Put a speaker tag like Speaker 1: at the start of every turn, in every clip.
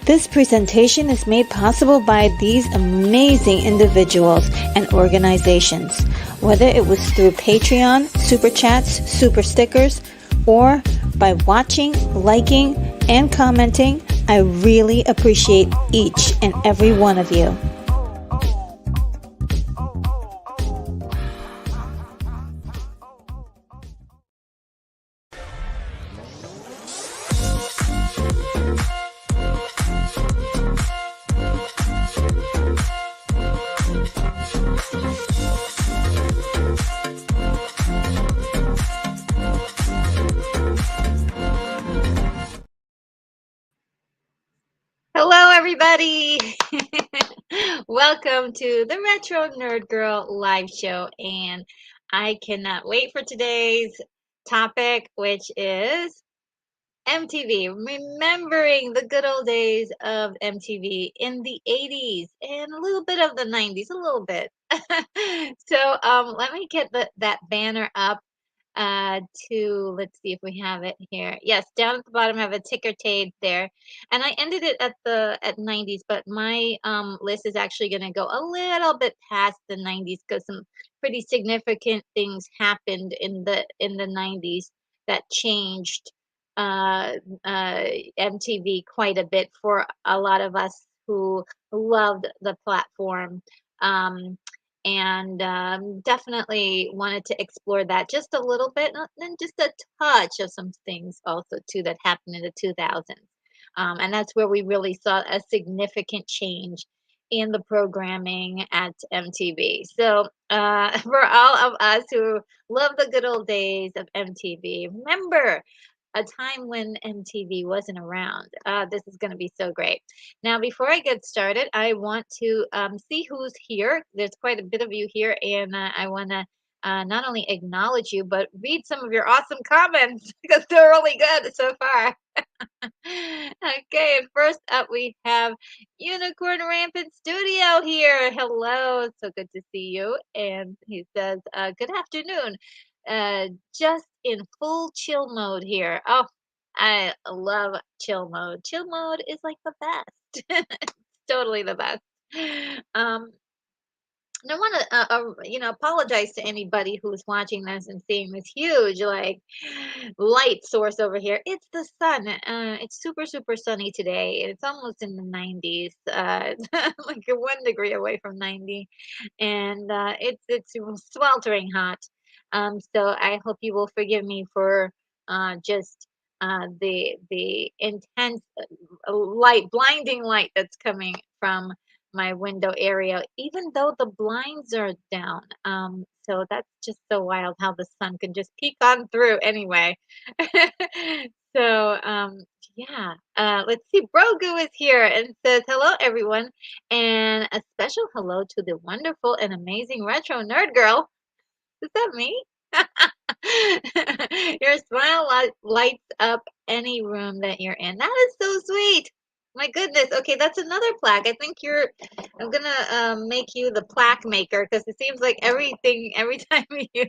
Speaker 1: This presentation is made possible by these amazing individuals and organizations, whether it was through Patreon, Super Chats, Super Stickers, or by watching, liking, and commenting. I really appreciate each and every one of you. Hello, everybody. Welcome to the Retro Nerd Girl live show. And I cannot wait for today's topic, which is MTV. Remembering the good old days of MTV in the 80s and a little bit of the 90s, a little bit. So let me get that banner up. Let's see if we have it here. Yes, down at the bottom I have a ticker tape there, and I ended it at 90s, but my list is actually going to go a little bit past the 90s because some pretty significant things happened in the 90s that changed MTV quite a bit for a lot of us who loved the platform. and definitely wanted to explore that just a little bit, and just a touch of some things also too that happened in the 2000s. And that's where we really saw a significant change in the programming at MTV. So, for all of us who love the good old days of MTV, remember a time when MTV wasn't around. This is going to be so great. Now, before I get started, I want to see who's here. There's quite a bit of you here, and I want to not only acknowledge you, but read some of your awesome comments because they're really good so far. Okay, and first up we have Unicorn Rampant Studio here. Hello, so good to see you. And he says, "Good afternoon. Just in full chill mode here." Oh, I love chill mode. Chill mode is like the best. It's totally the best. Um, and I want to, apologize to anybody who's watching this and seeing this huge, like, light source over here. It's the sun. It's super, super sunny today. It's almost in the 90s, like 1 degree away from 90, and it's sweltering hot. So I hope you will forgive me for just the intense light, blinding light that's coming from my window area, even though the blinds are down. So that's just so wild how the sun can just peek on through anyway. So, yeah, let's see. Brogu is here and says, "Hello, everyone, and a special hello to the wonderful and amazing retro nerd girl." Is that me? Your smile lights up any room that you're in. That is so sweet. My goodness. Okay, that's another plaque. I think I'm gonna make you the plaque maker because it seems like every time you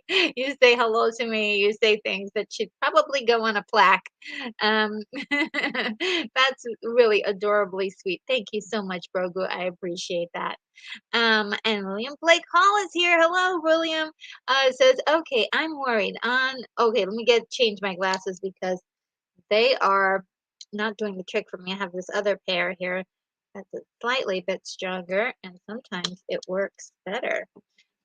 Speaker 1: say hello to me, you say things that should probably go on a plaque. Um, that's really adorably sweet. Thank you so much, Brogu. I appreciate that. And William Blake Hall is here. Hello, William. Says, "Okay, I'm worried on." Okay, let me change my glasses because they are not doing the trick for me. I have this other pair here that's a slightly bit stronger, and sometimes it works better.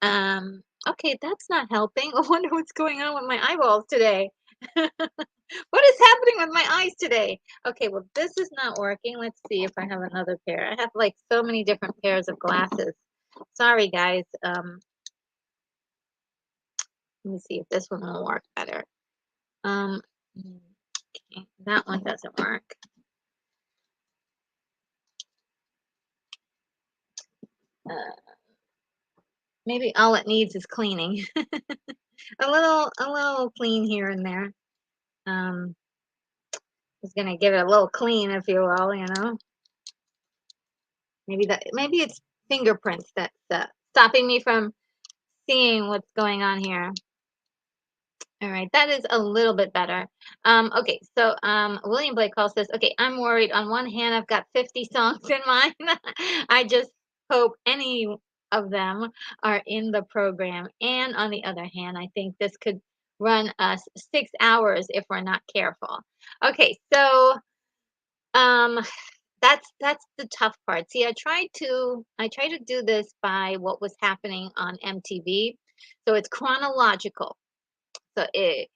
Speaker 1: Okay, that's not helping. I wonder what's going on with my eyeballs today. What is happening with my eyes today? Okay, well, this is not working. Let's see if I have another pair. I have like so many different pairs of glasses. Sorry, guys. Let me see if this one will work better. Um, okay, that one doesn't work. Uh, Maybe all it needs is cleaning. A little clean here and there. Um, just gonna give it a little clean, if you will. Maybe it's fingerprints that's stopping me from seeing what's going on here. All right, that is a little bit better. Okay, so William Blake Hall says, "Okay, I'm worried. On one hand, I've got 50 songs in mind. I just hope any of them are in the program. And on the other hand, I think this could run us 6 hours if we're not careful." Okay, so um, that's the tough part. See, I try to do this by what was happening on MTV, so it's chronological. So it's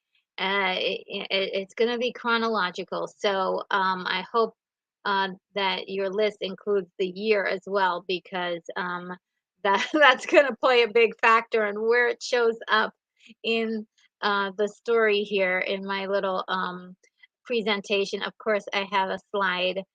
Speaker 1: going to be chronological. So I hope that your list includes the year as well, because that's going to play a big factor in where it shows up in the story here in my little presentation. Of course, I have a slide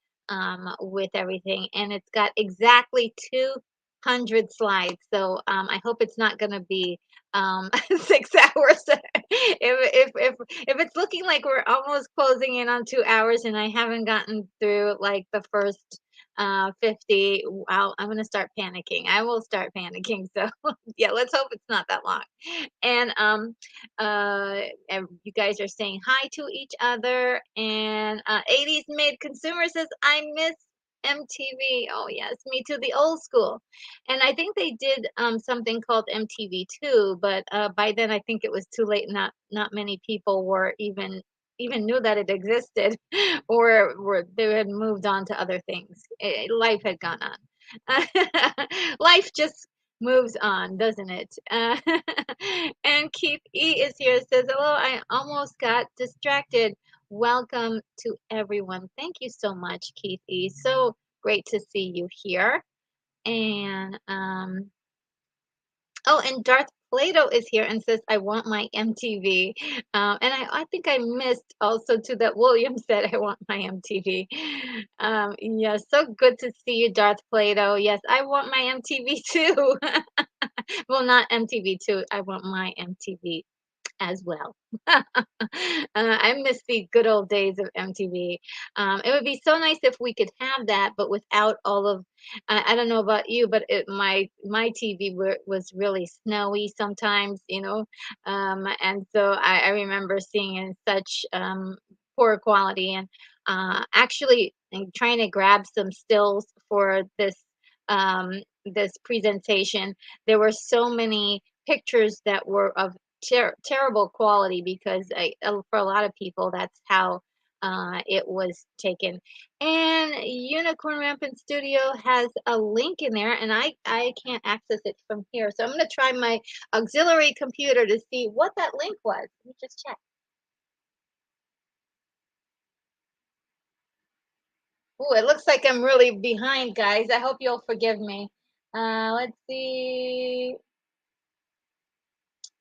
Speaker 1: with everything, and it's got exactly 200 slides. So I hope it's not going to be 6 hours. If it's looking like we're almost closing in on 2 hours and I haven't gotten through like the first 50, I'm gonna start panicking. I will start panicking. So yeah, let's hope it's not that long. And you guys are saying hi to each other. And 80s made consumer says, "I miss MTV." Oh yes, me too. The old school. And I think they did something called MTV2, but by then I think it was too late. Not many people were even knew that it existed, or they had moved on to other things. Life had gone on. Life just moves on, doesn't it? And Keith E is here. Says, "Hello, I almost got distracted. Welcome to everyone." Thank you so much, Keith E. So great to see you here. And oh, and Darth Plato is here and says, "I want my MTV." And I think I missed also to that William said, "I want my MTV." Yes, so good to see you, Darth Plato. Yes, I want my MTV too. Well, not MTV too. I want my MTV as well. I miss the good old days of MTV. It would be so nice if we could have that, but without all of. I don't know about you, but my TV was really snowy sometimes, and so I remember seeing in such poor quality and actually trying to grab some stills for this presentation. There were so many pictures that were of terrible quality because for a lot of people, that's how it was taken. And Unicorn Rampant Studio has a link in there, and I can't access it from here. So I'm going to try my auxiliary computer to see what that link was. Let me just check. Oh, it looks like I'm really behind, guys. I hope you'll forgive me. Let's see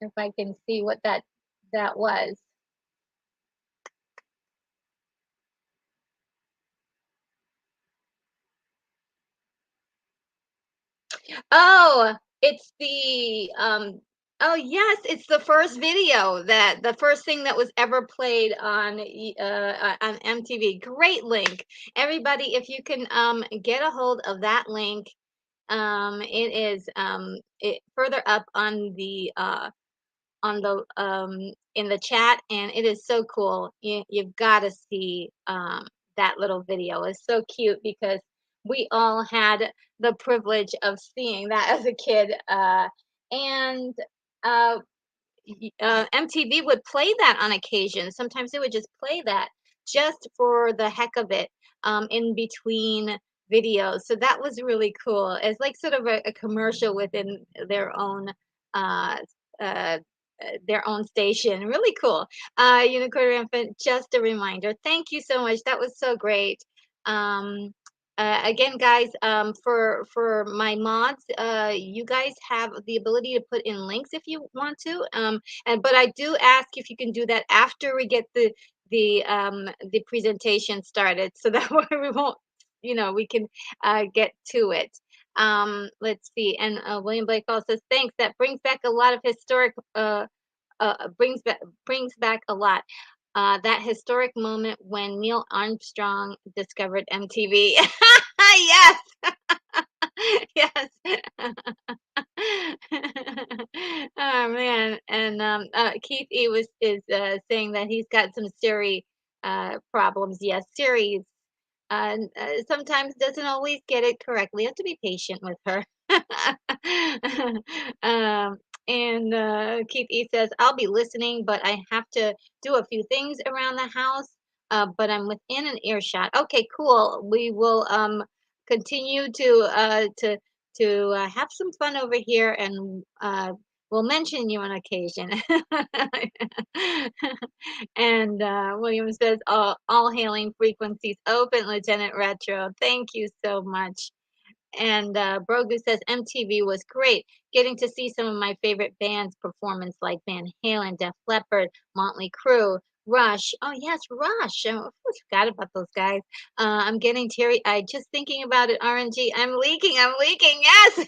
Speaker 1: if I can see what that was. Oh, it's oh yes, it's the first video that the first thing that was ever played on on MTV. Great link. Everybody, if you can get a hold of that link, it is further up on the in the chat, and it is so cool. You've got to see that little video. It's so cute because we all had the privilege of seeing that as a kid, and uh, MTV would play that on occasion. Sometimes they would just play that just for the heck of it, in between videos. So that was really cool. It's like sort of a commercial within uh, uh, their own station. Really cool. Unicorn Rampant, just a reminder. Thank you so much. That was so great. Um, again, guys, for my mods, you guys have the ability to put in links if you want to. And but I do ask if you can do that after we get the presentation started, so that way we won't, we can get to it. Let's see. And William Blake also says, "Thanks. That brings back a lot of historic brings back a lot. That historic moment when Neil Armstrong discovered MTV." Yes, yes. Oh man, and Keith E was is saying that he's got some Siri problems. Yes, Siri sometimes doesn't always get it correctly. You have to be patient with her. um, and Keith E says, "I'll be listening, but I have to do a few things around the house. But I'm within an earshot." Okay, cool. We will continue to have some fun over here, and we'll mention you on occasion. And William says, all hailing frequencies open, Lieutenant Retro. Thank you so much. And Brogu says, "MTV was great. Getting to see some of my favorite bands performance like Van Halen, Def Leppard, Motley Crue, Rush." Oh, yes, Rush. Oh, I forgot about those guys. I'm getting teary-eyed just thinking about it, RNG. I'm leaking. I'm leaking. Yes.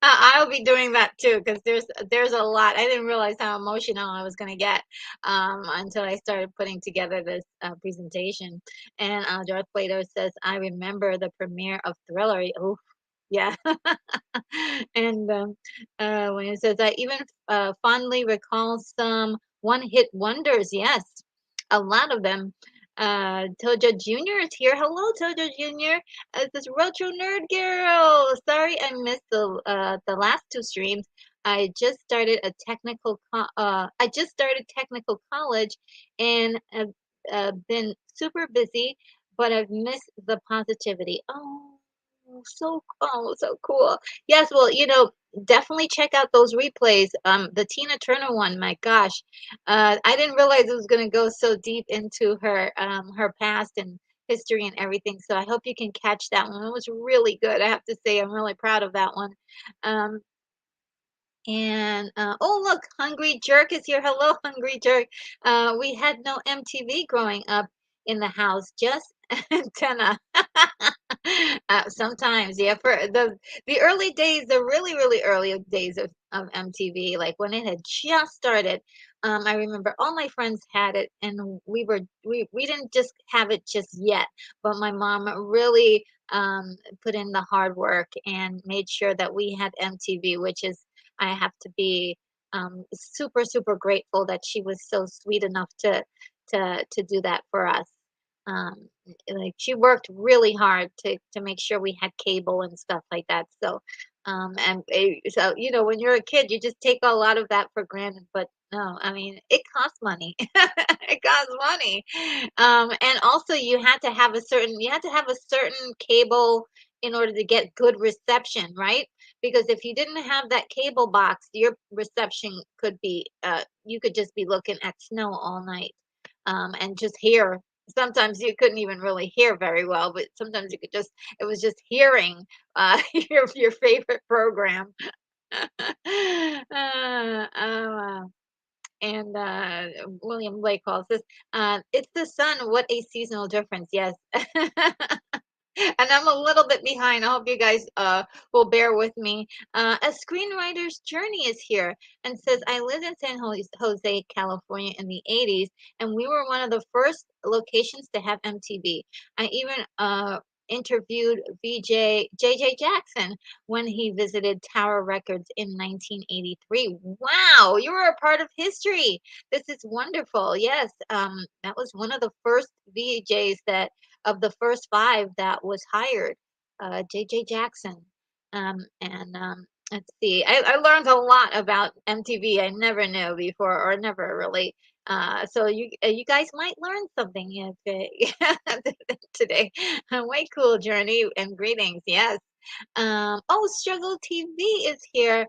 Speaker 1: I'll be doing that too because there's a lot. I didn't realize how emotional I was going to get until I started putting together this presentation. And Darth Plato says, "I remember the premiere of Thriller." Oh, yeah. And when it says, "I even fondly recall some one-hit wonders." Yes, a lot of them. Tojo Jr. is here. Hello, Tojo Jr. This retro nerd girl. Sorry, I missed the last two streams. I just started technical college, and have been super busy, but I've missed the positivity. Oh. So cool. Yes, well, definitely check out those replays. The Tina Turner one, my gosh. I didn't realize it was gonna go so deep into her past and history and everything. So I hope you can catch that one. It was really good. I have to say I'm really proud of that one. Um, and oh look, Hungry Jerk is here. Hello, Hungry Jerk. We had no MTV growing up in the house, just antenna. Sometimes, yeah, for the early days, the really early days of MTV, like when it had just started. I remember all my friends had it, and we didn't just have it just yet, but my mom really put in the hard work and made sure that we had MTV, which is I have to be super grateful that she was so sweet enough to do that for us. Um, like she worked really hard to make sure we had cable and stuff like that. So when you're a kid, you just take a lot of that for granted. But no, I mean it costs money. It costs money, and also you had to have a certain cable in order to get good reception, right? Because if you didn't have that cable box, your reception could be you could just be looking at snow all night and just hear. Sometimes you couldn't even really hear very well, but sometimes you could just it was just hearing your favorite program. Oh, wow. And William Blake calls this, it's the sun. What a seasonal difference. Yes. And I'm a little bit behind. I hope you guys will bear with me. A screenwriter's journey is here and says, I lived in San Jose, California in the 80s, and we were one of the first locations to have MTV. I even interviewed VJ JJ Jackson when he visited Tower Records in 1983. Wow, you were a part of history. This is wonderful. Yes, that was one of the first VJs that of the first five that was hired, JJ Jackson. And let's see, I learned a lot about MTV I never knew before or never really. So you guys might learn something today. Way cool journey and greetings. Yes. Oh, Struggle TV is here.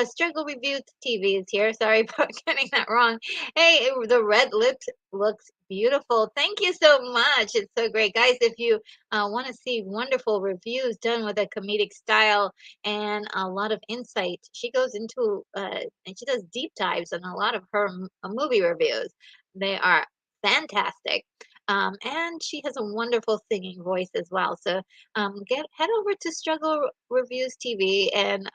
Speaker 1: Struggle Review TV is here. Sorry for getting that wrong. Hey, the red lips looks beautiful. Thank you so much. It's so great. Guys, if you want to see wonderful reviews done with a comedic style and a lot of insight, she goes into and she does deep dives on a lot of her movie reviews. They are fantastic. And she has a wonderful singing voice as well. So get head over to Struggle Reviews TV and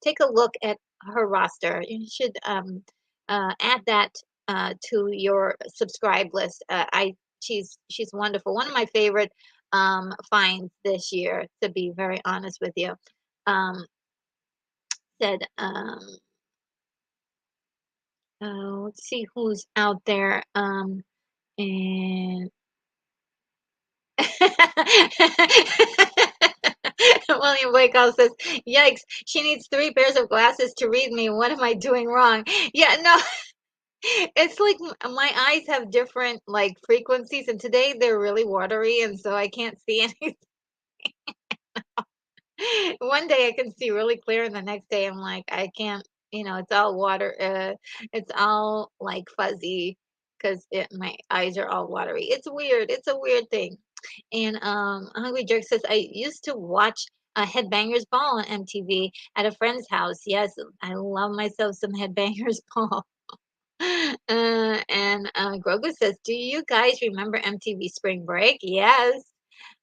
Speaker 1: take a look at her roster. You should add that to your subscribe list. I she's wonderful. One of my favorite finds this year, to be very honest with you. Um, said let's see who's out there. And William Wakehouse says, "Yikes! She needs 3 pairs of glasses to read me. What am I doing wrong?" Yeah, no, it's like my eyes have different like frequencies, and today they're really watery, and so I can't see any. One day I can see really clear, and the next day I'm like, I can't. It's all water. It's all like fuzzy because my eyes are all watery. It's weird. It's a weird thing. And Hungry Jerk says, I used to watch Headbangers Ball on MTV at a friend's house. Yes, I love myself some Headbangers Ball. And Grogu says, do you guys remember MTV Spring Break? Yes.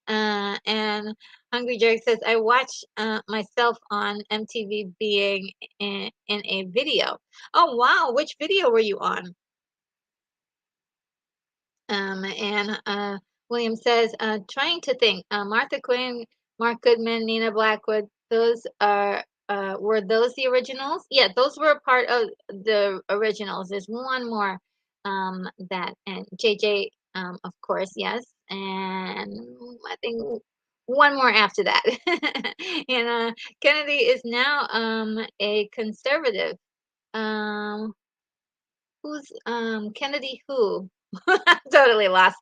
Speaker 1: And Hungry Jerk says, I watched myself on MTV being in a video. Oh, wow. Which video were you on? And William says, trying to think, Martha Quinn, Mark Goodman, Nina Blackwood, those were those the originals? Yeah, those were a part of the originals. There's one more and JJ, of course, yes. And I think one more after that. And Kennedy is now a conservative. Um, who's Kennedy who? I'm totally lost.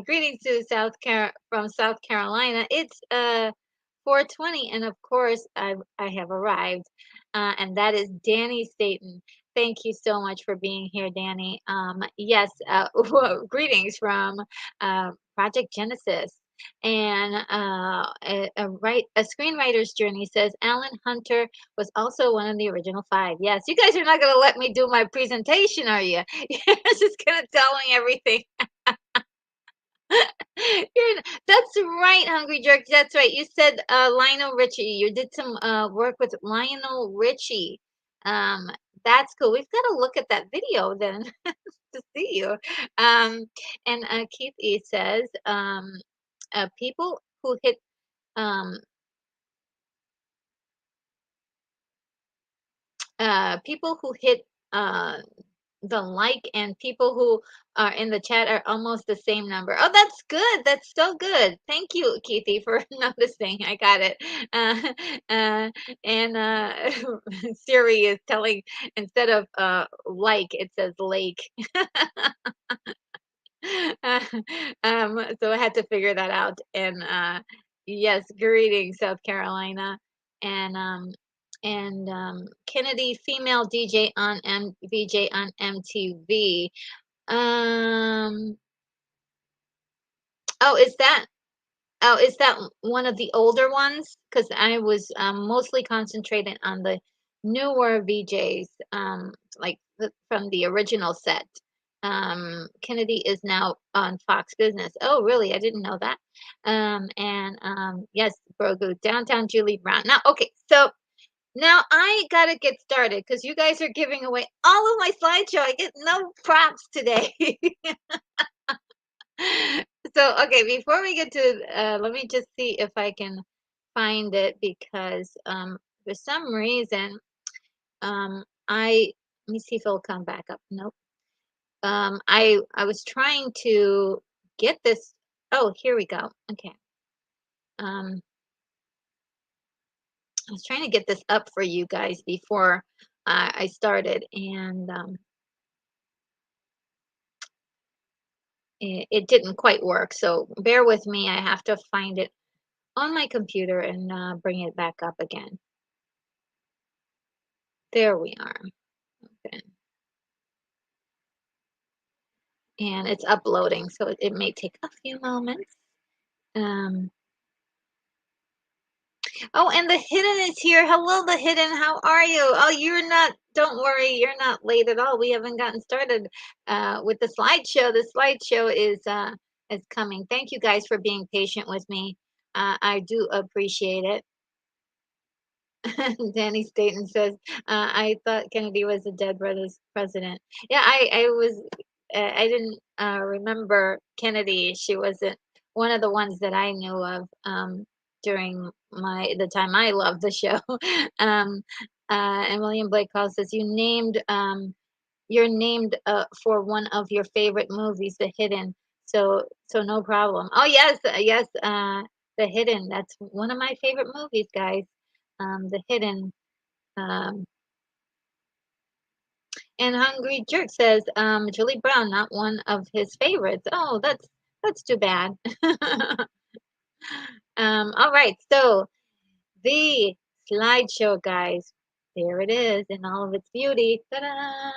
Speaker 1: Greetings to from South Carolina. It's 4:20, and of course, I have arrived, and that is Danny Staten. Thank you so much for being here, Danny. Yes, greetings from Project Genesis. And a screenwriter's journey says Alan Hunter was also one of the original five. Yes, you guys are not going to let me do my presentation, are you? You're just going to tell me everything. That's right, Hungry Jerk. That's right. You said Lionel Richie. You did some work with Lionel Richie. Um, that's cool. We've got to look at that video then to see you. And Keith E says, people who hit um, people who hit uh, the like and people who are in the chat are almost the same number. Oh, that's good. That's so good. Thank you, Keithy, for noticing. I got it. Uh, and Siri is telling instead of like, it says lake. So I had to figure that out. And yes, greetings, South Carolina. And Kennedy, female DJ on VJ on MTV. Um, oh, is that one of the older ones? Because I was mostly concentrated on the newer VJs, like from the original set. Kennedy is now on Fox Business. Oh, really? I didn't know that. Yes, Grogu, Downtown Julie Brown. Now, okay, so now I gotta get started because you guys are giving away all of my slideshow. I get no props today. So, okay, before we get to, let me just see if I can find it because for some reason, let me see if it'll come back up. Nope. I was trying to get this. Oh, here we go. Okay. Um, I was trying to get this up for you guys before I started, and it didn't quite work. So bear with me. I have to find it on my computer and bring it back up again. There we are. Okay. And it's uploading, so it may take a few moments. Um, oh, and the hidden is here. Hello, the hidden. How are you? Oh, you're not. Don't worry, you're not late at all. We haven't gotten started with the slideshow. The slideshow is coming. Thank you guys for being patient with me. I do appreciate it. Danny Staten says, I thought Kennedy was the dead brother's president. Yeah, I was, I didn't remember Kennedy. She wasn't one of the ones that I knew of during the time I loved the show. um, and William Blake Hall says, you're named for one of your favorite movies, The Hidden. So no problem. Oh yes, yes, The Hidden. That's one of my favorite movies, guys. The Hidden. Um, and Hungry Jerk says Julie Brown, not one of his favorites. Oh, that's too bad. All right, so the slideshow, guys. There it is in all of its beauty. Ta-da!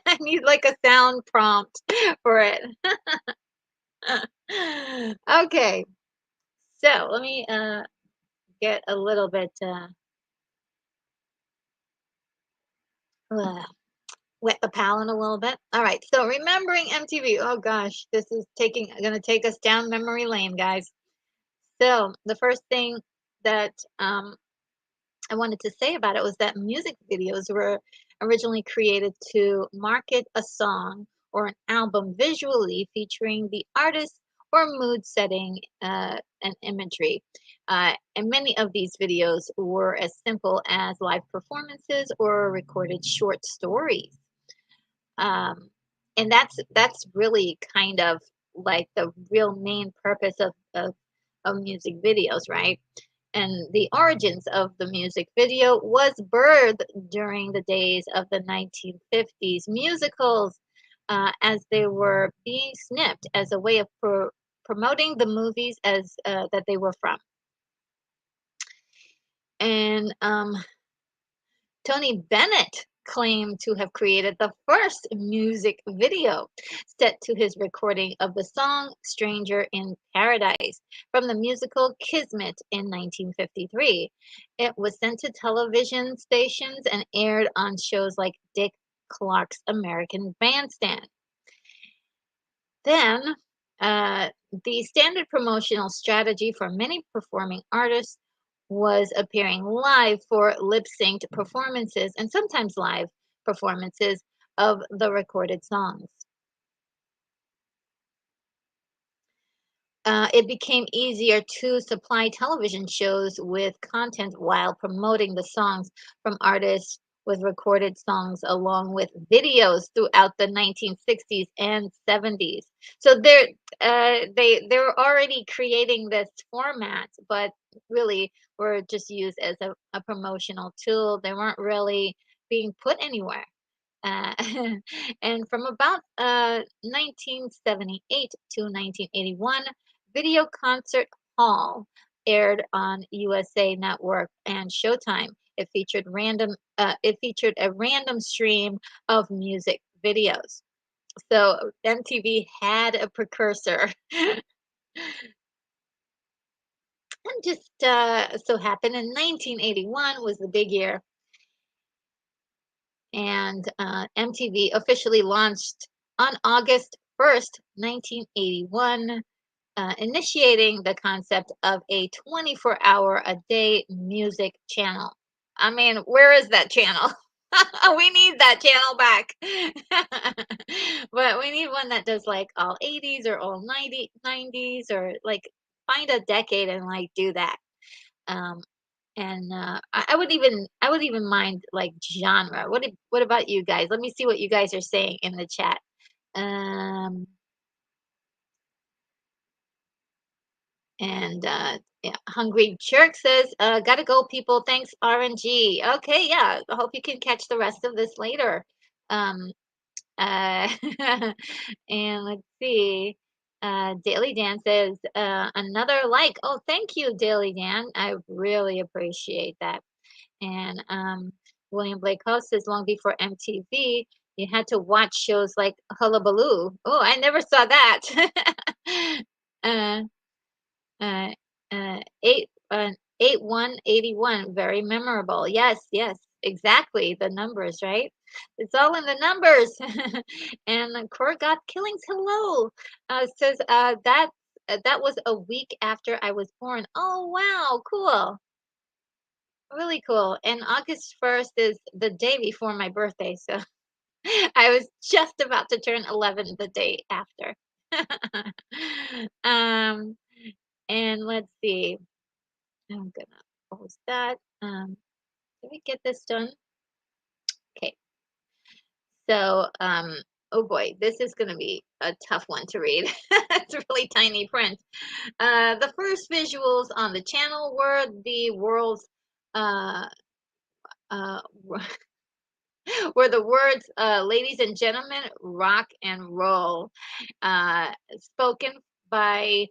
Speaker 1: I need like a sound prompt for it. Okay, so let me get a little bit wet the palate a little bit. All right, so remembering MTV. Oh gosh, this is gonna take us down memory lane, guys. So the first thing that I wanted to say about it was that music videos were originally created to market a song or an album visually featuring the artist or mood setting and imagery. And many of these videos were as simple as live performances or recorded short stories. And that's really kind of like the real main purpose of music videos, right? And the origins of the music video was birthed during the days of the 1950s musicals. as they were being snipped as a way of promoting the movies as that they were from. And Tony Bennett claimed to have created the first music video set to his recording of the song Stranger in Paradise from the musical Kismet in 1953. It was sent to television stations and aired on shows like Dick Clark's American Bandstand. Then, uh, the standard promotional strategy for many performing artists was appearing live for lip synced performances and sometimes live performances of the recorded songs. It became easier to supply television shows with content while promoting the songs from artists with recorded songs along with videos throughout the 1960s and 70s. So they were already creating this format, but really were just used as a promotional tool. They weren't really being put anywhere. Uh, and from about 1978 to 1981, Video Concert Hall aired on USA Network and Showtime. It featured a random stream of music videos. So MTV had a precursor. And just so happened in 1981 was the big year, and MTV officially launched on August 1st, 1981, initiating the concept of a 24-hour-a-day music channel. I mean, where is that channel? We need that channel back. But we need one that does like all 80s or all 90s or like find a decade and like do that. Um, and I would even mind like genre. What about you guys? Let me see what you guys are saying in the chat. Um, and yeah, Hungry Jerk says, "Gotta go, people. Thanks, RNG." Okay, yeah. I hope you can catch the rest of this later. Um, uh, and let's see. Daily Dan says, "Another like." Oh, thank you, Daily Dan. I really appreciate that. And William Blake House says, long before MTV, you had to watch shows like Hullabaloo. Oh, I never saw that. uh, uh, eight, 8181, very memorable. Yes, yes, exactly. The numbers, right? It's all in the numbers. And Court Got Killings, hello, says that was a week after I was born. Oh, wow, cool. Really cool. And August 1st is the day before my birthday, so I was just about to turn 11 the day after. Um, and let's see. I'm gonna post that. Did we get this done? Okay. So, oh boy, this is gonna be a tough one to read. It's really tiny print. The first visuals on the channel were the world's uh, uh, were the words, ladies and gentlemen, rock and roll, spoken by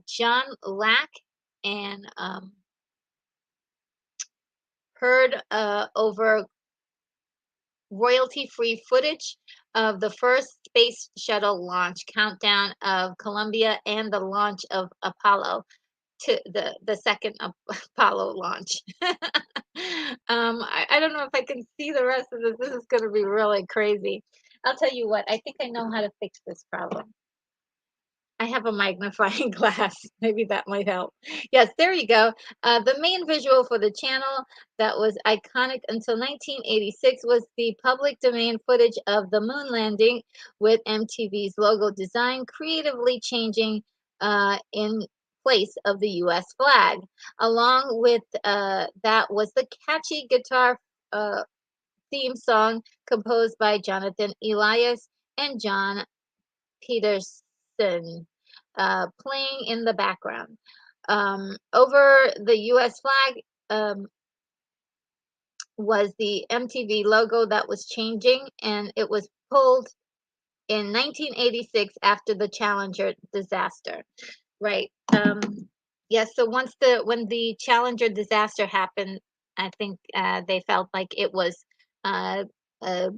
Speaker 1: John Lack and heard over royalty free footage of the first space shuttle launch countdown of Columbia and the launch of Apollo to the second Apollo launch. I don't know if I can see the rest of this. This is going to be really crazy. I'll tell you what, I think I know how to fix this problem. I have a magnifying glass. Maybe that might help. Yes, there you go. The main visual for the channel that was iconic until 1986 was the public domain footage of the moon landing with MTV's logo design creatively changing in place of the US flag. Along with that was the catchy guitar theme song composed by Jonathan Elias and John Peterson, playing in the background. Over the US flag was the MTV logo that was changing, and it was pulled in 1986 after the Challenger disaster. Right. Yes. So when the Challenger disaster happened, I think they felt like it was uh, uh,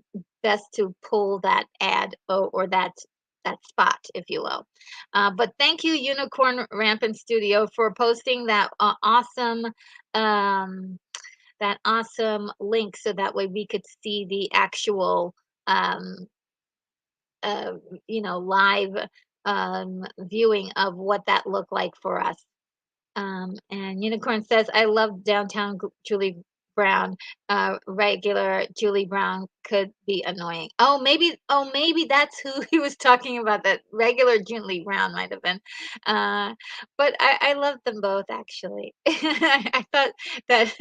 Speaker 1: best to pull that ad or that spot, if you will. But thank you, Unicorn Rampant Studio, for posting um, that awesome link, so that way we could see the actual um, uh, live viewing of what that looked like for us. And Unicorn says, I love downtown Julie Brown. Regular Julie Brown could be annoying. Oh, maybe that's who he was talking about. That regular Julie Brown might have been. But I love them both, actually. I thought that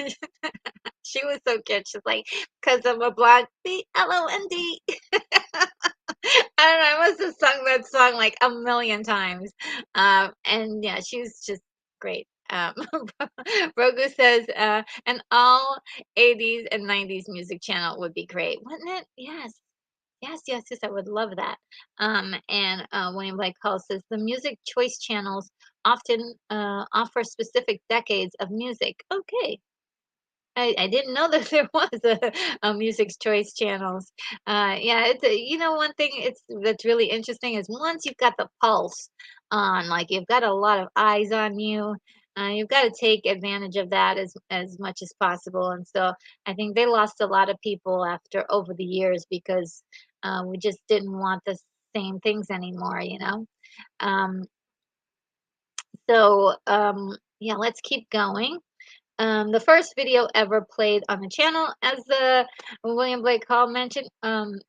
Speaker 1: she was so cute. She's like, because I'm a blonde, BLOND. I don't know. I must have sung that song like a million times. And yeah, she's just great. Rogu says, an all 80s and 90s music channel would be great, wouldn't it? Yes. Yes, yes, yes, I would love that. And William Blake Hall says the music choice channels often offer specific decades of music. Okay, I didn't know that there was a music's choice channels. Yeah, one thing that's really interesting is once you've got the pulse on, like you've got a lot of eyes on you, you've got to take advantage of that as much as possible. And so I think they lost a lot of people after over the years because we just didn't want the same things anymore. Um, yeah, let's keep going. The first video ever played on the channel, as the William Blake Hall mentioned, and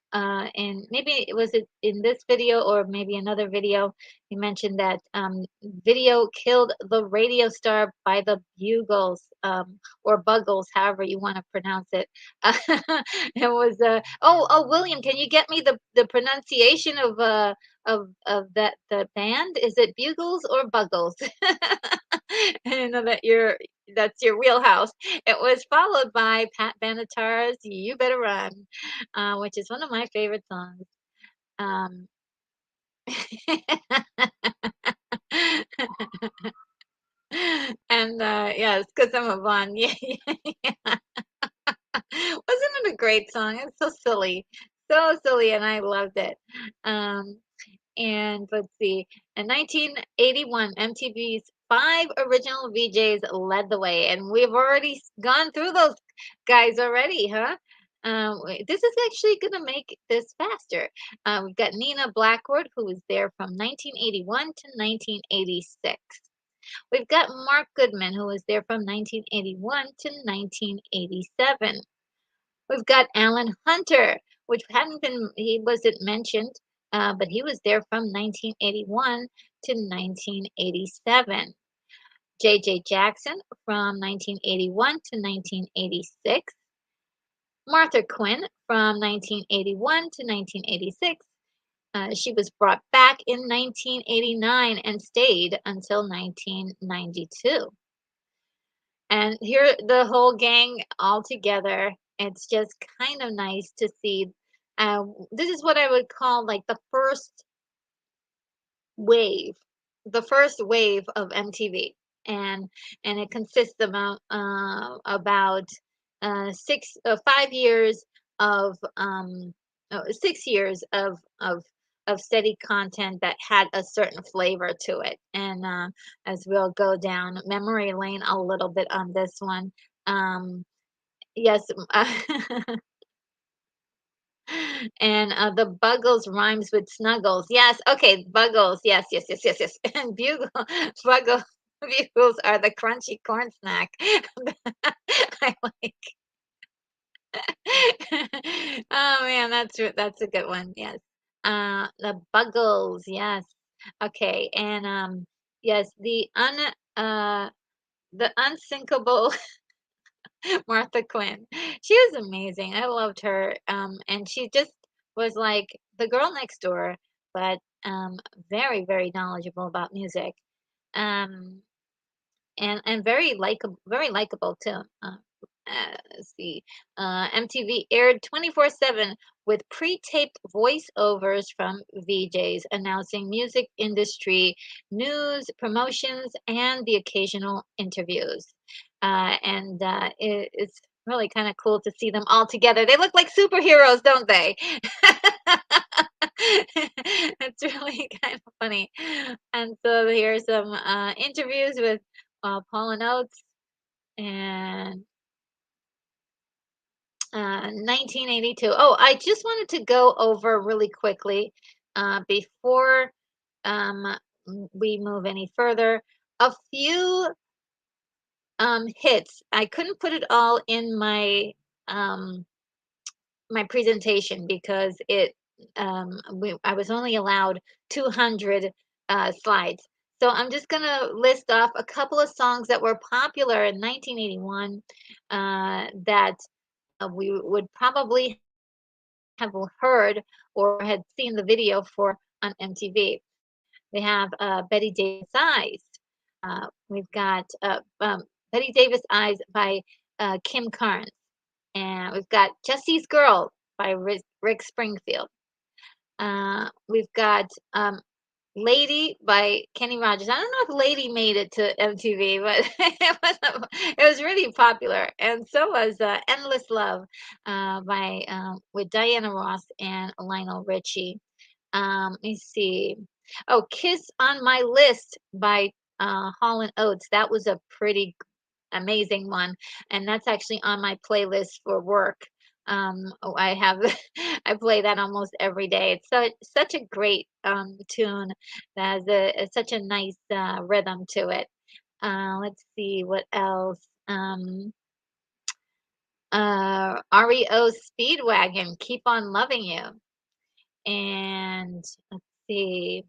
Speaker 1: maybe it was in this video or maybe another video, he mentioned that video killed the radio star by the Bugles, or Buggles, however you want to pronounce it. It was, William, can you get me the pronunciation of the band? Is it Bugles or Buggles? I know that's your wheelhouse. It was followed by Pat Benatar's "You Better Run," which is one of my favorite songs. Um, and yes, because I'm a Vaughn. Yeah, yeah, yeah. Wasn't it a great song? It's so silly, and I loved it. Um, And let's see, in 1981, MTV's five original VJs led the way, and we've already gone through those guys already, huh? This is actually going to make this faster. We've got Nina Blackwood, who was there from 1981 to 1986. We've got Mark Goodman, who was there from 1981 to 1987. We've got Alan Hunter, which he wasn't mentioned, but he was there from 1981 to 1987. J.J. Jackson from 1981 to 1986. Martha Quinn from 1981 to 1986. She was brought back in 1989 and stayed until 1992. And here, the whole gang all together. It's just kind of nice to see. This is what I would call like wave, the first wave of MTV, and it consists of about 5 years of 6 years of steady content that had a certain flavor to it. And as we'll go down memory lane a little bit on this one, yes, and the Buggles rhymes with Snuggles. Yes, okay, Buggles. Yes, yes, yes, yes, yes. And Buggle, Bugles are the crunchy corn snack. I like. Oh man, that's a good one. Yes. The Buggles. Yes. Okay, and yes, uh the unsinkable Martha Quinn. She was amazing. I loved her. And she just was like the girl next door, but very, very knowledgeable about music. Um, and very likable too. let's see. MTV aired 24/7 with pre-taped voiceovers from VJs announcing music industry news, promotions, and the occasional interviews. It's really kind of cool to see them all together. They look like superheroes, don't they? It's really kind of funny. And so here's some interviews with Paul and Oates and 1982. Oh, I just wanted to go over really quickly before um, we move any further. A few hits. I couldn't put it all in um, my presentation because I was only allowed 200 slides. So I'm just gonna list off a couple of songs that were popular in 1981 that we would probably have heard or had seen the video for on MTV. We have Betty Davis Eyes. We've got Betty Davis Eyes by Kim Carnes. And we've got Jesse's Girl by Rick Springfield. We've got Lady by Kenny Rogers. I don't know if Lady made it to MTV, but it was really popular. And so was Endless Love by with Diana Ross and Lionel Richie. Let me see. Oh, Kiss on My List by Hall and Oates. That was a pretty amazing one, and that's actually on my playlist for work. I have I play that almost every day. It's such a great tune that has such a nice rhythm to it. Let's see what else. REO Speedwagon, Keep on Loving You, and let's see.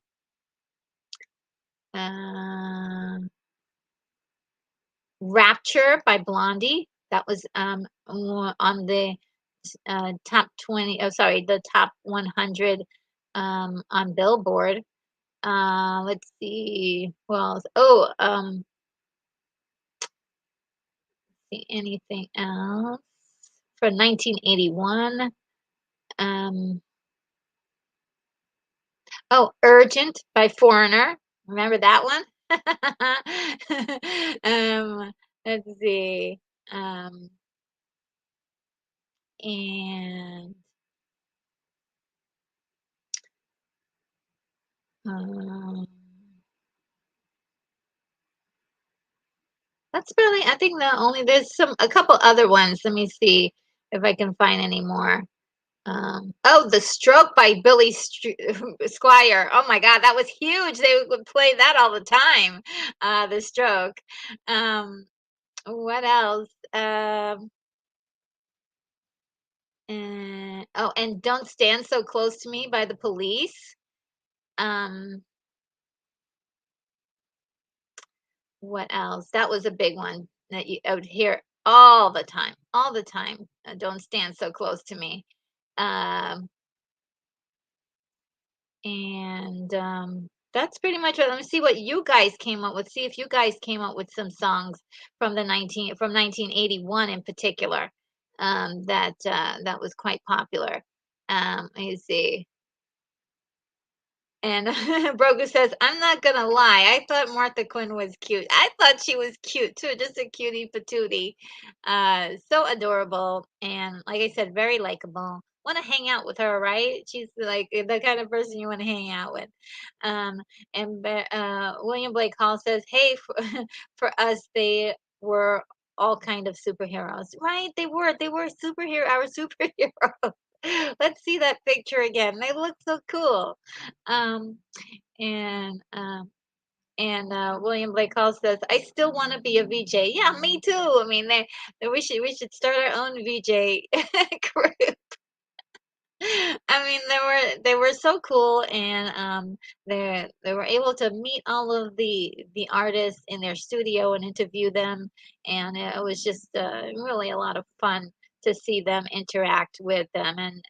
Speaker 1: Uh, Rapture by Blondie. That was on the top 20, oh, sorry, the top 100 on Billboard. Let's see. Well, oh, see anything else for 1981? Um, oh, Urgent by Foreigner. Remember that one? Let's see. Um, and um, That's really, I think the only there's a couple other ones. Let me see if I can find any more. Oh, The Stroke by Billy Squire. Oh my God, that was huge. They would play that all the time. The Stroke. Um, what else? Oh, and Don't Stand So Close to Me by the Police. Um, what else? That was a big one that I would hear all the time, all the time. Don't Stand So Close to Me. Um, and that's pretty much it. Let me see what you guys came up with. See if you guys came up with some songs from the 1981 in particular that was quite popular. Let me see. And Brogu says, I'm not gonna lie, I thought Martha Quinn was cute. I thought she was cute too, just a cutie patootie. So adorable. And like I said, very likable. Want to hang out with her, right? She's like the kind of person you want to hang out with. Um, William Blake Hall says, hey, for us, they were all kind of superheroes, right? They were our superheroes. Let's see that picture again. They look so cool. Um, and William Blake Hall says, "I still want to be a VJ." Yeah, me too. I mean, we should start our own VJ group. I mean, they were so cool, and they were able to meet all of the artists in their studio and interview them, and it was just really a lot of fun to see them interact with them, and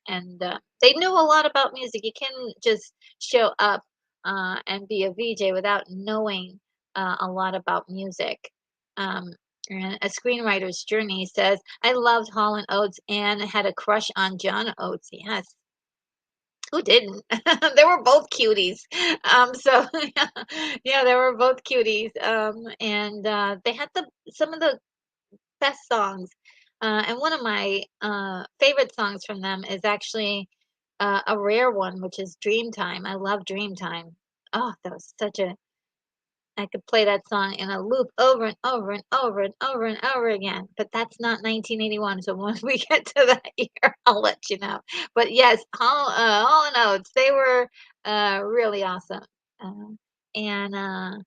Speaker 1: they knew a lot about music. You can just show up and be a VJ without knowing a lot about music. Um, And a screenwriter's journey says, I loved Hall and Oates and had a crush on John Oates. Yes, who didn't? They were both cuties. So yeah, yeah, they were both cuties. And they had some of the best songs. And one of my favorite songs from them is actually a rare one, which is Dreamtime. I love Dreamtime. Oh, that was such a I could play that song in a loop over and over and over and over and over again, but that's not 1981, so when we get to that year, I'll let you know. But yes, Hall and Oates, they were, really awesome. Uh, and,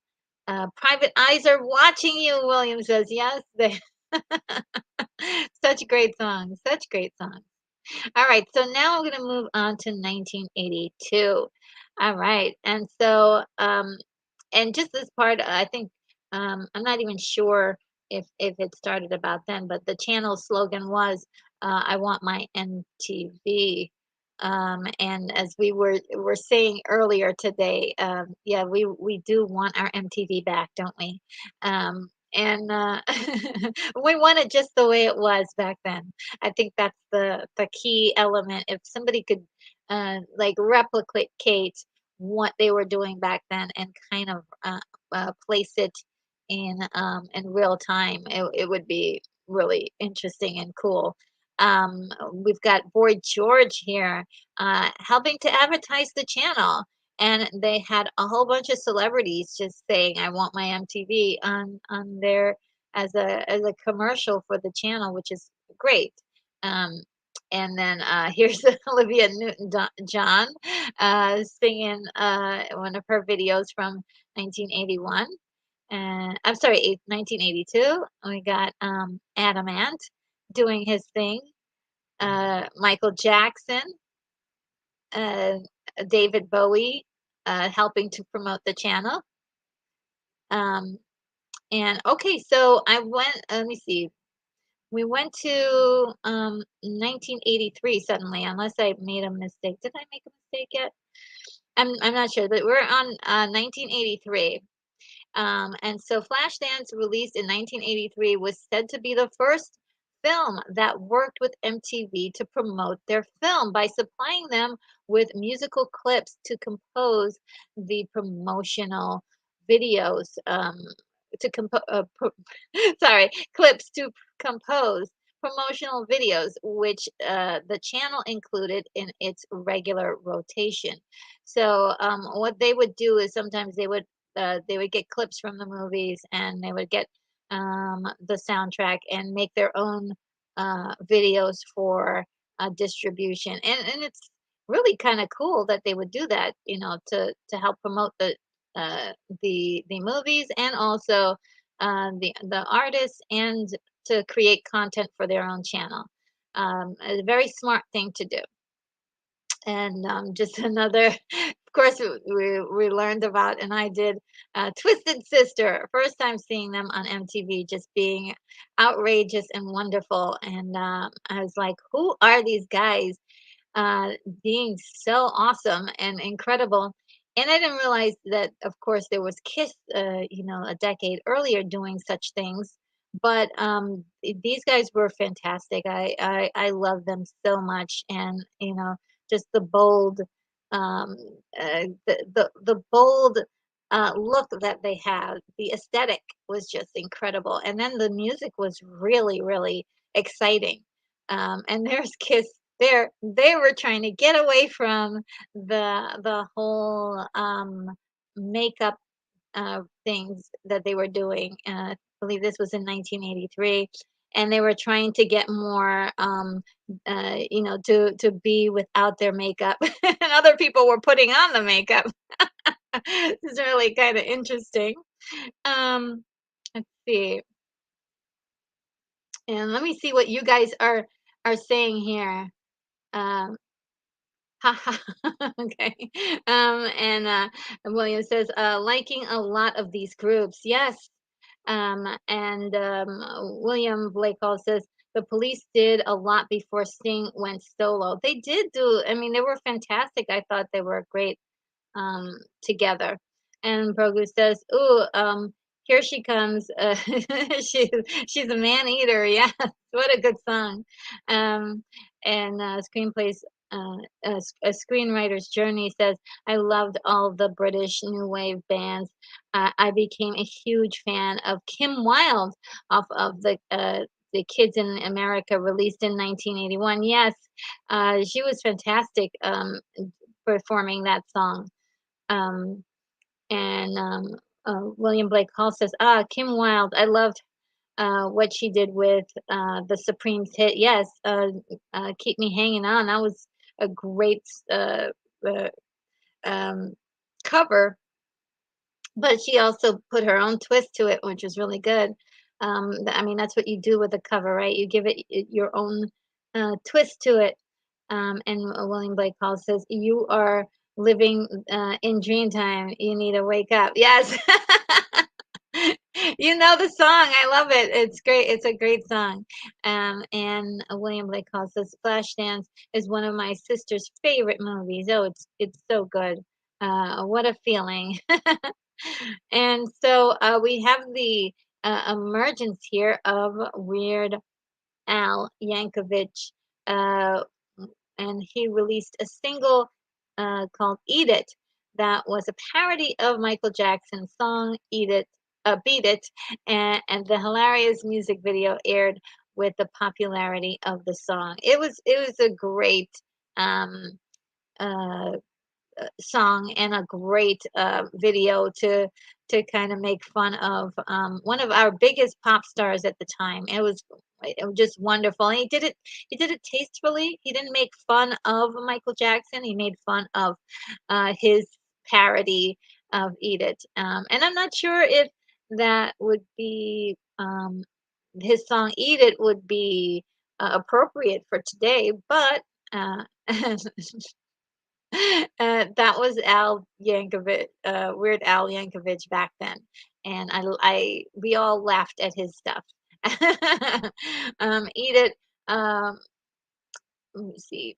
Speaker 1: Private Eyes Are Watching You, William says. Yes, they such great songs, such great songs. All right, so now I'm gonna move on to 1982. All right, and so, and just this part, I think I'm not even sure if it started about then, but the channel slogan was "I want my MTV." And as we were saying earlier today, yeah, we do want our MTV back, don't we? And we want it just the way it was back then. I think that's the key element. If somebody could like replicate what they were doing back then and kind of place it in real time, it would be really interesting and cool. We've got Boy George here helping to advertise the channel. And they had a whole bunch of celebrities just saying, "I want my MTV" on there as a commercial for the channel, which is great. Um, and then here's Olivia Newton-John singing one of her videos from 1981. And I'm sorry, 1982. We got Adam Ant doing his thing. Michael Jackson, uh, David Bowie helping to promote the channel. Um, and okay, so I went. Let me see. We went to 1983 suddenly, unless I made a mistake. Did I make a mistake yet? I'm not sure, but we're on 1983. And so Flashdance, released in 1983, was said to be the first film that worked with MTV to promote their film by supplying them with musical clips to compose the promotional videos. Sorry, clips to compose promotional videos, which the channel included in its regular rotation. So what they would do is sometimes they would get clips from the movies and they would get the soundtrack and make their own videos for distribution. And it's really kind of cool that they would do that, to help promote uh, the movies and also the artists and to create content for their own channel. A very smart thing to do. And just another, of course, we learned about, and I did, Twisted Sister. First time seeing them on MTV, just being outrageous and wonderful. And I was like, who are these guys? uh, being so awesome and incredible. And I didn't realize that, of course, there was Kiss, a decade earlier doing such things. But these guys were fantastic. I love them so much, and just the bold, um, the bold look that they had. The aesthetic was just incredible, and then the music was really, really exciting. And there's Kiss there. They were trying to get away from the whole makeup things that they were doing. I believe this was in 1983, and they were trying to get more, to be without their makeup, and other people were putting on the makeup. It's really kind of interesting. Um, let's see, and let me see what you guys are saying here. Um, Okay. And William says, liking a lot of these groups. Yes. And William Blake Hall says, the Police did a lot before Sting went solo. They did do, I mean, they were fantastic. I thought they were great together. And Brogu says, ooh, Here She Comes. She's she's a man eater. Yes, what a good song. Um, and screenplays. A screenwriter's journey says, I loved all the British new wave bands. I became a huge fan of Kim Wilde off of the Kids in America, released in 1981. Yes, she was fantastic performing that song. Um, and William Blake Hall says, Kim Wilde, I loved what she did with the Supremes hit. Yes, Keep Me Hanging On. That was a great uh, um, cover, but she also put her own twist to it, which was really good. I mean, that's what you do with a cover, right? You give it your own twist to it. And William Blake Hall says, "You are living in dream time. You need to wake up." Yes. You know the song. I love it. It's great. It's a great song. And William Blake Hall says, "Flashdance is one of my sister's favorite movies. Oh, it's so good. What a feeling." And so we have the emergence here of Weird Al Yankovic, uh, and he released a single called "Eat It" that was a parody of Michael Jackson's song "Eat It, Beat It," and the hilarious music video aired with the popularity of the song. It was a great um, uh, song and a great video to kind of make fun of one of our biggest pop stars at the time. It was just wonderful. And he did it tastefully. He didn't make fun of Michael Jackson. He made fun of his parody of Eat It. And I'm not sure if that would be his song Eat It would be appropriate for today, but that was Al Yankovic, Weird Al Yankovic back then, and we all laughed at his stuff. Eat It, um, let me see.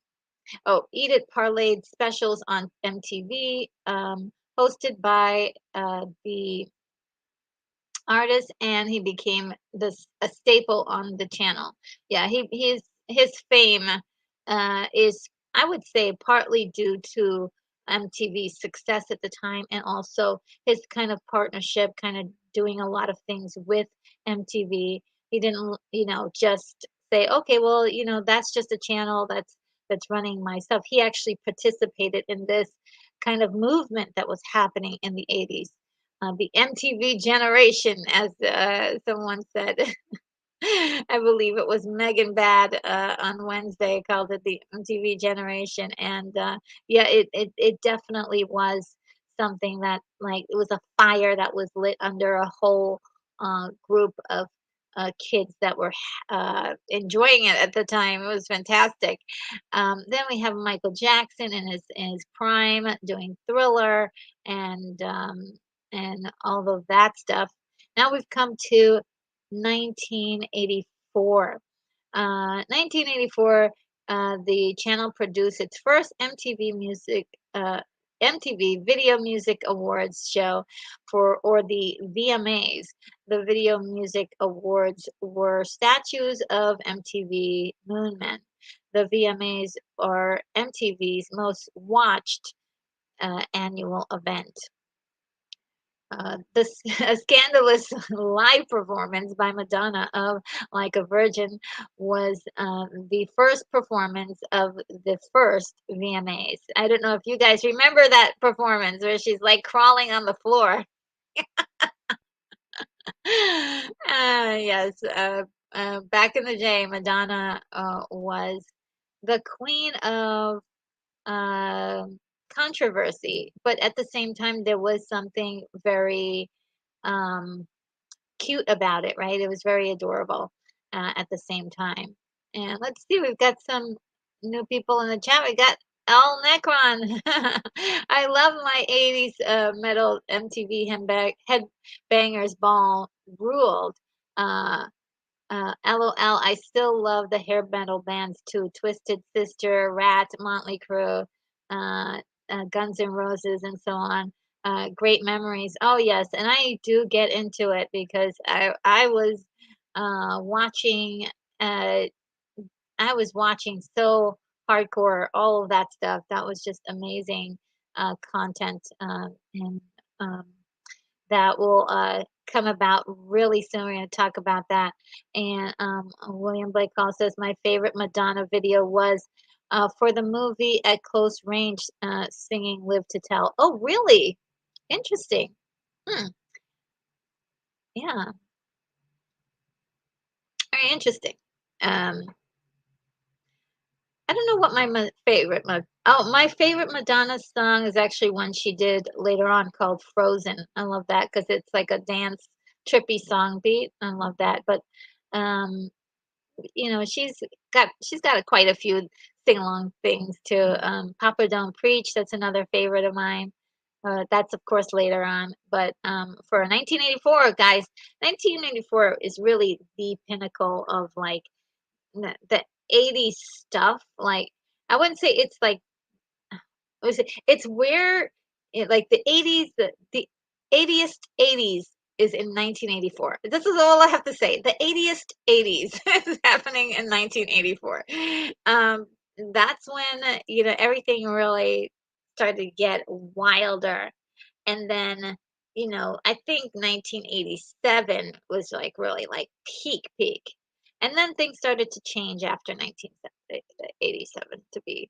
Speaker 1: Oh, Eat It parlayed specials on MTV, hosted by the artist, and he became a staple on the channel. Yeah, his fame is, I would say, partly due to MTV's success at the time, and also his kind of partnership, kind of doing a lot of things with MTV. He didn't, just say, okay, well, that's just a channel that's running my stuff. He actually participated in this kind of movement that was happening in the 80s, the MTV generation, as someone said. I believe it was Megan Bad on Wednesday called it the MTV generation, and yeah, it definitely was something that, like, it was a fire that was lit under a whole group of kids that were enjoying it at the time. It was fantastic. Then we have Michael Jackson in his prime doing Thriller and all of that stuff. Now we've come to 1984. 1984, the channel produced its first MTV Video Music Awards show or the VMAs. The Video Music Awards were statues of MTV Moon Men. The VMAs are MTV's most watched annual event. A scandalous live performance by Madonna of Like a Virgin was the first performance of the first VMAs. I don't know if you guys remember that performance where she's like crawling on the floor. Yes, back in the day, Madonna was the queen of uh, controversy, but at the same time, there was something very um, cute about it, right? It was very adorable at the same time. And let's see, we've got some new people in the chat. We got Al Necron. I love my 80s metal MTV Headbangers Ball ruled. Uh, LOL, I still love the hair metal bands too. Twisted Sister, Rat, Motley Crue, uh, Guns N' Roses, and so on. great memories. Oh yes, and I do get into it because I was watching uh I was watching so hardcore all of that stuff. That was just amazing content, and um that will come about really soon. We're going to talk about that. And William Blake Hall says my favorite Madonna video was for the movie At Close Range, singing "Live to Tell." Oh, really? Interesting. Hmm. Yeah, very interesting. Um, I don't know what my favorite. My favorite Madonna song is actually one she did later on called "Frozen." I love that because it's like a dance, trippy song beat. I love that. But um, she's got quite a few sing along things too. Papa Don't Preach, that's another favorite of mine. That's of course later on, but for 1984, guys, 1984 is really the pinnacle of like the 80s stuff. Like I wouldn't say it's like was it? It's where like the 80s, the 80th 80s is in 1984. This is all I have to say. The 80th 80s is happening in 1984. Um, that's when everything really started to get wilder. And then, I think 1987 was like really like peak. And then things started to change after 1987 to be.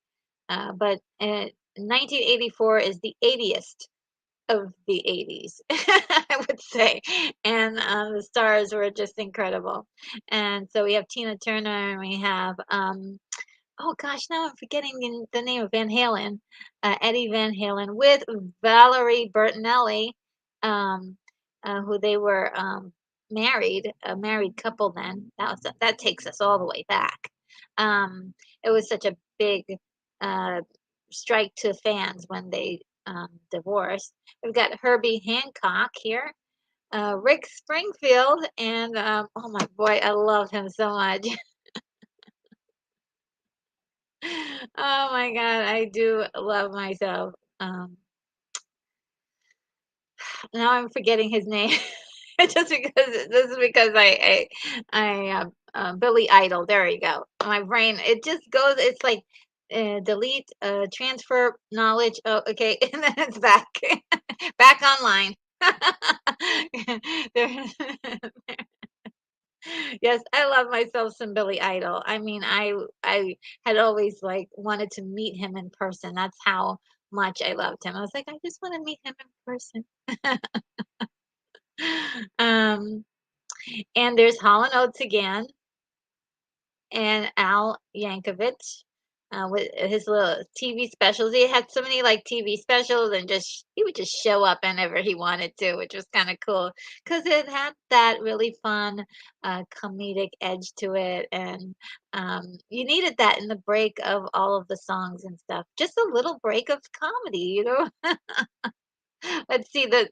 Speaker 1: But 1984 is the 80th of the 80s, I would say. And the stars were just incredible. And so we have Tina Turner and we have oh gosh, now I'm forgetting the name of Van Halen, Eddie Van Halen with Valerie Bertinelli, um, who they were married, a married couple then. That takes us all the way back. Um, it was such a big uh, strike to fans when they divorced. We've got Herbie Hancock here, Rick Springfield, and oh my boy, I love him so much. Oh my God, I do love myself. Now I'm forgetting his name. Just because this is because Billy Idol. There you go. My brain, it just goes. It's like delete, transfer knowledge. Oh, okay, and then it's back, back online. There- Yes, I love myself some Billy Idol. I mean, I had always like wanted to meet him in person. That's how much I loved him. I was like, I just want to meet him in person. Um, and there's Hall and Oates again, and Al Yankovic with his little TV specials. He had so many like TV specials, and just he would just show up whenever he wanted to, which was kind of cool because it had that really fun comedic edge to it, and you needed that in the break of all of the songs and stuff. Just a little break of comedy. Let's see the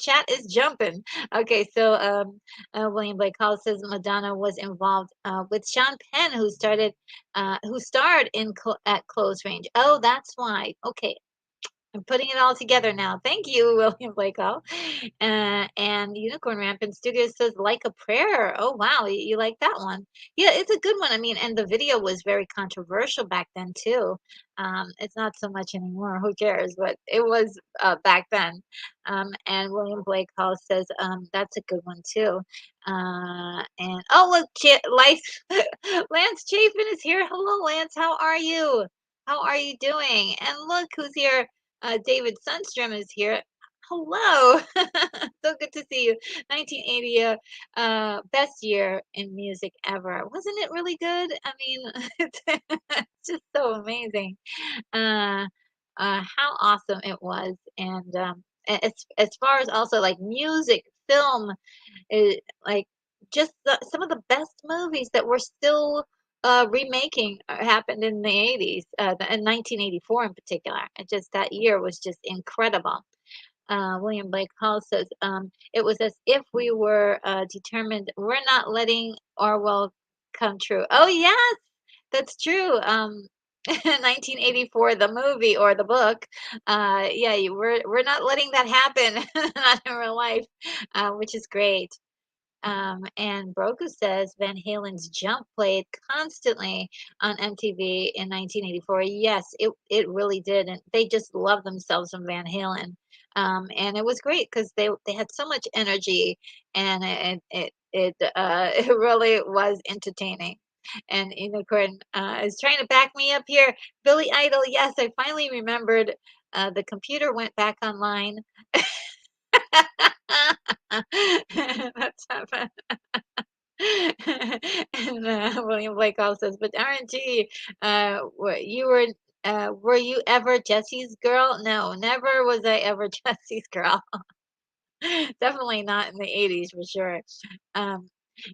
Speaker 1: chat is jumping. Okay, so William Blake Hall says Madonna was involved with Sean Penn, who starred in at Close Range. Oh, that's why. Okay, I'm putting it all together now. Thank you, William Blake Hall. And Unicorn Rampant Studios says like a prayer. Oh wow, you like that one? Yeah, it's a good one. I mean, and the video was very controversial back then too. It's not so much anymore. Who cares? But it was back then. And William Blake Hall says that's a good one too. And oh look, Lance Chafin is here. Hello, Lance. How are you? How are you doing? And look who's here. David Sundstrom is here. Hello. So good to see you. 1980, best year in music ever. Wasn't it really good? I mean, it's just so amazing. Uh, how awesome it was. And as far as also like music, film, like just some of the best movies that were still remaking happened in the 80s, in 1984 in particular. It just that year was just incredible. William Blake Hall says it was as if we were determined we're not letting Orwell come true. Oh yes, that's true. 1984, the movie or the book. Yeah, we're not letting that happen, not in real life, which is great. And Broku says Van Halen's Jump played constantly on MTV in 1984. Yes, it really did, and they just love themselves some Van Halen. And it was great because they had so much energy, and it really was entertaining. And Unicorn is trying to back me up here. Billy Idol, yes, I finally remembered. The computer went back online. That's happened. And William Blake also says, but RNG, were you ever Jesse's girl? No, never was I ever Jesse's girl. Definitely not in the 80s for sure. Um,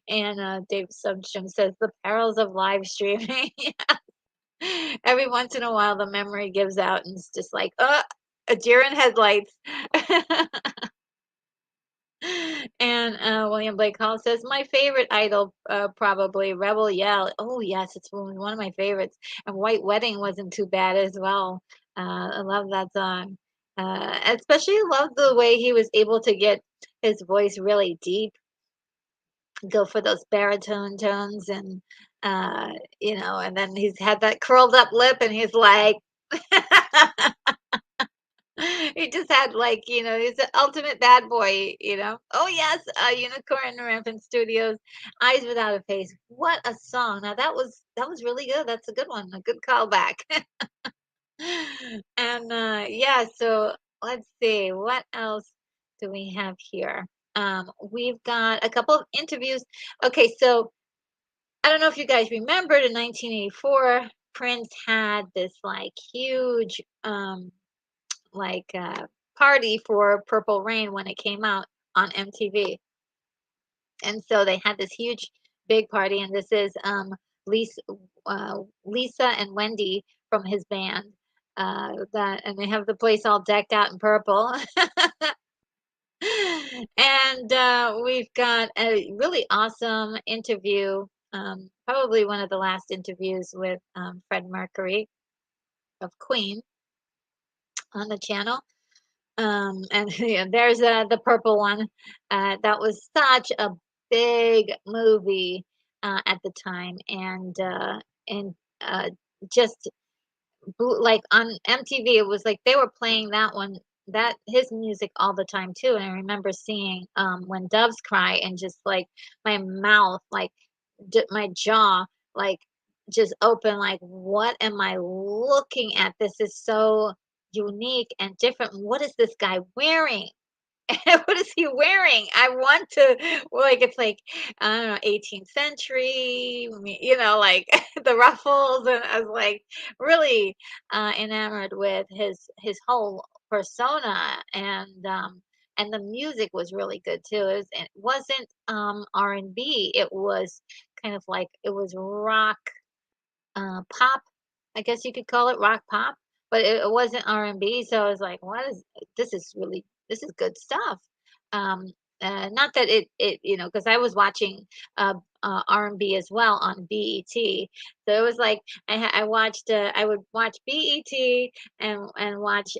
Speaker 1: and Dave Sundstrom says, the perils of live streaming. Every once in a while, the memory gives out and it's just like, a deer in headlights. And William Blake Hall says, my favorite idol, probably Rebel Yell. Oh, yes, it's one of my favorites. And White Wedding wasn't too bad as well. I love that song. Especially love the way he was able to get his voice really deep, go for those baritone tones, and, and then he's had that curled up lip, and he's like, he just had like, he's the ultimate bad boy, you know. Oh yes, Unicorn Rampant Studios, Eyes Without a Face. What a song. Now that was really good. That's a good one. A good callback. And yeah, so let's see, what else do we have here? We've got a couple of interviews. Okay, so I don't know if you guys remembered in 1984, Prince had this like huge like party for Purple Rain when it came out on MTV. And so they had this huge big party, and this is Lisa and Wendy from his band. And they have the place all decked out in purple. And we've got a really awesome interview, probably one of the last interviews with Fred Mercury of Queen on the channel. And yeah, there's the purple one. That was such a big movie at the time, and just like on MTV, it was like they were playing that one, that his music all the time too. And I remember seeing When Doves Cry, and just like my mouth, like my jaw, like just open, like what am I looking at? This is so unique and different. What is this guy wearing? What is he wearing? I want to, like, it's like, I don't know, 18th century, like the ruffles. And I was like really enamored with his whole persona. And the music was really good too. It wasn't R&B. It was kind of like, it was rock, pop, I guess you could call it rock pop, but it wasn't R&B. So I was like, this is good stuff. Um, Not that because I was watching R&B as well on BET. So it was like I watched, I would watch BET and watch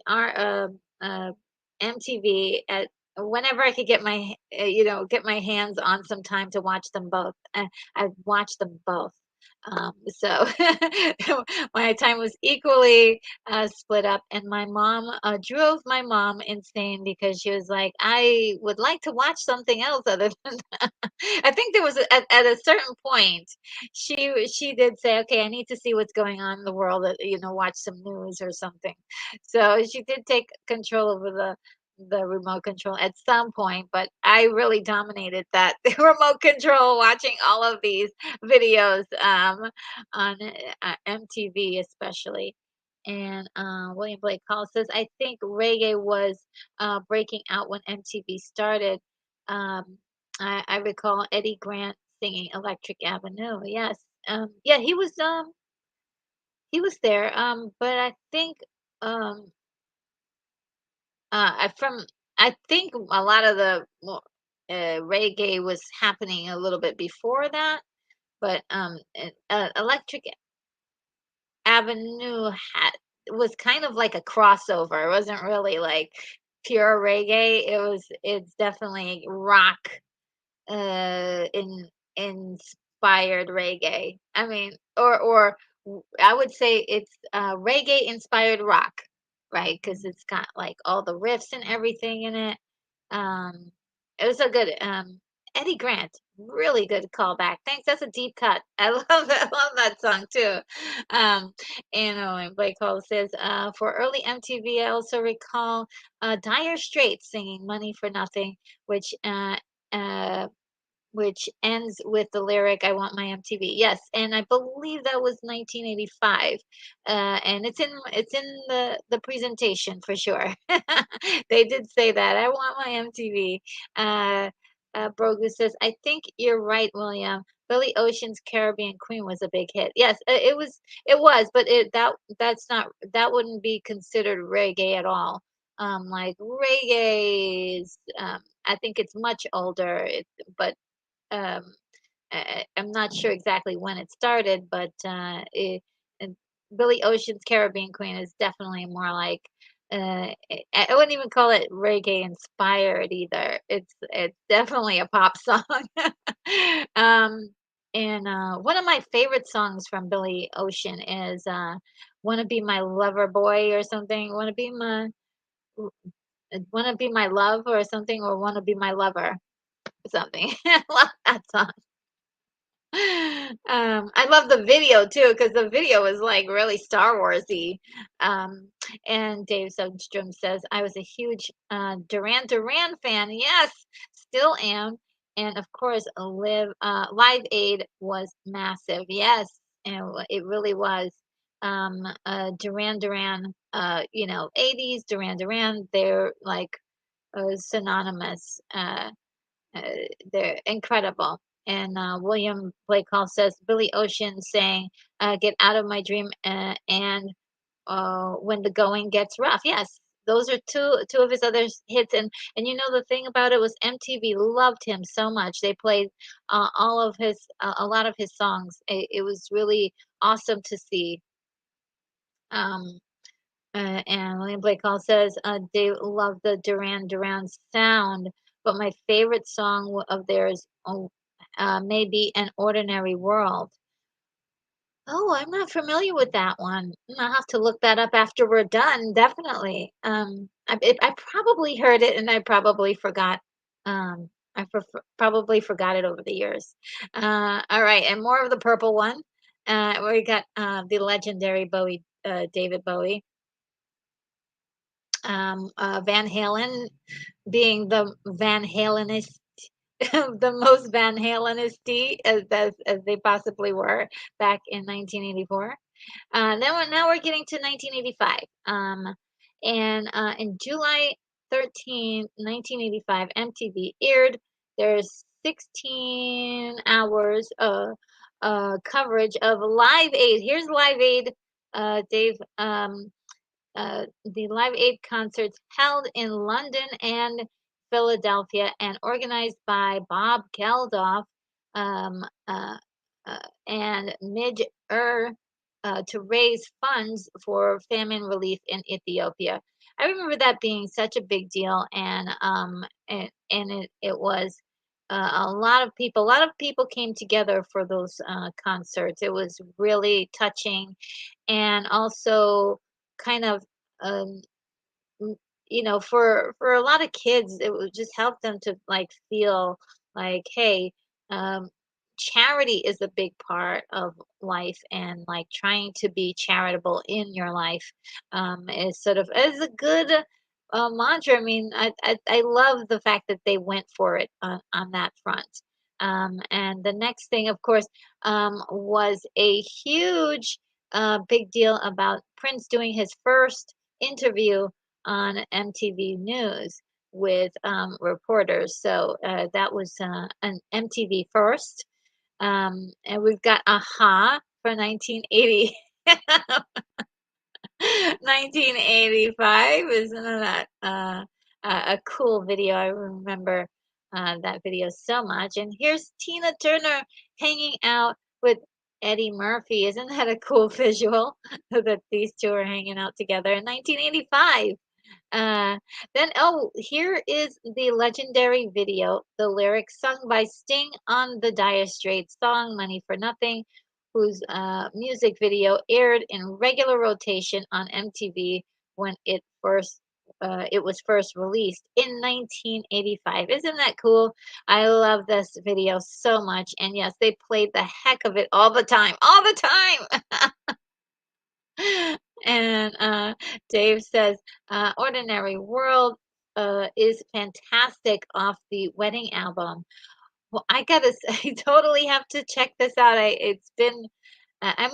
Speaker 1: MTV at whenever I could get get my hands on some time to watch them both. I'd watch them both. So my time was equally split up, and my mom drove my mom insane because she was like, I would like to watch something else other than that. I think there was at a certain point, she did say, okay, I need to see what's going on in the world, watch some news or something. So she did take control over the remote control at some point, but I really dominated that remote control, watching all of these videos on MTV especially. And William Blake Hall says, I think reggae was breaking out when MTV started. Um, I recall Eddie Grant singing Electric Avenue. Yes. Yeah, he was there. But I think um, I think a lot of the reggae was happening a little bit before that, but Electric Avenue had was kind of like a crossover. It wasn't really like pure reggae. It's definitely rock in inspired reggae. I mean, I would say it's reggae inspired rock, right? Because it's got like all the riffs and everything in it. Um, it was a good Eddie Grant, really good callback. Thanks. That's a deep cut. I love that. I love that song too. Um, and Blake Hall says, for early MTV, I also recall Dire Straits singing "Money for Nothing," which uh, which ends with the lyric, "I want my MTV." Yes, and I believe that was 1985. And it's in the presentation for sure. They did say that, "I want my MTV." Uh, Brogu says, "I think you're right, William. Billy Ocean's Caribbean Queen was a big hit." Yes, it was, but that wouldn't be considered reggae at all. Like reggae is, I think it's much older, but um, I'm not sure exactly when it started, but and Billy Ocean's Caribbean Queen is definitely more like I wouldn't even call it reggae inspired either. It's definitely a pop song. um, and one of my favorite songs from Billy Ocean is "Wanna Be My Lover Boy" or something. "Wanna Be My Love" or something, or "Wanna Be My Lover" or something. I love that song. I love the video too, because the video is like really Star Warsy. And Dave Sundstrom says, I was a huge Duran Duran fan. Yes, still am. And of course, Live Aid was massive. Yes, and it really was. Duran Duran, 80s Duran Duran, they're like synonymous. Uh, they're incredible. And William Blake Hall says Billy Ocean saying, "Get out of my dream," and "When the going gets rough." Yes, those are two of his other hits. And the thing about it was MTV loved him so much. They played all of his a lot of his songs. It was really awesome to see. Um, and William Blake Hall says they love the Duran Duran sound, but my favorite song of theirs may be "An Ordinary World." Oh, I'm not familiar with that one. I'll have to look that up after we're done. Definitely. I probably heard it and I probably forgot. Probably forgot it over the years. All right, and more of the purple one. We got the legendary David Bowie. Van Halen being the Van Halenist, the most Van Halenisty as they possibly were back in 1984. Now we're getting to 1985. And in July 13, 1985, MTV aired their 16 hours coverage of Live Aid. Here's Live Aid, Dave. The Live Aid concerts held in London and Philadelphia and organized by Bob Geldof um, uh, and Midge Ur to raise funds for famine relief in Ethiopia. I remember that being such a big deal, and it was a lot of people came together for those concerts. It was really touching, and also kind of um, m- for a lot of kids, it would just help them to like feel like, hey, um, charity is a big part of life, and like trying to be charitable in your life is a good mantra. I mean, I love the fact that they went for it on that front. And the next thing, of course, was a huge big deal about Prince doing his first interview on MTV News with reporters. So that was an MTV first. And we've got Aha for 1980. 1985. Isn't that a cool video? I remember that video so much. And here's Tina Turner hanging out with Eddie Murphy. Isn't that a cool visual that these two are hanging out together in 1985? Uh, here is the legendary video, the lyrics sung by Sting on the Dire Straits song Money for Nothing, whose music video aired in regular rotation on MTV when it was first released in 1985. Isn't that cool? I love this video so much. And yes, they played the heck of it all the time. And Dave says, Ordinary World is fantastic off the wedding album. Well, I totally have to check this out. It's been, I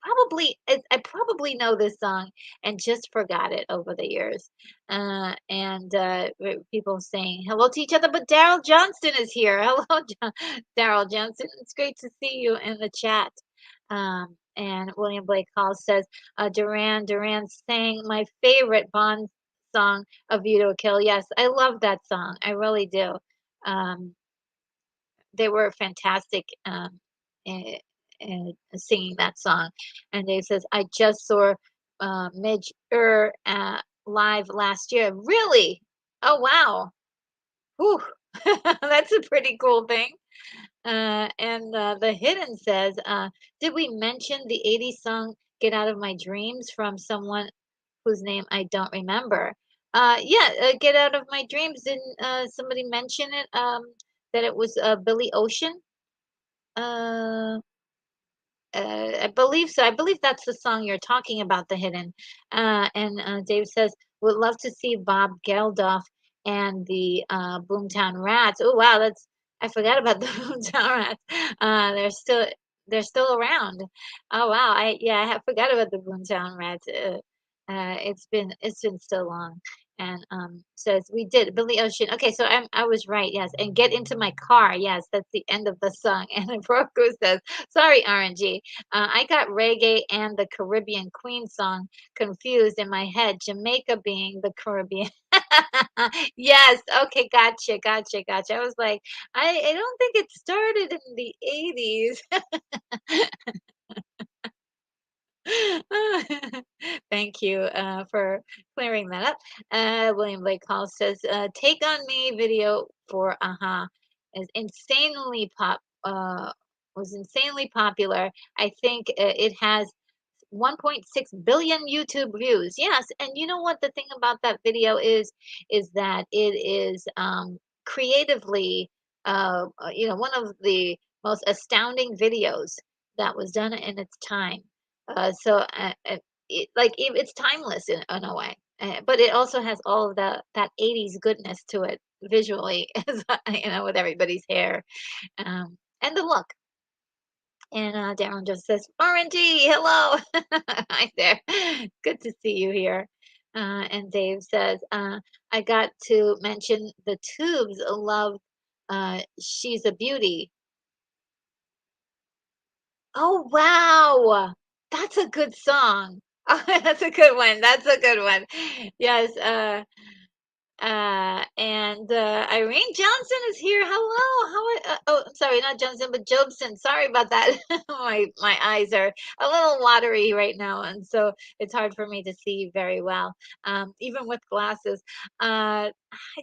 Speaker 1: probably know this song and just forgot it over the years. People saying hello to each other, but Daryl Johnston is here. Hello, Daryl Johnston. It's great to see you in the chat. And William Blake Hall says, Duran Duran sang my favorite Bond song, A View to a Kill. Yes, I love that song. I really do. Um, they were fantastic in, singing that song. And Dave says, I just saw Midge live last year. Really? Oh, wow. Whew. That's a pretty cool thing. The Hidden says, did we mention the 80s song Get Out of My Dreams from someone whose name I don't remember? Yeah, Get Out of My Dreams. Didn't somebody mention it? That it was Billy Ocean? Uh, I believe so. I believe that's the song you're talking about, The Hidden. Dave says, would love to see Bob Geldof and the Boomtown Rats. Oh wow, I forgot about the Boomtown Rats. They're still around. Oh wow, I have forgot about the Boomtown Rats. It's been so long. And says we did Billy Ocean. Okay, so I was right. Yes, and get into my car. Yes, that's the end of the song. And then Broco says, sorry, RNG. I got reggae and the Caribbean Queen song confused in my head. Jamaica being the Caribbean. Yes. Okay. Gotcha. I was like, I don't think it started in the 80s. Thank you for clearing that up. William Blake Hall says, "Take on Me" video for Aha is insanely pop. Was insanely popular. I think it has 1.6 billion YouTube views. Yes, and you know what the thing about that video is that it is creatively, one of the most astounding videos that was done in its time. It's timeless in a way, but it also has all of that 80s goodness to it visually, with everybody's hair and the look. And Darren just says, RNG, hello. Hi there. Good to see you here. And Dave says, I got to mention the Tubes love She's a Beauty. Oh, wow. That's a good song. Oh, that's a good one. That's a good one. Yes. Irene Johnson is here. Hello. I'm sorry, not Johnson, but Jobson. Sorry about that. My eyes are a little watery right now, and so it's hard for me to see very well, even with glasses. Good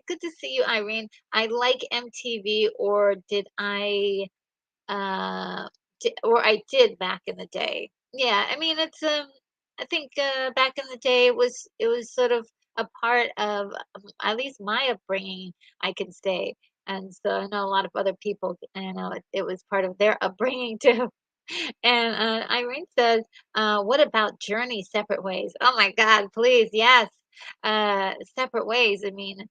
Speaker 1: to see you, Irene. I like MTV, or did I? Or I did back in the day. Yeah, I mean I think back in the day it was sort of a part of at least my upbringing, I can say. And so I know a lot of other people, it was part of their upbringing too. And Irene says, what about Journey Separate Ways? Oh my God, please, yes. Separate Ways. I mean,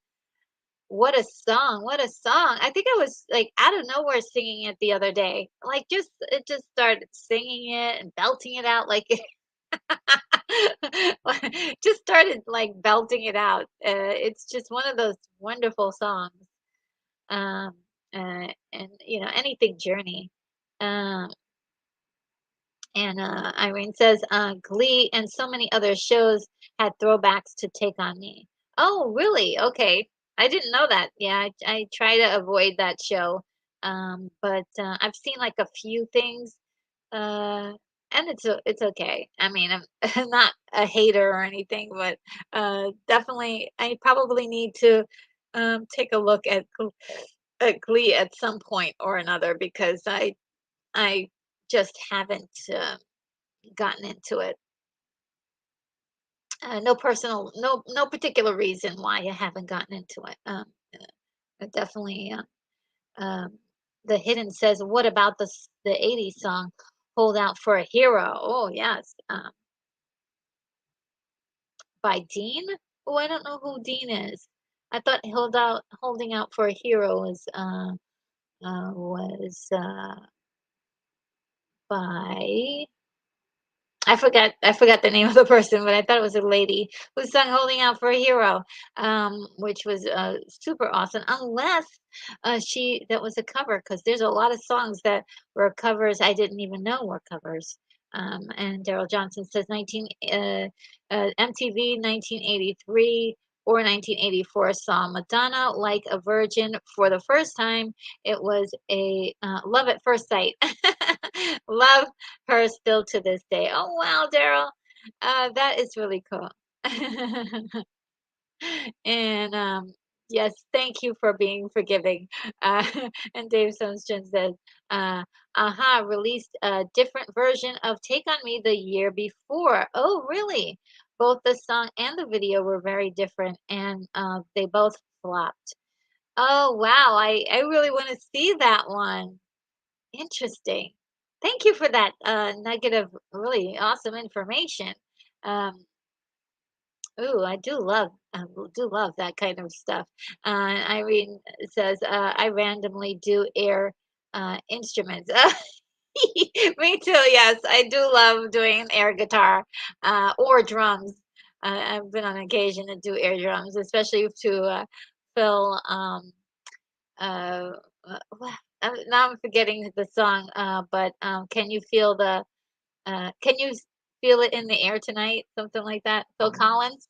Speaker 1: what a song, what a song. I think I was, like, out of nowhere singing it the other day. Like, it just started singing it and belting it out like just started, like, belting it out. It's just one of those wonderful songs. Um, Anything Journey. Um, Irene says, Glee and so many other shows had throwbacks to Take on Me. Oh, really? Okay. I didn't know that. Yeah, I try to avoid that show. But I've seen like a few things. Uh, and it's okay. I mean, I'm I'm not a hater or anything, but definitely, I probably need to take a look at Glee at some point or another because I just haven't gotten into it. No particular reason why I haven't gotten into it. Definitely. The Hidden says, "What about the '80s song, Hold Out for a Hero?" Oh yes, by Dean. Oh, I don't know who Dean is. I thought Holding Out for a Hero was by I forgot the name of the person, but I thought it was a lady who sung "Holding Out for a Hero," which was super awesome. Unless she that was a cover, because there's a lot of songs that were covers I didn't even know were covers. And Daryl Johnson says 19 MTV 1983 or 1984 saw Madonna like a virgin for the first time. It was a love at first sight. Love her still to this day. Oh, wow, Daryl. That is really cool. And yes, thank you for being forgiving. Uh, and Dave Sunstrom says, Aha released a different version of Take on Me the year before. Oh, really? Both the song and the video were very different, and they both flopped. Oh, wow. I really want to see that one. Interesting. Thank you for that nugget of really awesome information. Um, ooh, do love that kind of stuff. Irene says, I randomly do air instruments. Me too, yes. I do love doing air guitar or drums. I've been on occasion to do air drums, especially to fill uh, now I'm forgetting the song, but can you feel can you feel it in the air tonight? Something like that. Phil Collins.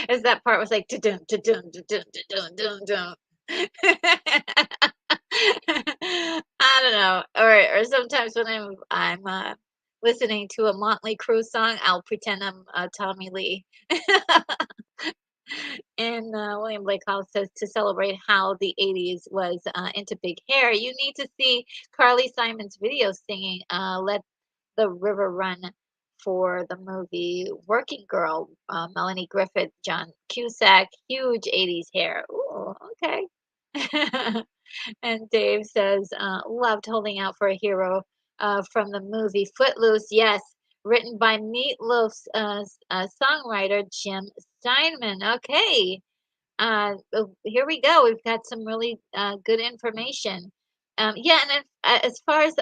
Speaker 1: Is that part was like dun dun dun dun dun dun dun. I don't know. Or sometimes when I'm listening to a Motley Crue song, I'll pretend I'm Tommy Lee. And William Blake Hall says to celebrate how the 80s was into big hair, you need to see Carly Simon's video singing Let the River Run for the movie Working Girl. Melanie Griffith, John Cusack, huge 80s hair. Ooh, okay. And Dave says, loved holding out for a hero from the movie Footloose. Yes, written by Meatloaf's songwriter Jim Steinman. Okay, here we go. We've got some really good information. Yeah, and as far as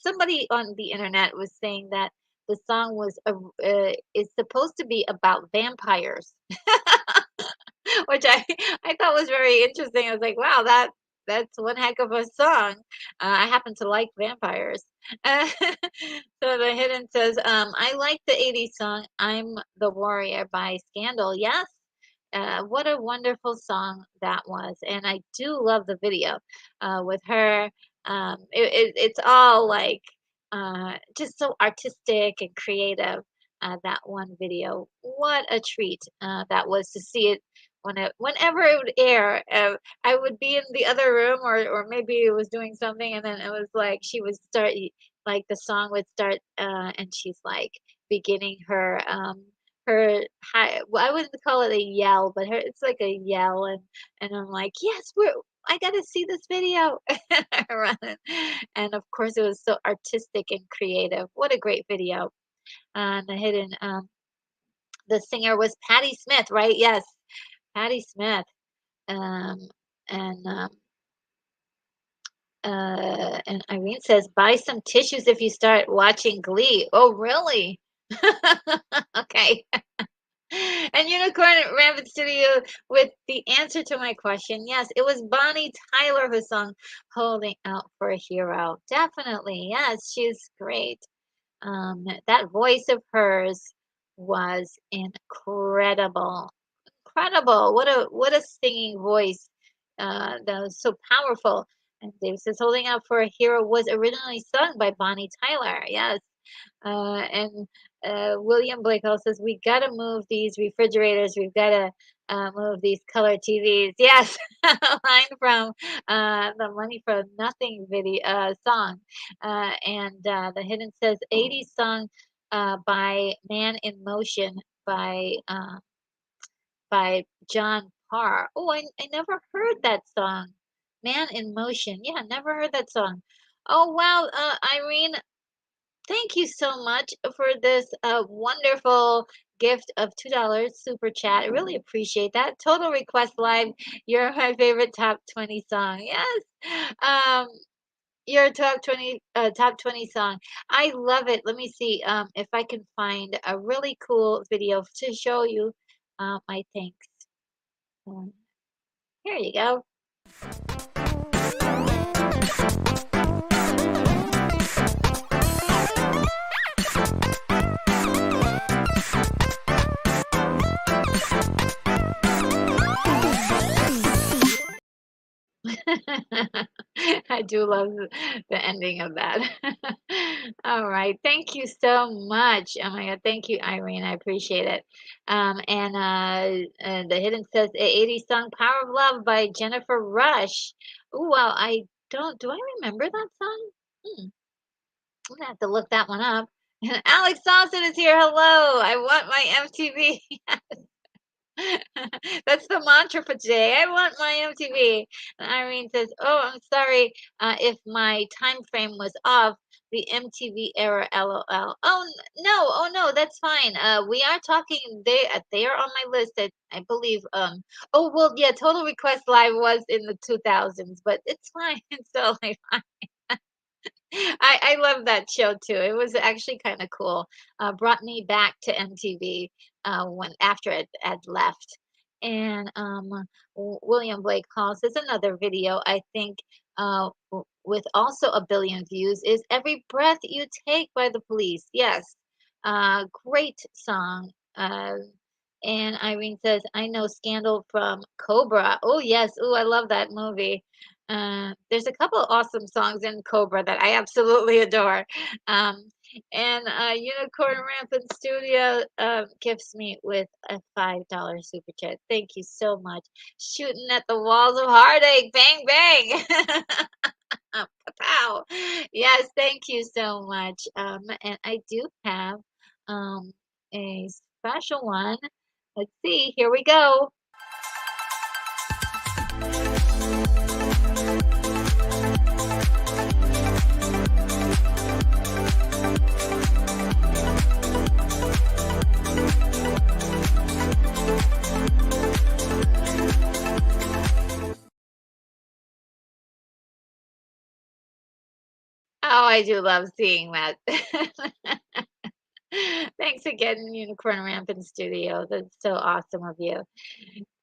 Speaker 1: somebody on the internet was saying that the song is supposed to be about vampires. Which I thought was very interesting. I was like, wow, that's one heck of a song. I happen to like vampires. So the Hidden says, I like the '80s song "I'm the Warrior" by Scandal. Yes, what a wonderful song that was, and I do love the video with her. It's all like just so artistic and creative. That one video, what a treat that was to see it whenever it would air. I would be in the other room, or maybe it was doing something, and then it was like she would start, like the song would start, and she's like beginning her high. Well, I wouldn't call it a yell, but it's like a yell, and I'm like, yes, I got to see this video. Running. And of course, it was so artistic and creative. What a great video! The hidden the singer was Patti Smith, right? Yes, Patti Smith. Um, and and Irene says, buy some tissues if you start watching Glee. Oh, really? Okay. And Unicorn Rabbit Studio with the answer to my question. Yes, it was Bonnie Tyler who sung Holding Out for a Hero. Definitely. Yes, she's great. That voice of hers was incredible. Incredible. What a singing voice. That was so powerful. And Dave says, "Holding Out for a Hero" was originally sung by Bonnie Tyler. Yes. And William Blake also says, "We gotta move these refrigerators. We've gotta move these color TVs." Yes, a line from the Money for Nothing video song. The Hidden says, "80s song by Man in Motion by by John Parr." Oh, I never heard that song. Man in Motion. Yeah, never heard that song. Oh wow, Irene, thank you so much for this wonderful gift of $2 super chat. I really appreciate that. Total Request Live, you're my favorite top 20 song. Yes. Um, your top 20 song. I love it. Let me see if I can find a really cool video to show you my thanks. Um, Here you go. I do love the ending of that. All right. Thank you so much. Oh my God. Thank you, Irene. I appreciate it. The Hidden says 80s song Power of Love by Jennifer Rush. Oh, wow. Do I remember that song? Hmm, I'm gonna have to look that one up. Alex Dawson is here. Hello. I want my MTV. That's the mantra for today. I want my MTV. And Irene says, "Oh, I'm sorry if my time frame was off. The MTV era, LOL." Oh no, oh no, that's fine. We are talking. They are on my list. I believe. Oh well, yeah. Total Request Live was in the 2000s, but it's fine. It's totally fine. I love that show too. It was actually kind of cool. Brought me back to MTV when after it had left. And William Blake calls this another video. I think with also a billion views is "Every Breath You Take" by the Police. Yes, great song. And Irene says, "I know Scandal from Cobra." Oh yes, oh I love that movie. There's a couple awesome songs in Cobra that I absolutely adore. Um, Unicorn Rampant Studio gifts me with a $5 super chat. Thank you so much. Shooting at the walls of heartache. Bang, bang. Pow. Yes, thank you so much. And I do have um, a special one. Let's see. Here we go. Oh, I do love seeing that. Thanks again, Unicorn Rampant Studio. That's so awesome of you.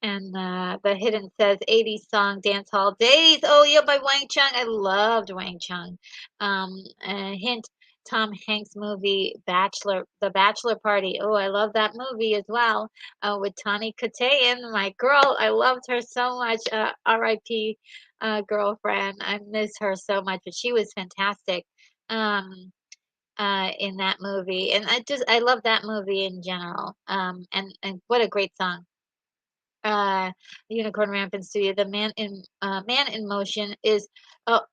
Speaker 1: And the Hidden says 80s song Dance Hall Days. Oh yeah, by Wang Chung. I loved Wang Chung. Hint, Tom Hanks movie Bachelor, The Bachelor Party. Oh, I love that movie as well. With Tawny Kitaen, my girl. I loved her so much. R.I.P. Girlfriend. I miss her so much, but she was fantastic. Um, in that movie, and I love that movie in general. And what a great song. Uh, Unicorn Rampant Studio. The Man in Motion is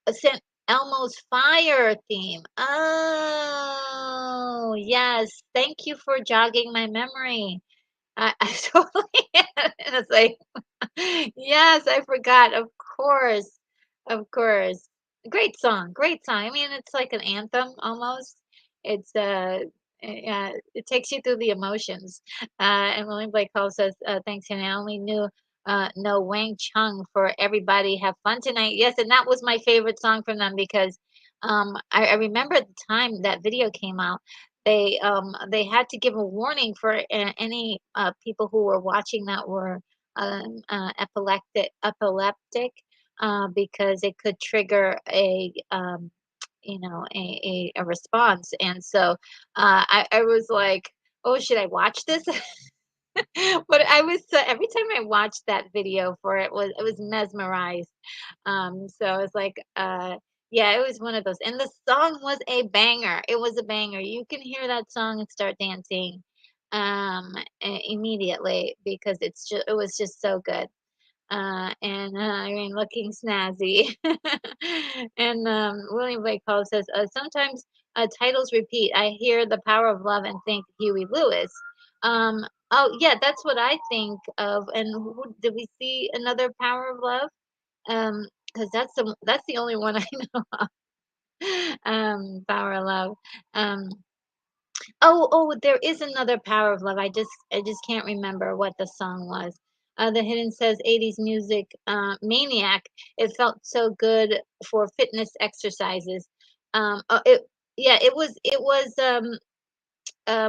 Speaker 1: St. Elmo's Fire theme. Oh yes, thank you for jogging my memory. I totally and it's like yes, I forgot. Of course. Of course. Great song. Great song. I mean, it's like an anthem almost. It's it takes you through the emotions. And William Blake Hall says, thanks, and I only know Wang Chung for Everybody Have Fun Tonight. Yes, and that was my favorite song from them because I remember at the time that video came out, they had to give a warning for any people who were watching that were epileptic because it could trigger a response. And so I was like, oh, should I watch this? But I was so every time I watched that video for it was mesmerized. So I was like, yeah, it was one of those. And the song was a banger. It was a banger. You can hear that song and start dancing immediately because it was just so good. I mean, looking snazzy. And William Blake Hall says, sometimes titles repeat. I hear The Power of Love and think Huey Lewis. Oh, yeah, that's what I think of. And did we see another Power of Love? Because that's the only one I know of. Power of Love. Um, oh, there is another Power of Love. I just can't remember what the song was. The Hidden says 80s music maniac. It felt so good for fitness exercises. It yeah,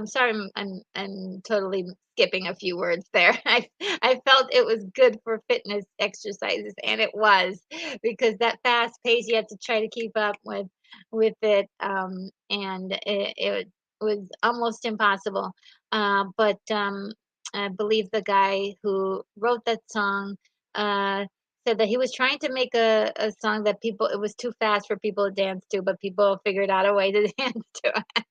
Speaker 1: sorry, I'm totally skipping a few words there. I felt it was good for fitness exercises, and it was because that fast pace you had to try to keep up with it, and it was almost impossible. But I believe the guy who wrote that song said that he was trying to make a song that people it was too fast for people to dance to, but people figured out a way to dance to it.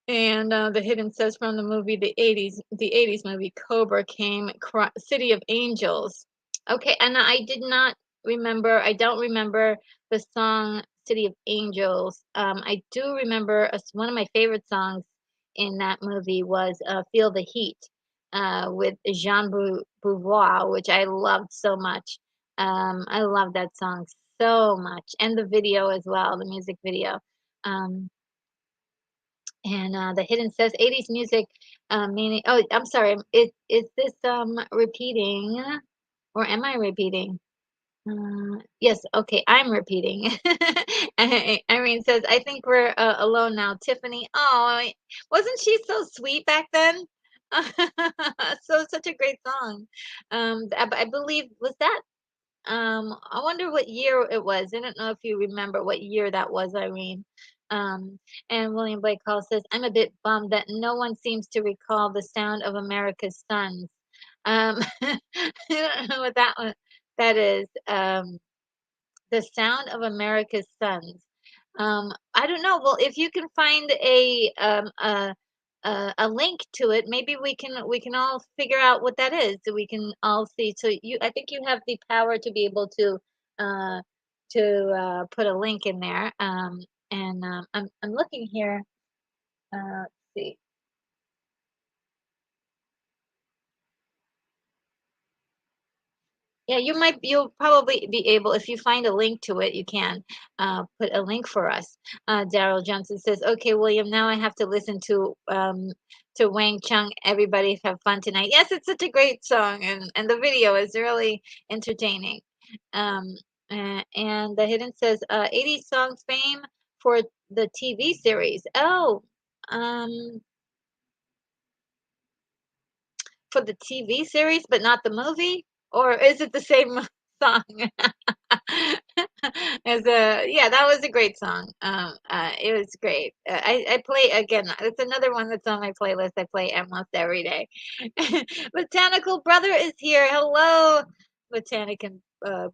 Speaker 1: And the hidden says from the movie the 80s movie Cobra came City of Angels. Okay, and I don't remember the song City of Angels. I do remember one of my favorite songs in that movie was Feel the Heat with Beauvoir, which I loved so much. I love that song so much, and the video as well, the music video. Um, and the hidden says 80s music, meaning, oh, I'm sorry. Is this repeating or am I repeating? Yes, okay, I'm repeating. Irene says, I think we're alone now. Tiffany, oh, wasn't she so sweet back then? So, such a great song. I believe, was that I wonder what year it was. I don't know if you remember what year that was, Irene. And William Blake Hall says, I'm a bit bummed that no one seems to recall the sound of America's Sons. I don't know what that is. The Sound of America's Sons. I don't know. Well, if you can find a link to it, maybe we can all figure out what that is. So we can all see. So I think you have the power to be able uh, to put a link in there. And I'm looking here. Let's see. Yeah, you'll probably be able, if you find a link to it, you can put a link for us. Daryl Johnson says, okay, William, now I have to listen to Wang Chung. Everybody have fun tonight. Yes, it's such a great song, and the video is really entertaining. Um, and the hidden says, 80 songs fame for the TV series. Oh, um, for the TV series, but not the movie? Or is it the same song? Yeah, that was a great song. It was great. I play again. It's another one that's on my playlist. I play almost every day. Botanical Brother is here. Hello, Botanical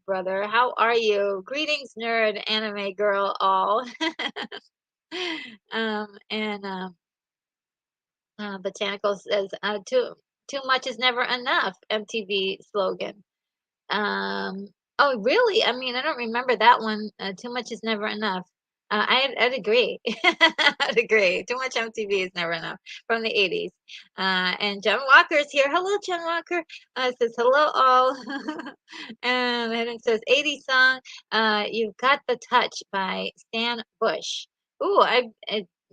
Speaker 1: Brother. How are you? Greetings, nerd, anime girl, all. And Botanical says, too much is never enough. MTV slogan. Um, oh, really? I mean, I don't remember that one. Too much is never enough. I'd agree. I'd agree. Too much MTV is never enough from the 80s. And John Walker's here. Hello, John Walker. Says hello all. And then it says 80s song. You've Got the Touch by Stan Bush. Ooh, I'm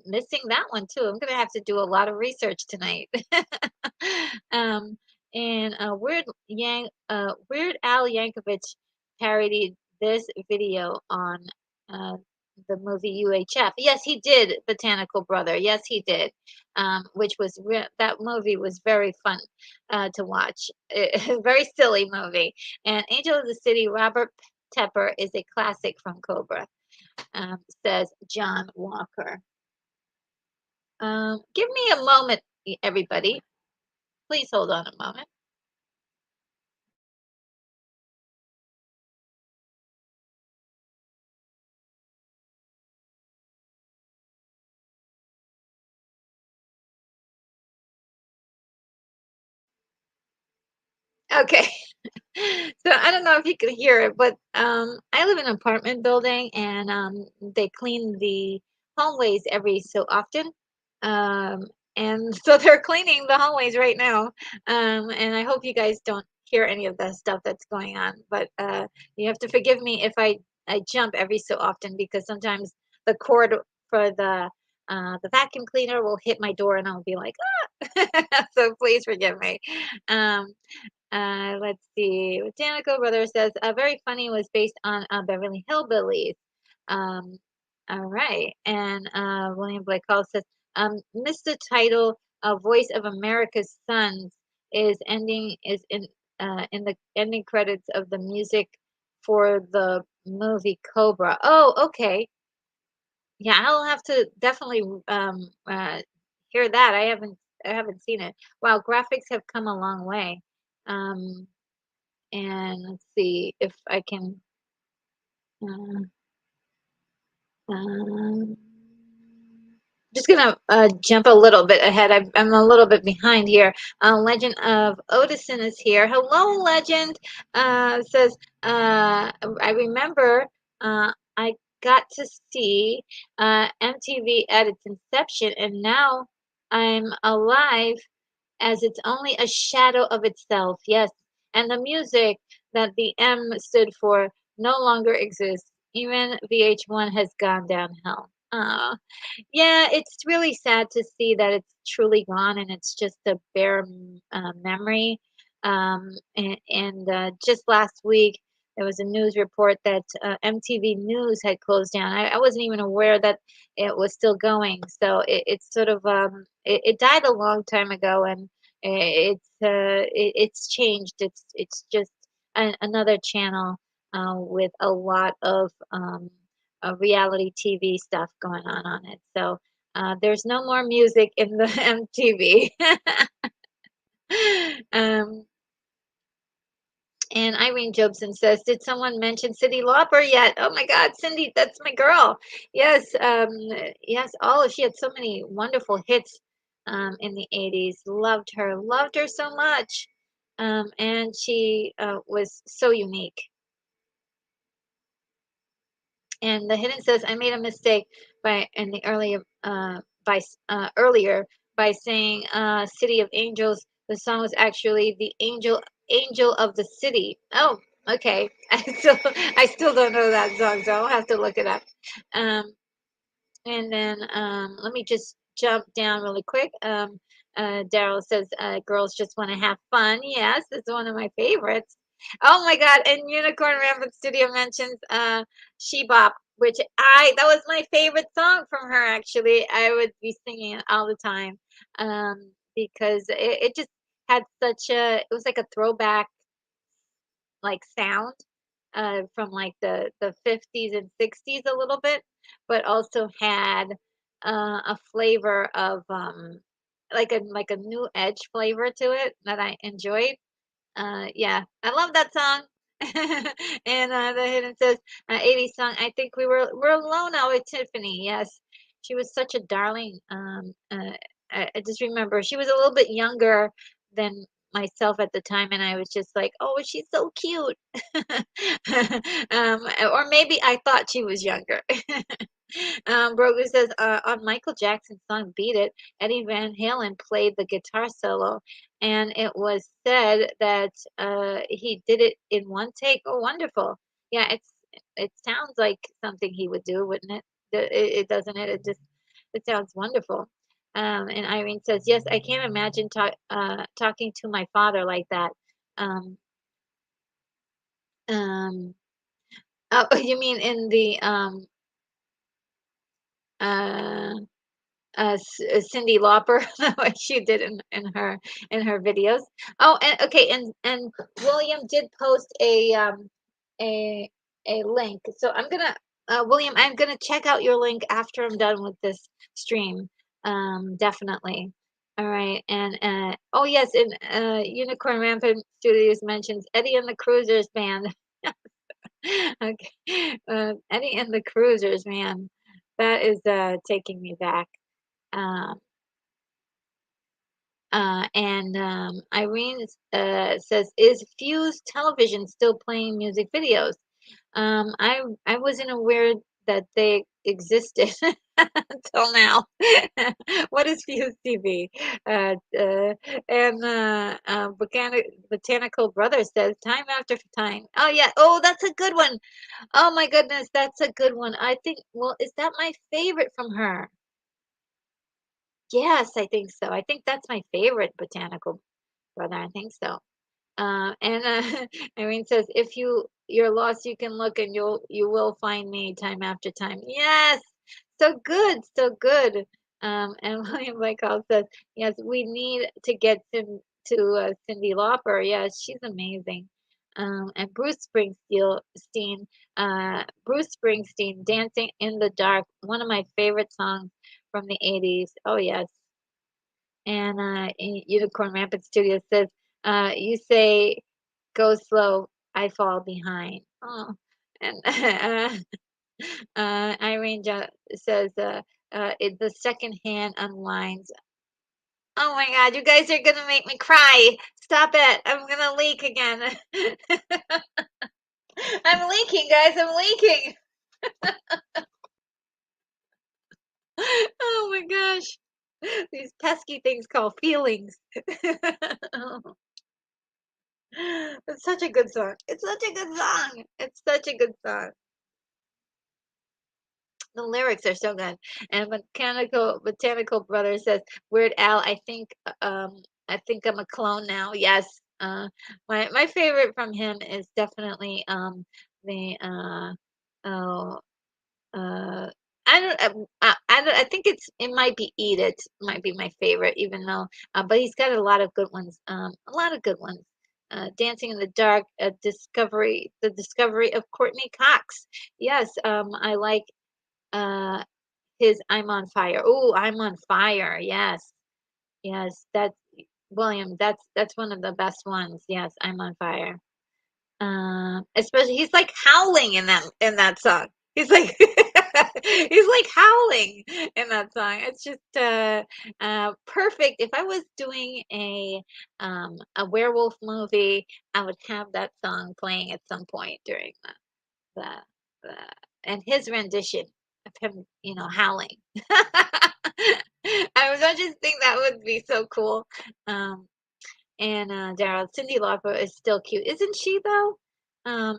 Speaker 1: missing that one too. I'm gonna have to do a lot of research tonight. um, and Weird Al Yankovic parodied this video on uh, the movie UHF. Yes, he did, Botanical Brother. Yes, he did. Which was that movie was very fun to watch. Very silly movie. And Angel of the City, Robert Tepper is a classic from Cobra. Says John Walker. Give me a moment. everybody. Please hold on a moment. Okay. So I don't know if you could hear it, but I live in an apartment building, and they clean the hallways every so often. Um, and so they're cleaning the hallways right now. And I hope you guys don't hear any of the stuff that's going on. But you have to forgive me if I jump every so often, because sometimes the cord for the vacuum cleaner will hit my door, and I'll be like, ah. So please forgive me. Um, let's see. Danica Brother says, very funny, was based on Beverly Hillbillies. Um, all right. And William Blake Hall says, missed the title, Voice of America's Sons is in the ending credits of the music for the movie Cobra. Oh, okay. Yeah, I'll have to definitely hear that. I haven't seen it. Wow, graphics have come a long way. Um, and let's see if I can. Uh, um, just gonna jump a little bit ahead. I'm a little bit behind here. Legend of Odison is here. Hello, Legend. Says I remember I got to see MTV at its inception, and now I'm alive as it's only a shadow of itself. Yes, and the music that the M stood for no longer exists. Even VH1 has gone downhill. Yeah, it's really sad to see that it's truly gone, and it's just a bare memory. And just last week, there was a news report that MTV News had closed down. I wasn't even aware that it was still going. So it's sort of it died a long time ago, and it's changed. It's just another channel with a lot of reality TV stuff going on it. So there's no more music in the MTV. um, and Irene Jobson says, "Did someone mention Cyndi Lauper yet?" Oh my God, Cindy, that's my girl. Yes, yes. Oh, she had so many wonderful hits in the '80s. Loved her so much, and she was so unique. And the hidden says, I made a mistake by in the earlier earlier by saying City of Angels. The song was actually the Angel of the City. Oh, okay. I still don't know that song, so I'll have to look it up. Um, and then let me just jump down really quick. Daryl says, girls just want to have fun. Yes, it's one of my favorites. Oh my God. And Unicorn Rampant Studio mentions She Bop, which that was my favorite song from her, actually. I would be singing it all the time because it just had it was like a throwback like sound from like the 50s and 60s a little bit, but also had a flavor of like a new edge flavor to it that I enjoyed. Yeah, I love that song. And the hidden says 80s song. I think we're alone now with Tiffany. Yes, she was such a darling. I just remember she was a little bit younger than myself at the time, and I was just like, oh, she's so cute. Or maybe I thought she was younger. Brogan says on Michael Jackson's song "Beat It," Eddie Van Halen played the guitar solo, and it was said that he did it in one take. Oh, wonderful! Yeah, it sounds like something he would do, wouldn't it? It doesn't it? It sounds wonderful. And Irene says, "Yes, I can't imagine talking to my father like that." Um, um, oh, you mean in the uh, Cyndi Lauper, what she did in her videos. Oh, and okay, and William did post a a link. So I'm gonna William, I'm gonna check out your link after I'm done with this stream. Definitely. All right, and oh yes, and Unicorn Rampant Studios mentions Eddie and the Cruisers band. Okay, Eddie and the Cruisers, man, that is taking me back. Um, and Irene says, "Is Fuse Television still playing music videos?" I wasn't aware that they existed until now. What is Fuse TV? And Botanical Brother says, "Time after time." Oh yeah. Oh, that's a good one. Oh my goodness, that's a good one. I think. Well, is that my favorite from her? Yes, I think so. I think that's my favorite Botanical Brother. I think so. And Irene says, "If you're lost, you can look, and you will find me time after time." Yes, so good, so good. And William Blakehall says, "Yes, we need to get to Cyndi Lauper. Yes, she's amazing." And Bruce Springsteen, "Dancing in the Dark," one of my favorite songs from the '80s. Oh yes. And Unicorn Rampant Studio says, "You say go slow, I fall behind." Oh, and Irene says, "The second hand unwinds." Oh my God, you guys are gonna make me cry. Stop it! I'm gonna leak again. I'm leaking, guys. I'm leaking. Oh my gosh, these pesky things called feelings. It's such a good song. It's such a good song. It's such a good song. The lyrics are so good. And Botanical Brother says, Weird Al, I think I'm a clone now. Yes. My favorite from him is definitely the oh uh I think it might be Eat It might be my favorite, even though but he's got a lot of good ones. A lot of good ones. Dancing in the Dark, the discovery of Courtney Cox. Yes, I like uh his I'm on Fire. Oh, I'm on Fire. Yes. Yes, that's William, that's one of the best ones. Yes, I'm on Fire. Especially he's like howling in that song. He's like he's like howling in that song. It's just perfect. If I was doing a werewolf movie, I would have that song playing at some point during the the and his rendition of him, howling. I just think that would be so cool. Um, and Daryl, Cyndi Lauper is still cute, isn't she though?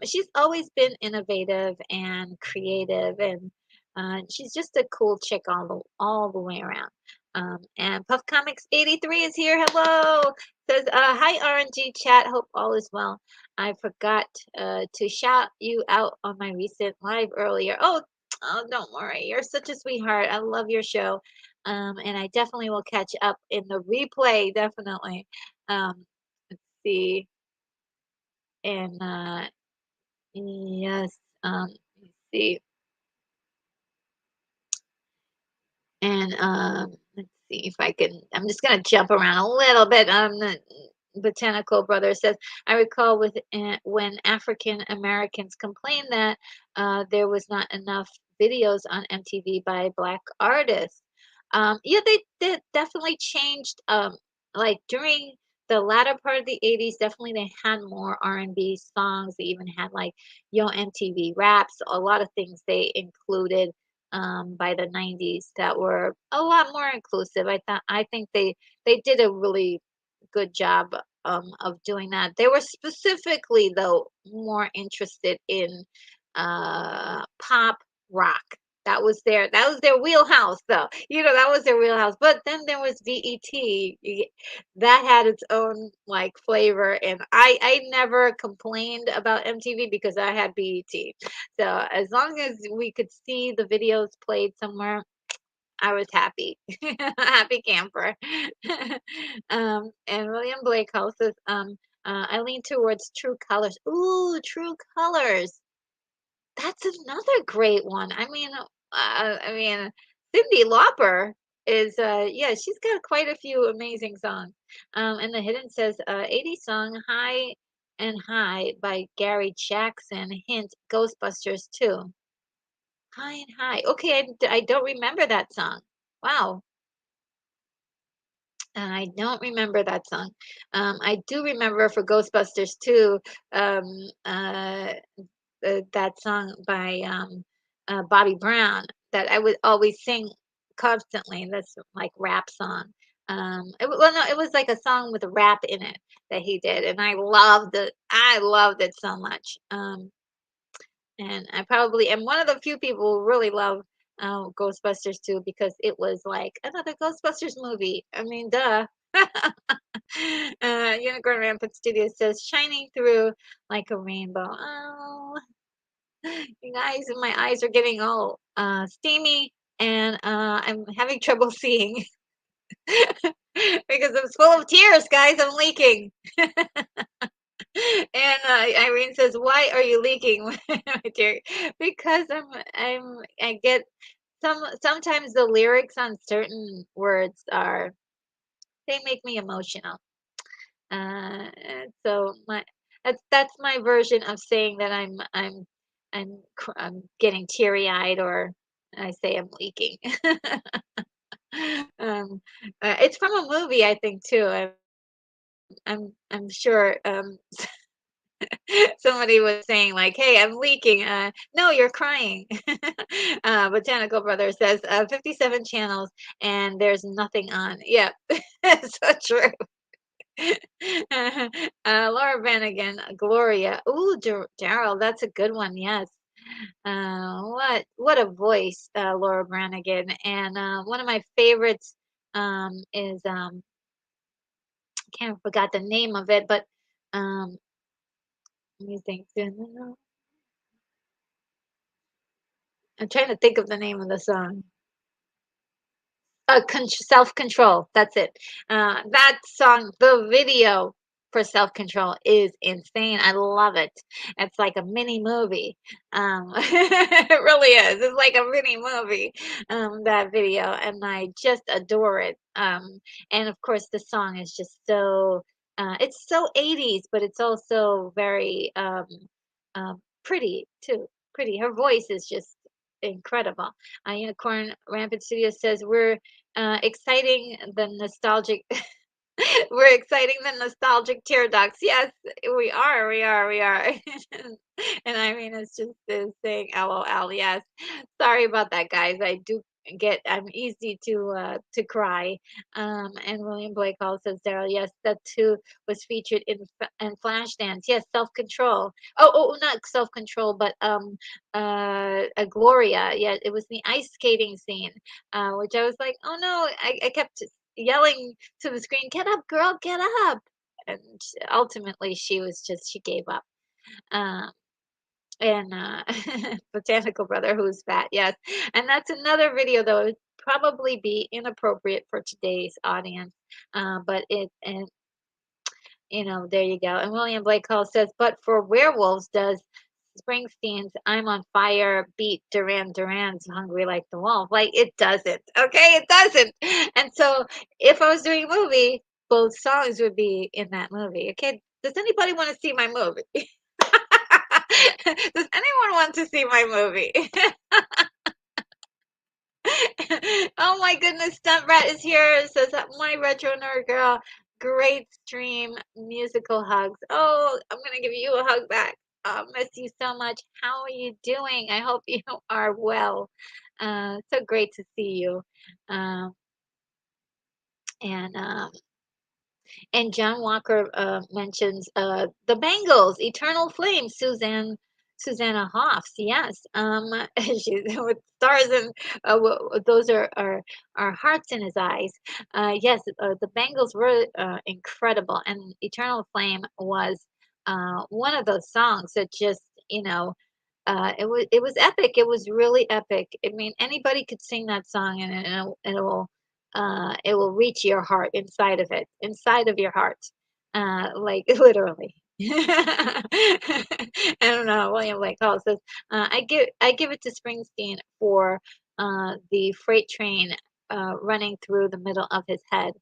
Speaker 1: She's always been innovative and creative, and she's just a cool chick all the way around. And Puff Comics 83 is here. Hello. Says, "Hi RNG chat. Hope all is well. I forgot to shout you out on my recent live earlier." Oh, don't worry. You're such a sweetheart. I love your show. And I definitely will catch up in the replay. Definitely. Let's see. And yes, let's see. And let's see if I can. I'm just gonna jump around a little bit. The Botanical Brother says, "I recall when African Americans complained that there was not enough videos on MTV by Black artists." Yeah, they definitely changed. Like during the latter part of the '80s, definitely they had more R&B songs. They even had like Yo MTV Raps. A lot of things they included by the '90s that were a lot more inclusive. I think they did a really good job of doing that. They were specifically though more interested in pop rock. That was their wheelhouse though. That was their wheelhouse. But then there was VET. That had its own like flavor, and I never complained about MTV because I had BET. So as long as we could see the videos played somewhere, I was happy. Happy camper. And William Blake House says, I lean towards True Colors. Ooh, True Colors. That's another great one. I mean, Cyndi Lauper. yeah, she's got quite a few amazing songs. And the hidden says 80 song High and High by Gary Jackson. Hint Ghostbusters too. High and High. Okay, I don't remember that song. Wow. I don't remember that song. I do remember for Ghostbusters too. Um, uh, that song by Bobby Brown that I would always sing constantly. That's like rap song. Well, no, it was like a song with a rap in it that he did, and I loved it. I loved it so much. And I probably am one of the few people who really love Ghostbusters too because it was like another Ghostbusters movie. I mean, duh. Unicorn Rampant Studio says shining through like a rainbow. Oh, you guys, my eyes are getting all steamy, and I'm having trouble seeing because I'm full of tears, guys. I'm leaking. And Irene says, "Why are you leaking, my dear?" Because I get sometimes the lyrics on certain words are they make me emotional. And so that's my version of saying that I'm getting teary-eyed or I say I'm leaking. Um, it's from a movie, I think, too. I'm sure somebody was saying like, "Hey, I'm leaking." No, you're crying. Botanical Brother says 57 channels and there's nothing on. Yeah, so true. Laura Branigan, Gloria. Ooh, Daryl, that's a good one. Yes. What a voice, Laura Branigan. And one of my favorites is can't forgot the name of it, but um, let me think. I'm trying to think of the name of the song. Self-control, that's it. That song, the video for self-control is insane. I love it. It's like a mini movie. It really is. It's like a mini movie, that video, and I just adore it. And of course, the song is just so, it's so 80s, but it's also very pretty too. Pretty. Her voice is just incredible. Unicorn Rampant Studio says we're exciting the nostalgic we're exciting the nostalgic tear ducts. Yes, we are. And Irene is saying LOL. Yes. Sorry about that, guys. I'm easy to cry. And William Blake also says, Daryl, yes, that too was featured in Flashdance. Yes, self-control. Not self-control, but a Gloria. Yeah, it was the ice skating scene, which I was like, oh no, I kept yelling to the screen, "Get up, girl, get up!" And ultimately, she gave up. Um, and Botanical Brother, who's fat, yes. And that's another video that would probably be inappropriate for today's audience. But it and there you go. And William Blake Hall says, but for werewolves, does Springsteen's "I'm on Fire" beat Duran Duran's "Hungry Like the Wolf"? Like it doesn't. Okay, it doesn't. And so if I was doing a movie, both songs would be in that movie. Okay. Does anybody want to see my movie? Does anyone want to see my movie? Oh my goodness, Stunt Rat is here. It says my retro nerd girl. Great stream, musical hugs. Oh, I'm gonna give you a hug back. Miss you so much. How are you doing? I hope you are well. So great to see you. Um, and and John Walker mentions the Bangles, Eternal Flame, Susanna Hoffs. Yes, she's with stars and those are hearts in his eyes. Yes, the Bangles were incredible, and Eternal Flame was one of those songs that just you know it was epic. It was really epic. I mean, anybody could sing that song, and it will reach your heart inside of your heart, like literally. I don't know. William Blake Hall says, I give it to Springsteen for the Freight Train running through the middle of his head.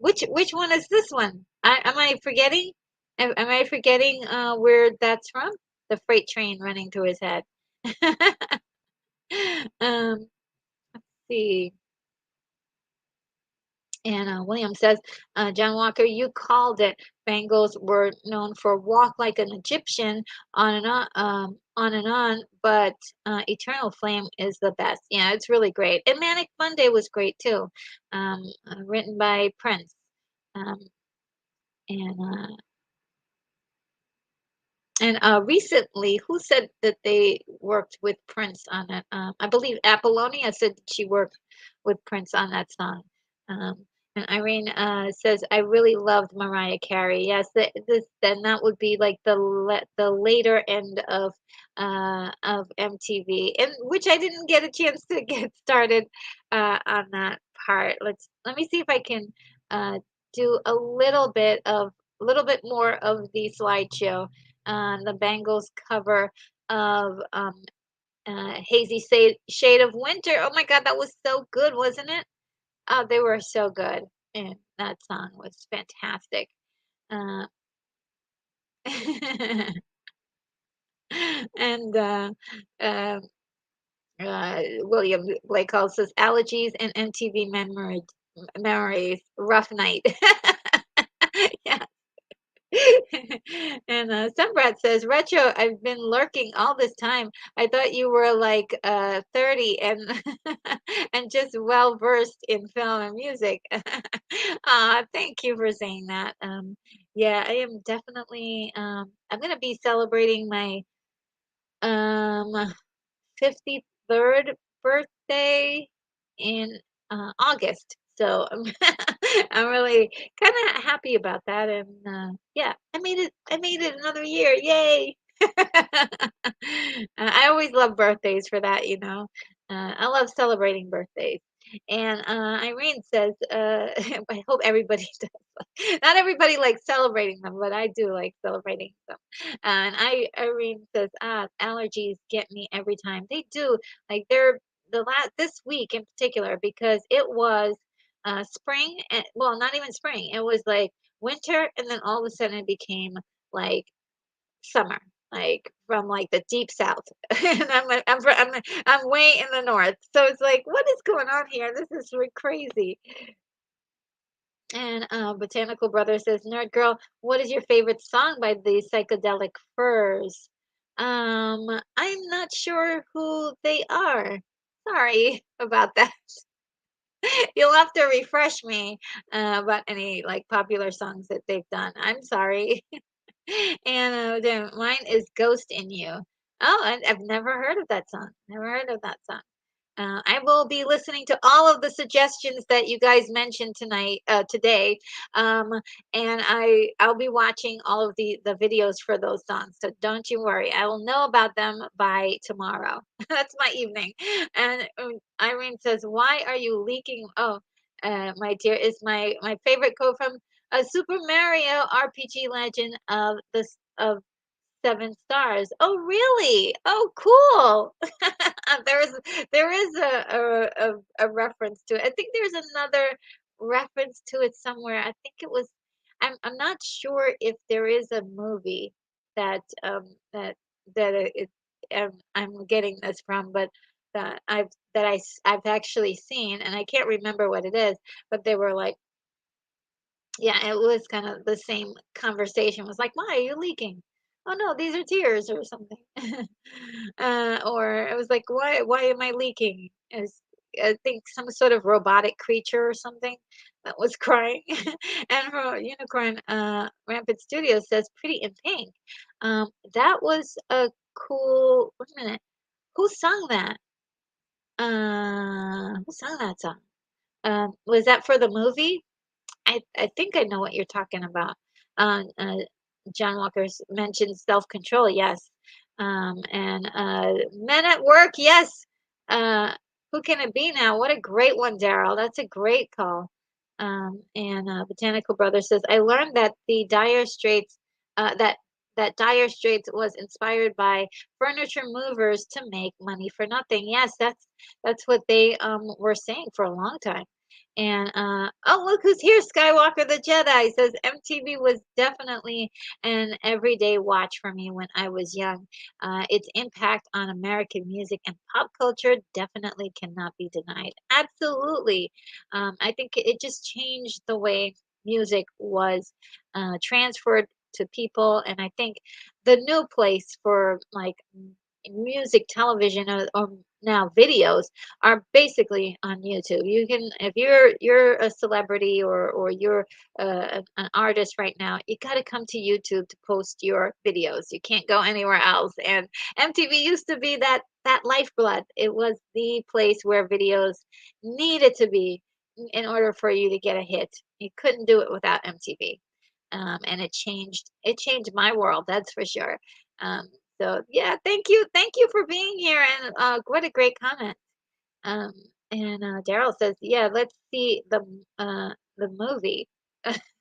Speaker 1: Which one is this one? Am I forgetting? Am I forgetting where that's from? The freight train running through his head. Um, see. And William says, John Walker, you called it. Bengals were known for walk like an Egyptian, on and on. But Eternal Flame is the best. Yeah, it's really great. And Manic Monday was great too, written by Prince. Um, and recently, who said that they worked with Prince on it? I believe Apollonia said that she worked with Prince on that song. Um, and Irene says, "I really loved Mariah Carey." Yes, then that would be like the later end of MTV, and which I didn't get a chance to get started on that part. Let me see if I can uh, do a little bit more of the slideshow on the Bangles cover of Hazy Shade of Winter. Oh my God, that was so good, wasn't it? Oh, they were so good. And that song was fantastic. Uh, and uh, William Blake Hall says allergies and MTV memories. Rough night. Yeah. And Sunbrat says, Retro, I've been lurking all this time. I thought you were like 30 and and just well versed in film and music. Thank you for saying that. Yeah, I am definitely I'm gonna be celebrating my um 53rd birthday in August. So I'm really kind of happy about that. And yeah, I made it. I made it another year. Yay! I always love birthdays for that, you know. I love celebrating birthdays. And Irene says, I hope everybody does. Not everybody likes celebrating them, but I do like celebrating them. And Irene says, allergies get me every time. They do. Like they're the last this week in particular because it was spring and well, not even spring. It was like winter, and then all of a sudden it became like summer, like from like the deep south. And I'm way in the north, so it's like, what is going on here? This is crazy. And Botanical Brother says, Nerd Girl, what is your favorite song by the Psychedelic Furs? I'm not sure who they are. Sorry about that. You'll have to refresh me about any like popular songs that they've done. I'm sorry. And then mine is Ghost in You. Oh, I've never heard of that song. Never heard of that song. I will be listening to all of the suggestions that you guys mentioned today, um, and I'll be watching all of the videos for those songs. So don't you worry, I will know about them by tomorrow. That's my evening. And Irene says, "Why are you leaking?" Oh, my dear, is my favorite quote from a Super Mario RPG Legend of 7 stars. Oh, really? Oh, cool. There is there is a reference to it. I think there's another reference to it somewhere. I think it was I'm not sure if there is a movie that I'm getting this from, but I've actually seen, and I can't remember what it is, but they were like, yeah, it was kind of the same conversation. Was like, "Why are you leaking?" "Oh no, these are tears," or something. Or it was like, "Why am I leaking?" Is I think some sort of robotic creature or something that was crying. And her Unicorn Rampant Studios says, "Pretty in Pink." That was a cool. Wait a minute, who sung that? Who sung that song? Was that for the movie? I think I know what you're talking about. John Walker's mentioned self-control, yes. And Men at Work, yes. Uh, who can it be now? What a great one, Daryl. That's a great call. And Botanical Brother says, I learned that the Dire Straits, that that Dire Straits was inspired by furniture movers to make money for nothing. Yes, that's what they were saying for a long time. And oh, look who's here! Skywalker the Jedi says MTV was definitely an everyday watch for me when I was young. Its impact on American music and pop culture definitely cannot be denied. Absolutely. I think it just changed the way music was transferred to people, and I think the new place for like music television or now videos are basically on YouTube. You can, if you're a celebrity or you're an artist right now, you got to come to YouTube to post your videos. You can't go anywhere else. And MTV used to be that lifeblood. It was the place where videos needed to be in order for you to get a hit. You couldn't do it without MTV. And it changed my world, that's for sure. Um, so yeah, thank you for being here, and what a great comment. Um, and Daryl says, yeah, let's see the movie.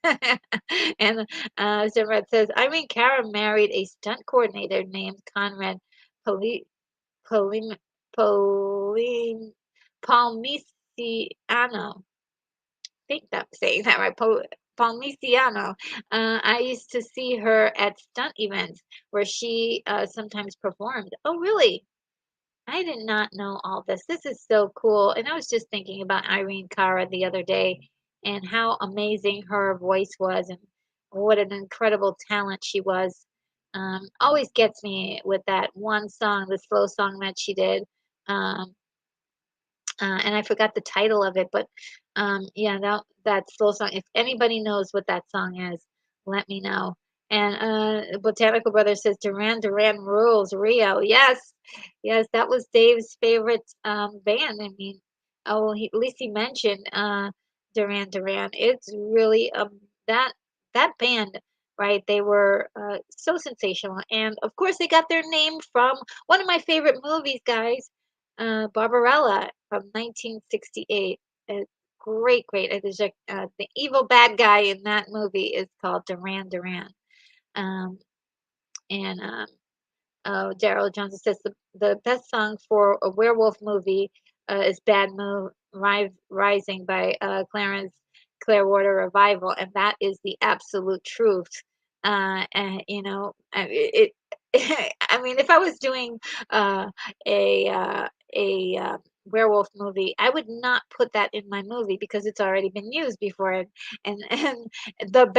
Speaker 1: And Zimrat says, Irene Cara married a stunt coordinator named Conrad Poli Polim Polim Palmiciano. Think I'm saying that right. Palmiciano. I used to see her at stunt events where she sometimes performed. Oh, really? I did not know all this. This is so cool. And I was just thinking about Irene Cara the other day and how amazing her voice was and what an incredible talent she was. Always gets me with that one song, the slow song that she did. Um, and I forgot the title of it, but yeah, that slow song. If anybody knows what that song is, let me know. And Botanical Brother says Duran Duran rules Rio. Yes, yes, that was Dave's favorite band. I mean, oh, well, at least he mentioned Duran Duran. It's really that that band, right? They were so sensational, and of course, they got their name from one of my favorite movies, guys, Barbarella from 1968. Great, great. There's the evil bad guy in that movie is called Duran Duran. Um, and Daryl Johnson says the best song for a werewolf movie is Bad Moon Rising by Clarence Clearwater Revival, and that is the absolute truth. And you know, I mean, if I was doing a werewolf movie, I would not put that in my movie because it's already been used before, and the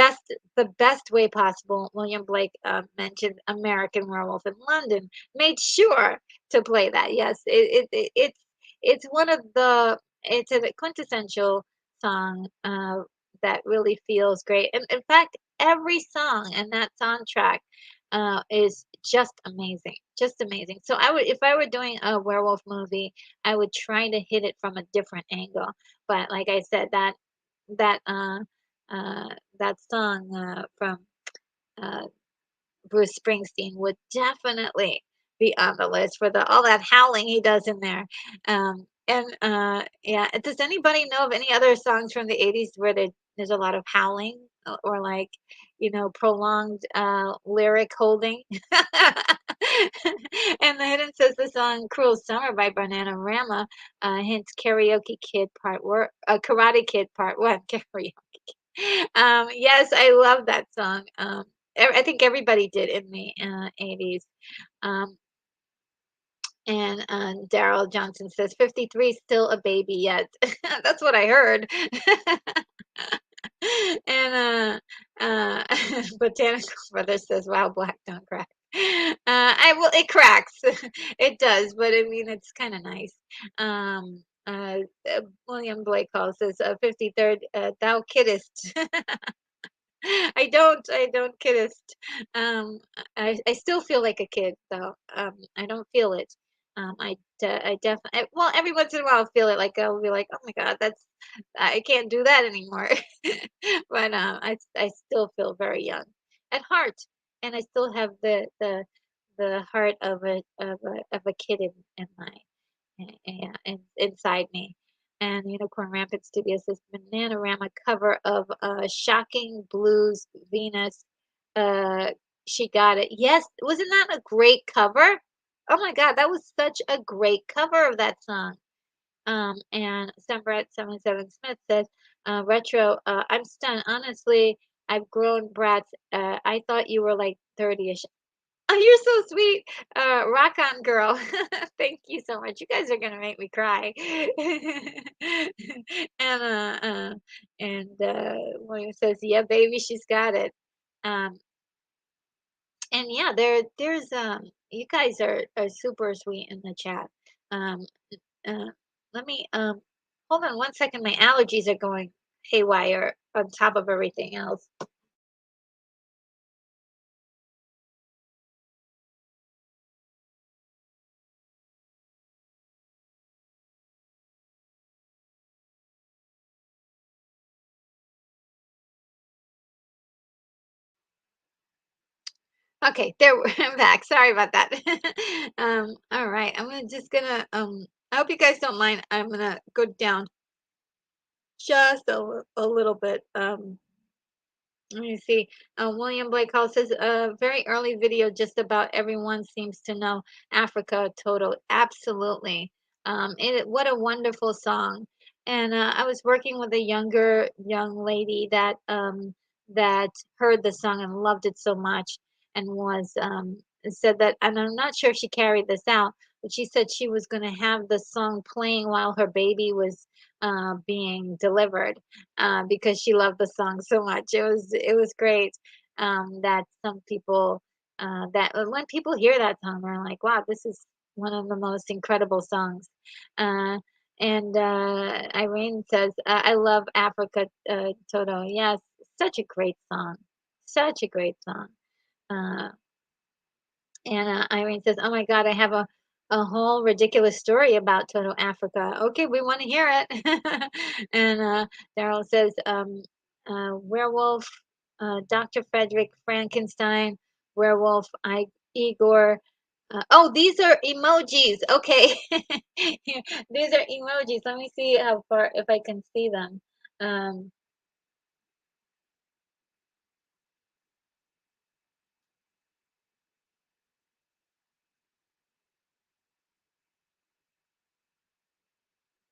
Speaker 1: best way possible. William Blake mentioned American Werewolf in London, made sure to play that. Yes, it's one of the it's a quintessential song that really feels great. And in fact, every song in that soundtrack is just amazing, just amazing. So I would, if I were doing a werewolf movie, I would try to hit it from a different angle. But like I said, that uh, that song from uh, Bruce Springsteen would definitely be on the list for the all that howling he does in there. And yeah, does anybody know of any other songs from the 80s where there's a lot of howling or like, prolonged lyric holding? And the Hidden says the song Cruel Summer by Bananarama hints Karaoke Kid Part 1, Karate Kid Part 1, karaoke. Yes, I love that song. I think everybody did in the 80s. Um, and Daryl Johnson says 53 still a baby yet. That's what I heard. And Botanical Brother says, "Wow, black don't crack." I will. It cracks. It does, but I mean, it's kind of nice. William Blake calls says 53rd. Thou kiddest. I don't kiddest. I still feel like a kid though. I don't feel it. I definitely, well, every once in a while I'll feel it, like I'll be like, oh my God, I can't do that anymore. But I still feel very young at heart, and I still have the heart of a kid in my yeah, inside me. And Unicorn Rampant Studio says Bananarama cover of Shocking Blues Venus She got it. Yes, wasn't that a great cover? Oh my God, that was such a great cover of that song. And Sunbrat77 Smith says, retro, I'm stunned. Honestly, I've grown brats. I thought you were like 30-ish. Oh, you're so sweet. Rock on, girl. Thank you so much. You guys are gonna make me cry. And William says, "Yeah, baby, she's got it." Um, and yeah, there's you guys are super sweet in the chat. Um, uh, let me hold on one second. My allergies are going haywire on top of everything else. Okay, there I'm back. Sorry about that. All right. Just gonna I hope you guys don't mind. I'm gonna go down just a little bit. Let me see. William Blake Hall says a very early video just about everyone seems to know Africa Total. Absolutely. What a wonderful song. And I was working with a younger young lady that heard the song and loved it so much and was said that, and I'm not sure if she carried this out, but she said she was going to have the song playing while her baby was being delivered because she loved the song so much. It was great that some people that when people hear that song, they're like, "Wow, this is one of the most incredible songs." Uh, and Irene says, "I love Africa, Toto." Yes, such a great song, such a great song. Uh, and Irene says, "Oh my God, I have a whole ridiculous story about Total Africa." Okay, we want to hear it. And Daryl says, "Werewolf, Dr. Frederick Frankenstein, Werewolf, Igor." Oh, these are emojis. Okay, these are emojis. Let me see how far if I can see them. Um,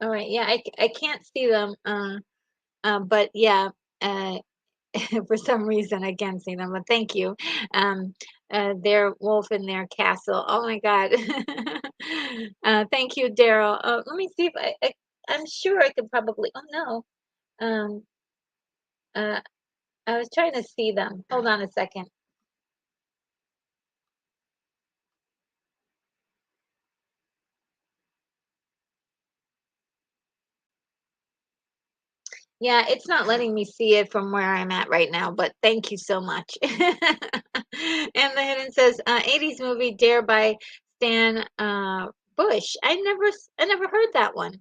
Speaker 1: all right, yeah, I can't see them. But yeah. Uh, for some reason I can't see them, but thank you. Um, their wolf in their castle. Oh my God. Thank you, Daryl. Let me see if I'm sure I could probably, oh no. Um, uh, I was trying to see them. Hold on a second. Yeah, it's not letting me see it from where I'm at right now, but thank you so much. And the hidden says, 80s movie Dare by Stan Bush. I never heard that one.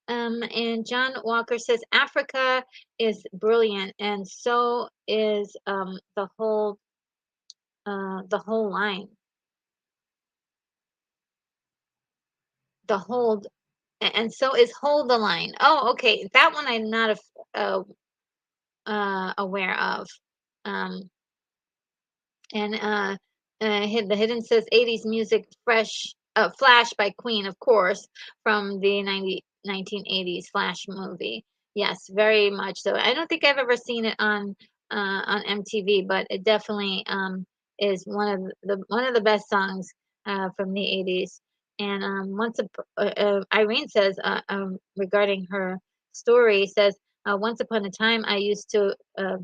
Speaker 1: And John Walker says Africa is brilliant, and so is the whole line, the hold, and so is hold the line. Oh, okay, that one I'm not aware of. Um, and the hidden says 80s music Flash by Queen, of course, from the 1980s Flash movie. Yes, very much so. I don't think I've ever seen it on MTV, but it definitely is one of the best songs from the 80s. And Irene says regarding her story says once upon a time I used to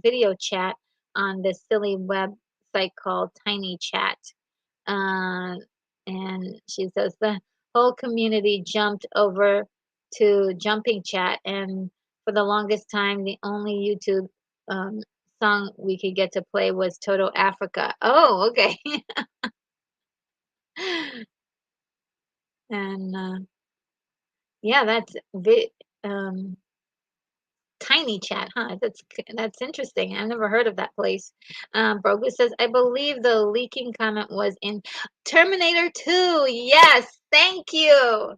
Speaker 1: video chat on this silly website called Tiny Chat. Uh, and she says the whole community jumped over to Jumping Chat, and for the longest time, the only YouTube song we could get to play was Toto Africa. Oh, okay. And yeah, um, Tiny Chat, huh? That's interesting. I've never heard of that place. Brogu says, I believe the leaking comment was in Terminator 2. Yes, thank you.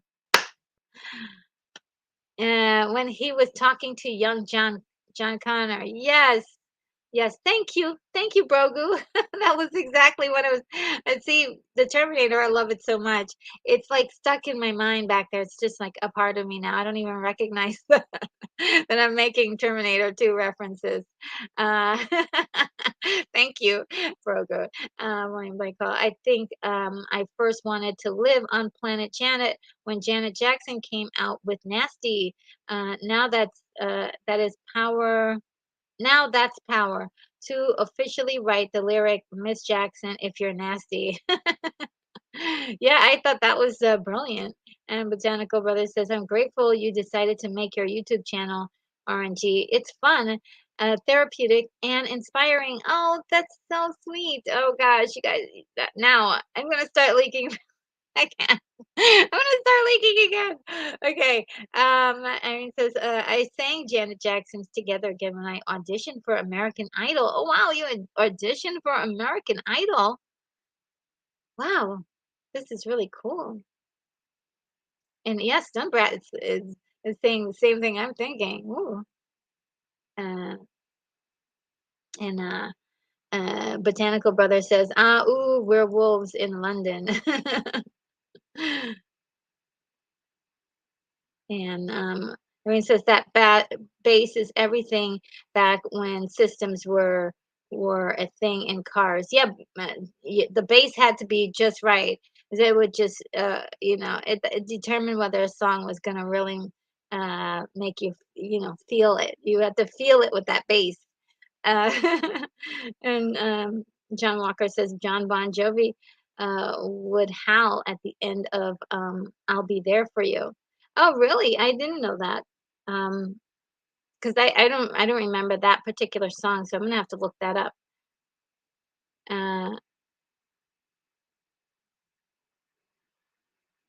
Speaker 1: When he was talking to young John Connor. Yes. Yes, thank you, Brogu. That was exactly what I was. And see, the Terminator, I love it so much. It's like stuck in my mind back there. It's just like a part of me now. I don't even recognize that I'm making Terminator 2 references. Uh, thank you, Brogu. William Blake Hall. I think I first wanted to live on Planet Janet when Janet Jackson came out with Nasty. That is power. Now that's power to officially write the lyric, Miss Jackson, if you're nasty. Yeah, I thought that was brilliant. And Botanical Brothers says, I'm grateful you decided to make your YouTube channel RNG. It's fun, therapeutic, and inspiring. Oh, that's so sweet. Oh gosh, you guys, now I'm going to start leaking. I can't. I'm gonna start leaking again. Okay. Irene says, I sang Janet Jackson's Together Again when I auditioned for American Idol. Oh wow, you auditioned for American Idol. Wow, this is really cool. And yes, Dunbrat is saying the same thing I'm thinking. Ooh. Uh, and Botanical Brother says, ooh, we're wolves in London. And I mean, says that bass is everything back when systems were a thing in cars. Yeah, the bass had to be just right. 'Cause it would just, it determined whether a song was gonna really make you, feel it. You had to feel it with that bass. Uh, and John Walker says John Bon Jovi would howl at the end of "I'll Be There for You." Oh, really? I didn't know that. Because I don't remember that particular song, so I'm gonna have to look that up. Uh,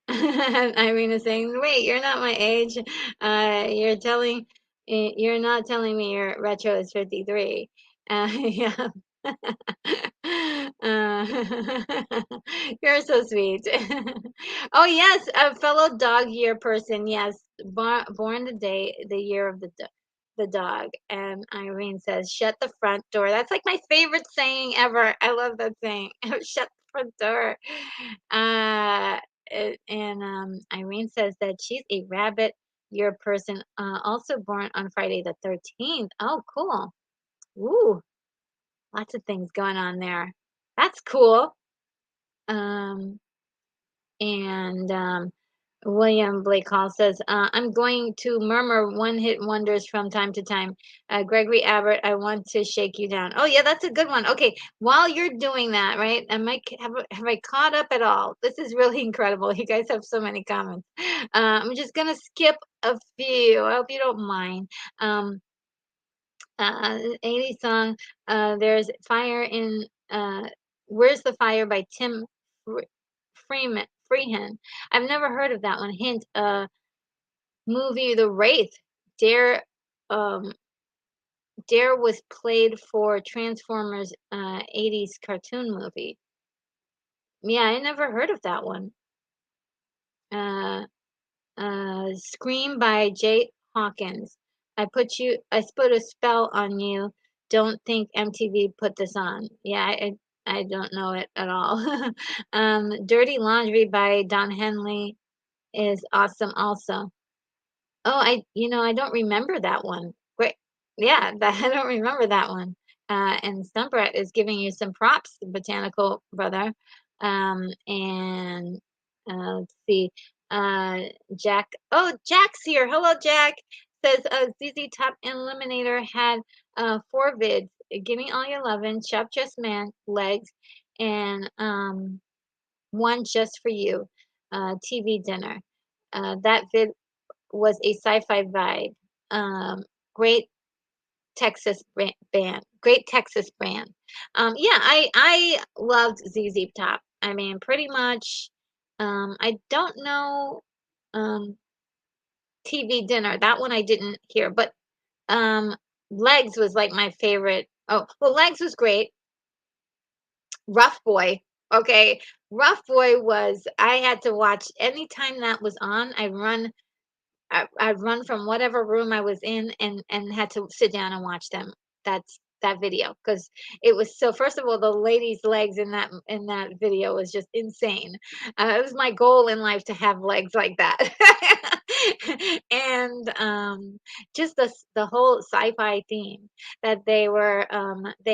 Speaker 1: Irene is saying, "Wait, you're not my age. You're not telling me your retro is 53." Yeah. Uh, you're so sweet. Oh yes, a fellow dog year person. Yes, born the year of the dog. And Irene says, "Shut the front door." That's like my favorite saying ever. I love that saying. Shut the front door. Uh, and Irene says that she's a rabbit year person, also born on Friday the 13th. Oh, cool. Ooh, lots of things going on there. That's cool. Um, and William Blake Hall says, I'm going to murmur one hit wonders from time to time. Gregory Abbott, I want to shake you down. Oh, yeah, that's a good one. Okay, while you're doing that, right? Have I caught up at all? This is really incredible. You guys have so many comments. I'm just going to skip a few. I hope you don't mind. 80 song. There's Fire in Where's the Fire by Tim Freehan. I've never heard of that one. Hint, movie The Wraith. Dare um Dare was played for Transformers 80s cartoon movie. Yeah, I never heard of that one. Uh Scream by Jay Hawkins. I put a spell on you. Don't think MTV put this on. Yeah, I don't know it at all. Dirty Laundry by Don Henley is awesome also. Oh, I don't remember that one. Great. Yeah, I don't remember that one. And Stumpret is giving you some props, Botanical Brother. And let's see. Uh, Jack's here. Hello, Jack. Says ZZ Top Eliminator had four vids. Give me all your lovin', Chef Just Man, Legs, and one just for you, TV dinner. That vid was a sci-fi vibe. Great Great Texas band. Yeah, I loved ZZ Top. I mean, pretty much. I don't know. Um, TV dinner. That one I didn't hear, but um, Legs was like my favorite. Oh, well, Legs was great. Rough Boy. Okay, Rough Boy was. I had to watch anytime that was on. I'd run from whatever room I was in and had to sit down and watch them. That's that video because it was so. First of all, the lady's legs in that video was just insane. It was my goal in life to have legs like that. And just the whole sci-fi theme that they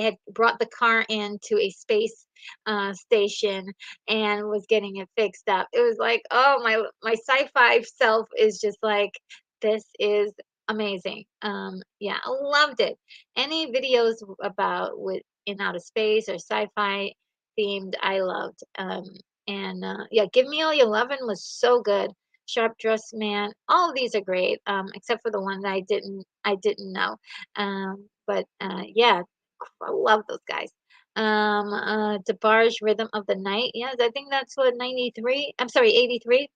Speaker 1: had brought the car into a space station and was getting it fixed up. It was like, oh, my sci-fi self is just like, this is amazing. Yeah, I loved it. Any videos about with in outer space or sci-fi themed, I loved. And yeah, Give Me All Your Lovin' was so good. Sharp Dressed Man, all of these are great, except for the one that I didn't know. But yeah, I love those guys. DeBarge Rhythm of the Night. Yes, I think that's what 93. I'm sorry, 83.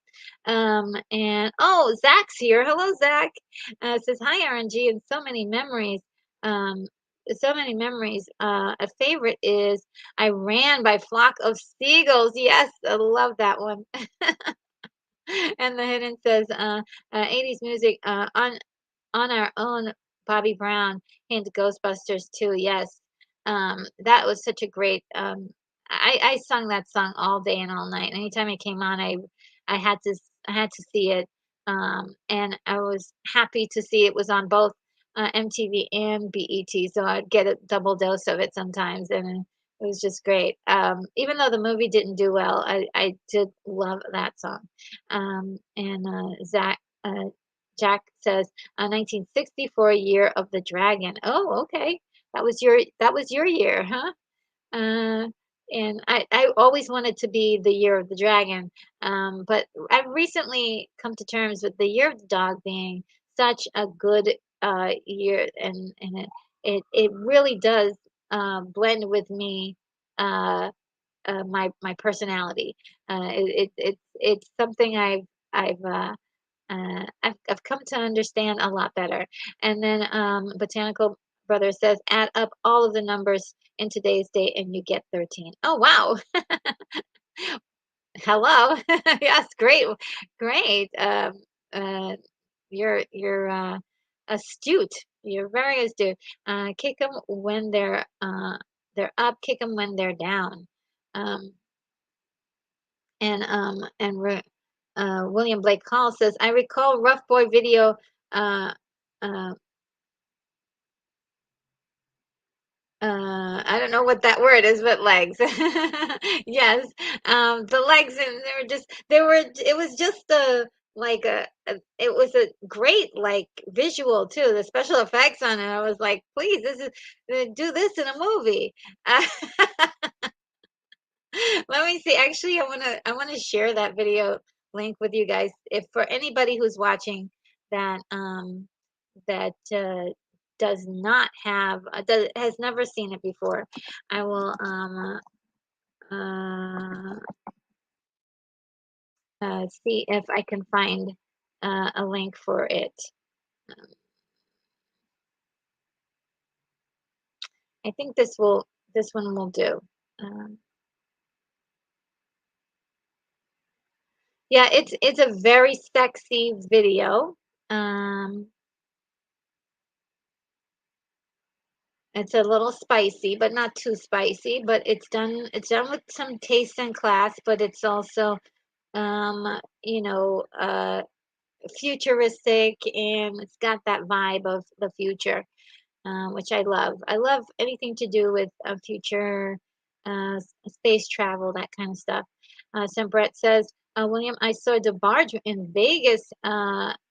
Speaker 1: And oh, Zach's here. Hello, Zach. Says hi, RNG, and so many memories. Um, so many memories. A favorite is I Ran by Flock of Seagulls. Yes, I love that one. And the hidden says 80s music on our own. Bobby Brown into Ghostbusters too. Yes, that was such a great. I sung that song all day and all night. Anytime it came on, I had to see it, and I was happy to see it was on both MTV and BET, so I'd get a double dose of it sometimes, and it was just great. Even though the movie didn't do well, I did love that song. And Jack says 1964 Year of the Dragon. Oh, okay. That was your year, huh? Uh, and I always wanted to be the Year of the Dragon. But I've recently come to terms with the Year of the Dog being such a good year, and it really does blend with me, uh, my personality. It's something I've come to understand a lot better. And then Botanical Brother says, add up all of the numbers in today's date and you get 13. Oh, wow. Hello. Yes, great. Great. You're astute. You're very astute. Kick them when they're up, kick them when they're down. Um, and William Blake Hall says, I recall Rough Boy video. Uh, uh, I don't know what that word is, but legs. Yes, the legs, and it was just it was a great like visual too. The special effects on it, I was like, please, this is do this in a movie. Let me see. Actually, I wanna share that video link with you guys. If for anybody who's watching that does not have has never seen it before, I will uh, see if I can find a link for it. Um, I think this one will do. Um, yeah, it's a very sexy video. Um, It's a little spicy, but not too spicy, but it's done with some taste and class, but it's also you know, futuristic, and it's got that vibe of the future, which I love. I love anything to do with future space travel, that kind of stuff. Some Brett says, William, I saw DeBarge in Vegas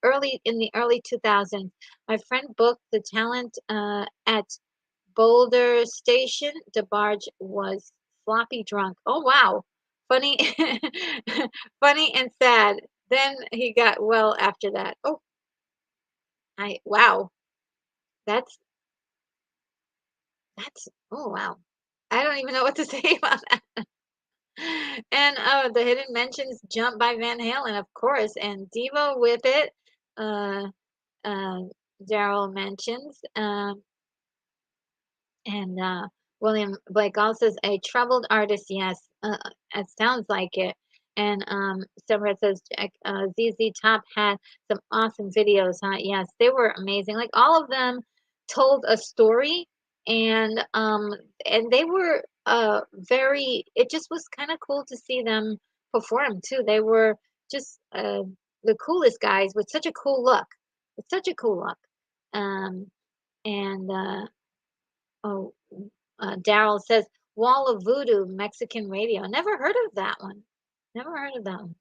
Speaker 1: early in the early 2000s. My friend booked the talent at Boulder Station. DeBarge was floppy drunk. Oh wow. Funny funny and sad. Then he got well after that. Oh, I wow. That's that's oh wow. I don't even know what to say about that. And the hidden mentions Jump by Van Halen, of course, and Devo Whip It. Uh uh Daryl mentions. And William Blake also says a troubled artist. Yes, it sounds like it. And Semra says ZZ Top had some awesome videos, huh? Yes, they were amazing. Like all of them told a story. and they were very. It just was kind of cool to see them perform too. They were just the coolest guys with such a cool look. With such a cool look. Um, and oh, Daryl says Wall of Voodoo Mexican radio. Never heard of that one. Never heard of that one.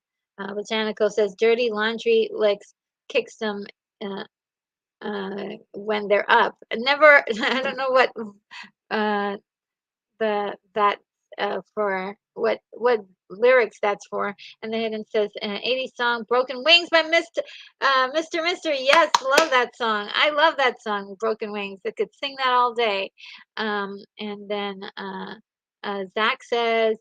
Speaker 1: Botanical says Dirty Laundry licks kicks them when they're up. Never. I don't know what uh, the that for what lyrics that's for. And the hidden says 80s song Broken Wings by Mr. Mystery. Yes, love that song. I love that song, Broken Wings. I could sing that all day. And then Zach says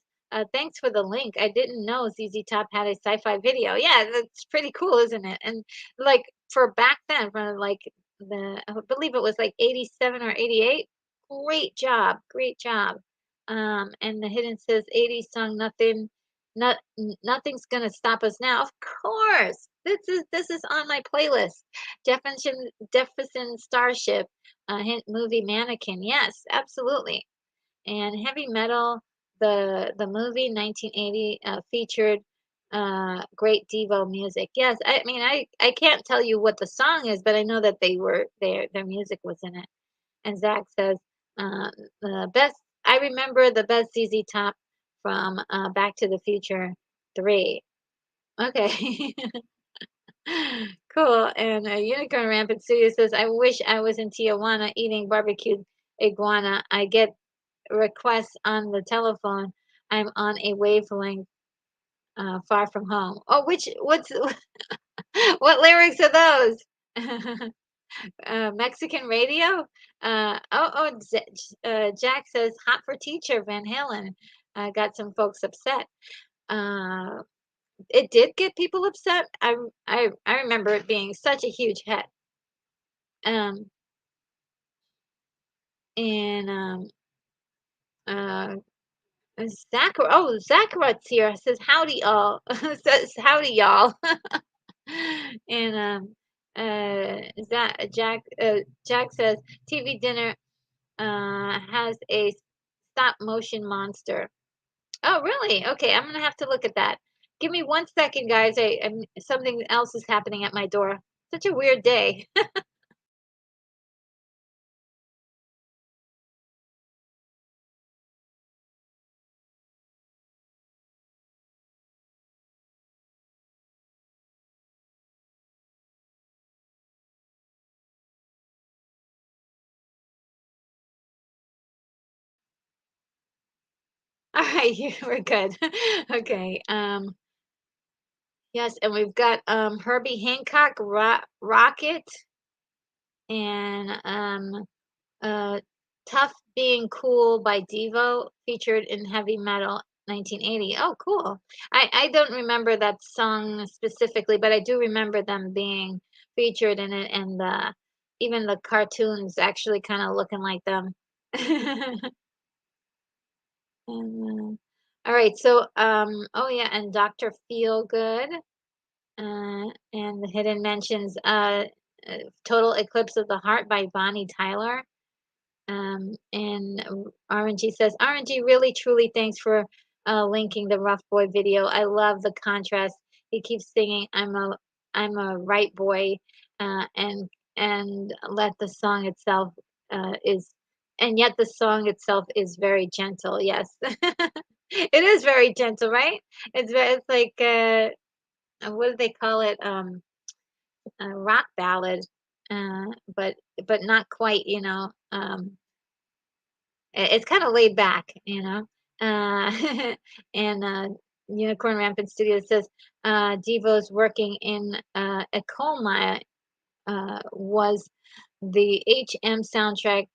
Speaker 1: thanks for the link. I didn't know ZZ Top had a sci-fi video. Yeah, that's pretty cool, isn't it? And like for back then, for like I believe it was like 87 or 88. Great job, great job. And the hidden says 80s song, nothing's gonna stop us now. Of course, this is on my playlist. Jefferson Starship, hint movie Mannequin. Yes, absolutely. And heavy metal, the movie 1980 featured great Devo music. Yes, I mean I can't tell you what the song is, but I know that their music was in it. And Zach says, uh, the best, I remember the best ZZ Top from Back to the Future 3. Okay. Cool. And Unicorn Rampant Studio says, I wish I was in Tijuana eating barbecued iguana. I get requests on the telephone. I'm on a wavelength far from home. Oh, what lyrics are those? Mexican radio? Jack says hot for teacher Van Halen. Got some folks upset. Uh, it did get people upset. I remember it being such a huge hit. Um, and uh, Zachariah's here. Says howdy all. Says howdy y'all. And Jack says TV dinner has a stop motion monster. Oh, really? Okay, I'm gonna have to look at that. Give me 1 second, guys. Something else is happening at my door. Such a weird day. All right, we're good. Okay. Yes, and we've got Herbie Hancock Rocket and uh Tough Being Cool by Devo featured in Heavy Metal 1980. Oh, cool. I don't remember that song specifically, but I do remember them being featured in it and even the cartoons actually kind of looking like them. And, all right, so oh yeah, and Dr. Feelgood and the Hidden Mentions Total Eclipse of the Heart by Bonnie Tyler. And RNG says, RNG really truly thanks for linking the Rough Boy video. I love the contrast. He keeps singing, I'm a right boy, and let the song itself is, and yet the song itself is very gentle. Yes, it is very gentle, right? It's like what do they call it? A rock ballad, uh, but but not quite. It's kind of laid back. Uh, and Unicorn Rampant Studio says Devo's working in a coal mine was the HM soundtrack.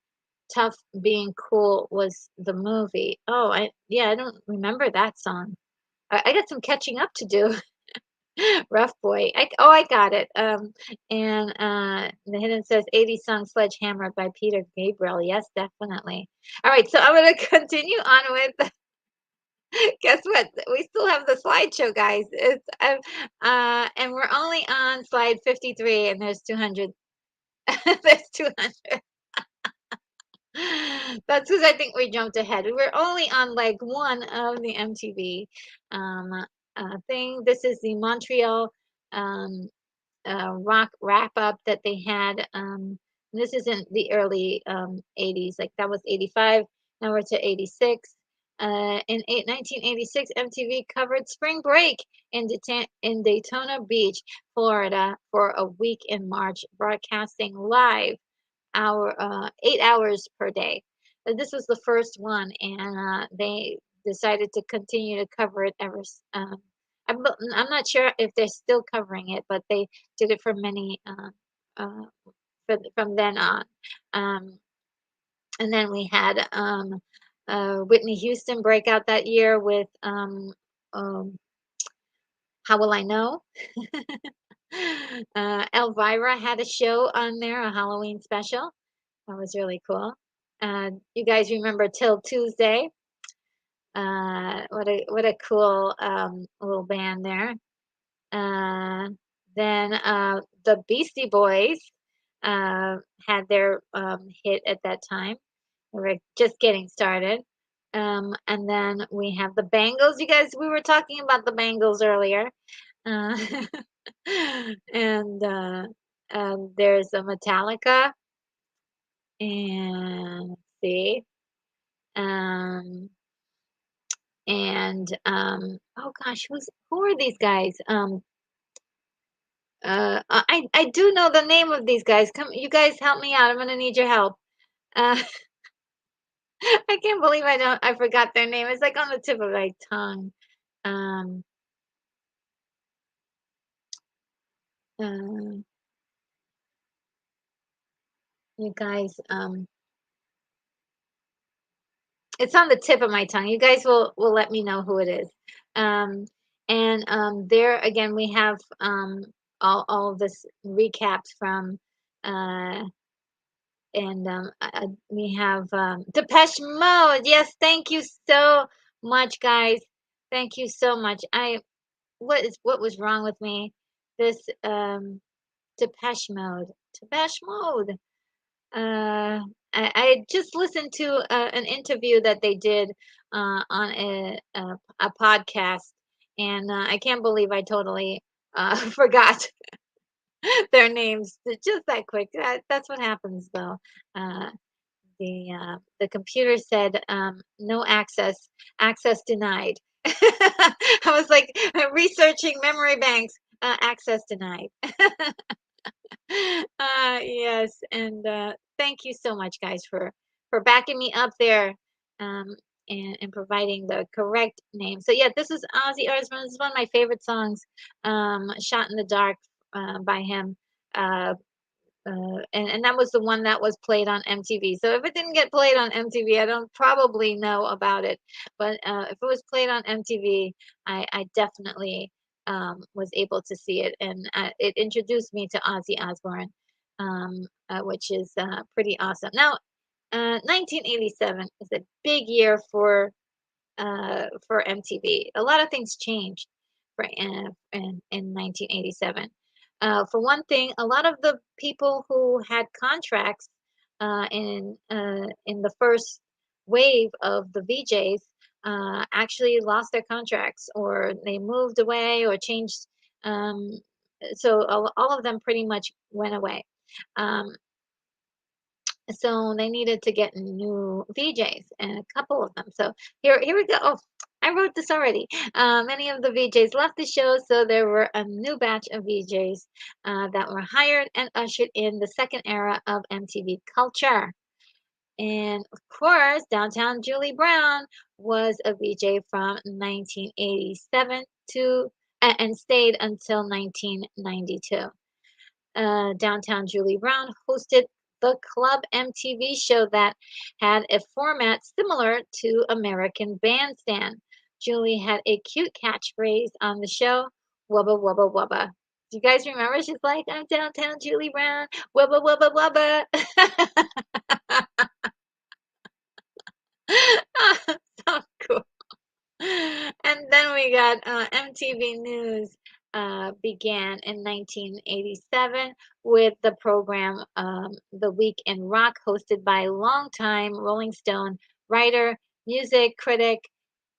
Speaker 1: Tough Being Cool was the movie. Oh, I don't remember that song. I got some catching up to do. Rough Boy. I got it. And the hidden says 80 song Sledgehammer by Peter Gabriel. Yes, definitely. All right, so I'm gonna continue on with guess what? We still have the slideshow, guys. And we're only on slide 53 and there's 200. There's 200. That's because I think we jumped ahead. We were only on like one of the MTV um, thing. This is the Montreal um, rock wrap up that they had. This isn't the early 80s, like that was 85. Now we're to 86. In 1986, MTV covered spring break in Daytona Beach, Florida, for a week in March, broadcasting live 8 hours per day. This was the first one, and they decided to continue to cover it I'm not sure if they're still covering it, but they did it for many from then on. Um, and then we had Whitney Houston break out that year with How Will I Know? Elvira had a show on there, a Halloween special. That was really cool. You guys remember Till Tuesday? What a cool little band there. Uh, then the Beastie Boys uh, had their hit at that time. We were just getting started. And then we have the Bangles. You guys, we were talking about the Bangles earlier. Uh, and there's a Metallica. And let's see. Um, and oh gosh, who are these guys? I do know the name of these guys. Come, you guys, help me out. I'm gonna need your help. Uh, I can't believe I forgot their name. It's like on the tip of my tongue. Um, uh, you guys, it's on the tip of my tongue. You guys will let me know who it is. Um, and there again we have all of this recaps from uh and we have Depeche Mode. Yes, thank you so much, guys. Thank you so much. What was wrong with me? This Depeche Mode. Depeche Mode. I just listened to an interview that they did on a podcast, and I can't believe I totally forgot their names just that quick. That's what happens, though. Uh, the computer said no access, access denied. I was like researching memory banks, access denied. Yes, and thank you so much, guys, for backing me up there, um, and providing the correct name. So yeah, this is Ozzy Osbourne. This is one of my favorite songs, "Shot in the Dark" by him. Uh, and that was the one that was played on MTV. So if it didn't get played on MTV, I don't probably know about it. But if it was played on MTV, I definitely was able to see it, and it introduced me to Ozzy Osbourne, which is pretty awesome. Now, 1987 is a big year for MTV. A lot of things changed in 1987. For one thing, a lot of the people who had contracts in the first wave of the VJs actually lost their contracts, or they moved away, or changed. Um, so all of them pretty much went away. Um, so they needed to get new VJs, and a couple of them. So here we go. Oh, I wrote this already. Many of the VJs left the show, so there were a new batch of VJs that were hired and ushered in the second era of MTV culture. And of course, Downtown Julie Brown was a VJ from 1987 to and stayed until 1992. Downtown Julie Brown hosted the Club MTV show that had a format similar to American Bandstand. Julie had a cute catchphrase on the show, "Wubba Wubba Wubba." Do you guys remember? She's like, "I'm Downtown Julie Brown, Wubba Wubba Wubba." So cool. And then we got MTV News. began in 1987 with the program The Week in Rock, hosted by longtime Rolling Stone writer, music critic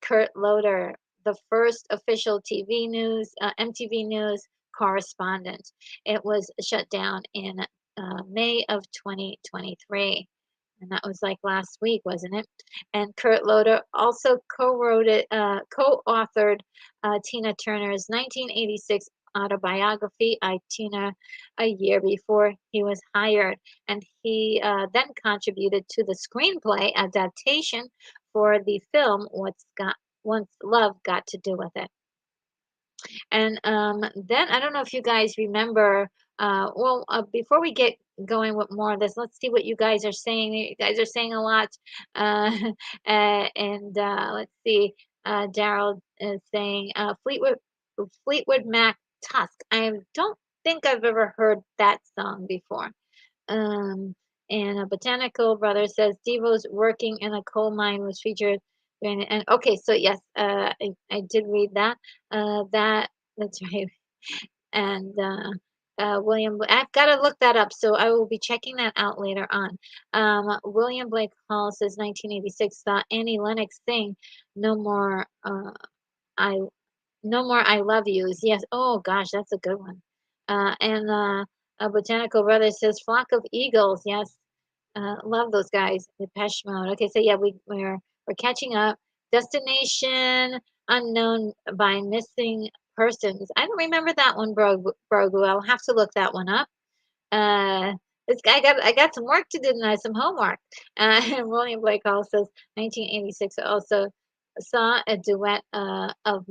Speaker 1: Kurt Loder, the first official TV news, MTV News correspondent. It was shut down in May of 2023. And that was like last week, wasn't it? And Kurt Loder also co-wrote it, co-authored Tina Turner's 1986 autobiography, I, Tina, a year before he was hired. And he then contributed to the screenplay adaptation for the film Once Love Got to Do with It. And then I don't know if you guys remember. Before we get going with more of this, let's see what you guys are saying. You guys are saying a lot. Uh, and let's see. Daryl is saying Fleetwood Mac Tusk. I don't think I've ever heard that song before. Um, and a botanical brother says Devo's working in a coal mine was featured. And okay, so yes, I did read that. That's right. And William, I've got to look that up, so I will be checking that out later on. William Blake Hall says 1986 saw Annie Lennox sing "No More." I No More I Love Yous. Yes. Oh gosh, that's a good one. And a botanical brother says Flock of Eagles. Yes. Love those guys. Depeche Mode. Okay, so yeah, we're catching up. Destination Unknown by Missing Persons. I don't remember that one, Brogu. I'll have to look that one up. Uh, I got some work to do tonight, some homework. And William Blake Hall says 1986 also saw a duet of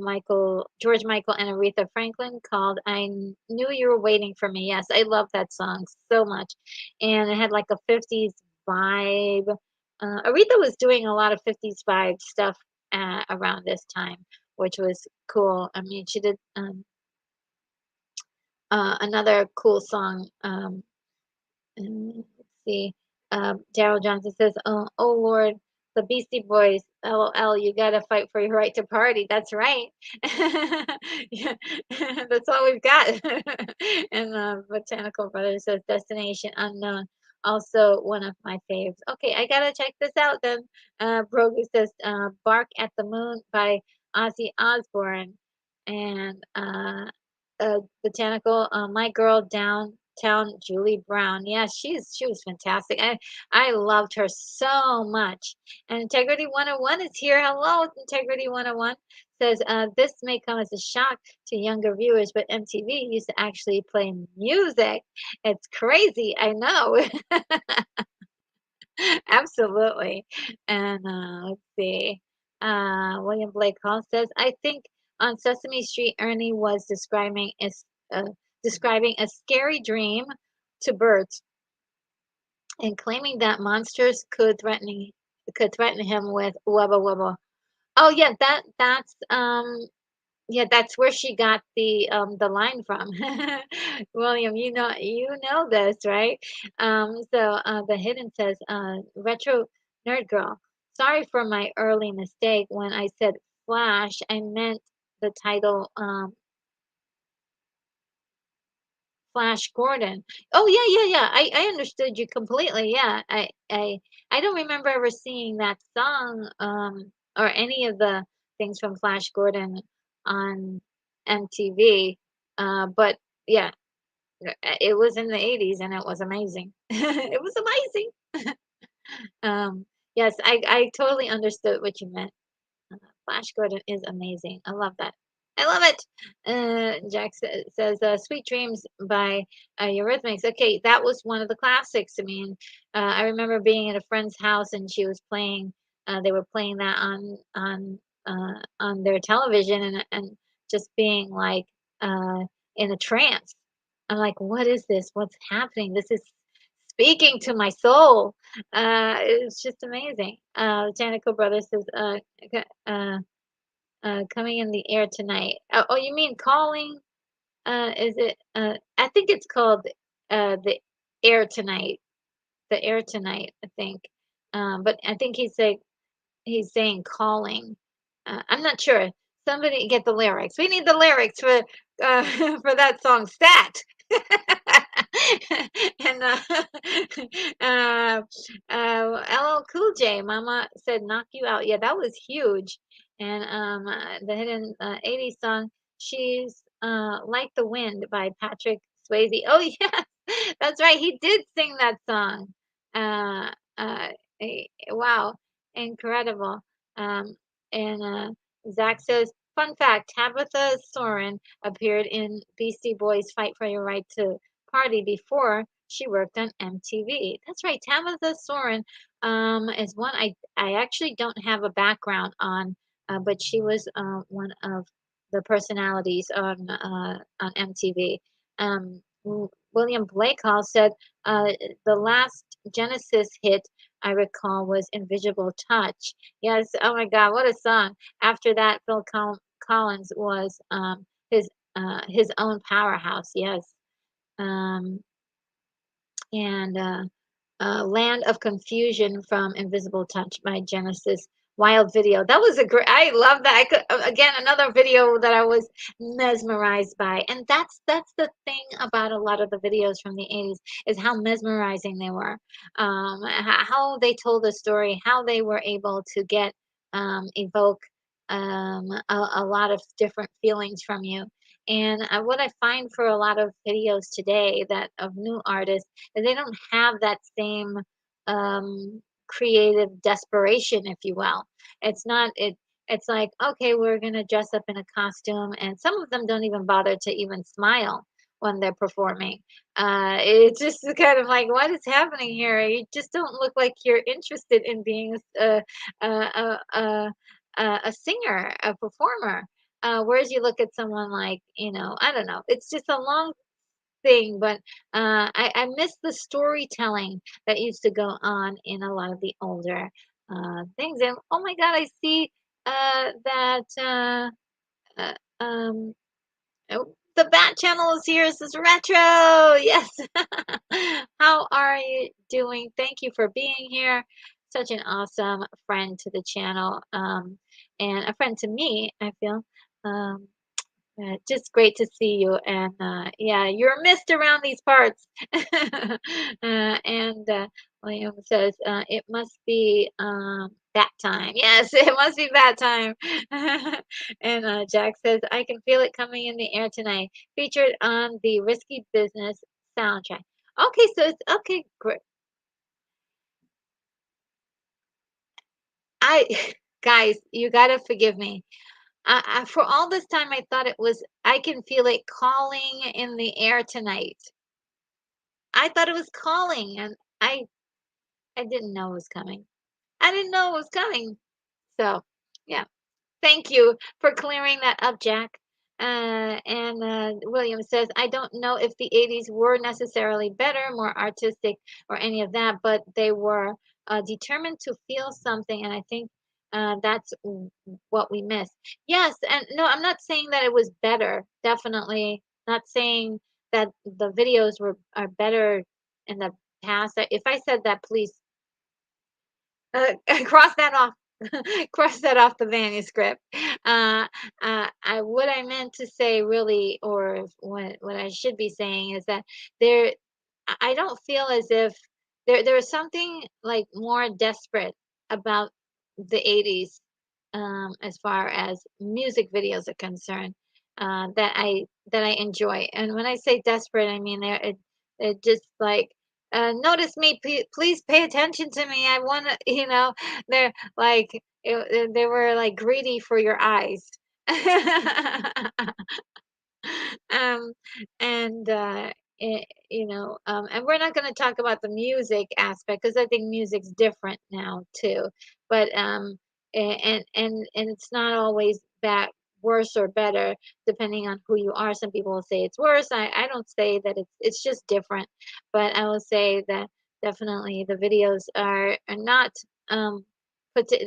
Speaker 1: George Michael and Aretha Franklin called Knew You Were Waiting for Me. Yes, I love that song so much. And it had like a 50s vibe. Aretha was doing a lot of 50s vibe stuff around this time, which was cool. I mean, she did another cool song. Let's see. Daryl Johnson says, "Oh Lord, the Beastie Boys, LOL, you gotta fight for your right to party." That's right. Yeah, that's all we've got. And Botanical Brothers says, "Destination Unknown." Also, one of my faves. Okay, I gotta check this out then. Brogu says, "Bark at the Moon" by Ozzy Osbourne, and Botanical, My Girl Downtown, Julie Brown. Yeah, she was fantastic. I loved her so much. And Integrity 101 is here. Hello, Integrity 101 says this may come as a shock to younger viewers, but MTV used to actually play music. It's crazy, I know. Absolutely. And let's see. William Blake Hall says, I think on Sesame Street, Ernie was uh, describing a scary dream to birds and claiming that monsters could threaten him with wubba wubba. Oh yeah, that's where she got the line from. William, you know this, right? The hidden says, retro nerd girl. Sorry for my early mistake when I said Flash. I meant the title Flash Gordon. Oh yeah, yeah, yeah. I understood you completely. Yeah. I don't remember ever seeing that song or any of the things from Flash Gordon on MTV. But yeah, it was in the 80s and it was amazing. It was amazing. Yes, I totally understood what you meant. Flash Gordon is amazing. I love that. I love it. Jack says, "Sweet Dreams" by Eurythmics. Okay, that was one of the classics. I mean, I remember being at a friend's house and she was playing. They were playing that on their television and just being like in a trance. I'm like, what is this? What's happening? This is speaking to my soul. It's just amazing. Tanico Brothers says, coming in the air tonight. Oh, you mean calling? Is it? I think it's called the air tonight. The air tonight, I think. But I think he's saying calling. I'm not sure. Somebody get the lyrics. We need the lyrics for for that song, Stat. And uh, LL Cool J, Mama said, "Knock You Out." Yeah, that was huge. And the hidden 80s song, "She's Like the Wind" by Patrick Swayze. Oh yeah, that's right. He did sing that song. Uh, wow, incredible. Um, and Zach says, fun fact, Tabitha Soren appeared in Beastie Boys' Fight for Your Right to Party before she worked on MTV. That's right, Tabitha Soren is one I actually don't have a background on, but she was one of the personalities on MTV. William Blake Hall said the last Genesis hit I recall was Invisible Touch. Yes, oh my God, what a song. After that, Collins was his own powerhouse. Yes. Um, and Land of Confusion from Invisible Touch by Genesis. Wild video. That was a great. I love that. I could again another video that I was mesmerized by, and that's the thing about a lot of the videos from the 80s is how mesmerizing they were, how they told the story, how they were able to get evoke a lot of different feelings from you. And what I find for a lot of videos today that of new artists is they don't have that same creative desperation, if you will. It's not it. It's like, okay, we're gonna dress up in a costume, and some of them don't even bother to even smile when they're performing. It's just kind of like, what is happening here? You just don't look like you're interested in being a a a, a singer, a performer. Whereas you look at someone like, I don't know. It's just a long thing, but I miss the storytelling that used to go on in a lot of the older things. And oh my God, I see that uh, um, the Bat Channel is here. This is retro. Yes. How are you doing? Thank you for being here. Such an awesome friend to the channel, and a friend to me, I feel. Um, just great to see you. And yeah, you're missed around these parts. And William says, it must be bat time. Yes, it must be bat time. And Jack says, I can feel it coming in the air tonight. Featured on the Risky Business soundtrack. Okay, so it's okay, great. I, guys, you gotta forgive me. For all this time, I thought it was I can feel it calling in the air tonight. I thought it was calling, and I didn't know it was coming. I didn't know it was coming. So, yeah. Thank you for clearing that up, Jack. And William says, I don't know if the 80s were necessarily better, more artistic, or any of that, but they were determined to feel something. And I think that's what we miss. Yes. And no, I'm not saying that it was better. Definitely not saying that the videos are better in the past. If I said that, please cross that off. Cross that off the manuscript. What I meant to say really, or what I should be saying is that there, I don't feel as if there was something like more desperate about the 80s, as far as music videos are concerned, that I enjoy. And when I say desperate, I mean it just like notice me, please pay attention to me. I want to, they're like they were like greedy for your eyes. um, and and we're not going to talk about the music aspect because I think music's different now too. But and it's not always bad, worse or better depending on who you are. Some people will say it's worse. I don't say that it's just different, but I will say that definitely the videos are not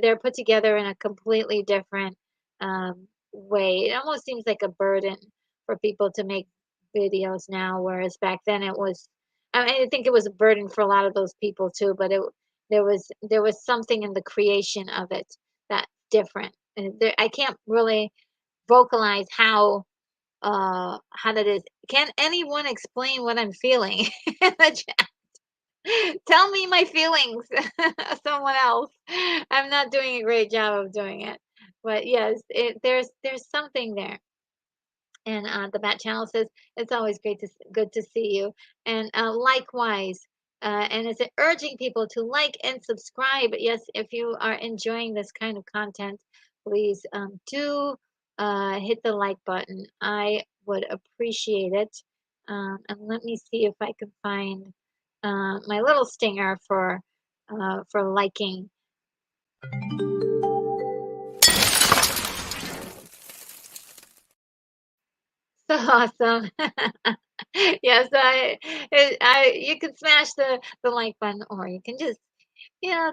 Speaker 1: they're put together in a completely different way. It almost seems like a burden for people to make videos now, whereas back then it was. I mean, I think it was a burden for a lot of those people too, but there was something in the creation of it that's different. And I can't really. vocalize how that is. Can anyone explain what I'm feeling in the chat? Tell me my feelings, someone else. I'm not doing a great job of doing it, but yes, there's something there. And the Bat Channel says it's always good to see you, and likewise. And it's urging people to like and subscribe. Yes, if you are enjoying this kind of content, please do hit the like button. I would appreciate it. And let me see if I can find my little stinger for liking. So awesome. Yes, you can smash the like button, or you can just,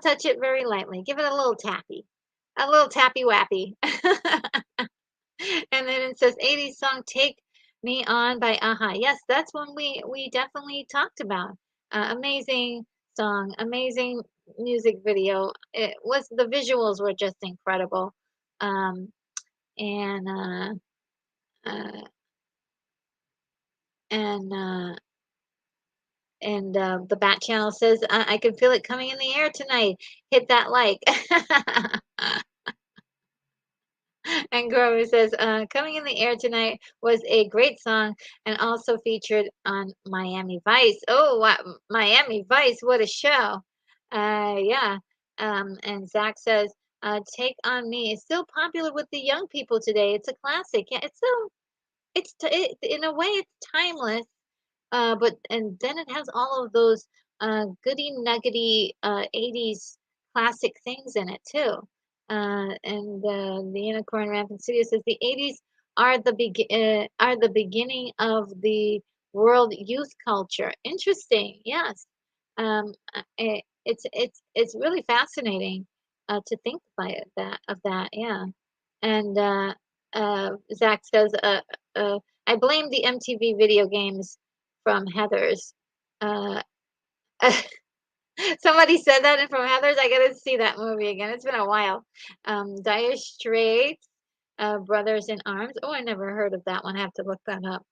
Speaker 1: touch it very lightly. Give it a little tappy wappy. And then it says 80s song "Take Me On" by Aha. Yes, that's one we definitely talked about. Amazing song, amazing music video. It was the visuals were just incredible. Um, and uh, and the Bat Channel says, I can feel it coming in the air tonight. Hit that like. And Grover says, coming in the air tonight was a great song and also featured on Miami Vice. Oh, wow. Miami Vice, what a show. Yeah. And Zach says, Take on Me is still popular with the young people today. It's a classic. Yeah, it's so, in a way, it's timeless. But and then it has all of those goody nuggety 80s classic things in it too. And the Unicorn Rampant Studio says the 80s are the beginning of the world youth culture. Interesting, yes. It's really fascinating to think about that, yeah. And Zach says, I blame the MTV video games from Heather's. Uh, somebody said that and from Heather's. I gotta see that movie again. It's been a while. Dire Straits, Brothers in Arms. Oh, I never heard of that one. I have to look that up.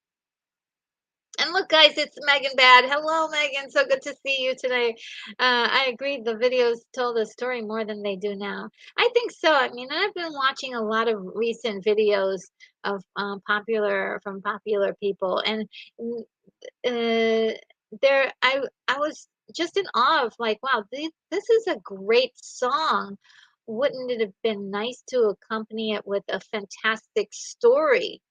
Speaker 1: And look, guys, it's Megan Bad. Hello, Megan. So good to see you today. I agree. The videos told the story more than they do now. I think so. I mean, I've been watching a lot of recent videos of popular people, and mm, I was just in awe of like, wow, this is a great song. Wouldn't it have been nice to accompany it with a fantastic story?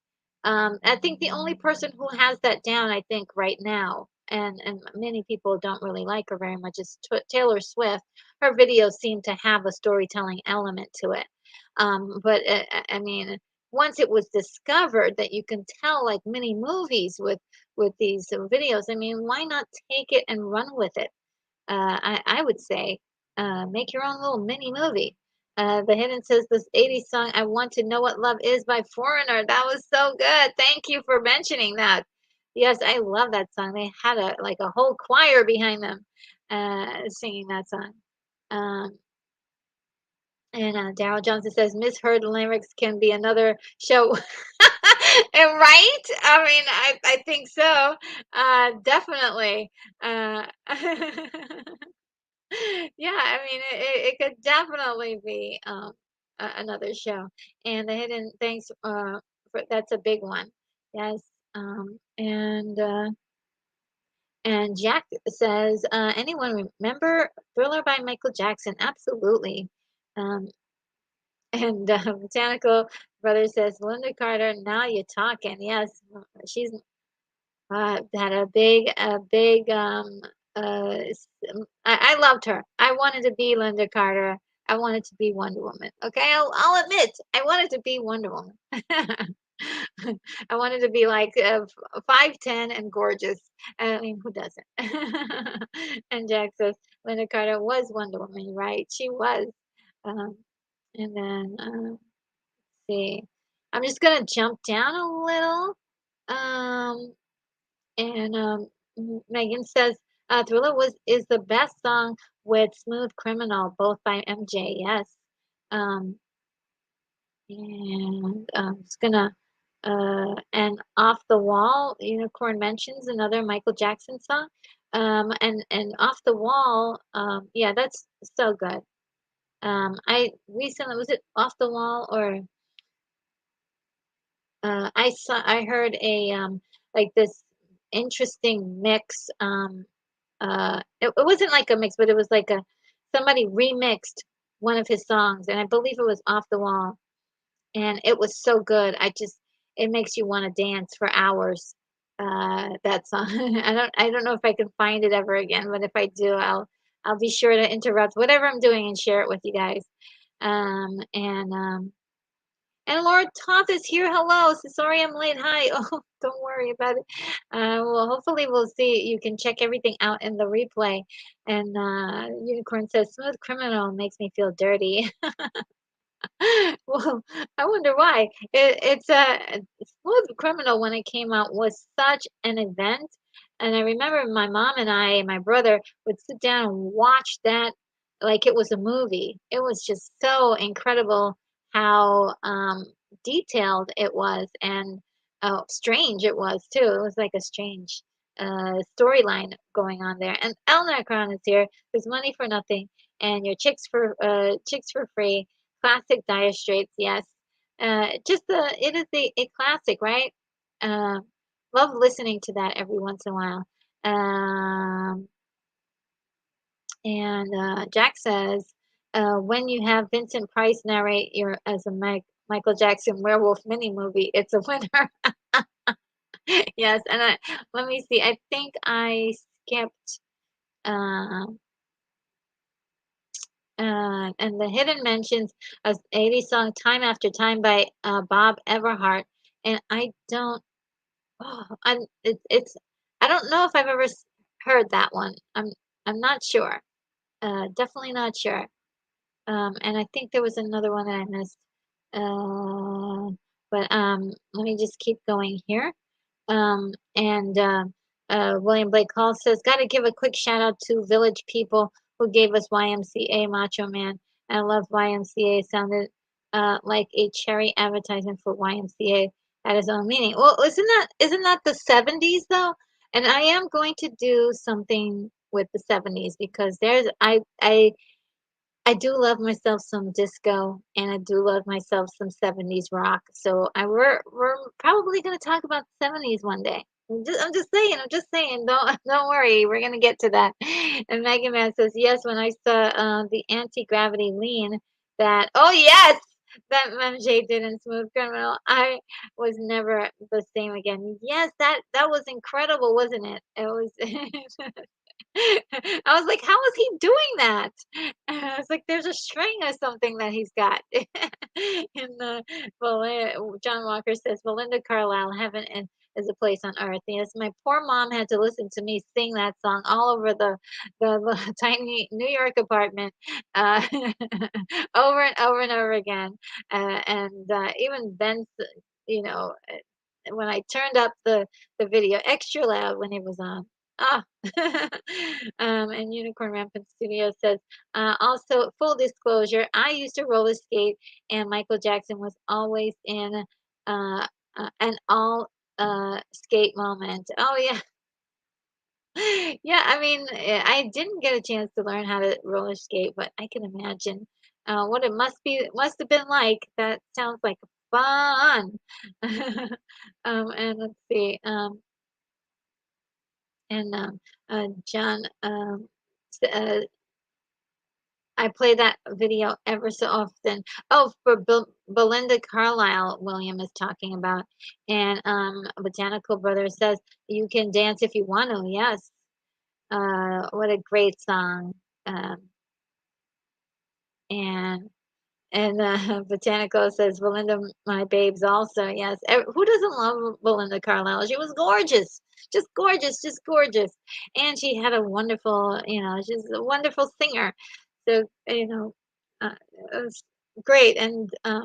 Speaker 1: I think the only person who has that down, I think, right now, and many people don't really like her very much, is Taylor Swift. Her videos seem to have a storytelling element to it. But I mean, once it was discovered that you can tell like mini movies with these videos, I mean, why not take it and run with it? I would say make your own little mini movie. The Hidden says this 80s song, I Want to Know What Love Is by Foreigner. That was so good. Thank you for mentioning that. Yes, I love that song. They had a whole choir behind them singing that song. Um, and Daryl Johnson says misheard lyrics can be another show. And right? I mean, I think so. Definitely. Yeah, I mean, it could definitely be another show. And the hidden thanks for that's a big one. Yes. And Jack says, anyone remember Thriller by Michael Jackson? Absolutely. Um, and Botanical Brother says, Linda Carter, now you're talking. Yes, she's had a big, I loved her. I wanted to be Linda Carter. I wanted to be Wonder Woman. Okay, I'll admit, I wanted to be Wonder Woman. I wanted to be like 5'10" and gorgeous. I mean, who doesn't? And Jack says Linda Carter was Wonder Woman, right? She was. Um, and then, see, I'm just gonna jump down a little. Um, and Megan says, Thriller is the best song with Smooth Criminal, both by MJ. Yes. Um, And it's gonna and Off the Wall, Unicorn mentions another Michael Jackson song. And Off the Wall, yeah, that's so good. I recently, was it Off the Wall, or I heard a like this interesting mix. It wasn't like a mix, but it was like a somebody remixed one of his songs, and I believe it was Off the Wall, and it was so good. It makes you want to dance for hours. That song. I don't know if I can find it ever again, but if I do, I'll be sure to interrupt whatever I'm doing and share it with you guys. And Laura Toth is here. Hello. So sorry I'm late. Hi. Oh, don't worry about it. Well, hopefully we'll see. You can check everything out in the replay. And Unicorn says, "Smooth Criminal makes me feel dirty." Well, I wonder why. It's a Smooth Criminal when it came out was such an event, and I remember my mom and I and my brother would sit down and watch that like it was a movie. It was just so incredible how detailed it was, and strange it was too. It was like a strange storyline going on there. And El Necron is here. There's money for nothing, and your chicks for free. Classic Dire Straits, yes. It is a classic, right? Uh, Love listening to that every once in a while. Um, and Jack says, when you have Vincent Price narrate your as a Michael Jackson werewolf mini movie, it's a winner. Yes, and let me see. I think I skipped. Uh, and the hidden mentions a 80s song "Time After Time" by Bob Everhart, and I don't. Oh, it's. I don't know if I've ever heard that one. I'm not sure. Definitely not sure. And I think there was another one that I missed. But let me just keep going here. And William Blake Hall says, got to give a quick shout out to Village People who gave us YMCA Macho Man. I love YMCA. It sounded like a cherry advertisement for YMCA had its own meaning. Well, isn't that the 70s though? And I am going to do something with the 70s because I do love myself some disco, and I do love myself some 70s rock. So we're probably gonna talk about the 70s one day. I'm just saying. I'm just saying. Don't worry. We're gonna get to that. And Megan Man says yes. When I saw the anti gravity lean, that oh yes, that MJ did in Smooth Criminal, I was never the same again. Yes, that was incredible, wasn't it? It was. I was like, "How is he doing that?" And I was like, "There's a string or something that he's got." And John Walker says, "Belinda Carlisle, heaven and is a place on earth." Yes, my poor mom had to listen to me sing that song all over the tiny New York apartment, uh, over and over and over again. And even then, when I turned up the video extra loud when it was on. Ah, and Unicorn Rampant Studio says, also, full disclosure, I used to roller skate, and Michael Jackson was always in an all skate moment. Oh, yeah. Yeah, I mean, I didn't get a chance to learn how to roller skate, but I can imagine what must have been like. That sounds like fun. And let's see. And John, I play that video ever so often. Oh, for Belinda Carlisle, William is talking about. And Botanical Brother says, you can dance if you want to. Yes. What a great song. Um, and Botanical says, Belinda, my babes, also. Yes. Who doesn't love Belinda Carlisle? She was gorgeous. Just gorgeous, just gorgeous. And she had a wonderful, she's a wonderful singer. So, it was great. And I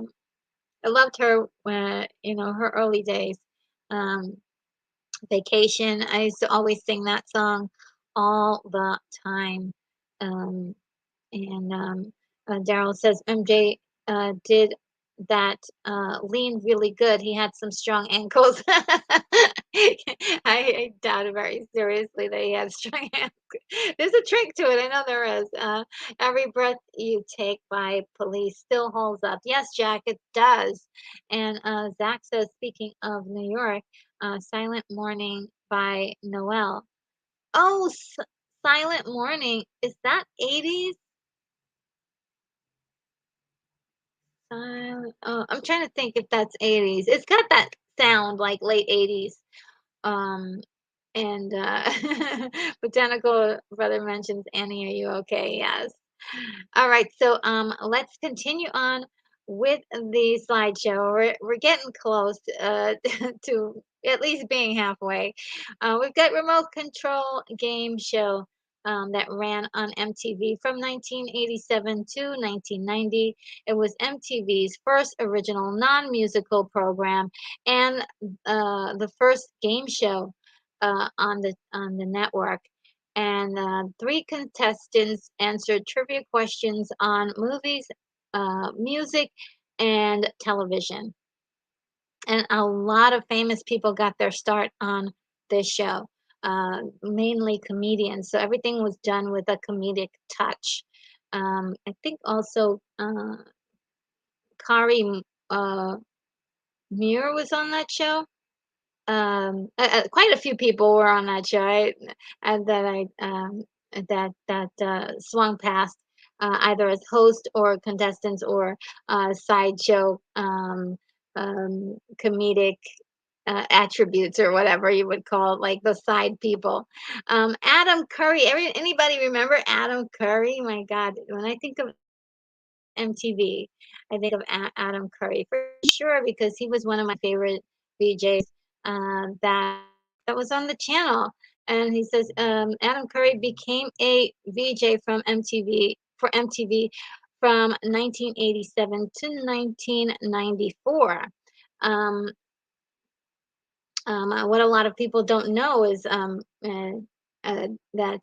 Speaker 1: loved her when, her early days. Um, Vacation. I used to always sing that song all the time. Um, and Daryl says MJ did that leaned really good. He had some strong ankles. I doubt it very seriously that he had strong ankles. There's a trick to it. I know there is. Every breath you take by Police still holds up. Yes, Jack, it does. And Zach says, speaking of New York, Silent Morning by Noel. Oh, Silent Morning. Is that 80s? Oh, I'm trying to think if that's 80s. It's got that sound like late 80s. Um, and Botanical Brother mentions, Annie, are you okay? Yes. All right, so let's continue on with the slideshow. We're getting close to at least being halfway. We've got remote control game show that ran on MTV from 1987 to 1990. It was MTV's first original non-musical program and the first game show on the network, and three contestants answered trivia questions on movies, music, and television. And a lot of famous people got their start on this show, mainly comedians. So everything was done with a comedic touch. I think also Kari Muir was on that show. Quite a few people were on that show that swung past either as host or contestants or sideshow comedic attributes or whatever you would call it, like the side people. Adam Curry. Anybody remember Adam Curry? My God, when I think of MTV, I think of Adam Curry for sure because he was one of my favorite VJs that was on the channel. And he says Adam Curry became a VJ from MTV from 1987 to 1994. Um, what a lot of people don't know is that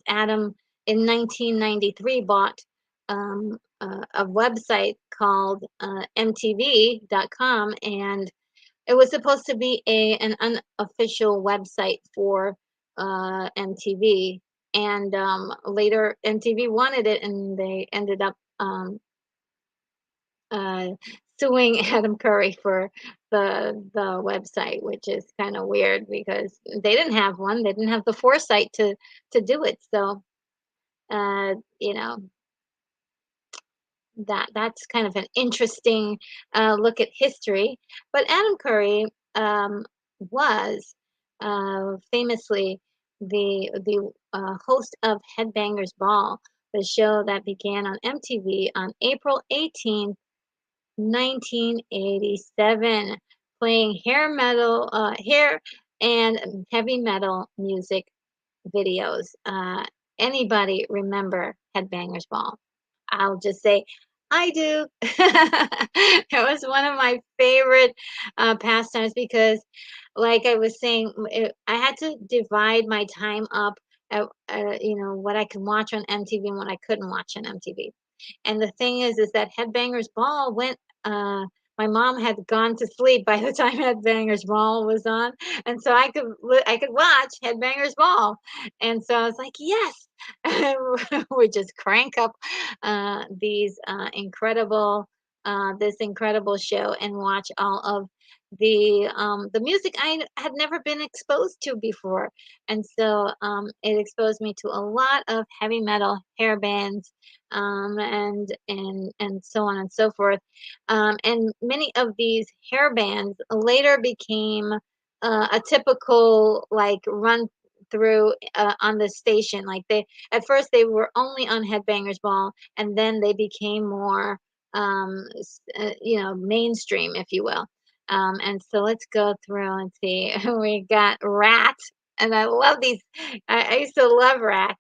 Speaker 1: Adam in 1993 bought a website called MTV.com, and it was supposed to be an unofficial website for MTV. And later, MTV wanted it, and they ended up uh, suing Adam Curry for the website, which is kind of weird because they didn't have one. They didn't have the foresight to do it. So you know that's kind of an interesting look at history. But Adam Curry was famously the host of Headbangers Ball, the show that began on MTV on April 18th, 1987, playing hair and heavy metal music videos. Anybody remember Headbangers Ball? I'll just say, I do. It was one of my favorite pastimes because, like I was saying, I had to divide my time up at, what I could watch on MTV and what I couldn't watch on MTV. And the thing is that Headbangers Ball went. My mom had gone to sleep by the time Headbangers Ball was on, and so I could watch Headbangers Ball, and so I was like, yes, we just crank up these this incredible show and watch all of the music I had never been exposed to before, and so it exposed me to a lot of heavy metal hair bands, and so on and so forth, and many of these hair bands later became a typical like run through on the station. Like they at first they were only on Headbangers Ball, and then they became more mainstream, if you will. And so let's go through and see. We got Rat, and I love these. I used to love Rat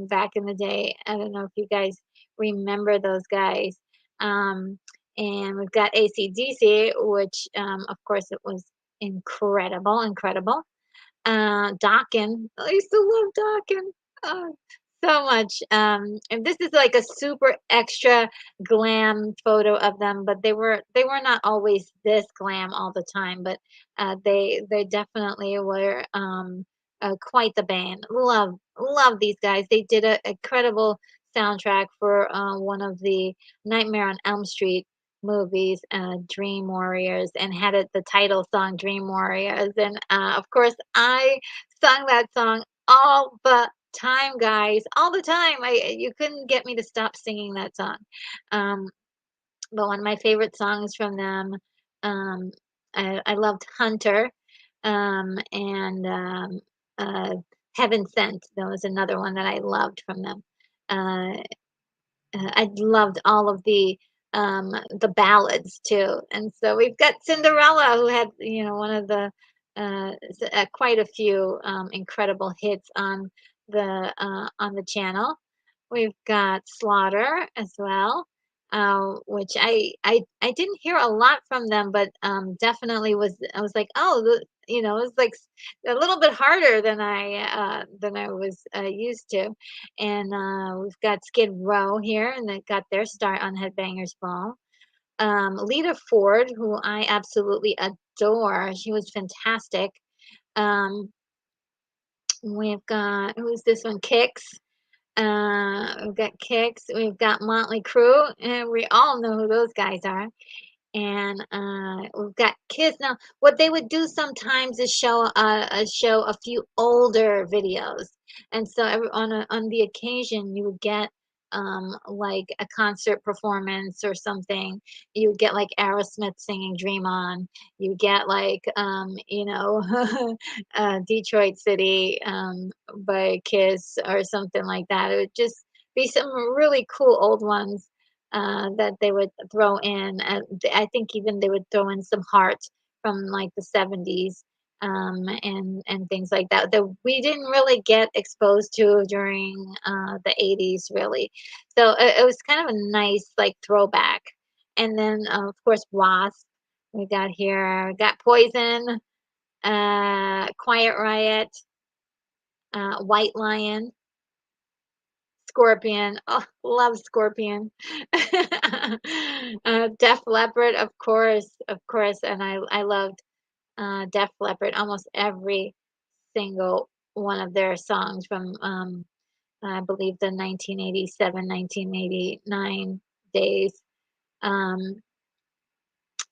Speaker 1: back in the day. I don't know if you guys remember those guys. Um, and we've got AC/DC, which of course it was incredible, incredible. Dokken. I used to love Dokken. Oh, so much. And this is like a super extra glam photo of them, but they were not always this glam all the time, but they definitely were quite the band. Love these guys. They did an incredible soundtrack for one of the Nightmare on Elm Street movies, Dream Warriors, and had it the title song Dream Warriors. And of course, I sung that song all the time, guys, all the time. You couldn't get me to stop singing that song. Um, but one of my favorite songs from them, um, I loved Hunter, and uh, Heaven Sent. That was another one that I loved from them. Uh, I loved all of the ballads too, and so we've got Cinderella, who had, one of the quite a few incredible hits on the channel. We've got Slaughter as well, which I didn't hear a lot from them, but definitely I was like, oh, it was like a little bit harder than I was used to. And we've got Skid Row here, and they got their start on Headbangers Ball. Lita Ford, who I absolutely adore, she was fantastic. Um, we've got who's this one? Kicks. We've got Kicks. We've got Motley Crue, and we all know who those guys are. And we've got Kiss. Now, what they would do sometimes is show a few older videos, and so on the occasion you would get like a concert performance or something. You would get like Aerosmith singing "Dream On." You get like Detroit City by Kiss or something like that. It would just be some really cool old ones that they would throw in. I think even they would throw in some Heart from like the 70s, and things like that that we didn't really get exposed to during the 80s, really. So it was kind of a nice like throwback. And then of course Wasp. We got here. We got Poison, Quiet Riot, White Lion. Scorpion. Oh, love Scorpion. Def Leppard, of course, and I loved Def Leppard. Almost every single one of their songs from, I believe, the 1987, 1989 days. Um,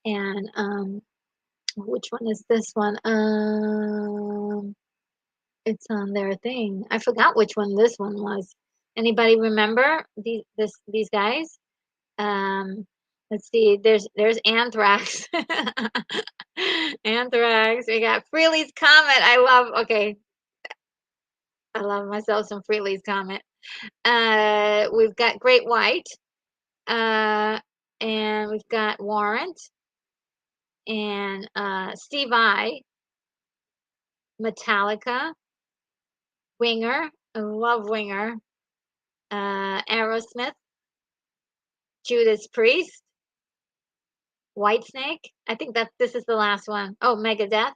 Speaker 1: and which one is this one? It's on their thing. I forgot which one this one was. Anybody remember these guys? Let's see. There's Anthrax. Anthrax. We got Freely's Comet. Okay, I love myself some Freely's Comet. We've got Great White. Uh, and we've got Warrant and Steve I, Metallica, Winger. I love Winger. Aerosmith, Judas Priest, Whitesnake. I think that this is the last one. Oh, Megadeth.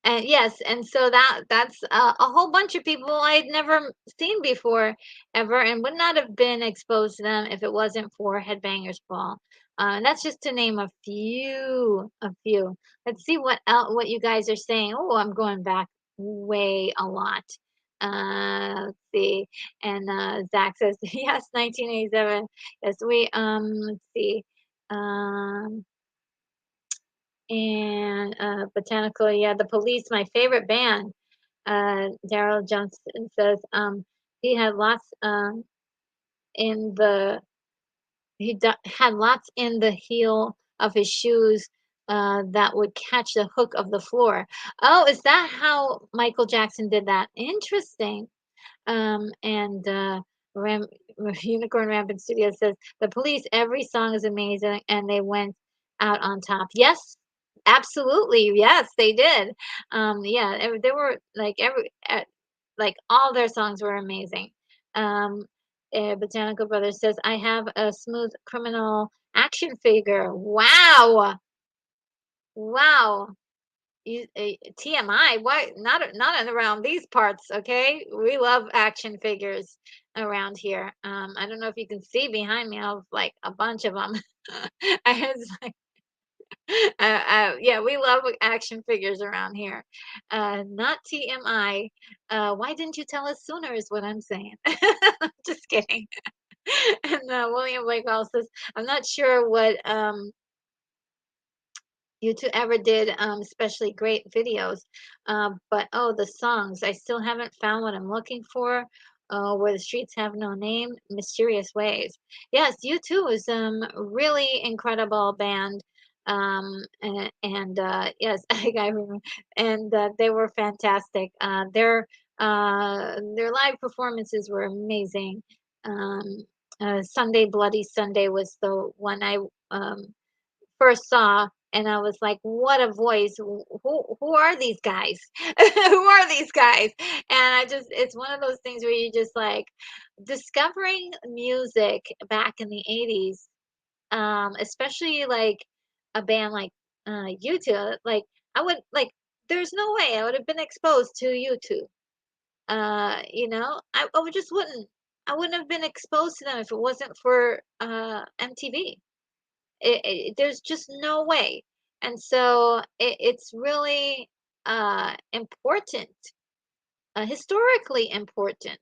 Speaker 1: And yes, and so that's a whole bunch of people I'd never seen before ever, and would not have been exposed to them if it wasn't for Headbangers Ball. And that's just to name a few. Let's see what you guys are saying. Oh, I'm going back way a lot. Let's see. And Zach says yes, 1987. Yes, let's see. Um, and Botanical, yeah, The Police, my favorite band. Daryl Johnson says he had lots in the had lots in the heel of his shoes that would catch the hook of the floor. Oh, is that how Michael Jackson did that? Interesting. And Ram Unicorn Rampant Studio says the Police. Every song is amazing, and they went out on top. Yes, absolutely. Yes, they did. Yeah, they were like like all their songs were amazing. Um, Botanical Brothers says I have a Smooth Criminal action figure. Wow, wow. TMI? Why not around these parts? Okay, we love action figures around here. I don't know if you can see behind me. I have like a bunch of them. It's like, yeah, we love action figures around here. Not TMI. Why didn't you tell us sooner? Is what I'm saying. Just kidding. And William Blake Hall says, I'm not sure what you two ever did especially great videos. But oh, the songs. I still haven't found what I'm looking for. Where the streets have no name, mysterious ways. Yes, you too is really incredible band. Yes, I remember, and they were fantastic. Their live performances were amazing. Um, Sunday Bloody Sunday was the one I first saw, and I was like, "What a voice! Who are these guys? Who are these guys?" And I just it's one of those things where you just like discovering music back in the 80s, especially like a band like U2. Like I would like there's no way I would have been exposed to U2. I would just wouldn't. I wouldn't have been exposed to them if it wasn't for MTV. There's just no way. And so it's really important, historically important,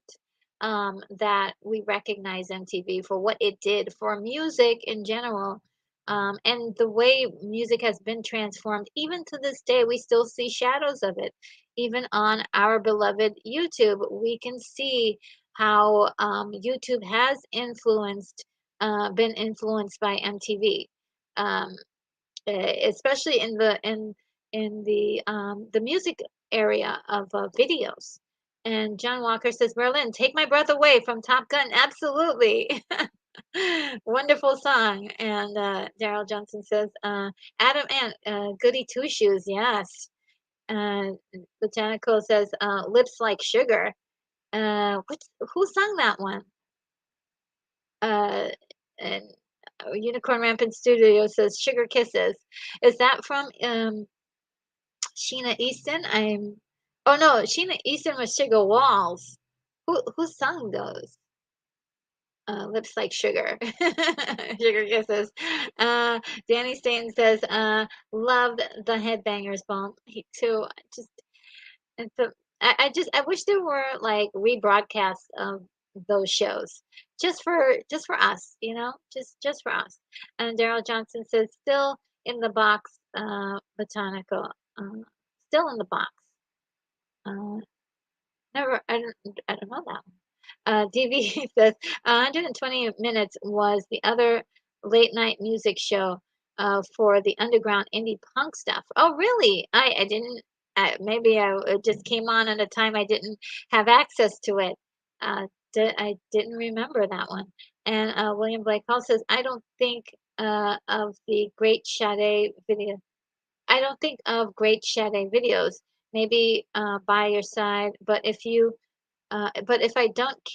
Speaker 1: that we recognize MTV for what it did for music in general. And the way music has been transformed, even to this day, we still see shadows of it. Even on our beloved YouTube, we can see how YouTube has been influenced by MTV. Um, Especially in the music area of videos. And John Walker says, Berlin, take my breath away from Top Gun. Absolutely. Wonderful song. And Daryl Johnson says, Adam and Goody Two Shoes. Yes. Uh, Botanical says, lips like sugar. Who sung that one? Uh, and Unicorn Rampant Studio says Sugar Kisses. Is that from Sheena Easton? Oh no, Sheena Easton was Sugar Walls. Who sung those? Lips Like Sugar. Sugar Kisses. Uh, Danny Staten says, loved the Headbangers Bump. He too. And so I wish there were like rebroadcasts of those shows just for us, just for us. And Daryl Johnson says still in the box, botanical, still in the box. Uh, Never, I don't know that one. DV says 120 minutes was the other late night music show for the underground indie punk stuff. Oh, really? I didn't. Maybe it just came on at a time I didn't have access to it. I didn't remember that one. And William Blake Hall says I don't think of the Great Sade video. I don't think of Great Sade videos. Maybe by your side, but if I don't,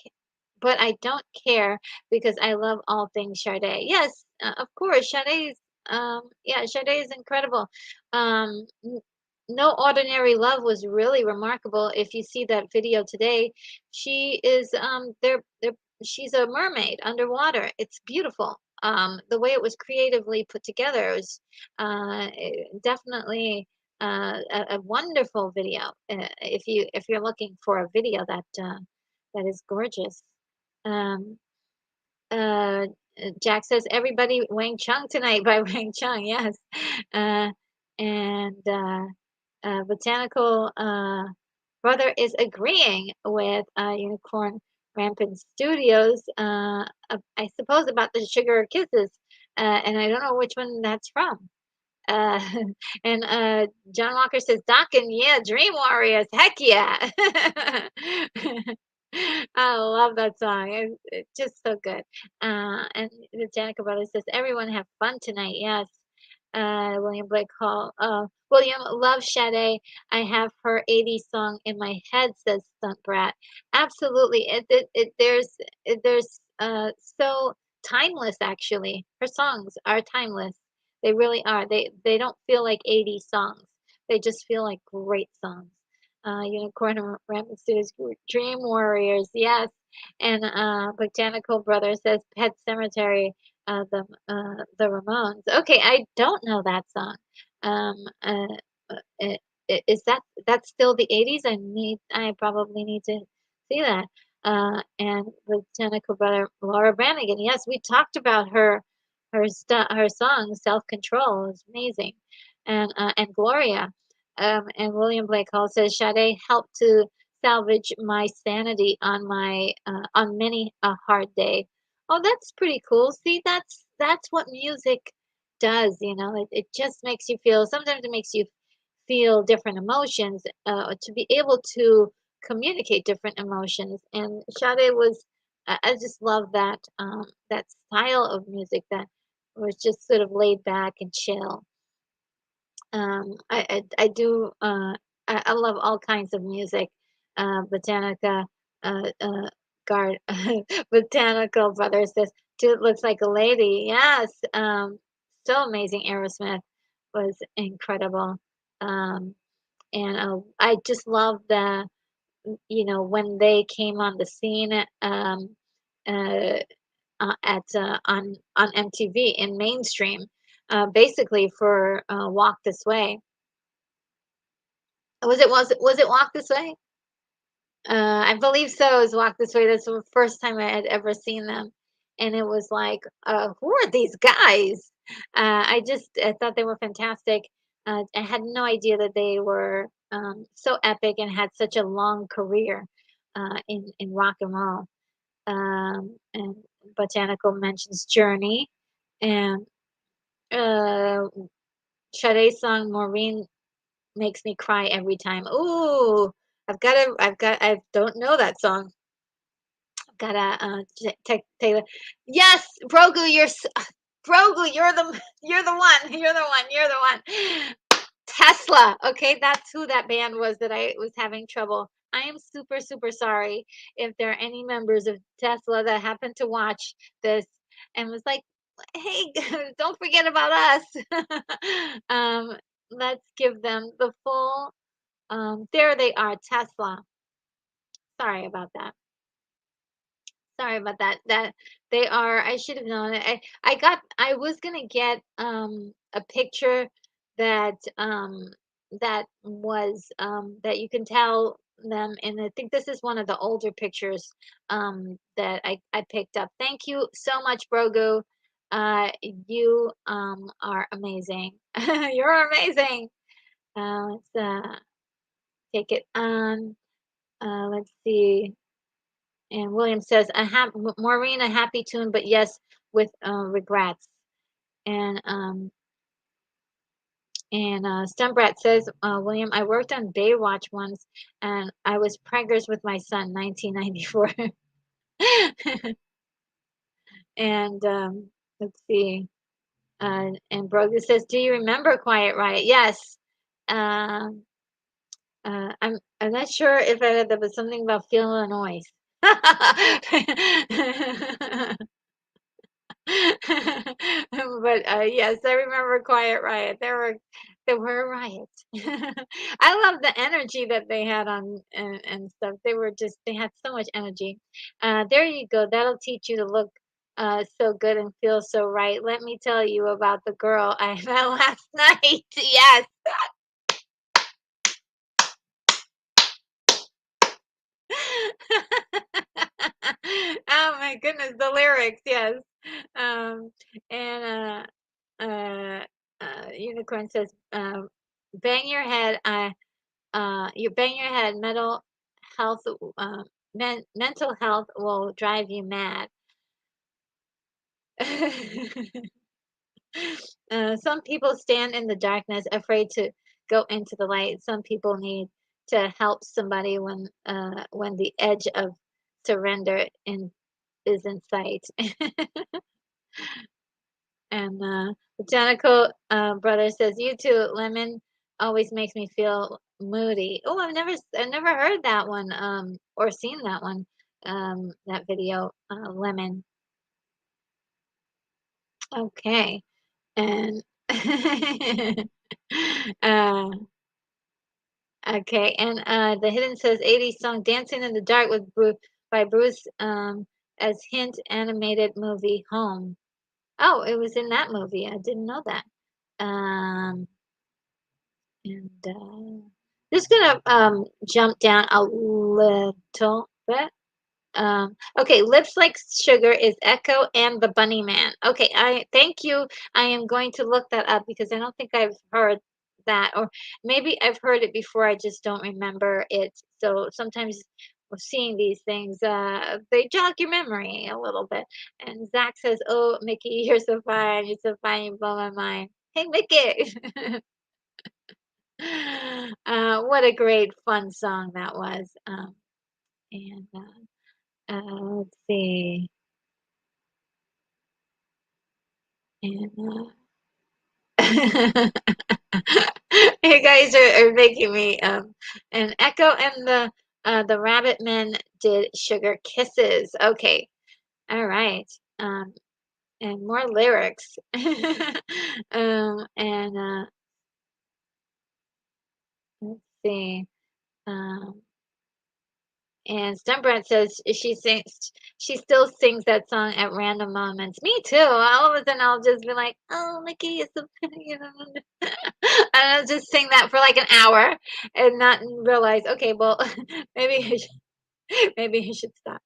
Speaker 1: but I don't care because I love all things Sade. Yes, of course, yeah, Sade is incredible. N- No Ordinary Love was really remarkable. If you see that video today, she is she's a mermaid underwater. It's beautiful. The way it was creatively put together was definitely a wonderful video. If you're looking for a video that is gorgeous. Um, uh, Jack says everybody Wang Chung tonight by Wang Chung. Yes, uh, and Botanical Brother is agreeing with Unicorn Rampant Studios. I suppose about the Sugar Kisses, and I don't know which one that's from. Uh, and John Walker says, Dockin, yeah, Dream Warriors, heck yeah. I love that song. It's just so good. And the Janica Brothers says, everyone have fun tonight. Yes. William Blake Hall. William, love Sade. I have her 80s song in my head, says Stunt Brat. Absolutely. There's so timeless, actually. Her songs are timeless. They really are. They don't feel like 80s songs. They just feel like great songs. Unicorn and Rabbit Studios, Dream Warriors, yes. And Botanical Brothers says Pet Cemetery, the Ramones. Okay, I don't know that song. Um, uh, is that's still the 80s? I probably need to see that. And Botanical Brother Laura Branigan. Yes, we talked about her song Self Control is amazing. And Gloria. And William Blake Hall says Sade helped to salvage my sanity on many a hard day. Oh, that's pretty cool. See, that's what music does, you know. It just makes you feel, sometimes it makes you feel different emotions, to be able to communicate different emotions. And Sade was, I just love that style of music that was just sort of laid back and chill. I do, I love all kinds of music. Botanica, uh, Guard, Botanical Brothers says, "Dude looks like a lady." Yes, so amazing. Aerosmith was incredible. Um, and I just love when they came on the scene, uh, on MTV in mainstream, basically for Walk This Way. Was it Walk This Way? I believe so. It was Walk This Way. That's the first time I had ever seen them, and it was like, who are these guys? I thought they were fantastic. I had no idea that they were so epic and had such a long career in rock and roll. And Botanical mentions Journey, and uh, Sade's song Maureen makes me cry every time. Ooh, I don't know that song. I've gotta Taylor. Yes, Brogu, Brogu, you're the one. You're the one. Tesla. Okay, that's who that band was that I was having trouble. I am super, super sorry if there are any members of Tesla that happen to watch this and was like, hey, don't forget about us. um, let's give them the full, there they are, Tesla. Sorry about that. Sorry about that. That they are, I should have known. I was gonna get a picture that that you can tell them, and I think this is one of the older pictures that I picked up. Thank you so much, Brogu. You are amazing. You're amazing. Let's take it on. Let's see. And William says, Maureen, a happy tune, but yes, with regrets. And Stumbrat says, William, I worked on Baywatch once, and I was preggers with my son, 1994. And let's see. And Brogus says, do you remember Quiet Riot? Yes. Um, I'm not sure if there was something about feeling a noise. But yes, I remember Quiet Riot. There were riots. I love the energy that they had on and stuff. They had so much energy. There you go. That'll teach you to look so good and feel so right. Let me tell you about the girl I met last night. Yes. Oh my goodness, the lyrics, yes. Um, and Unicorn says, bang your head, you bang your head, health, mental health will drive you mad. Some people stand in the darkness, afraid to go into the light. Some people need to help somebody when the edge of surrender is in sight. And Botanical Brother says, "You too, Lemon always makes me feel moody." Oh, I've never heard that one, or seen that one, that video, Lemon. Okay, and uh, Okay, and the hidden says 80s song "Dancing in the Dark" with by Bruce as hint animated movie Home. Oh, it was in that movie. I didn't know that. Um, and just gonna jump down a little bit. Okay, Lips Like Sugar is Echo and the Bunny Man. Okay, I thank you. I am going to look that up because I don't think I've heard that, or maybe I've heard it before, I just don't remember it. So sometimes seeing these things, they jog your memory a little bit. And Zach says, "Oh, Mickey, you're so fine. You're so fine. You blow my mind." Hey, Mickey. What a great fun song that was. And let's see. And you guys are making me and Echo and the Rabbit Men did Sugar Kisses. Okay. All right. Um and more lyrics. And let's see. Um And Stumbrat says she still sings that song at random moments. Me too. All of a sudden I'll just be like, "Oh, Mickey, it's so pretty," you know. And I'll just sing that for like an hour and not realize, okay, well, maybe maybe you should stop.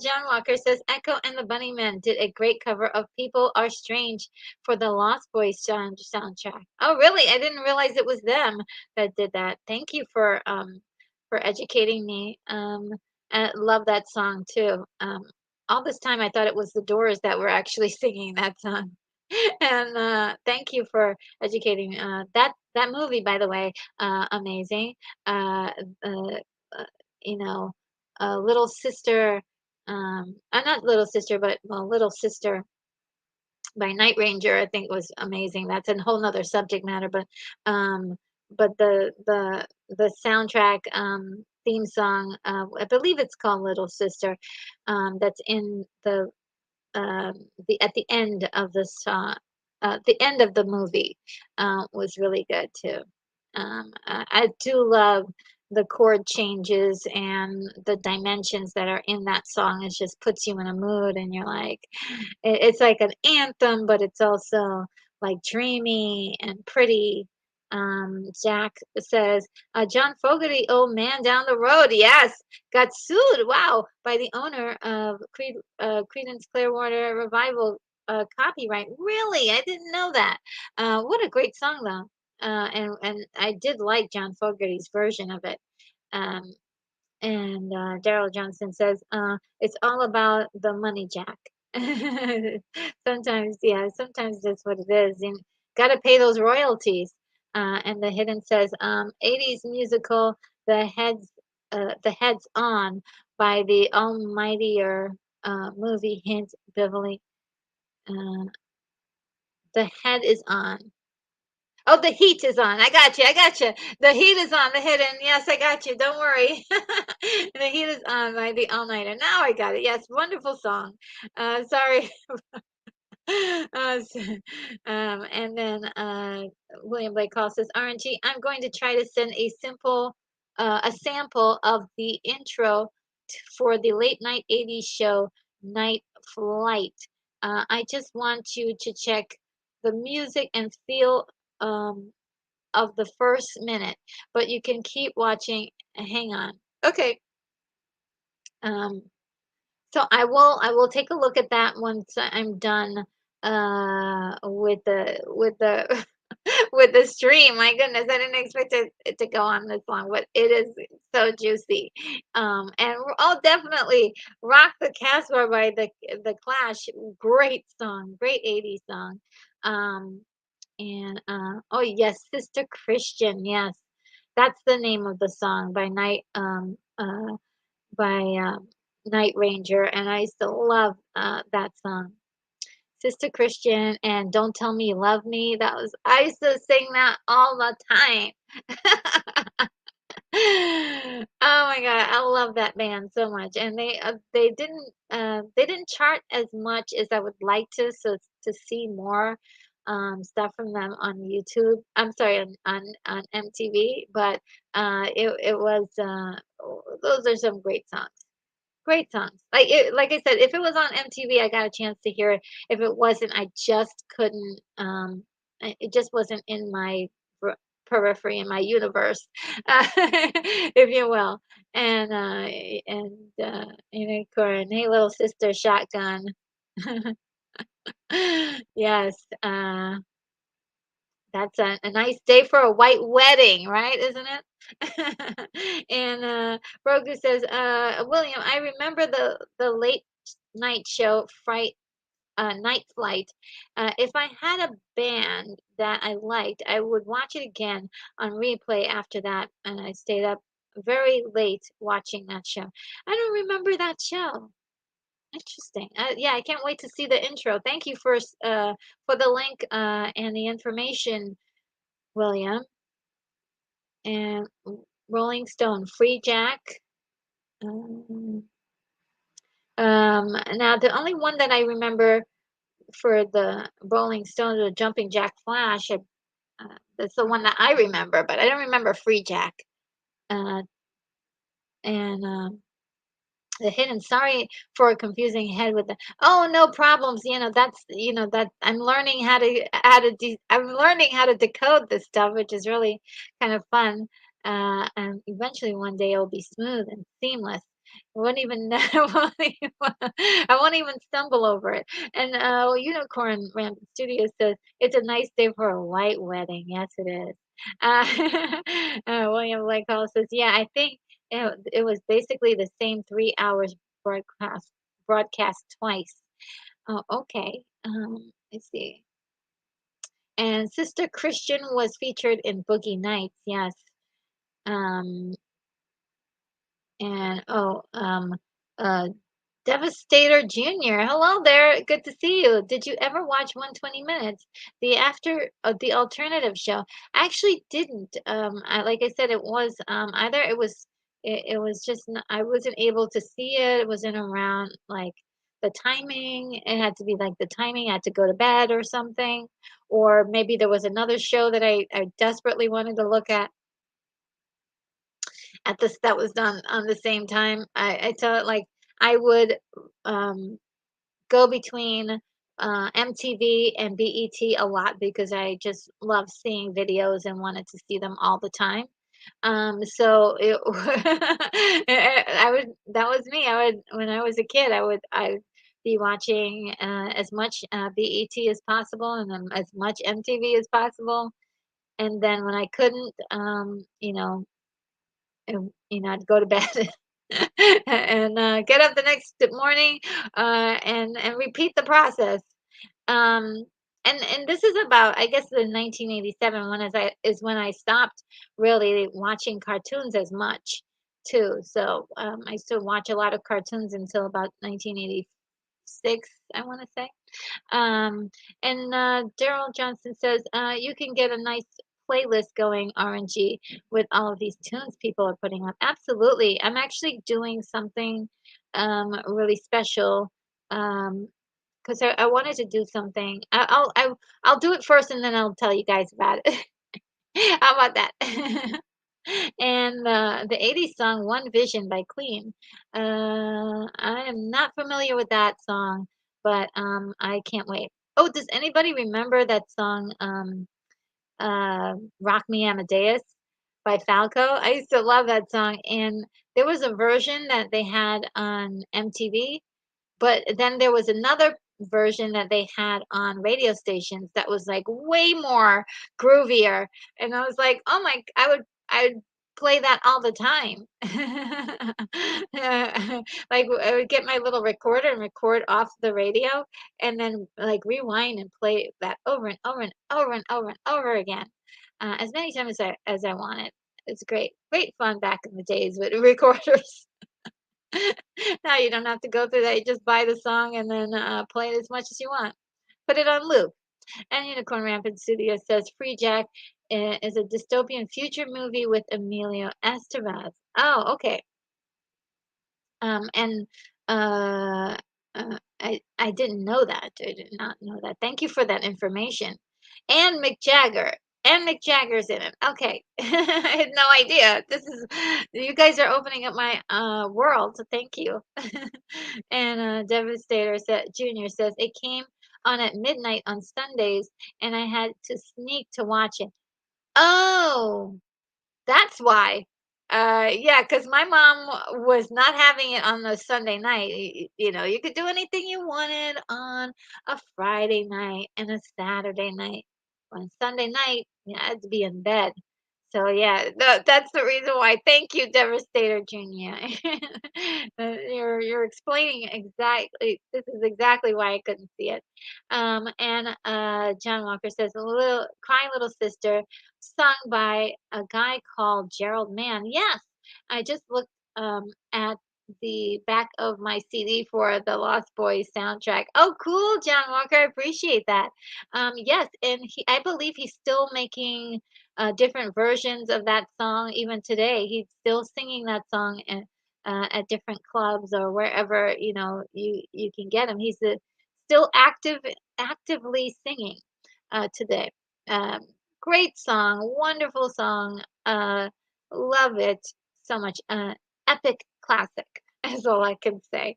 Speaker 1: John Walker says Echo and the Bunnymen did a great cover of "People Are Strange" for the Lost Boys soundtrack. Oh, really? I didn't realize it was them that did that. Thank you for educating me. I love that song too. All this time I thought it was the Doors that were actually singing that song. And thank you for educating. That movie, by the way, amazing. Uh, uh, uh, you know, Little Sister, not Little Sister, but well, Little Sister by Night Ranger, I think was amazing. That's a whole nother subject matter, um, but the soundtrack theme song, I believe it's called Little Sister, that's in the at the end of the song, the end of the movie, was really good too. I do love the chord changes and the dimensions that are in that song. It just puts you in a mood, and you're like, it's like an anthem, but it's also like dreamy and pretty. Jack says, John Fogerty, old man down the road, yes, got sued, wow, by the owner of Creedence Clearwater Revival copyright. Really? I didn't know that. What a great song, though. And I did like John Fogerty's version of it. Um, and Daryl Johnson says, it's all about the money, Jack. Sometimes, yeah, sometimes that's what it is. And got to pay those royalties. And the hidden says, 80s musical, the Heads On by the Almightier movie hint, Beverly. Uh, the head is on. Oh, the heat is on. I got you. I got you. The heat is on. The hidden. Yes, I got you. Don't worry. The heat is on by the All Nighter. Now I got it. Yes, wonderful song. Sorry. S and then William Blake Hall says, "RNG, I'm going to try to send a sample of the intro for the late night 80s show Night Flight. I just want you to check the music and feel um, of the first minute, but you can keep watching. Hang on. Okay. Um, so I will take a look at that once I'm done with the with the stream. My goodness, I didn't expect it to go on this long, but it is so juicy. And I'll definitely "Rock the Casbah" by the Clash. Great song, great 80s song. Um, and oh yes, Sister Christian. Yes, that's the name of the song by Night Ranger, and I used to love that song. Sister Christian and "Don't Tell Me You Love Me." That was I used to sing that all the time. Oh my God, I love that band so much, and they didn't chart as much as I would like to, so to see more. stuff from them on YouTube. I'm sorry, on MTV, but it was those are some great songs. Great songs. Like I said, if it was on MTV, I got a chance to hear it. If it wasn't, I just couldn't, it just wasn't in my per periphery, in my universe, if you will. And, Unicorn, "Hey, little sister shotgun." Yes, that's a nice day for a white wedding, right? Isn't it? And Rogu says, William, I remember the late night show Night Flight. If I had a band that I liked, I would watch it again on replay after that, and I stayed up very late watching that show. I don't remember that show. Interesting. Yeah, I can't wait to see the intro. Thank you for the link and the information, William. And Rolling Stone, Free Jack. Um, Now the only one that I remember for the Rolling Stones, the Jumping Jack Flash, that's the one that I remember, but I don't remember Free Jack. Uh, and The hidden. Sorry for a confusing head with the. Oh, no problems. That's that I'm learning I'm learning how to decode this stuff, which is really kind of fun. And eventually one day it'll be smooth and seamless. I won't even I won't even stumble over it. And Unicorn Rampant Studio says it's a nice day for a white wedding. Yes, it is. Uh, William Blake Hall says, yeah, I think it was basically the same 3 hours broadcast twice. Oh, okay. Let's see. And Sister Christian was featured in Boogie Nights, yes. Um, and uh, Devastator Jr. Hello there. Good to see you. Did you ever watch 120 Minutes? The alternative show. I actually didn't. Like I said, it was either it was just I wasn't able to see it. It wasn't around like the timing. It had to be like the timing. I had to go to bed or something, or maybe there was another show that I desperately wanted to look at this that was done on the same time. I tell it like I would um go between MTV and BET a lot because I just love seeing videos and wanted to see them all the time. So it, I would that was me. I would when I was a kid, I'd be watching as much BET as possible and then as much MTV as possible. And then when I couldn't, I'd go to bed and get up the next morning and repeat the process. Um, and this is about, I guess, the 1987 when is when I stopped really watching cartoons as much too. So I used to watch a lot of cartoons until about 1986, I want to say. Um, and Daryl Johnson says, you can get a nice playlist going, RNG, with all of these tunes people are putting up. Absolutely. I'm actually doing something really special because I wanted to do something. I'll do it first and then I'll tell you guys about it. How about that? And the 80s song One Vision by Queen. I am not familiar with that song, but I can't wait. Oh, does anybody remember that song Rock Me Amadeus by Falco? I used to love that song, and there was a version that they had on MTV, but then there was another version that they had on radio stations that was, like, way more groovier, and I was like, "Oh my." I would play that all the time. Like, I would get my little recorder and record off the radio and then, like, rewind and play that over and over and over and over and over again, as many times as I wanted. It's great. Great fun back in the days with recorders. Now you don't have to go through that. You just buy the song and then play it as much as you want. Put it on loop. And Unicorn Rampant Studio says Free Jack is a dystopian future movie with Emilio Estevez. Oh, okay. And I didn't know that. I did not know that. Thank you for that information. And Mick Jagger. And Mick Jagger's in it. Okay. I had no idea. This is you guys are opening up my world. So thank you. And Devastator said Junior says it came on at midnight on Sundays and I had to sneak to watch it. Oh, that's why. Yeah, because my mom was not having it on the Sunday night. You know, you could do anything you wanted on a Friday night and a Saturday night. On Sunday night, you had to be in bed. So yeah, that's the reason why. Thank you, Devastator Junior. You're explaining exactly. This is exactly why I couldn't see it. And John Walker says, "A little crying little sister." Sung by a guy called Gerald Mann. Yes, I just looked at the back of my CD for the Lost Boys soundtrack. Oh, cool, John Walker. I appreciate that. Yes, and I believe he's still making different versions of that song even today. He's still singing that song at different clubs or wherever you can get him. He's still actively singing today. Um, Great song, wonderful song. Love it so much. Epic classic is all I can say.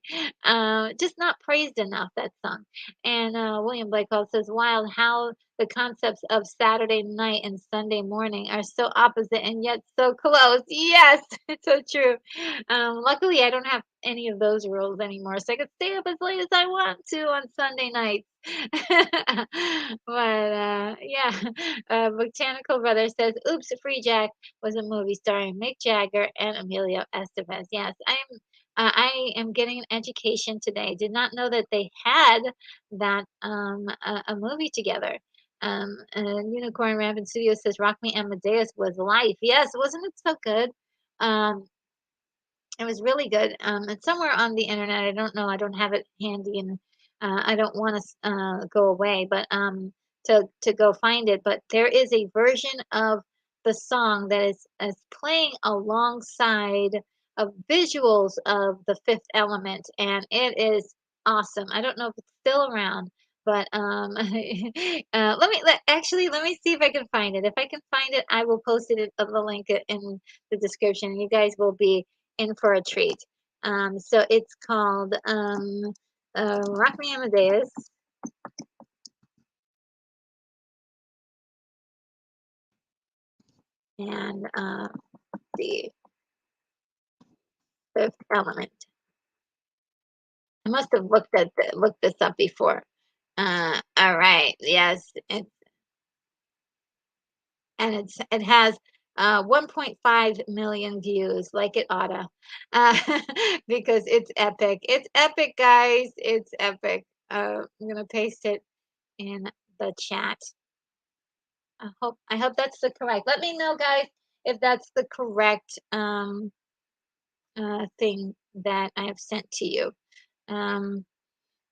Speaker 1: Just not praised enough, that song. And William Blake also says, wild how the concepts of Saturday night and Sunday morning are so opposite and yet so close. Yes, it's so true. Luckily, I don't have any of those rules anymore, so I can stay up as late as I want to on Sunday nights. But yeah, Botanical Brother says, "Oops, Free Jack was a movie starring Mick Jagger and Emilio Estevez." Yes, I am getting an education today. Did not know that they had that a movie together. And Unicorn Rampant Studio says, "Rock Me Amadeus was life." Yes, wasn't it so good? Um, it was really good. It's somewhere on the internet. I don't know. I don't have it handy, and I don't want to go away, but to go find it. But there is a version of the song that is playing alongside of visuals of the Fifth Element, and it is awesome. I don't know if it's still around, but actually let me see if I can find it. If I can find it, I will post it the link in the description. You guys will be in for a treat. So it's called Rock Me Amadeus. And the Fifth Element. I must have looked this up before. All right, yes, it has 1.5 million views, like it oughta, uh, because it's epic. It's epic, guys. It's epic. I'm gonna paste it in the chat. I hope that's the correct. Let me know, guys, if that's the correct thing that I have sent to you. Um,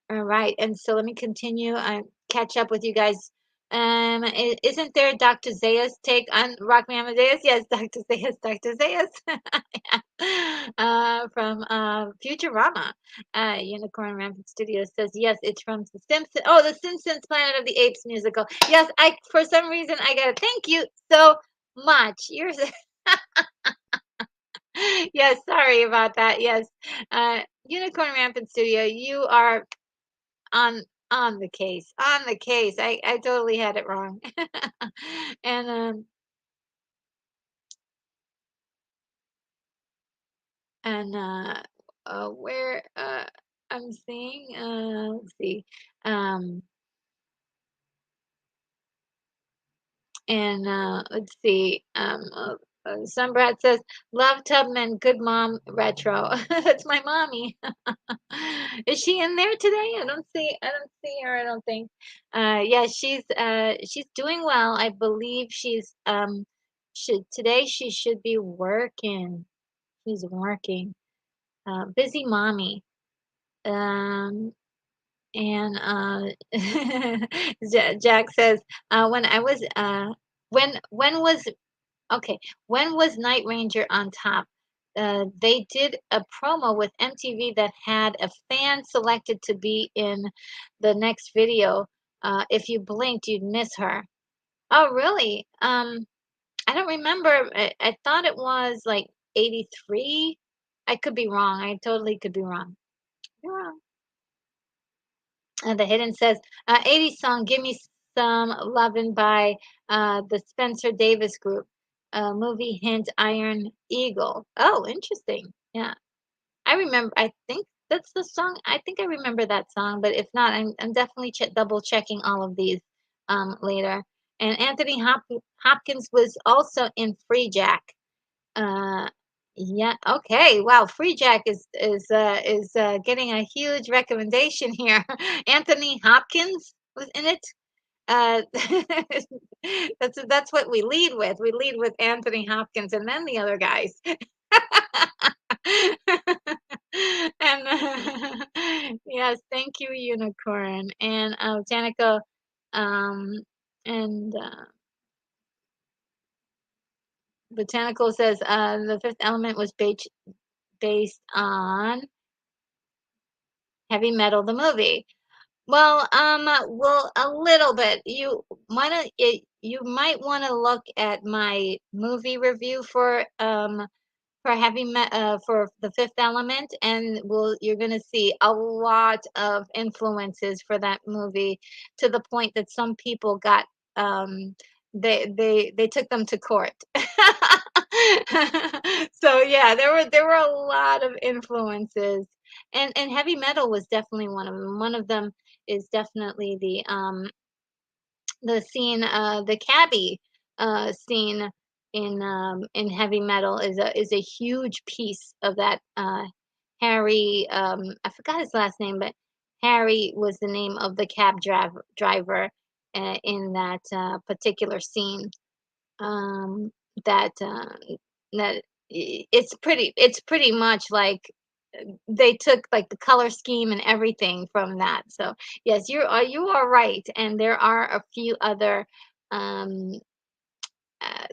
Speaker 1: all right, and so let me continue. I catch up with you guys. Isn't there Dr. Zaya's take on Rock Me Amadeus? Yes, Dr. Zayas, Dr. Zayas. From Futurama. Unicorn Rampant Studios says yes, it's from the Simpsons. Oh, the Simpsons Planet of the Apes musical. Yes, I for some reason I got it. Thank you so much. You're yes, sorry about that. Yes, Unicorn Rampant Studio, you are on on the case, on the case. I totally had it wrong. And and where I'm seeing let's see. Um and let's see. Sunbrat says, "Love Tubman, good mom retro." That's my mommy. Is she in there today? I don't see her. I don't think. Yeah, she's doing well. I believe she's should today she should be working. She's working. Busy mommy. Um, and Jack says, when I was when was okay, when was Night Ranger on top? They did a promo with MTV that had a fan selected to be in the next video. If you blinked, you'd miss her. Oh, really? I don't remember. I thought it was like 83. I could be wrong. I totally could be wrong. Yeah. The Hidden says, 80s song, Give Me Some Lovin' by the Spencer Davis Group. Movie hint, Iron Eagle. Oh, interesting. Yeah. I remember, I think that's the song. I think I remember that song, but if not, I'm definitely double checking all of these later. And Anthony Hopkins was also in Free Jack. Uh, yeah. Okay. Wow. Free Jack is getting a huge recommendation here. Anthony Hopkins was in it. Uh, that's what we lead with. We lead with Anthony Hopkins, and then the other guys. And yes, thank you, Unicorn and Danica. Um, and Botanical says the Fifth Element was based on Heavy Metal, the movie. Well, a little bit. You might want to look at my movie review for the Fifth Element, and you're gonna see a lot of influences for that movie to the point that some people got they took them to court. So yeah, there were a lot of influences, and heavy metal was definitely one of them. One of them is definitely the scene, the cabbie scene in heavy metal is a huge piece of that. Harry, I forgot his last name, but Harry was the name of the driver in that particular scene. Um, that that it's pretty much like they took like the color scheme and everything from that. So yes, you are right, and there are a few other um,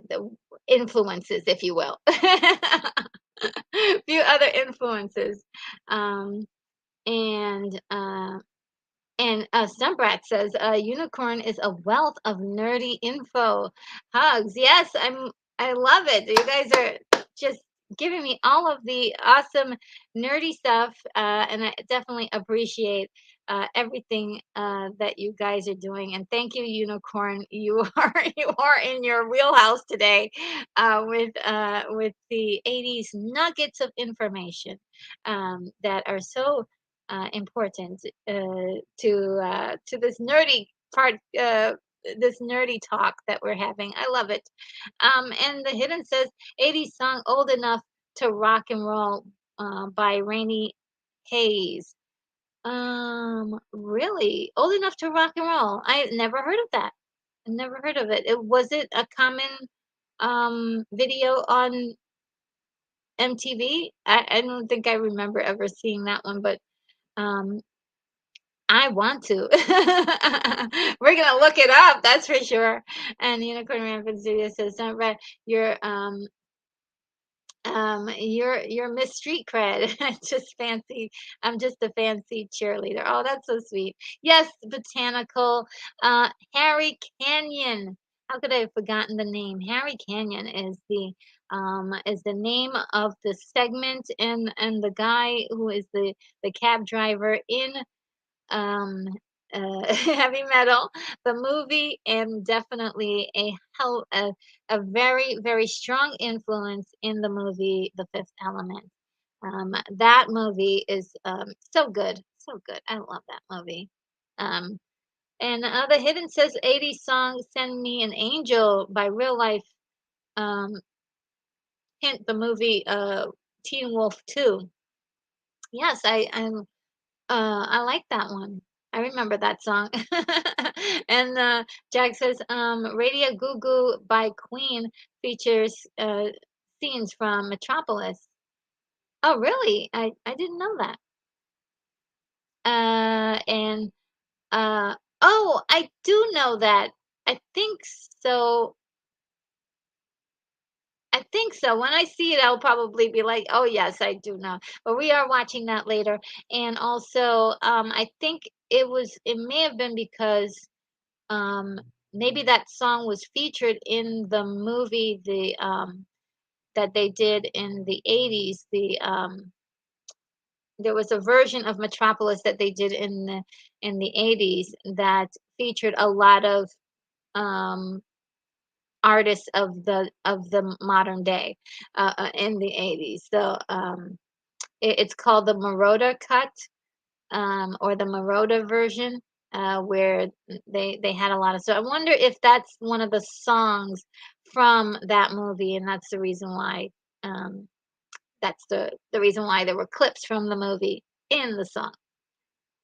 Speaker 1: the influences, if you will, few other influences, um, and Sunbrat says, "Unicorn is a wealth of nerdy info. Hugs. Yes, I love it. You guys are just giving me all of the awesome nerdy stuff, and I definitely appreciate everything that you guys are doing. And thank you, Unicorn. You are you are in your wheelhouse today with the '80s nuggets of information that are so important to this nerdy part, this nerdy talk that we're having. I love it. And the Hidden says 80s song "Old Enough to Rock and Roll" by Rainy Hayes. Really? Old Enough to Rock and Roll? I never heard of that. I never heard of it. Was it a common video on MTV? I don't think I remember ever seeing that one, but um, I want to. We're gonna look it up, that's for sure. And Unicorn Rampant Studio says, "Don't read your you're Miss Street Cred. Just fancy. I'm just a fancy cheerleader." Oh, that's so sweet. Yes, botanical. Harry Canyon. How could I have forgotten the name? Harry Canyon is the name of the segment, and the guy who is the cab driver in um, heavy metal, the movie, and definitely a very, very strong influence in the movie, The Fifth Element. That movie is so good, so good. I love that movie. Um, and The Hidden says 80s song "Send Me an Angel" by Real Life. Um, hint the movie Teen Wolf 2. Yes, I like that one. I remember that song. And Jack says, Radio Goo Goo by Queen features scenes from Metropolis. Oh, really? I didn't know that. And oh, I do know that. I think so. I think so. When I see it, I'll probably be like, "Oh, yes, I do know." But we are watching that later. And also, I think it may have been because maybe that song was featured in the movie that they did in the 80s. There was a version of Metropolis that they did in the 80s that featured a lot of um, artists of the modern day in the 80s. So it's called the Maroda cut, or the Maroda version, where they had a lot of. So I wonder if that's one of the songs from that movie, and that's the reason why. Um, that's the reason why there were clips from the movie in the song.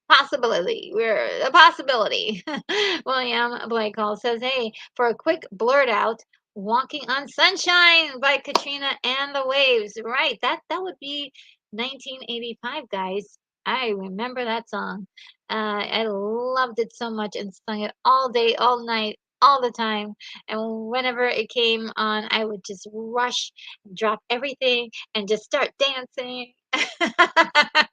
Speaker 1: Possibility. We're a possibility. William Blake Hall says, "Hey, for a quick blurt out, Walking on Sunshine by Katrina and the Waves." Right. That would be 1985, guys. I remember that song. I loved it so much and sung it all day, all night, all the time. And whenever it came on, I would just rush, drop everything, and just start dancing.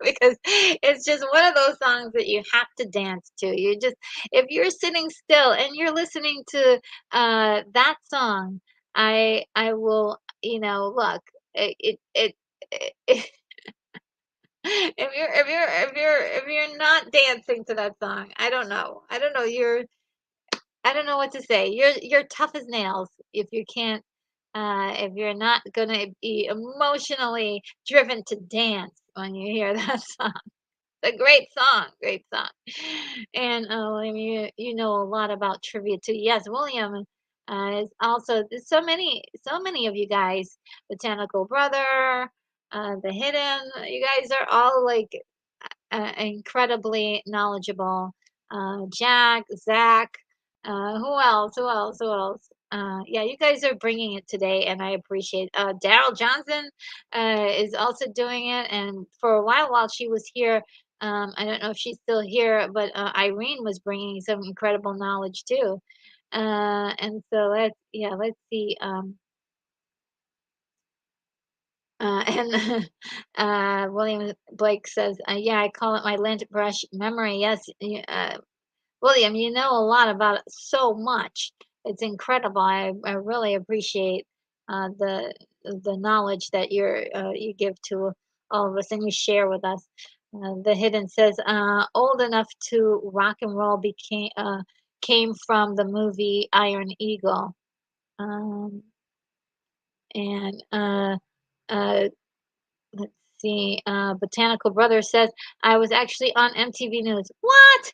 Speaker 1: Because it's just one of those songs that you have to dance to. You just, if you're sitting still and you're listening to that song, I will, look, it if you're not dancing to that song, I don't know, I don't know what to say. You're tough as nails if you can't, if you're not gonna be emotionally driven to dance when you hear that song. A great song, great song. And William, you know a lot about trivia too. Yes, William is also, there's so many of you guys, Botanical Brother, the Hidden. You guys are all like incredibly knowledgeable. Jack, Zach, who else? Who else? Who else? Yeah, you guys are bringing it today, and I appreciate. Daryl Johnson is also doing it, and for a while she was here, I don't know if she's still here, but Irene was bringing some incredible knowledge too. And so let's see. And William Blake says, "Yeah, I call it my lint brush memory." Yes, William, you know a lot about it, so much. It's incredible. I really appreciate the knowledge that you give to all of us and you share with us. The Hidden says, "Old enough to rock and roll came from the movie Iron Eagle." Um, and uh, Let's see. Botanical Brother says, "I was actually on MTV News." What?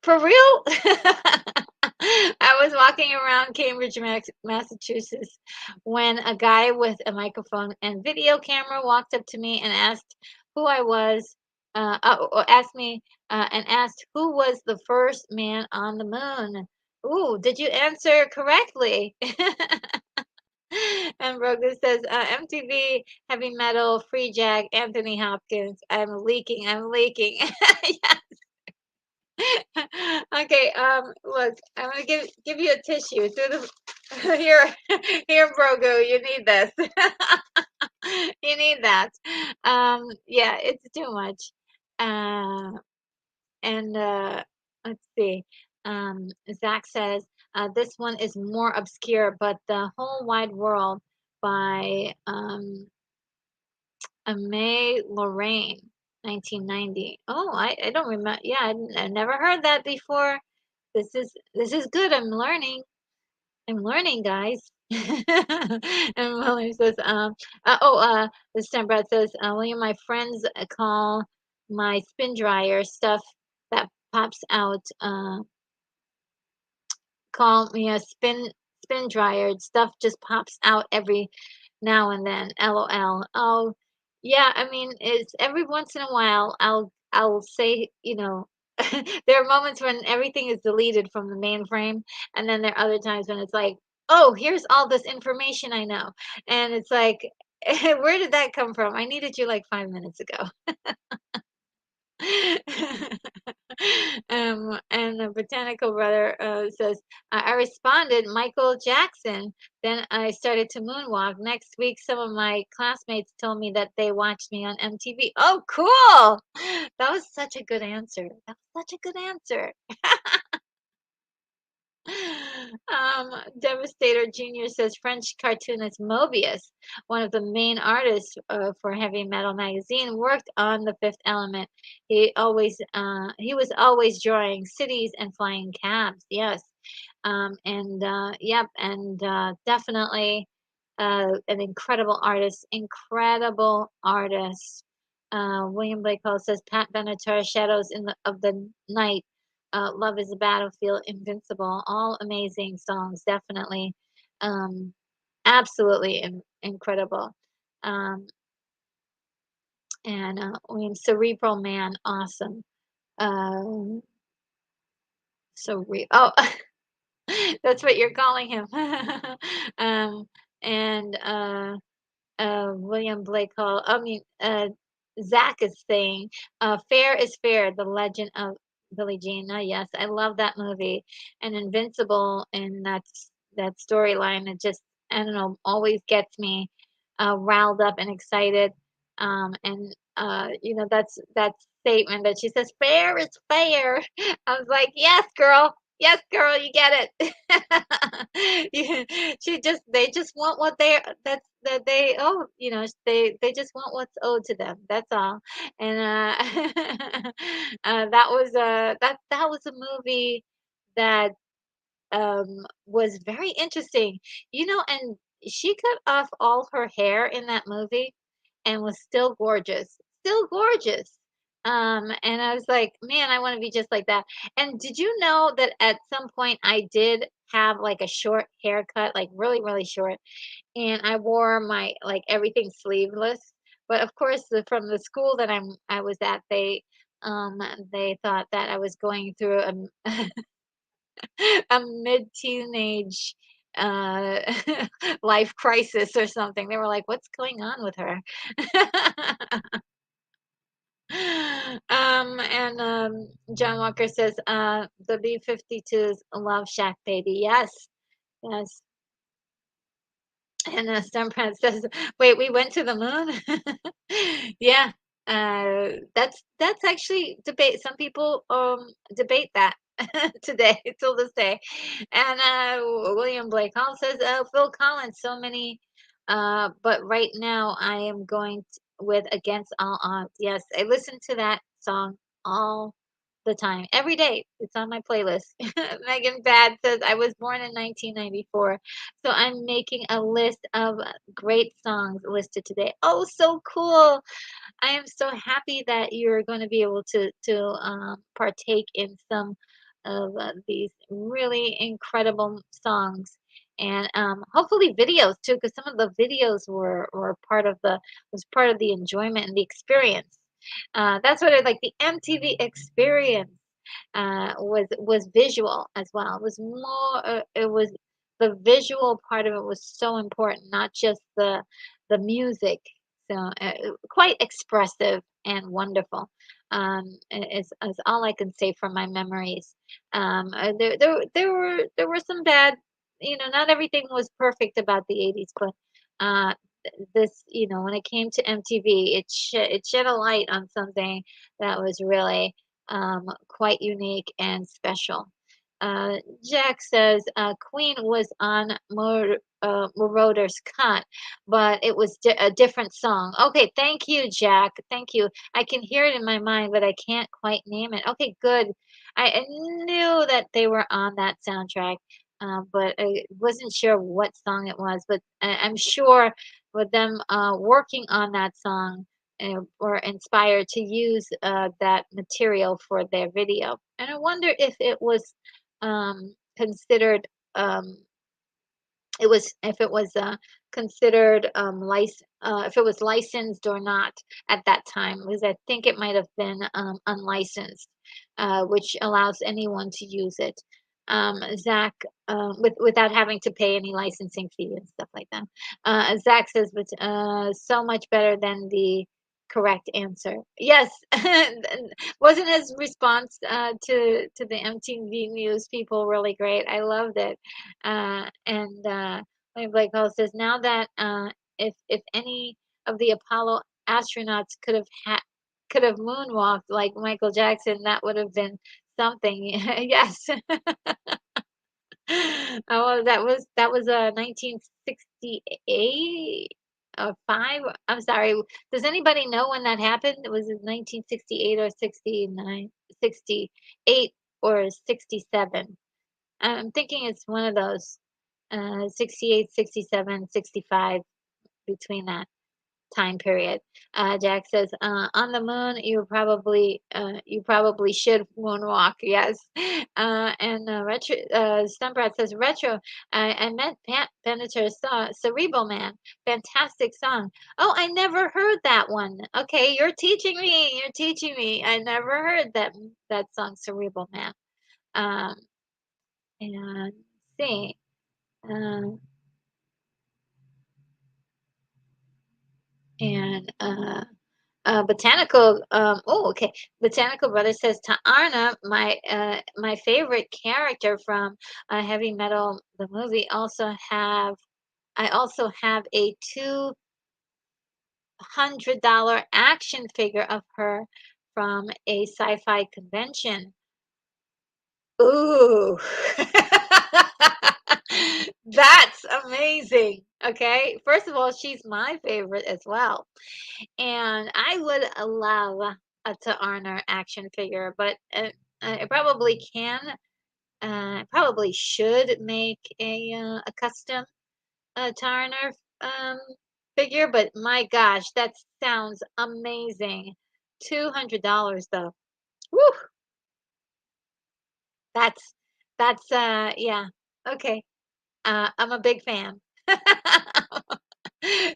Speaker 1: For real? I was walking around Cambridge, Massachusetts, when a guy with a microphone and video camera walked up to me and asked who I was, or asked me, and asked who was the first man on the moon. Ooh, did you answer correctly? And Brogan says, MTV, heavy metal, free jack, Anthony Hopkins. I'm leaking. I'm leaking. Okay, look, I'm gonna give you a tissue through the here, here, Brogo. You need this. You need that. Yeah, it's too much. Uh, and let's see. Zach says this one is more obscure, but the whole wide world by May Lorraine, 1990. Oh, I don't remember. Yeah, I never heard that before. This is good. I'm learning, guys. And William says, this time Brad says, William, my friends call my spin dryer stuff that pops out, call me a spin dryer. Stuff just pops out every now and then. LOL. Oh, yeah. I mean, it's every once in a while. I'll say, there are moments when everything is deleted from the mainframe, and then there are other times when it's like, oh, here's all this information I know, and it's like, where did that come from? I needed you like 5 minutes ago. And the Botanical Brother says, I responded, Michael Jackson. Then I started to moonwalk. Next week, some of my classmates told me that they watched me on MTV. Oh, cool! That was such a good answer. That was such a good answer. Devastator Jr. says French cartoonist Mobius, one of the main artists for Heavy Metal magazine, worked on The Fifth Element. He was always drawing cities and flying cabs. Yes, and yep, and definitely an incredible artist. Incredible artist. William Blake Hall says Pat Benatar, Shadows in the of the Night, Love is a Battlefield, Invincible, all amazing songs, definitely. Um, absolutely incredible. Um, and William Cerebral Man, awesome. Um, oh, that's what you're calling him. um, and William Blake Hall. Zach is saying, "Fair is Fair: The Legend of Billie Jean." Oh, yes, I love that movie. And Invincible, and that storyline. It just, I don't know, always gets me riled up and excited. And that statement that she says, "Fair is fair." I was like, "Yes, girl." Yes, girl, you get it. They just want what they owe, they just want what's owed to them. That's all. And that was a movie that was very interesting. And she cut off all her hair in that movie and was still gorgeous. Still gorgeous. And I was like, man, I want to be just like that. And did you know that at some point I did have like a short haircut, like really, really short, and I wore my like everything sleeveless. But of course, from the school that I was at, they thought that I was going through a mid-teenage uh life crisis or something. They were like, "What's going on with her?" And John Walker says, the B-52's Love Shack Baby. Yes, yes. And Stemprant says, "Wait, we went to the moon?" Yeah, that's actually debate. Some people debate that today, till this day. And William Blake Hall says, "Phil Collins, so many, but right now I am going with Against All Odds." Yes, I listen to that song all the time, every day. It's on my playlist. Megan Bad says, "I was born in 1994. So I'm making a list of great songs listed today." Oh, so cool. I am so happy that you're going to be able to partake in some of these really incredible songs, and hopefully videos too, because some of the videos were part of the was part of the enjoyment and the experience. That's what I like. The MTV experience was visual as well. It was more. It was the visual part of it was so important, not just the music. So quite expressive and wonderful. Is all I can say from my memories. There were some bad. Not everything was perfect about the '80s, but uh, this, when it came to MTV, it shed a light on something that was really quite unique and special. Jack says Queen was on Moroder's Cut, but it was a different song. Okay, thank you, Jack. Thank you. I can hear it in my mind, but I can't quite name it. Okay, good. I knew that they were on that soundtrack, but I wasn't sure what song it was. But I'm sure with them working on that song, were inspired to use that material for their video. And I wonder if it was considered if it was considered if it was licensed or not at that time, because I think it might have been unlicensed, which allows anyone to use it. Zach, without having to pay any licensing fee and stuff like that. Zach says, but so much better than the correct answer. Yes, wasn't his response to the MTV News people really great? I loved it. And Blake Hall says, now that if any of the Apollo astronauts could have moonwalked like Michael Jackson, that would have been something. Yes. Oh, that was 1968 or 5. I'm sorry. Does anybody know when that happened? Was it 1968 or 69? 68 or 67? I'm thinking it's one of those. 68, 67, 65, between that time period. Jack says, "On the moon, you probably should moonwalk." Yes. And Stumprat says, "Retro. I met Pat Benatar's song, Cerebral Man. Fantastic song. Oh, I never heard that one. Okay, you're teaching me. You're teaching me. I never heard that song, Cerebral Man. Um, and see. Um, and Botanical, oh, okay. Botanical Brother says to Arna, my favorite character from Heavy Metal, the movie. I also have a $200 action figure of her from a sci-fi convention. Ooh, that's amazing. Okay, first of all, she's my favorite as well. And I would love to honor action figure, but I probably can, probably should make a custom Tarner um, figure. But my gosh, that sounds amazing. $200 though. Woo! That's yeah. Okay. I'm a big fan.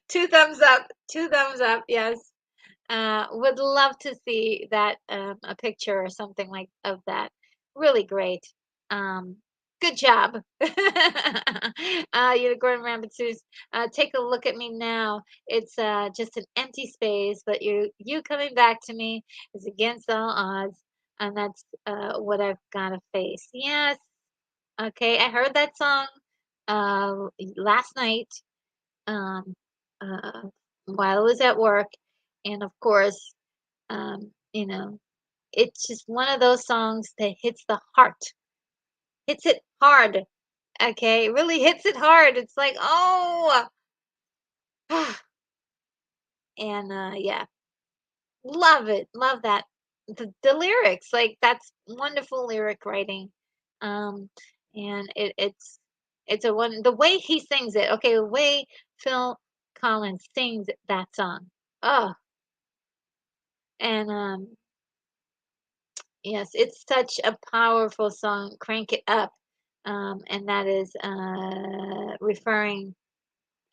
Speaker 1: Two thumbs up. Two thumbs up. Yes. Would love to see that a picture or something like of that. Really great. Um, good job. Unicorn Rampant Suits. Take a look at me now. It's just an empty space, but you coming back to me is against all odds, and that's what I've got to face. Yes. Okay, I heard that song last night um, uh, while I was at work, and of course, you know, it's just one of those songs that hits the heart, hits it hard. Okay, it really hits it hard. It's like, oh, and yeah, love it, love that. The lyrics, like that's wonderful lyric writing, um, and it's a one the way he sings it. Okay, the way Phil Collins sings that song. Oh, and yes, it's such a powerful song. Crank it up. And that is referring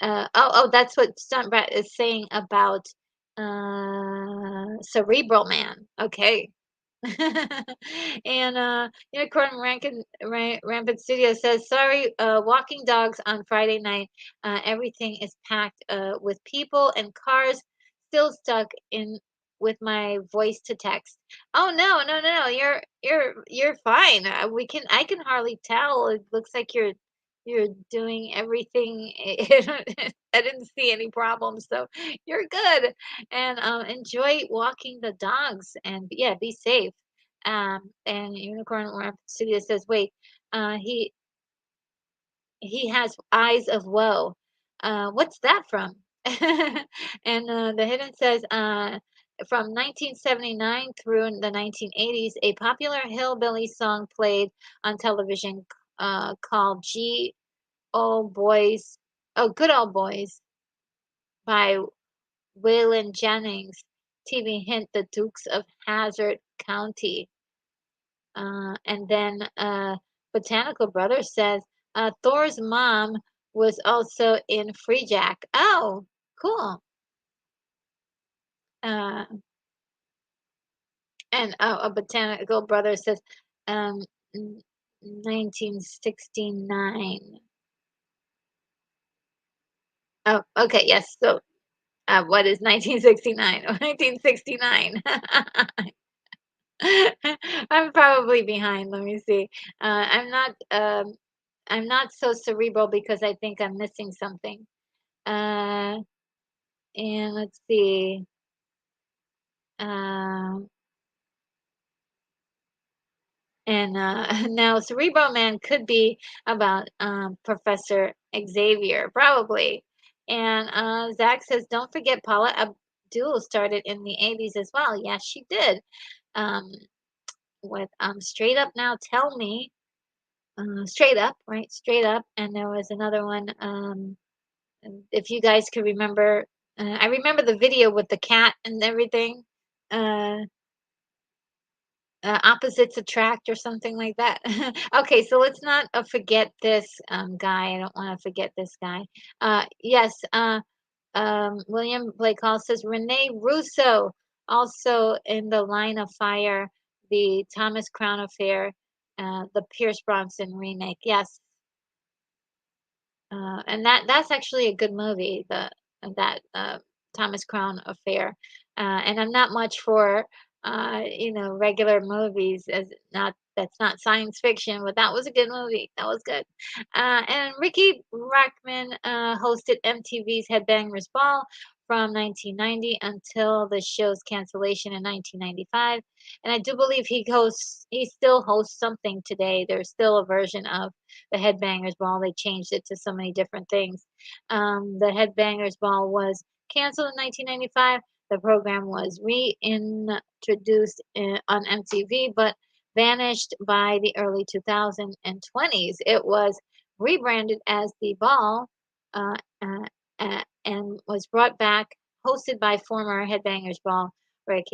Speaker 1: that's what Stuntbrat is saying about Cerebral Man. Okay. And Unicorn Rampant Studio says, "Sorry, walking dogs on Friday night. Everything is packed with people and cars. Still stuck in with my voice to text. Oh no, no, no, no! You're fine. I can hardly tell. It looks like you're doing everything. I didn't see any problems, so you're good. And enjoy walking the dogs. And yeah, be safe." And Unicorn Rap Studio says, "Wait, uh, he he has eyes of woe. What's that from?" And the Hidden says, from 1979 through the 1980s, a popular hillbilly song played on television called "G Old Boys," oh, Good Old Boys by Waylon Jennings. TV hint: the Dukes of Hazzard County. And then Botanical Brother says Thor's mom was also in Free Jack. Oh, cool. Uh, and a Botanical Brother says um, 1969. Oh, okay, yes. So what is 1969? 1969. I'm probably behind. Let me see. I'm not so cerebral because I think I'm missing something. Uh, and let's see. Um, and now Cerebro Man could be about Professor Xavier, probably. And Zach says, don't forget Paula Abdul started in the 80s as well. Yes, she did. Um, with Straight Up Now Tell Me, Straight Up, right? Straight Up. And there was another one. If you guys could remember, I remember the video with the cat and everything. Uh, Opposites attract or something like that. Okay, so let's not forget this guy. I don't want to forget this guy. Yes, William Blake Hall says Renee Russo, also in the Line of Fire, the Thomas Crown Affair, the Pierce Bronson remake. Yes, and that's actually a good movie, the that Thomas Crown Affair. And I'm not much for regular movies as not that's not science fiction, but that was a good movie. That was good. And Ricky Rackman hosted MTV's Headbangers Ball from 1990 until the show's cancellation in 1995. And I do believe he still hosts something today. There's still a version of the Headbangers Ball. They changed it to so many different things. The Headbangers Ball was canceled in 1995. The program was reintroduced on MTV, but vanished by the early 2020s. It was rebranded as The Ball and was brought back, hosted by former Headbangers Ball Rick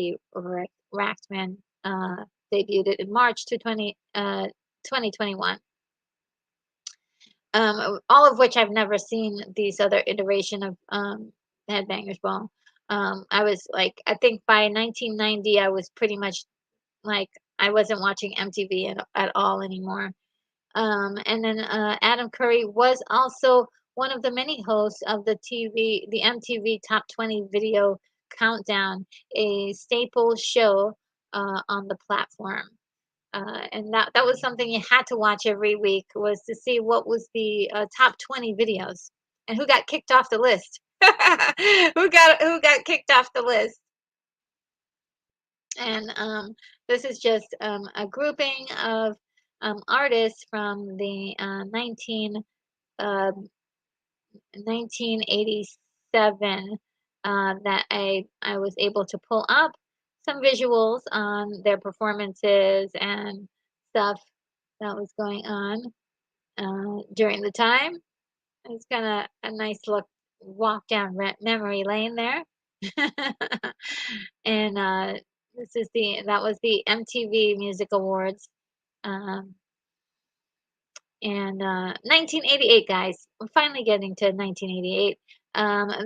Speaker 1: Rackman. Debuted it in March 2021. All of which I've never seen these other iteration of Headbangers Ball. I was like, I think by 1990, I was pretty much like, I wasn't watching MTV at all anymore. And then Adam Curry was also one of the many hosts of the MTV Top 20 Video Countdown, a staple show on the platform. And that was something you had to watch every week, was to see what was the top 20 videos and who got kicked off the list. Who got kicked off the list. And this is just a grouping of artists from the 1987 that I was able to pull up some visuals on their performances and stuff that was going on during the time. It's kind of a nice look walk down memory lane there. And that was the MTV Music Awards. Um, and 1988, guys. We're finally getting to 1988.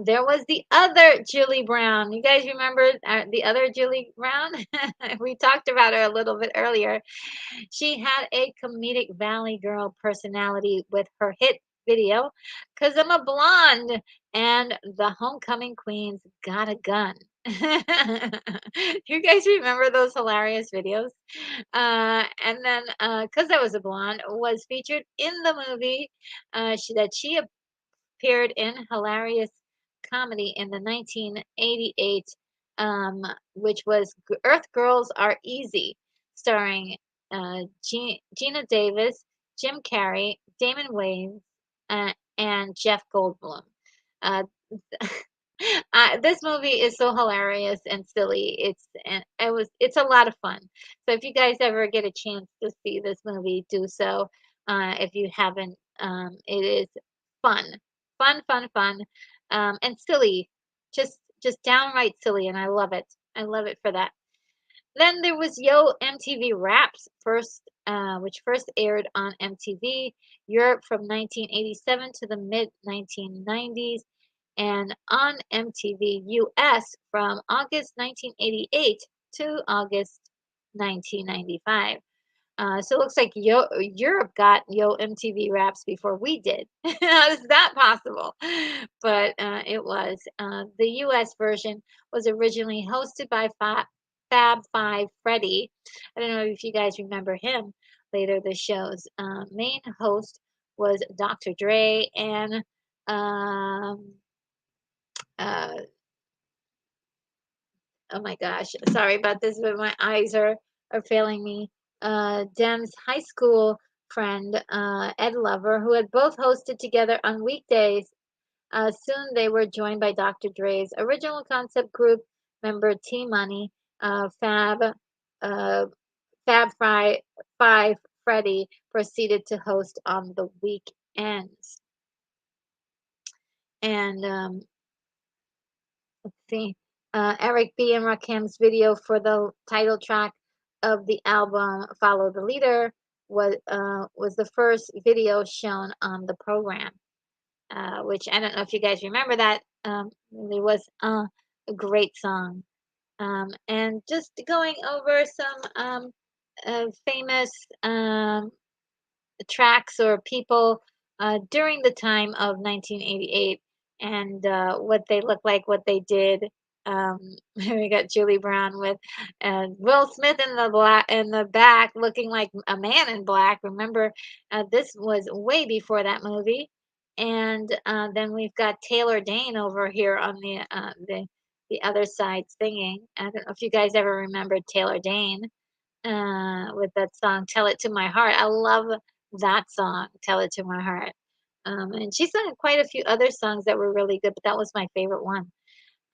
Speaker 1: There was the other Julie Brown. You guys remember the other Julie Brown? We talked about her a little bit earlier. She had a comedic Valley Girl personality with her hit video, "Cause I'm a Blonde," and "The Homecoming Queen's Got a Gun." You guys remember those hilarious videos? And then, "Cause I Was a Blonde" was featured in the movie she appeared in hilarious comedy in the 1988, um, which was Earth Girls Are Easy, starring Gina Davis, Jim Carrey, Damon Wayans, and Jeff Goldblum. Uh, this movie is so hilarious and silly. It's a lot of fun. So if you guys ever get a chance to see this movie, do so. If you haven't, it is fun, fun, and silly. Just downright silly, and I love it. I love it for that. Then there was Yo MTV Raps which first aired on MTV Europe from 1987 to the mid 1990s, and on MTV US from August 1988 to August 1995. So it looks like Europe got Yo MTV Raps before we did. How is that possible? But it was. The US version was originally hosted by Fab Five Freddy. I don't know if you guys remember him. Later, the show's main host was Dr. Dre and um, uh, Oh my gosh, sorry about this, but my eyes are failing me. Dem's high school friend, Ed Lover, who had both hosted together on weekdays. Soon they were joined by Dr. Dre's original concept group member T Money, uh, Fab Five Freddy proceeded to host on the weekends. And let's see, Eric B. and Rakim's video for the title track of the album "Follow the Leader" was the first video shown on the program. Which I don't know if you guys remember that. It was a great song. And just going over some famous tracks or people during the time of 1988 and what they look like, what they did. Um, we got Julie Brown with Will Smith in the back, looking like a man in black. Remember, this was way before that movie. And then we've got Taylor Dane over here on the other side singing. I don't know if you guys ever remembered Taylor Dane with that song "Tell It to My Heart." I love that song, "Tell It to My Heart." And she sung quite a few other songs that were really good, but that was my favorite one.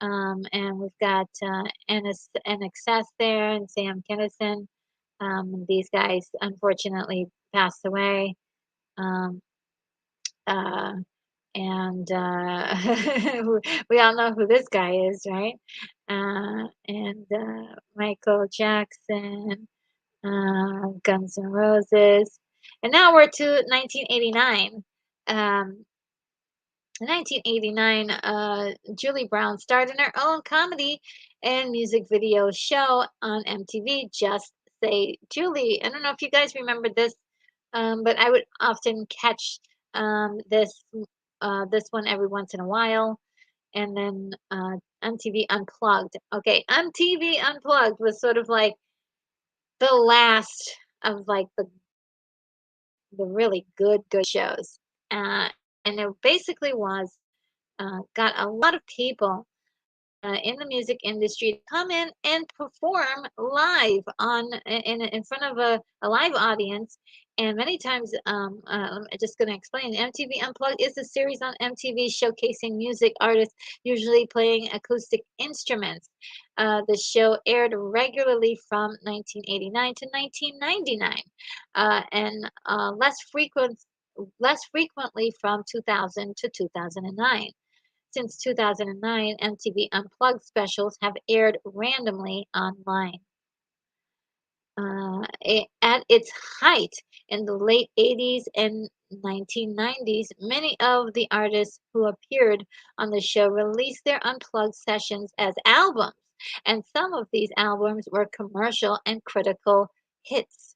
Speaker 1: And we've got NXS there and Sam Kinison. These guys unfortunately passed away. Um, uh, and we all know who this guy is, right? And Michael Jackson, Guns N' Roses. And now we're to 1989. Um, in 1989, Julie Brown starred in her own comedy and music video show on MTV, Just Say Julie. I don't know if you guys remember this, but I would often catch this one every once in a while. And then MTV Unplugged. Okay, MTV Unplugged was sort of like the last of like the really good shows. And it basically was got a lot of people in the music industry to come in and perform live in front of a live audience. And many times, I'm just going to explain. MTV Unplugged is a series on MTV showcasing music artists, usually playing acoustic instruments. The show aired regularly from 1989 to 1999, and less frequently from 2000 to 2009. Since 2009, MTV Unplugged specials have aired randomly online. At its height in the late 80s and 1990s, many of the artists who appeared on the show released their unplugged sessions as albums, and some of these albums were commercial and critical hits.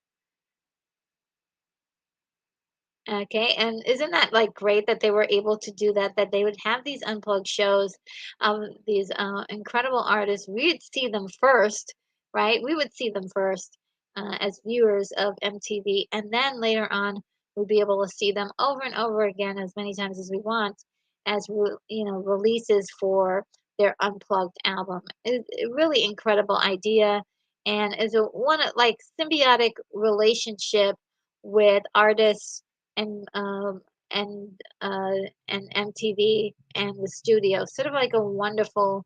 Speaker 1: Okay, and isn't that like great that they were able to do that? That they would have these unplugged shows of these incredible artists. We'd see them first, right? We would see them first as viewers of MTV, and then later on, we'd be able to see them over and over again as many times as we want, as releases for their unplugged album. It's a really incredible idea, and is a one like symbiotic relationship with artists and and MTV and the studio. Sort of like a wonderful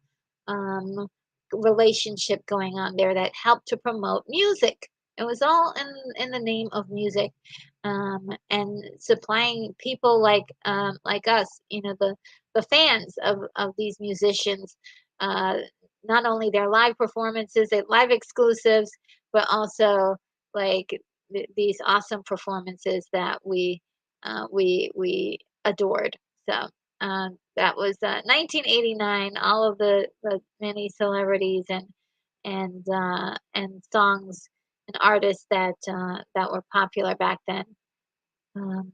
Speaker 1: um, relationship going on there that helped to promote music. It was all in the name of music, and supplying people like us, the fans of these musicians, uh, not only their live performances, their live exclusives, but also like these awesome performances that we adored. So that was 1989. All of the many celebrities and songs and artists that were popular back then. Um,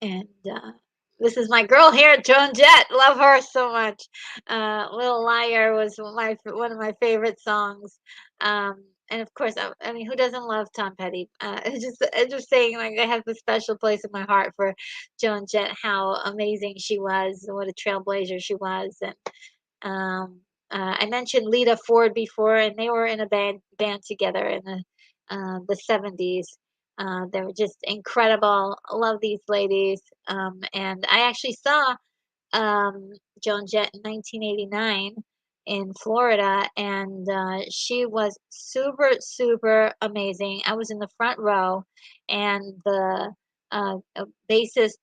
Speaker 1: and this is my girl here, Joan Jett. Love her so much. "Little Liar" was one of my favorite songs. And of course, I mean, who doesn't love Tom Petty? It's just saying, like, I have a special place in my heart for Joan Jett. How amazing she was, and what a trailblazer she was, and um, I mentioned Lita Ford before, and they were in a band together in the 70s. They were just incredible. I love these ladies. And I actually saw um, Joan Jett in 1989 in Florida, and she was super, super amazing. I was in the front row, and the bassist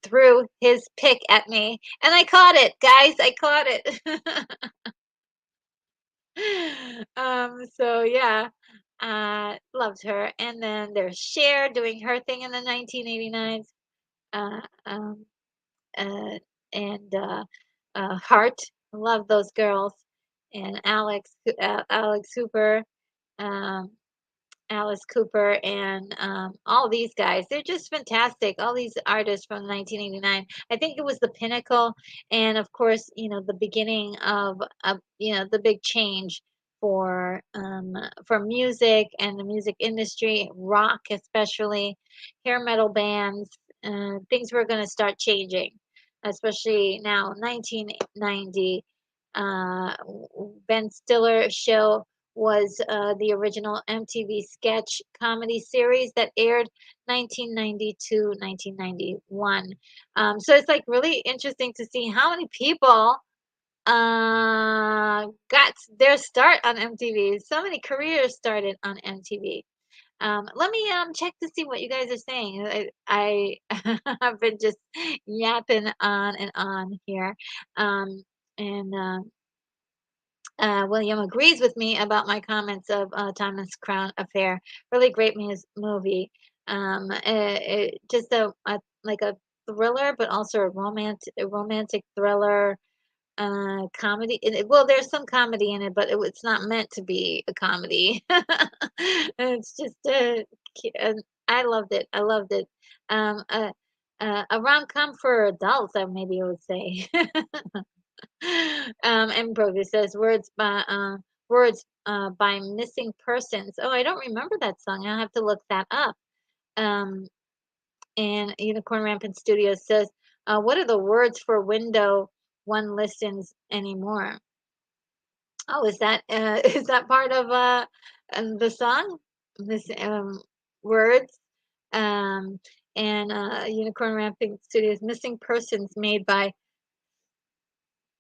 Speaker 1: threw his pick at me, and I caught it, guys. I caught it. So yeah, loved her. And then there's Cher doing her thing in the 1989s. Uh, um, uh, and Hart. Love those girls. And Alex Hooper, um, Alice Cooper, and all these guys. They're just fantastic. All these artists from 1989. I think it was the pinnacle, and of course, the beginning of the big change for music and the music industry, rock especially, hair metal bands. Things were going to start changing, especially now, 1990. Ben Stiller show was the original MTV sketch comedy series that aired 1990 to 1991. So it's like really interesting to see how many people got their start on MTV. So many careers started on MTV. Let me check to see what you guys are saying. I have been just yapping on and on here. And William agrees with me about my comments of Thomas Crown Affair. Really great movie. Just like a thriller, but also a romantic thriller comedy. Well, there's some comedy in it, but it's not meant to be a comedy. It's just I loved it. I loved it. Um, uh, a rom-com for adults, I maybe I would say. And Brogy says words by Missing Persons. Oh, I don't remember that song. I'll have to look that up. Um, and Unicorn Rampant Studios says, what are the words for window one listens anymore? Oh, is that is that part of the song? This words. Um, and Unicorn Rampant Studios Missing Persons made by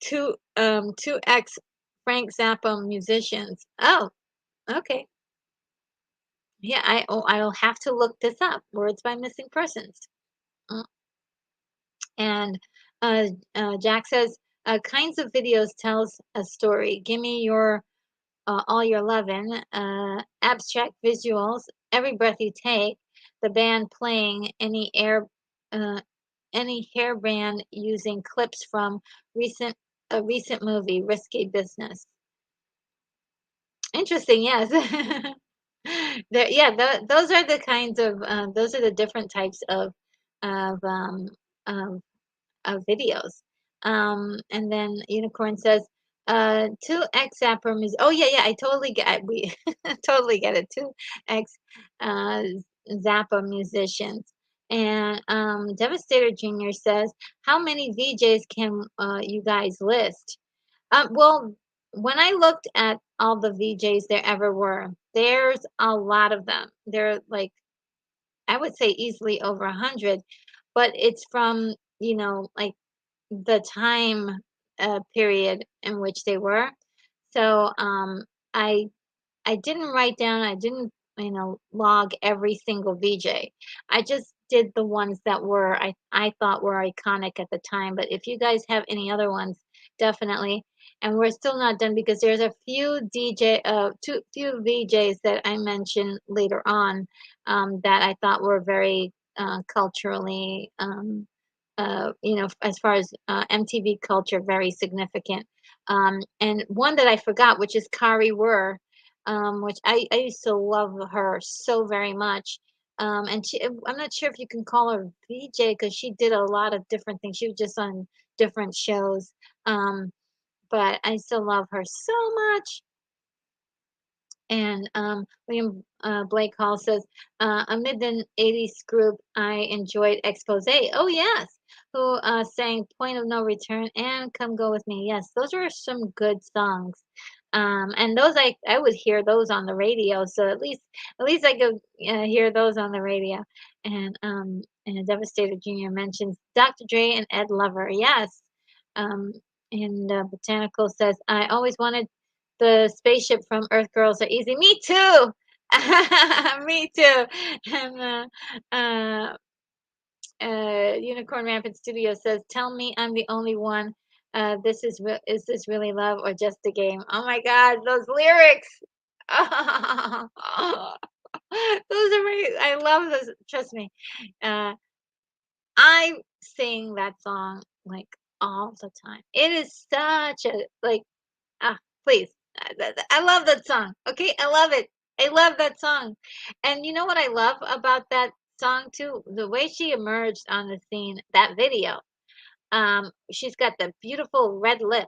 Speaker 1: two ex Frank Zappa musicians. Oh, okay. Yeah, I'll have to look this up. Words by Missing Persons. Mm. And uh, Jack says, kinds of videos tells a story. Give me your all your lovin', abstract visuals, every breath you take, the band playing uh, any hairband using clips from recent a recent movie, Risky Business. Interesting, yes. Yeah, those are the kinds of those are the different types of um, of, of videos. And then Unicorn says, two X Zapper music. Oh yeah, yeah, I totally get we totally get it. Two X uh, Zappa musicians. And Devastator Junior says, how many VJs can you guys list? Well, when I looked at all the VJs there ever were, there's a lot of them. They're like, I would say easily over 100, but it's from, like the time period in which they were. So I I didn't write down, I didn't, log every single VJ. I just did the ones that I thought were iconic at the time. But if you guys have any other ones, definitely. And we're still not done because there's a few VJs that I mentioned later on that I thought were very culturally, as far as MTV culture, very significant. And one that I forgot, which is Kari Wurr, which I used to love her so very much. And I'm not sure if you can call her VJ because she did a lot of different things. She was just on different shows. Um, but I still love her so much. And William Blake Hall says, amid the 80s group, I enjoyed Expose. Oh, yes. who sang "Point of No Return" and "Come Go With Me." Yes, those are some good songs. And those I would hear those on the radio, so at least I could hear those on the radio. And Devastator Jr. mentions Dr. Dre and Ed Lover. Yes. Um, and Botanical says, "I always wanted the spaceship from Earth Girls Are Easy." Me too. Me too. And Unicorn Rampant Studio says, "Tell me I'm the only one. Is this really love or just a game?" Oh my God, those lyrics! Those are my. I love those. Trust me, uh, I sing that song like all the time. It is such a like. Ah, please. I love that song. Okay, I love it. I love that song. And you know what I love about that song too? The way she emerged on the scene, that video. She's got the beautiful red lip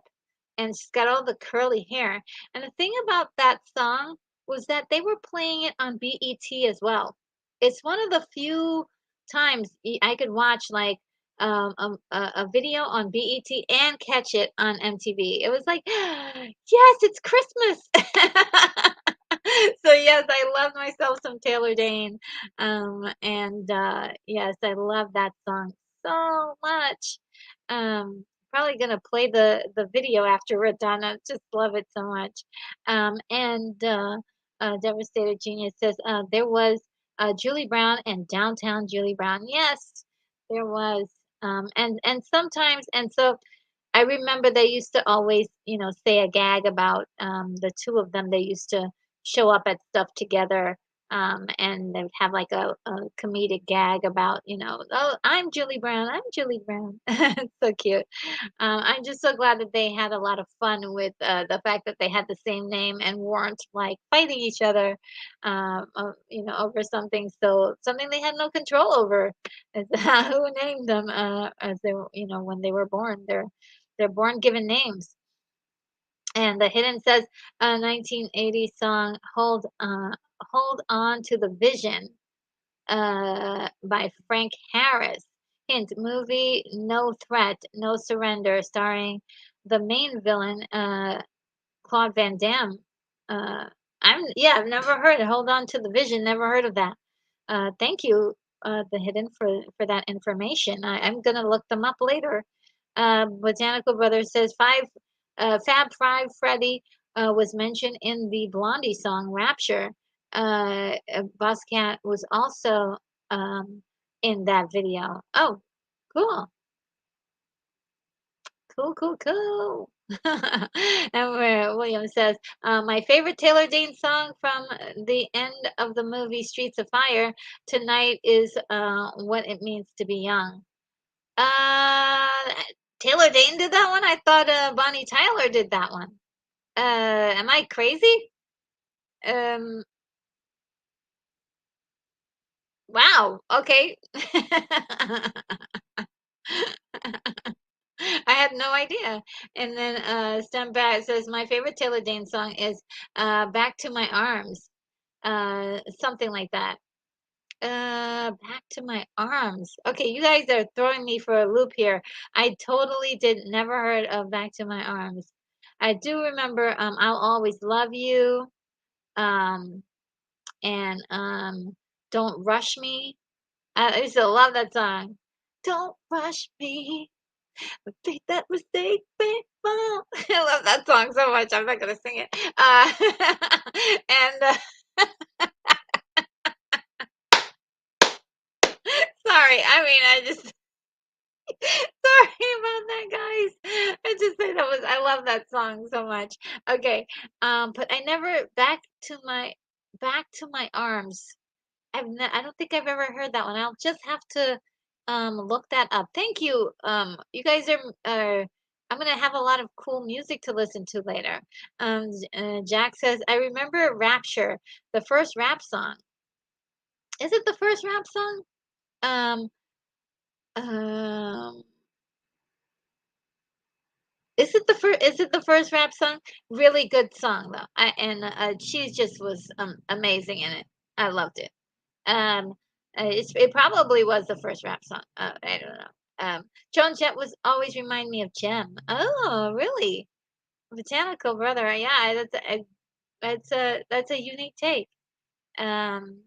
Speaker 1: and she's got all the curly hair. And the thing about that song was that they were playing it on BET as well. It's one of the few times I could watch like a video on BET and catch it on MTV. It was like, yes, it's Christmas. So yes, I love myself some Taylor Dane. And yes, I love that song so much. Probably gonna play the video after we're done. I just love it so much. And Devastator Genius says there was Julie Brown and Downtown Julie Brown. Yes, there was. And sometimes and so I remember they used to always, say a gag about the two of them. They used to show up at stuff together, and they would have like a comedic gag about, oh, I'm Julie Brown, I'm Julie Brown. It's so cute. I'm just so glad that they had a lot of fun with the fact that they had the same name and weren't like fighting each other, over something they had no control over, is who named them as they were, when they were born. They're born given names. And the Hidden says a 1980 song, Hold On to the Vision, by Frank Harris. Hint, movie No Threat, No Surrender, starring the main villain, Claude Van Damme. Uh, I've never heard it. Hold On to the Vision, never heard of that. Thank you, The Hidden, for that information. I'm gonna look them up later. Botanical Brothers says Fab Five Freddy was mentioned in the Blondie song Rapture. Boss Cat was also in that video. Oh, cool. Cool, cool, cool. And where William says, my favorite Taylor Dane song from the end of the movie Streets of Fire tonight is What It Means to Be Young. Uh, Taylor Dane did that one? I thought Bonnie Tyler did that one. Am I crazy? Um, wow. Okay. I had no idea. And then Stem Back says my favorite Taylor Dane song is Back to My Arms. Something like that. Back to My Arms. Okay, you guys are throwing me for a loop here. I totally did never heard of Back to My Arms. I do remember I'll Always Love You. Um and Don't Rush Me. I used to love that song. Don't rush me. Take that mistake, babe. I love that song so much. I'm not gonna sing it. And sorry. I mean, I just sorry about that, guys. I just say that was. I love that song so much. Okay. But I never back to my arms. I don't think I've ever heard that one. I'll just have to look that up. Thank you. You guys are I'm gonna have a lot of cool music to listen to later. Jack says, I remember Rapture, the first rap song. Is it the first rap song? Um, um, is it the first rap song? Really good song though. She just was amazing in it. I loved it. Um, it probably was the first rap song. I don't know. Joan Jett was always remind me of Jem. Oh, really? Botanical Brother. Yeah, that's a unique take. Um,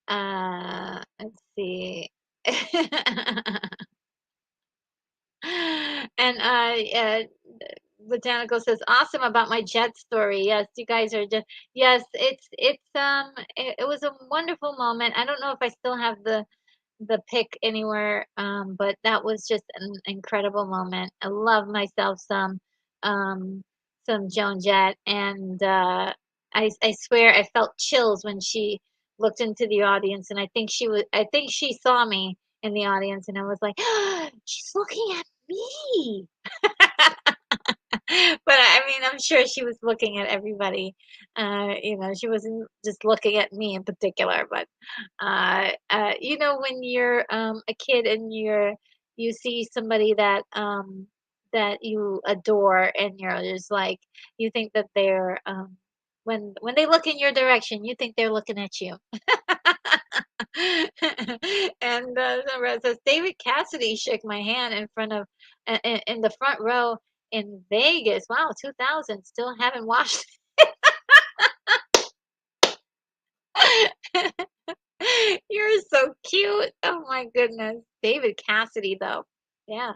Speaker 1: let's see. And Botanical says, "Awesome about my jet story." Yes, you guys are just yes. It was a wonderful moment. I don't know if I still have the pic anywhere, but that was just an incredible moment. I love myself some Joan Jett, and I swear I felt chills when she looked into the audience, and I think she saw me in the audience, and I was like, she's looking at me. But I mean, I'm sure she was looking at everybody. She wasn't just looking at me in particular, but when you're a kid and you see somebody that you adore, and you're just like you think that they're when they look in your direction, you think they're looking at you. And somebody says David Cassidy shook my hand in front of in the front row in Vegas. Wow, 2000. Still haven't watched. You're so cute. Oh my goodness. David Cassidy though. Yeah.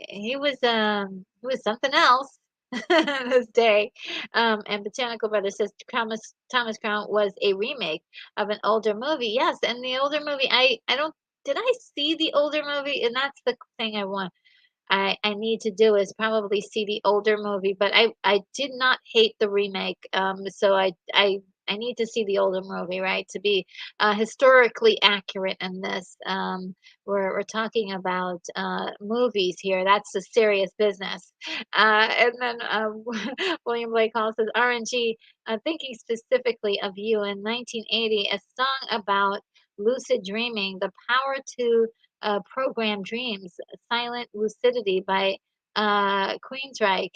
Speaker 1: He was something else this day. And Botanical Brother says Thomas Crown was a remake of an older movie. Yes, and the older movie, I don't did I see the older movie? And that's the thing I need to do is probably see the older movie, but I did not hate the remake. So I need to see the older movie, right, to be historically accurate in this. We're talking about movies here. That's the serious business. And then William Blake Hall says, RNG, thinking specifically of you in 1980, a song about lucid dreaming, the power to program dreams, Silent Lucidity by Queensryche.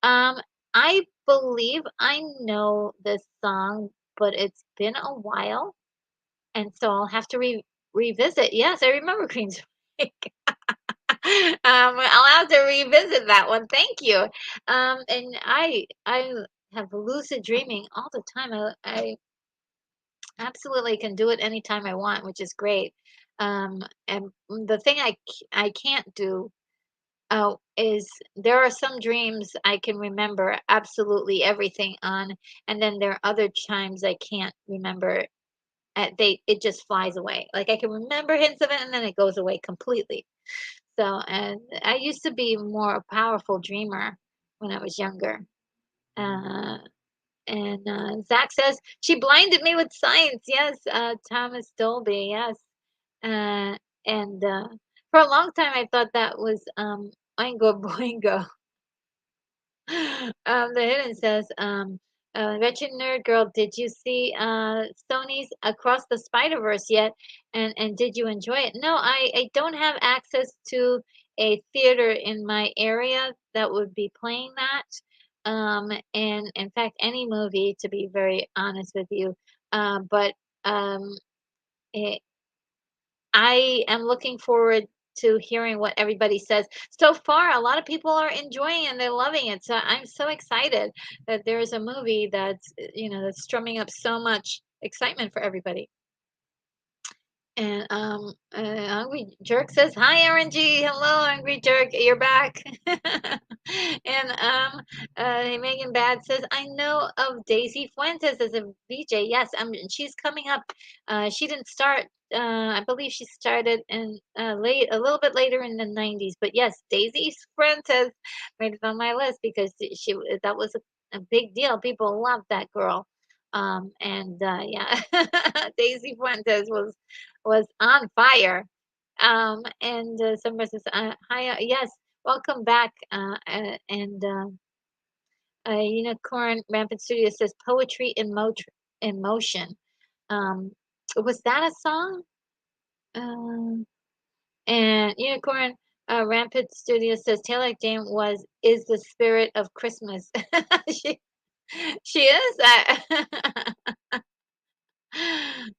Speaker 1: Um, I believe I know this song, but it's been a while, and so I'll have to revisit. Yes, I remember Queensryche. I'll have to revisit that one. Thank you. And I have lucid dreaming all the time. I absolutely can do it anytime I want, which is great. And the thing I can't do is there are some dreams I can remember absolutely everything on, and then there are other times I can't remember. It just flies away. Like I can remember hints of it, and then it goes away completely. So, and I used to be more a powerful dreamer when I was younger. Uh, and Zach says she blinded me with science. Yes, Thomas Dolby. Yes, uh, and for a long time I thought that was Oingo Boingo. The hidden says, Wretched Nerd Girl, did you see Sony's Across the Spider-Verse yet? And did you enjoy it? No, I don't have access to a theater in my area that would be playing that. And in fact, any movie, to be very honest with you. But um, eh, I am looking forward to hearing what everybody says. So far, a lot of people are enjoying and they're loving it. So I'm so excited that there's a movie that's strumming up so much excitement for everybody. And Hungry Jerk says, "Hi, RNG. Hello, Hungry Jerk. You're back." And Megan Bad says, "I know of Daisy Fuentes as a VJ. Yes, she's coming up. She didn't start. I believe she started in a little bit later in the 90s. But yes, Daisy Fuentes made it on my list because that was a big deal. People loved that girl." And yeah, Daisy Fuentes was on fire. And somebody says, "Hi, yes, welcome back." And Unicorn Rampant Studio says, "Poetry in motion." Um, was that a song? And Unicorn Rampant Studio says, "Taylor Jane is the spirit of Christmas." she she is.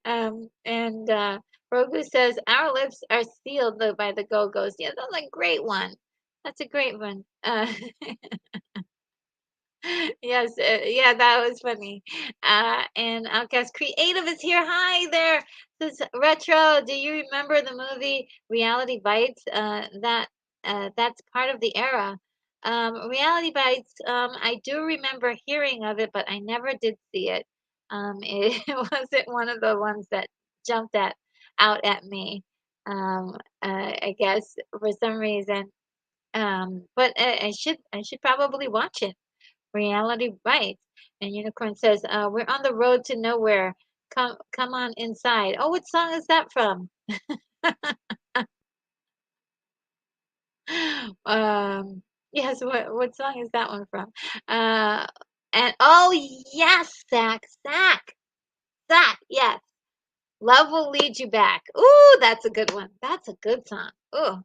Speaker 1: And Rogu says, "Our lips are sealed though by the Go-Go's." Yeah, that's a great one. That's a great one. Yes, yeah, that was funny. And Outcast Creative is here. Hi there. This is Retro. Do you remember the movie Reality Bites? That's part of the era. Reality Bites. I do remember hearing of it, but I never did see it. It wasn't one of the ones that jumped at out at me. I guess for some reason. But I should probably watch it. Reality Bites. And Unicorn says, "We're on the road to nowhere. Come on inside." Oh, what song is that from? Yes, what song is that one from? Uh, and oh yes, Zach, yes. Love will lead you back. Ooh, that's a good one. That's a good song. Ooh,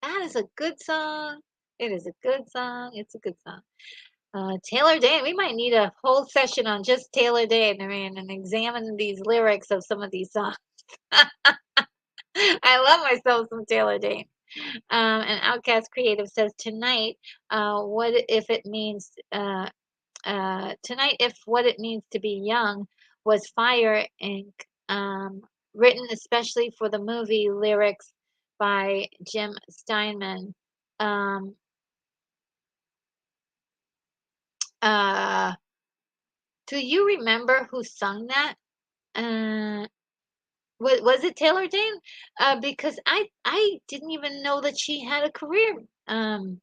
Speaker 1: that is a good song. It is a good song. It's a good song. Taylor Dane, we might need a whole session on just Taylor Dane, I mean, and examine these lyrics of some of these songs. I love myself some Taylor Dane. And Outcast Creative says tonight, what if it means tonight if what it means to be young was Fire Inc. Written especially for the movie lyrics by Jim Steinman. Um, uh, do you remember who sung that? Uh, was it Taylor Dane? Because I didn't even know that she had a career. I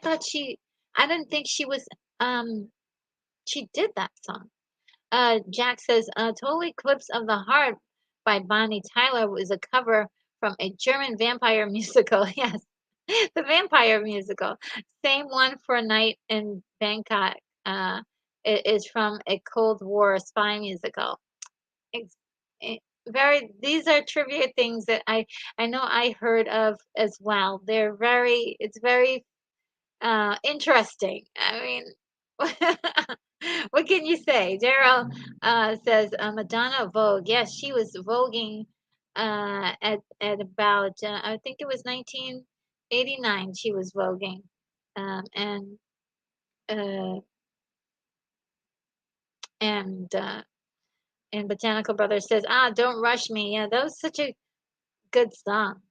Speaker 1: thought I didn't think um she did that song. Jack says, "Total Eclipse of the Heart" by Bonnie Tyler was a cover from a German vampire musical. Yes, the vampire musical. Same one for a night in Bangkok. It is from a Cold War spy musical. Ex very these are trivia things that I know I heard of as well. It's very, interesting. I mean, what can you say? Daryl, says, Madonna Vogue. Yes, she was voguing, at about, I think it was 1989 she was voguing. Um, and, uh, and, uh, and Botanical Brothers says, "Don't Rush Me." Yeah, that was such a good song.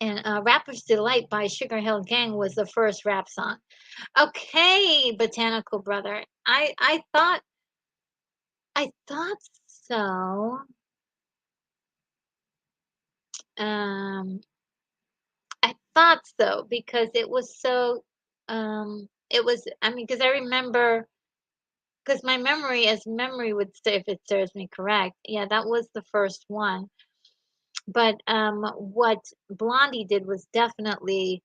Speaker 1: And Rapper's Delight by Sugar Hill Gang was the first rap song. Okay, Botanical Brother. I thought so. Um, I thought so because it was so it was I mean, because I remember because my memory as memory would say if it serves me correct. Yeah, that was the first one. But what Blondie did was definitely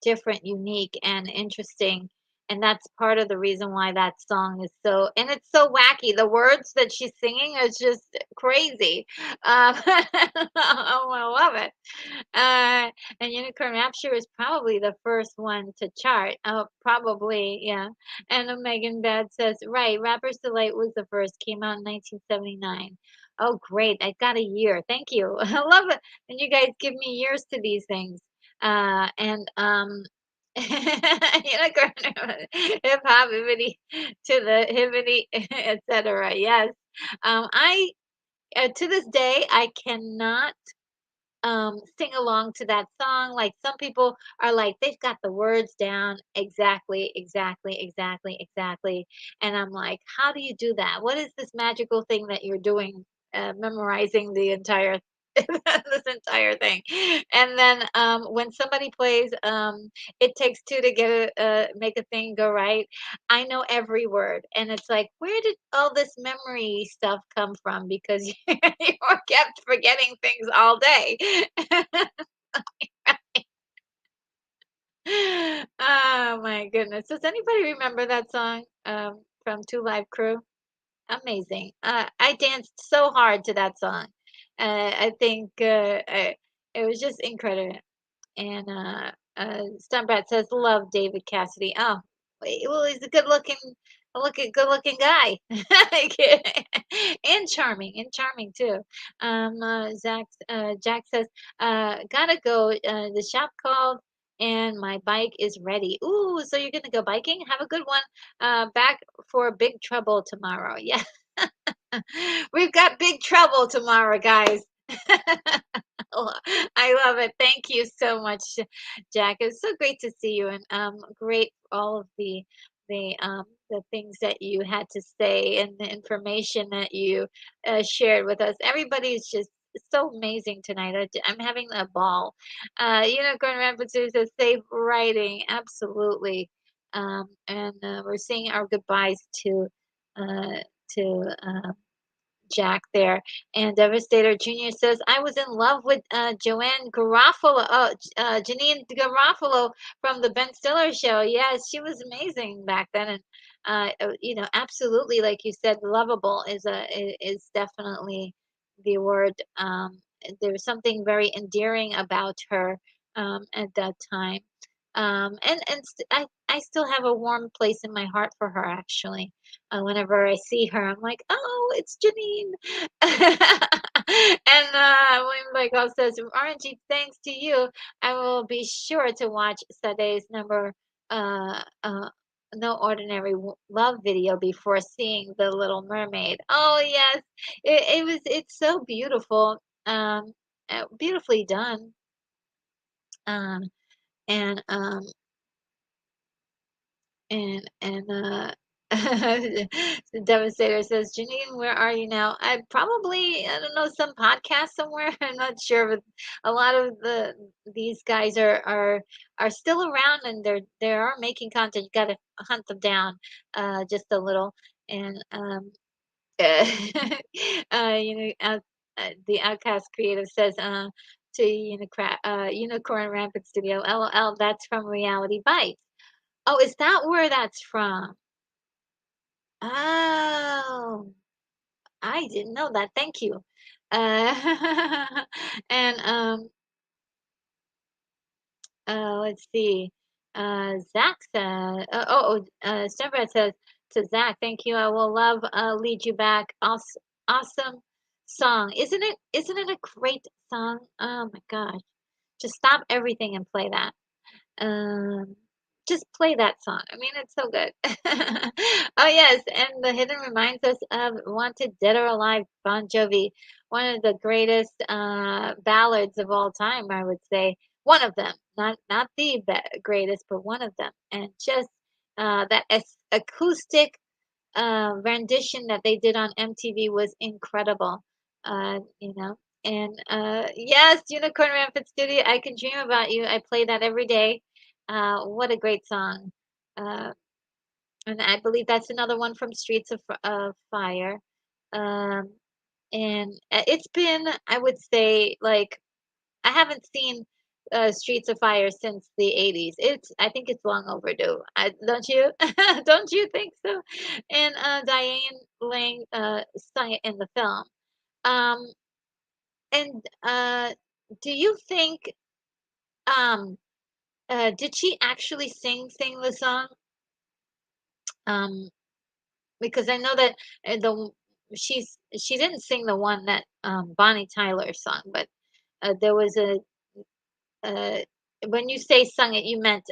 Speaker 1: different, unique, and interesting. And that's part of the reason why that song is and it's so wacky. The words that she's singing is just crazy. Oh, I love it. Uh, and Unicorn Rapture is probably the first one to chart. Probably, yeah. And Megan Bad says, right, Rapper's Delight was the first, came out in 1979. Oh, great. I got a year. Thank you. I love it. And you guys give me years to these things. And Unicorn hip hop hibbity to the hibbity, etc. Yes. I to this day I cannot sing along to that song. Like some people are like, they've got the words down exactly, exactly, exactly, exactly. And I'm like, how do you do that? What is this magical thing that you're doing, memorizing the entire this entire thing? And then when somebody plays "It Takes Two to Get Make a Thing Go Right," I know every word, and it's like, where did all this memory stuff come from? Because you kept forgetting things all day. Oh my goodness. Does anybody remember that song from Two Live Crew? Amazing. I danced so hard to that song. I think it was just incredible. And Stuntbrat says, "Love David Cassidy." Oh, well, he's a good looking guy. And charming too. Jack says, gotta go. The shop called and my bike is ready. Ooh, so you're gonna go biking? Have a good one. Back for big trouble tomorrow. Yeah. We've got big trouble tomorrow, guys. I love it. Thank you so much, Jack. It's so great to see you, and great all of the things that you had to say and the information that you shared with us. Everybody's just so amazing tonight. I'm having a ball. Going around with says safe writing, absolutely. And we're saying our goodbyes uh, to Jack there. And Devastator Jr. says, I was in love with Joanne Garofalo, Janine Garofalo from the Ben Stiller show. Yes, she was amazing back then. And, absolutely, like you said, lovable is definitely the word. There was something very endearing about her at that time. I still have a warm place in my heart for her, actually. Whenever I see her, I'm like, "Oh, it's Janine." And when my girl says, "RNG, thanks to you, I will be sure to watch Sade's number, uh, uh, No Ordinary Love video before seeing The Little Mermaid." Oh yes, it's so beautiful, beautifully done, um, and the Devastator says, Janine, where are you now? I don't know, some podcast somewhere. I'm not sure, but a lot of these guys are still around and they are making content. You got to hunt them down, just a little. And uh, the Outcast Creative says, to Unicorn Rampant Studio, LOL, that's from Reality Bites. Oh, is that where that's from? Oh, I didn't know that. Thank you. And let's see. Zach said, Stefan says to Zach, thank you. I will love lead you back. Awesome song, isn't it? Isn't it a great song? Oh my gosh! Just stop everything and play that. Um, just play that song. I mean, it's so good. Oh, yes, and The Hidden reminds us of Wanted Dead or Alive, Bon Jovi, one of the greatest ballads of all time, I would say. One of them, not the greatest, but one of them. And just that acoustic rendition that they did on MTV was incredible. You know, and yes, Unicorn Rampant Studio, I Can Dream About You. I play that every day. What a great song. Uh, and I believe that's another one from Streets of Fire. Um, and it's been, I would say, like, I haven't seen Streets of Fire since the 80s. I think it's long overdue. Don't you? Don't you think so? And Diane Lang sung it in the film. Um, and do you think um, did she actually sing the song? Um, because I know that she didn't sing the one that Bonnie Tyler sung, but there was a uh, when you say sung it, you meant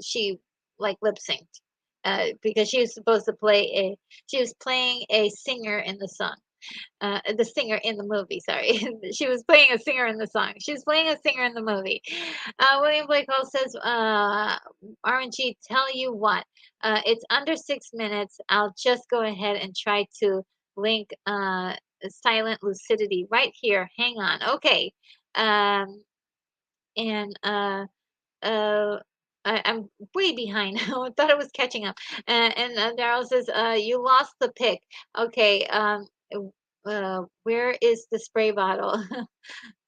Speaker 1: she like lip synced because she was supposed to she was playing a singer in the song. The singer in the movie, sorry. She was playing a singer in the song. She was playing a singer in the movie. William Blake Hall says, RNG, tell you what, it's under 6 minutes. I'll just go ahead and try to link Silent Lucidity right here. Hang on. Okay. Um, and uh, I'm way behind. I thought I was catching up. And Daryl says, you lost the pick. Okay. Where is the spray bottle?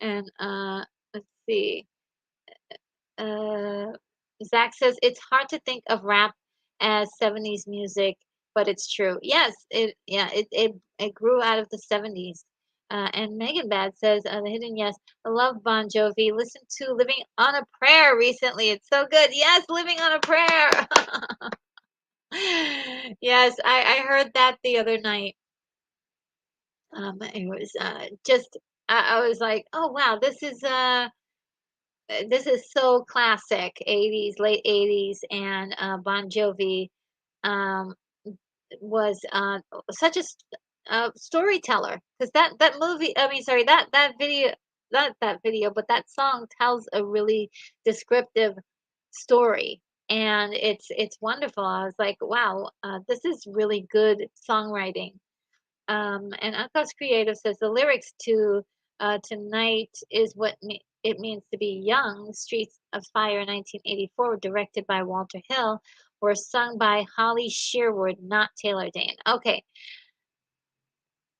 Speaker 1: And let's see. Uh, Zach says it's hard to think of rap as 70s music, but it's true. Yes, it grew out of the 70s. And Megan Bad says, The Hidden Yes, I love Bon Jovi. Listen to Living on a Prayer recently. It's so good. Yes, Living on a Prayer. Yes, I heard that the other night. It was just I was like, oh wow, this is so classic 80s, late 80s, and Bon Jovi um, was such a storyteller because that movie, I mean, sorry, that video, not that video, but that song tells a really descriptive story, and it's wonderful. I was like, wow, this is really good songwriting. And Uncos Creative says the lyrics to Tonight is what it means to be young, Streets of Fire 1984, directed by Walter Hill, were sung by Holly Sherwood, not Taylor Dane. Okay,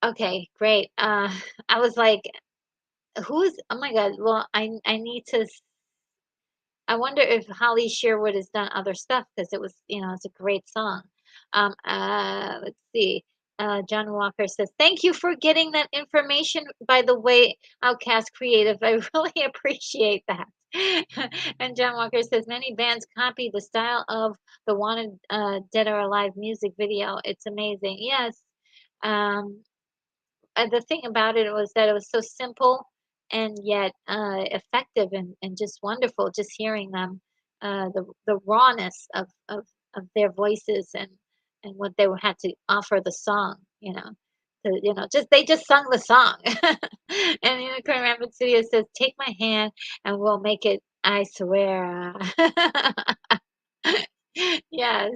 Speaker 1: okay, great. I was like, oh my God, well, I need to I wonder if Holly Sherwood has done other stuff because it was, it's a great song. Let's see. John Walker says, "Thank you for getting that information. By the way, Outcast Creative, I really appreciate that." And John Walker says, "Many bands copy the style of the Wanted Dead or Alive music video. It's amazing." Yes. Um, the thing about it was that it was so simple and yet effective and just wonderful. Just hearing them, the rawness of their voices and what they had to offer the song. Just they just sung the song. And Unicorn Rampant Studio says, "Take my hand and we'll make it. I swear." Yes.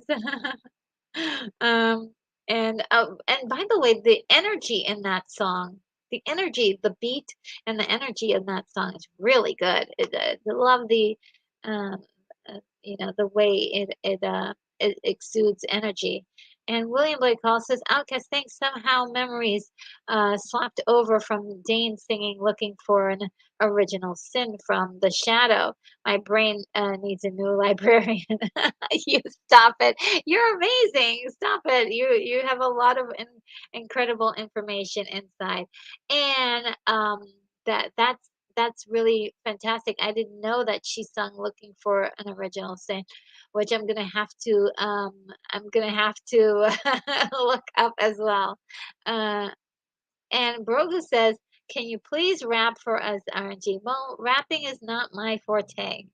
Speaker 1: Um, and by the way, the energy in that song, the energy, the beat and the energy in that song is really good. I love um, the way it exudes energy. And William Blake Hall says, "Outcast thinks somehow memories swapped over from Dane singing, looking for an original sin from the shadow. My brain needs a new librarian." You stop it. You're amazing. Stop it. You have a lot of incredible information inside. And that's really fantastic. I didn't know that she sung Looking for an Original Sin, which I'm gonna have to look up as well. Uh and Brogu says, "Can you please rap for us, RNG?" Well, rapping is not my forte.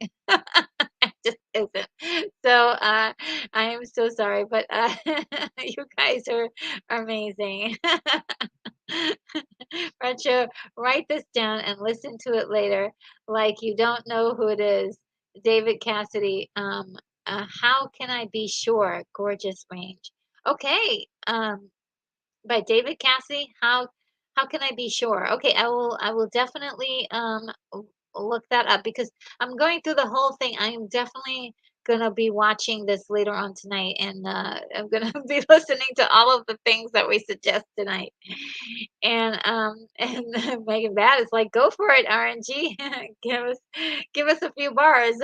Speaker 1: It just isn't. So I am so sorry, but you guys are amazing. Retro, write this down and listen to it later, like you don't know who it is. David Cassidy. How can I be sure? Gorgeous range. Okay. By David Cassidy. How can I be sure? Okay, I will definitely look that up because I'm going through the whole thing. I am definitely gonna be watching this later on tonight, and I'm gonna be listening to all of the things that we suggest tonight. And Megan Bad is like, "Go for it, RNG. Give us a few bars."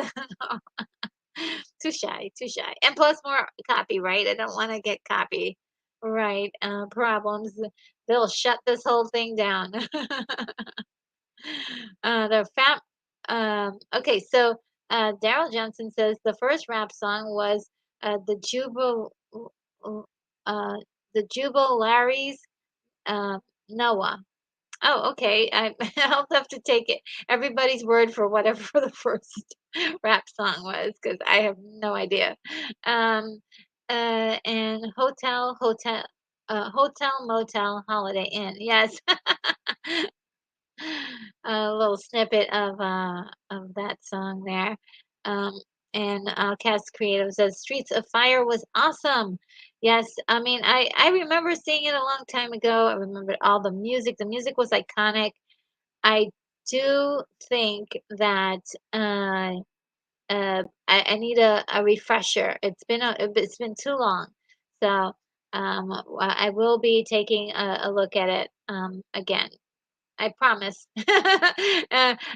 Speaker 1: Too shy, too shy. And plus more copyright. I don't want to get copy right problems. They'll shut this whole thing down. The fat okay, so Daryl Johnson says the first rap song was the uh the Jubilaries uh Noah. Oh, okay. I'll have to take it everybody's word for whatever the first rap song was, because I have no idea. Um, and Hotel, Motel, Holiday Inn. Yes. A little snippet of that song there. Um, and Cast Creative says Streets of Fire was awesome. Yes, I mean I remember seeing it a long time ago. I remember all the music. The music was iconic. I do think that I need a refresher. It's been too long, so I will be taking a look at it again. I promise.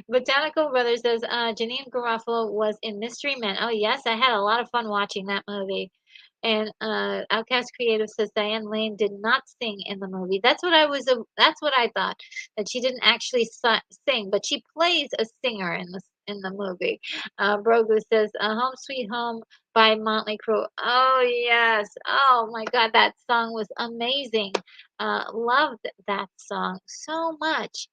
Speaker 1: Botanical Brothers says Janine Garofalo was in Mystery Men. Oh yes, I had a lot of fun watching that movie. And Outcast Creative says Diane Lane did not sing in the movie. That's what I thought, that she didn't actually sing, but she plays a singer in the movie. Brogu says, Home Sweet Home by Motley Crue. Oh, yes. Oh, my God. That song was amazing. Loved that song so much.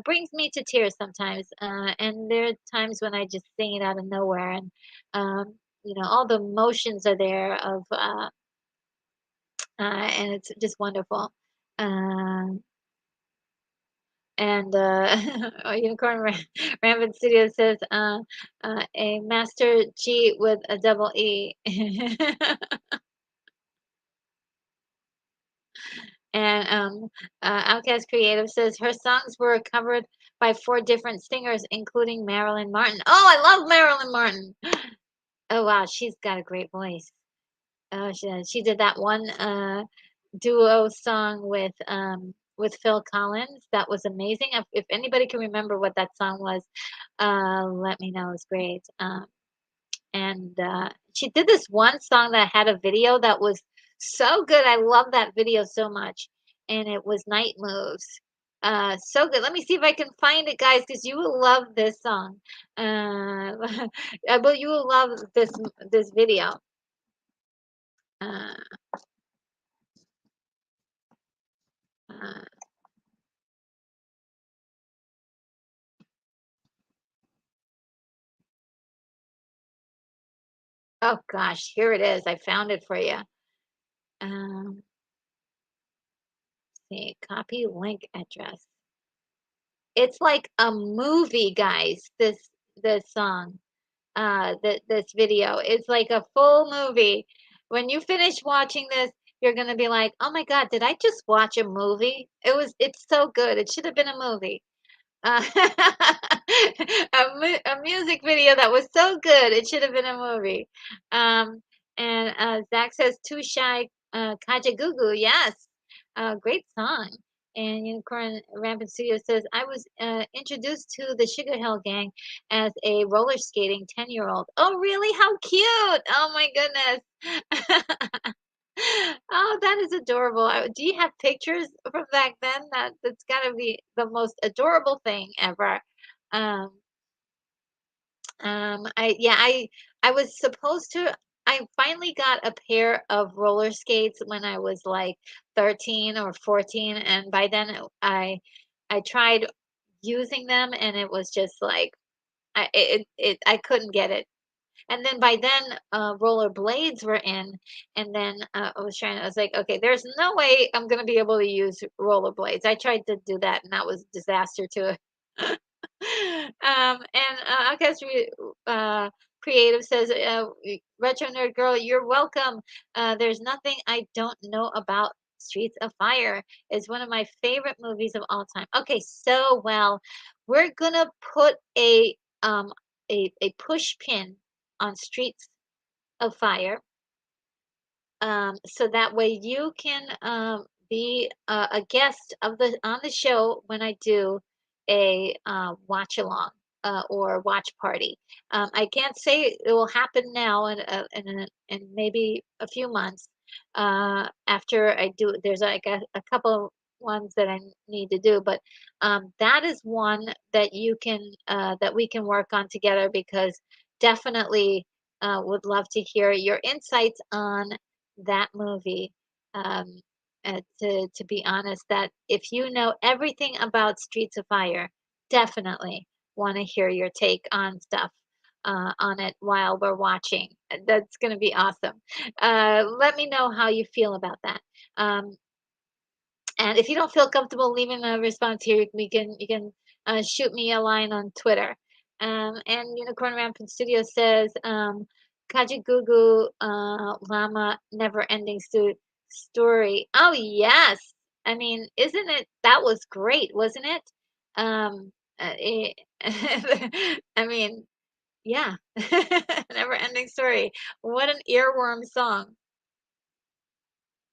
Speaker 1: Brings me to tears sometimes. And there are times when I just sing it out of nowhere. And, all the emotions are there and it's just wonderful. Um, and Unicorn Rampant Studio says, a Master G with a double E. And Outcast Creative says her songs were covered by 4 different singers, including Marilyn Martin. Oh, I love Marilyn Martin. Oh, wow, she's got a great voice. She did that one duo song with Phil Collins. That was amazing. If anybody can remember what that song was, let me know. It's great. And she did this one song that had a video that was so good. I love that video so much. And it was Night Moves. So good. Let me see if I can find it, guys, because you will love this song. But you will love this video. Uh, uh, oh gosh, here it is. I found it for you. Um, see, copy link address. It's like a movie, guys. This song, this video. It's like a full movie. When you finish watching this, you're gonna be like, "Oh my God, did I just watch a movie?" It's so good. It should have been a movie. Uh, a music video that was so good, it should have been a movie. Um, and Zach says, "Too Shy, Kajagoogoo." Yes, great song. And Unicorn Rampant Studio says, "I was introduced to the Sugar Hill Gang as a roller skating 10-year-old." Oh, really? How cute! Oh my goodness. Oh, that is adorable. Do you have pictures from back then? That's gotta be the most adorable thing ever. Um, I was supposed to. I finally got a pair of roller skates when I was like 13 or 14, and by then I tried using them, and it was just like I couldn't get it. And then by then, roller blades were in, and then I was like, okay, there's no way I'm gonna be able to use roller blades. I tried to do that, and that was a disaster too. And I guess Creative says, Retro Nerd Girl, you're welcome. There's nothing I don't know about Streets of Fire. It's one of my favorite movies of all time. Okay, so well, we're gonna put a push pin on Streets of Fire, so that way you can be a guest of the on the show when I do a watch along or watch party. I can't say it will happen now in maybe a few months after I do. There's like a couple ones that I need to do, but that is one that you can that we can work on together because definitely would love to hear your insights on that movie. Um, to be honest, that if you know everything about Streets of Fire, definitely want to hear your take on stuff on it while we're watching. That's going to be awesome. Let me know how you feel about that. Um, and if you don't feel comfortable leaving a response here, you can shoot me a line on Twitter. And Unicorn Rampant Studio says, Kajagoogoo Llama Never Ending Story. Oh yes, I mean, isn't it? That was great, wasn't it? It I mean, yeah, Never Ending Story. What an earworm song.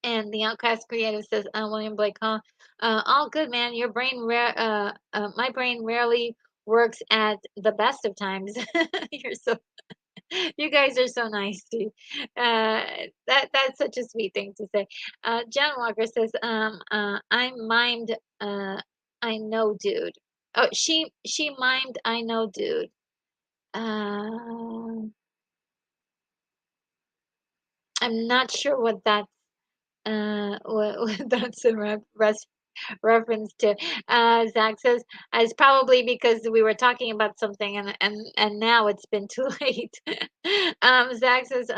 Speaker 1: And the Outcast Creative says, William Blake, huh? All good, man. My brain rarely works at the best of times. You're so, you guys are so nice, dude. That's such a sweet thing to say. John Walker says, I mimed, I know, dude. Oh, she mimed, I know, dude. Uh, I'm not sure what that what that's in reference to. Zach says, it's probably because we were talking about something and now it's been too late. Zach says,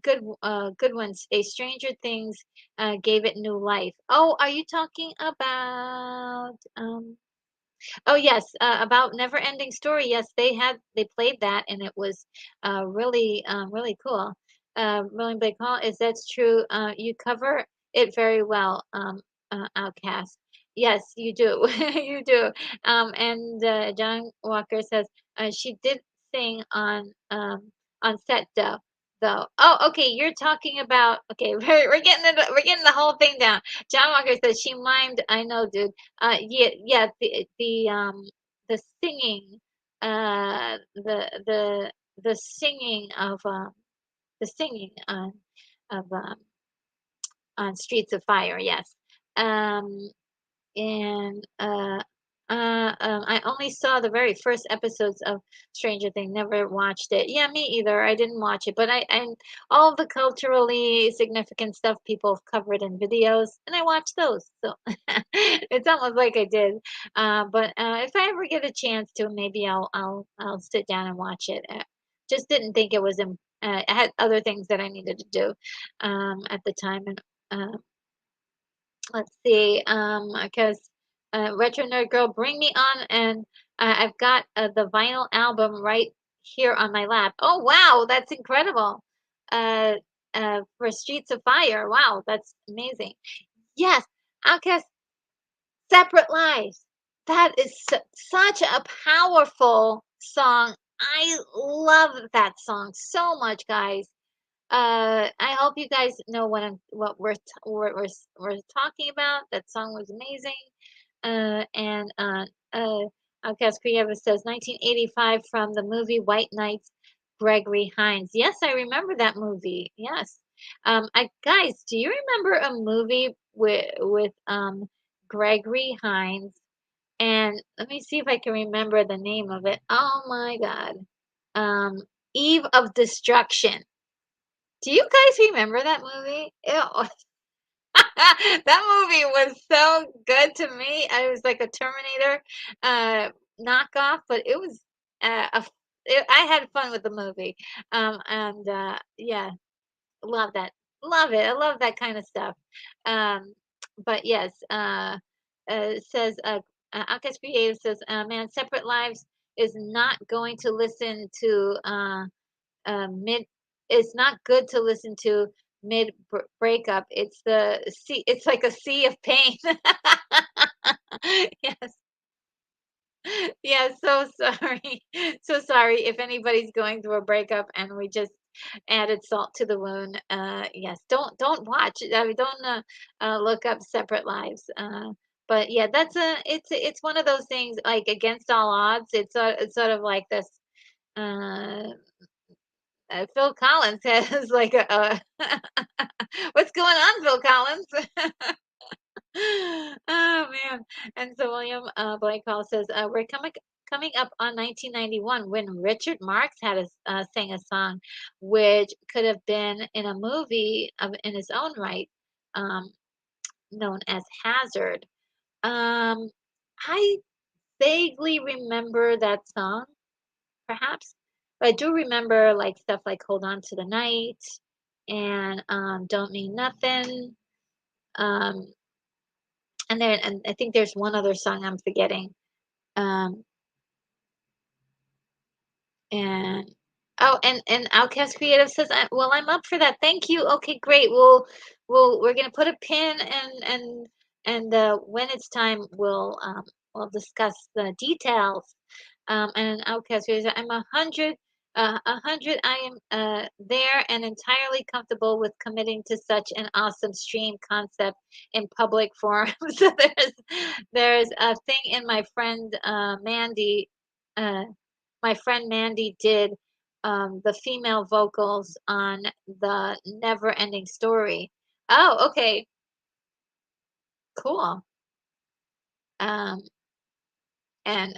Speaker 1: good ones. A Stranger Things gave it new life. Oh, are you talking about Oh yes, about Never Ending Story. Yes, they played that and it was really really cool. Really big call is that's true. You cover it very well, Outcast. Yes, you do. You do. And John Walker says she did sing on set though. Oh, okay. You're talking about okay. We're getting the whole thing down. John Walker says she mimed. I know, dude. Yeah, yeah, the singing, the singing the singing of on Streets of Fire, yes. Um, and I only saw the very first episodes of Stranger Things, never watched it. Yeah, me either. I didn't watch it, but I all the culturally significant stuff people have covered in videos, and I watched those. So it's almost like I did. But if I ever get a chance to, maybe I'll sit down and watch it. Just didn't think it was. I had other things that I needed to do at the time, and uh, let's see, because Retro Nerd Girl, bring me on, and I've got the vinyl album right here on my lap. Oh wow, that's incredible. Uh, for Streets of Fire, wow, that's amazing. Yes, Outcast, Separate Lives. That is such a powerful song. I love that song so much, guys. I hope you guys know what we're talking about. That song was amazing. And Outcast Creative says 1985 from the movie White Knights, Gregory Hines. Yes, I remember that movie. Yes. I guys, do you remember a movie with Gregory Hines? And let me see if I can remember the name of it. Oh my God. Um, Eve of Destruction. Do you guys remember that movie? That movie was so good to me. I was like a Terminator uh, knockoff, but it was I had fun with the movie. And yeah, love that. Love it. I love that kind of stuff. Um, but yes, it says Outcast Creative says, man, Separate Lives is not going to listen to mid it's not good to listen to mid breakup. It's like a sea of pain. Yes. Yeah, so sorry. So sorry if anybody's going through a breakup and we just added salt to the wound. Yes, don't watch. I mean, don't look up Separate Lives. But yeah, it's one of those things like against all odds. It's sort of like this uh Phil Collins has like a what's going on, Phil Collins? Oh man. And so William Blake Hall says we're coming up on 1991 when Richard Marx had sang a song which could have been in a movie in his own right, um, known as Hazard. Um, I vaguely remember that song, perhaps. But I do remember like stuff like Hold On to the Night and Don't Mean Nothing. Um, and I think there's one other song I'm forgetting. Um, and and Outcast Creative says, "Well, I'm up for that. Thank you. Okay, great. We're gonna put a pin and when it's time, we'll discuss the details." And an Outcast Creative says, "I'm 100. I am there and entirely comfortable with committing to such an awesome stream concept in public forums." So there's a thing in Mandy. Uh, my friend Mandy did the female vocals on the Never Ending Story. Oh, okay, cool. Um, and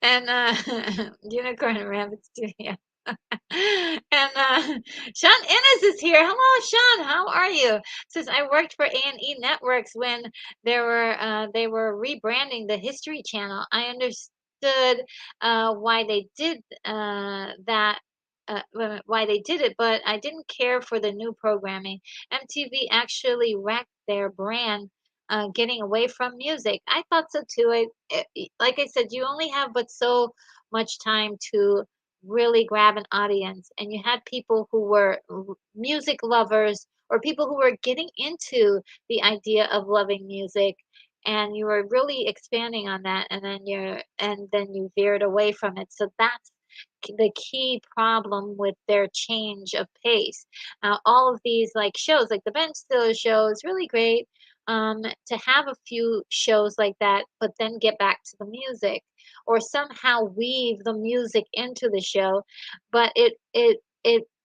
Speaker 1: And Unicorn Rabbit Studio. And Sean Innes is here. Hello, Sean. How are you? Says I worked for A&E Networks when they were rebranding the History Channel. I understood why they did that. Why they did it, but I didn't care for the new programming. MTV actually wrecked their brand, getting away from music. I thought so too. Like I said, you only have but so much time to really grab an audience, and you had people who were music lovers or people who were getting into the idea of loving music, and you were really expanding on that, and then you veered away from it. So that's the key problem with their change of pace. All of these like shows, like the Ben Stiller show, is really great, to have a few shows like that, but then get back to the music or somehow weave the music into the show. But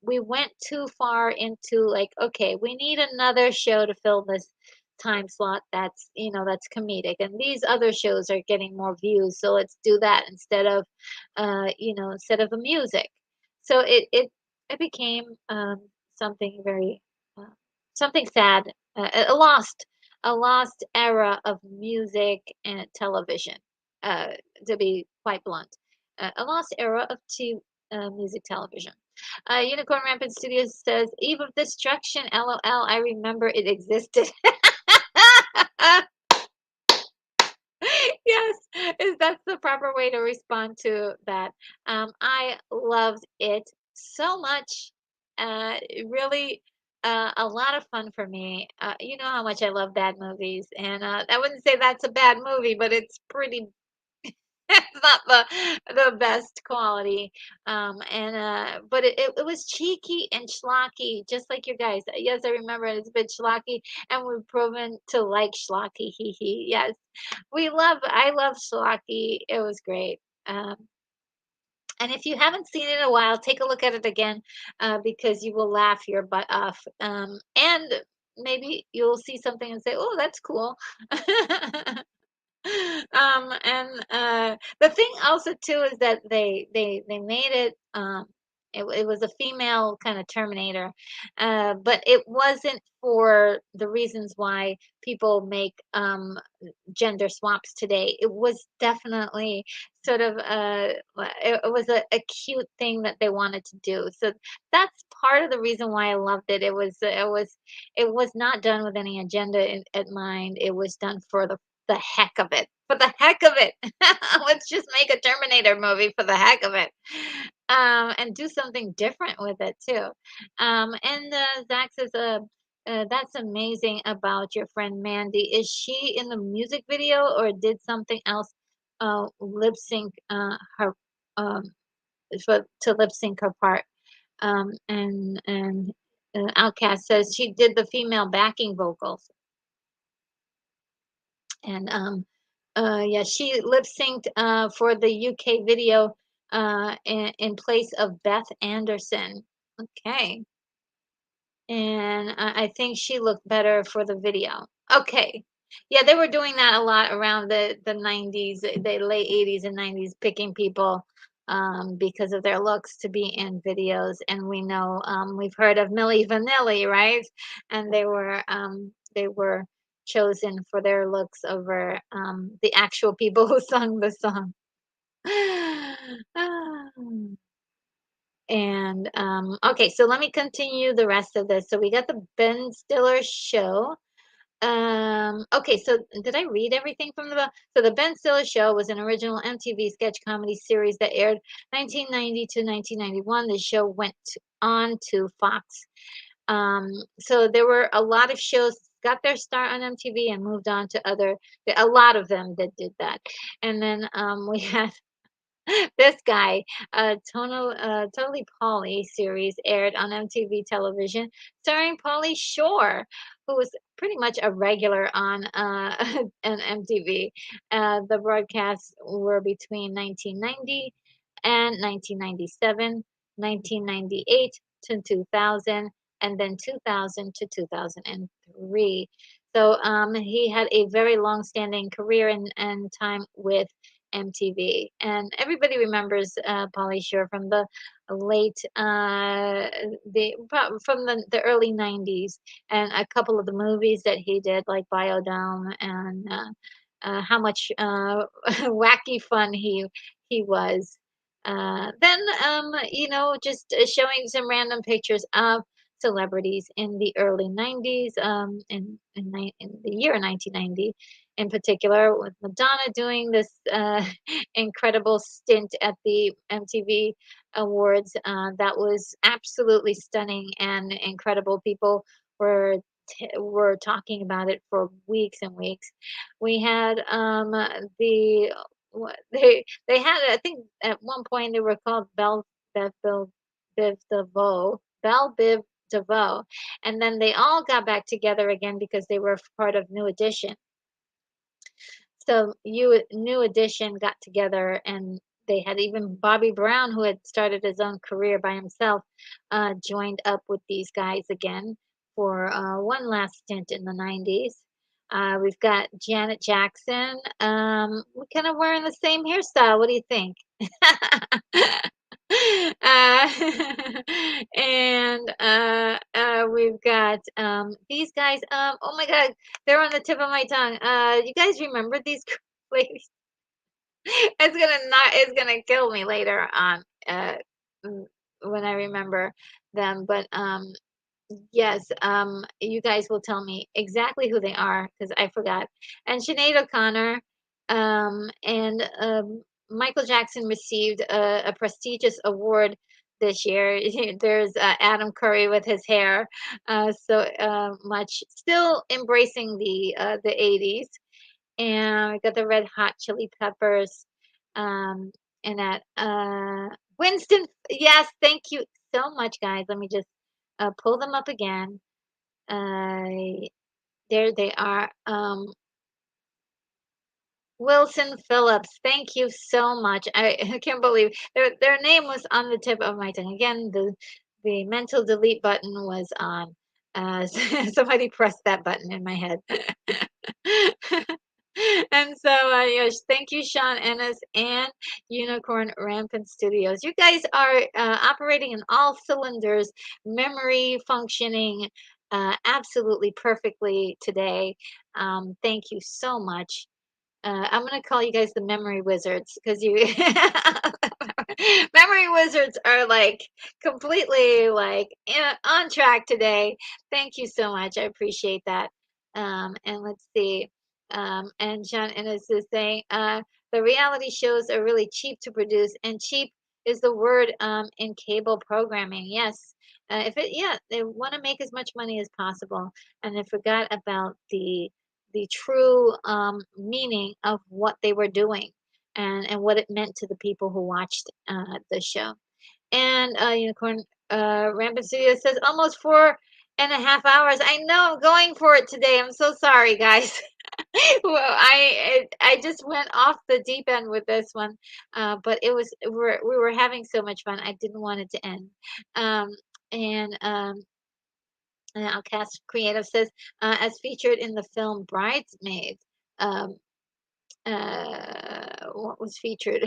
Speaker 1: we went too far into like, okay, we need another show to fill this time slot that's, that's comedic, and these other shows are getting more views, so let's do that instead of the music. So it became something very uh, something sad, a lost era of music and television, uh, to be quite blunt. A lost era of music television. Unicorn Rampant Studios says, Eve of Destruction, LOL, I remember it existed. Yes, that's the proper way to respond to that. I loved it so much. Really, a lot of fun for me. You know how much I love bad movies, and I wouldn't say that's a bad movie, but it's pretty. It's not the best quality. And but it was cheeky and schlocky, just like you guys. Yes, I remember it's a bit schlocky, and we've proven to like schlocky. Hee hee. Yes, I love schlocky. It was great. Um, and if you haven't seen it in a while, take a look at it again, because you will laugh your butt off. And maybe you'll see something and say, "Oh, that's cool." And the thing also too is that they made it. It was a female kind of Terminator, but it wasn't for the reasons why people make gender swaps today. It was definitely sort of it was a cute thing that they wanted to do. So that's part of the reason why I loved it. It was not done with any agenda at mind. It was done for the heck of it. For the heck of it. Let's just make a Terminator movie for the heck of it. And do something different with it too. And Zach says, that's amazing about your friend Mandy. Is she in the music video or did something else lip sync her um, to lip sync her part? And Outcast says she did the female backing vocals. And yeah, she lip synced for the UK video in place of Beth Anderson. Okay. And I think she looked better for the video. Okay. Yeah, they were doing that a lot around the 90s, the late 80s and 90s, picking people because of their looks to be in videos. And we know we've heard of Milli Vanilli, right? And they were chosen for their looks over the actual people who sung the song. Ah. And okay, so let me continue the rest of this. So we got the Ben Stiller show. Okay, so did I read everything from the so the Ben Stiller show was an original MTV sketch comedy series that aired 1990 to 1991. The show went on to Fox. So there were a lot of shows got their start on MTV and moved on to a lot of them that did that. And then we had this guy, Totally Polly series aired on MTV television, starring Pauly Shore, who was pretty much a regular on on MTV. The broadcasts were between 1990 and 1997, 1998 to 2000, and then 2000 to 2003. So he had a very long-standing career and time with MTV. And everybody remembers Pauly Shore from the late from the early 90s, and a couple of the movies that he did like Biodome, and how much wacky fun he was. Then just showing some random pictures of celebrities in the early 90s, in the year 1990 in particular, with Madonna doing this incredible stint at the MTV Awards. That was absolutely stunning and incredible. People were were talking about it for weeks and weeks. We had the what they had, I think at one point they were called Biv DeVoe, Bell Biv DeVoe, and then they all got back together again because they were part of New Edition. So New Edition got together, and they had even Bobby Brown, who had started his own career by himself, joined up with these guys again for one last stint in the 90s. We've got Janet Jackson. We're kind of wearing the same hairstyle. What do you think? Uh, and we've got these guys. Oh my God, they're on the tip of my tongue. You guys remember these ladies? It's gonna kill me later on. Mm, when I remember them, but yes, you guys will tell me exactly who they are because I forgot. And Sinead O'Connor, and Michael Jackson received a prestigious award this year. There's Adam Curry with his hair, so much still embracing the 80s. And we got the Red Hot Chili Peppers, um, and that Winston. Yes, thank you so much, guys. Let me just pull them up again. Uh, there they are. Wilson Phillips. Thank you so much. I can't believe their name was on the tip of my tongue. Again, the mental delete button was on. Somebody pressed that button in my head. And so, yes, thank you, Sean Ennis and Unicorn Rampant Studios. You guys are operating in all cylinders, memory functioning absolutely perfectly today. Thank you so much. I'm gonna call you guys the memory wizards because you memory wizards are like completely like on track today. Thank you so much. I appreciate that. And let's see. And John Ennis is saying the reality shows are really cheap to produce, and cheap is the word in cable programming. Yes. If it, yeah, they want to make as much money as possible, and they forgot about the true meaning of what they were doing, and what it meant to the people who watched the show. And Unicorn Rampant Studio says almost 4.5 hours. I know I'm going for it today. I'm so sorry, guys. Well, I just went off the deep end with this one, but we were having so much fun. I didn't want it to end. Um, and Outcast Creative says, as featured in the film Bridesmaids. Um, what was featured?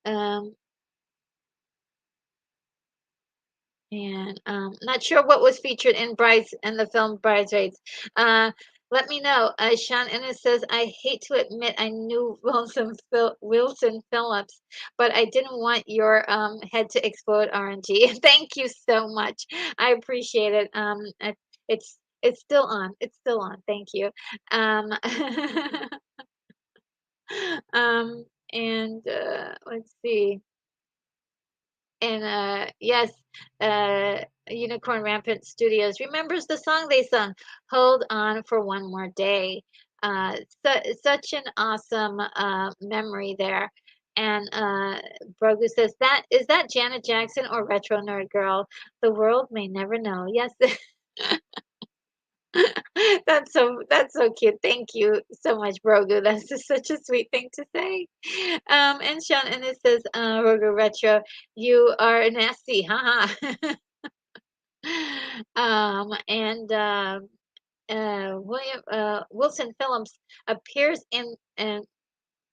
Speaker 1: um, and not sure what was featured in the film Bridesmaids. Let me know. Sean Ennis says, I hate to admit I knew Wilson Phillips, but I didn't want your head to explode, RNG. Thank you so much. I appreciate it. It's still on. It's still on. Thank you. Um, um, and let's see. And yes, Unicorn Rampant Studios remembers the song they sung, "Hold On for One More Day." Such an awesome memory there. And Brogu says, "That is that Janet Jackson or Retro Nerd Girl? The world may never know." Yes. That's so cute. Thank you so much, Brogu. That's just such a sweet thing to say. And Sean and it says, Brogu Retro, you are nasty, haha. And Wilson Phillips appears in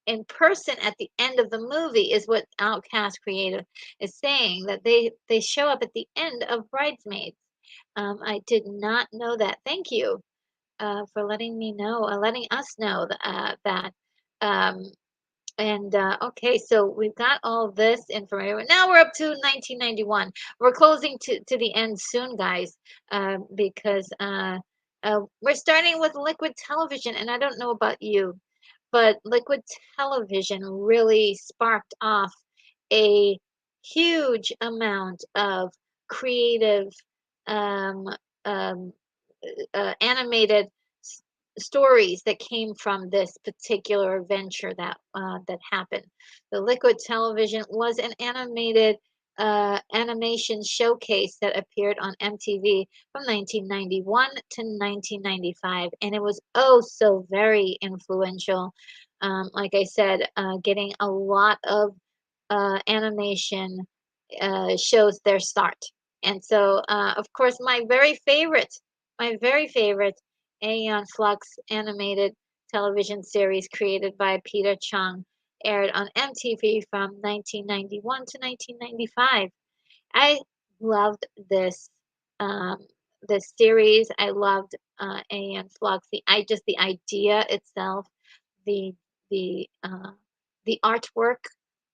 Speaker 1: in person at the end of the movie is what Outcast Creative is saying, that they show up at the end of Bridesmaids. I did not know that. Thank you for letting me know, letting us know that. Um, and okay, so we've got all this information. Now we're up to 1991. We're closing to the end soon, guys, because we're starting with liquid television. And I don't know about you, but liquid television really sparked off a huge amount of creative um, um, animated stories that came from this particular adventure that happened. The Liquid Television was an animated animation showcase that appeared on MTV from 1991 to 1995, and it was oh so very influential. Like I said, getting a lot of animation shows their start. And so, of course, my very favorite Aeon Flux animated television series created by Peter Chung aired on MTV from 1991 to 1995. I loved um, this series. I loved Aeon Flux. The idea itself, the the uh, the artwork,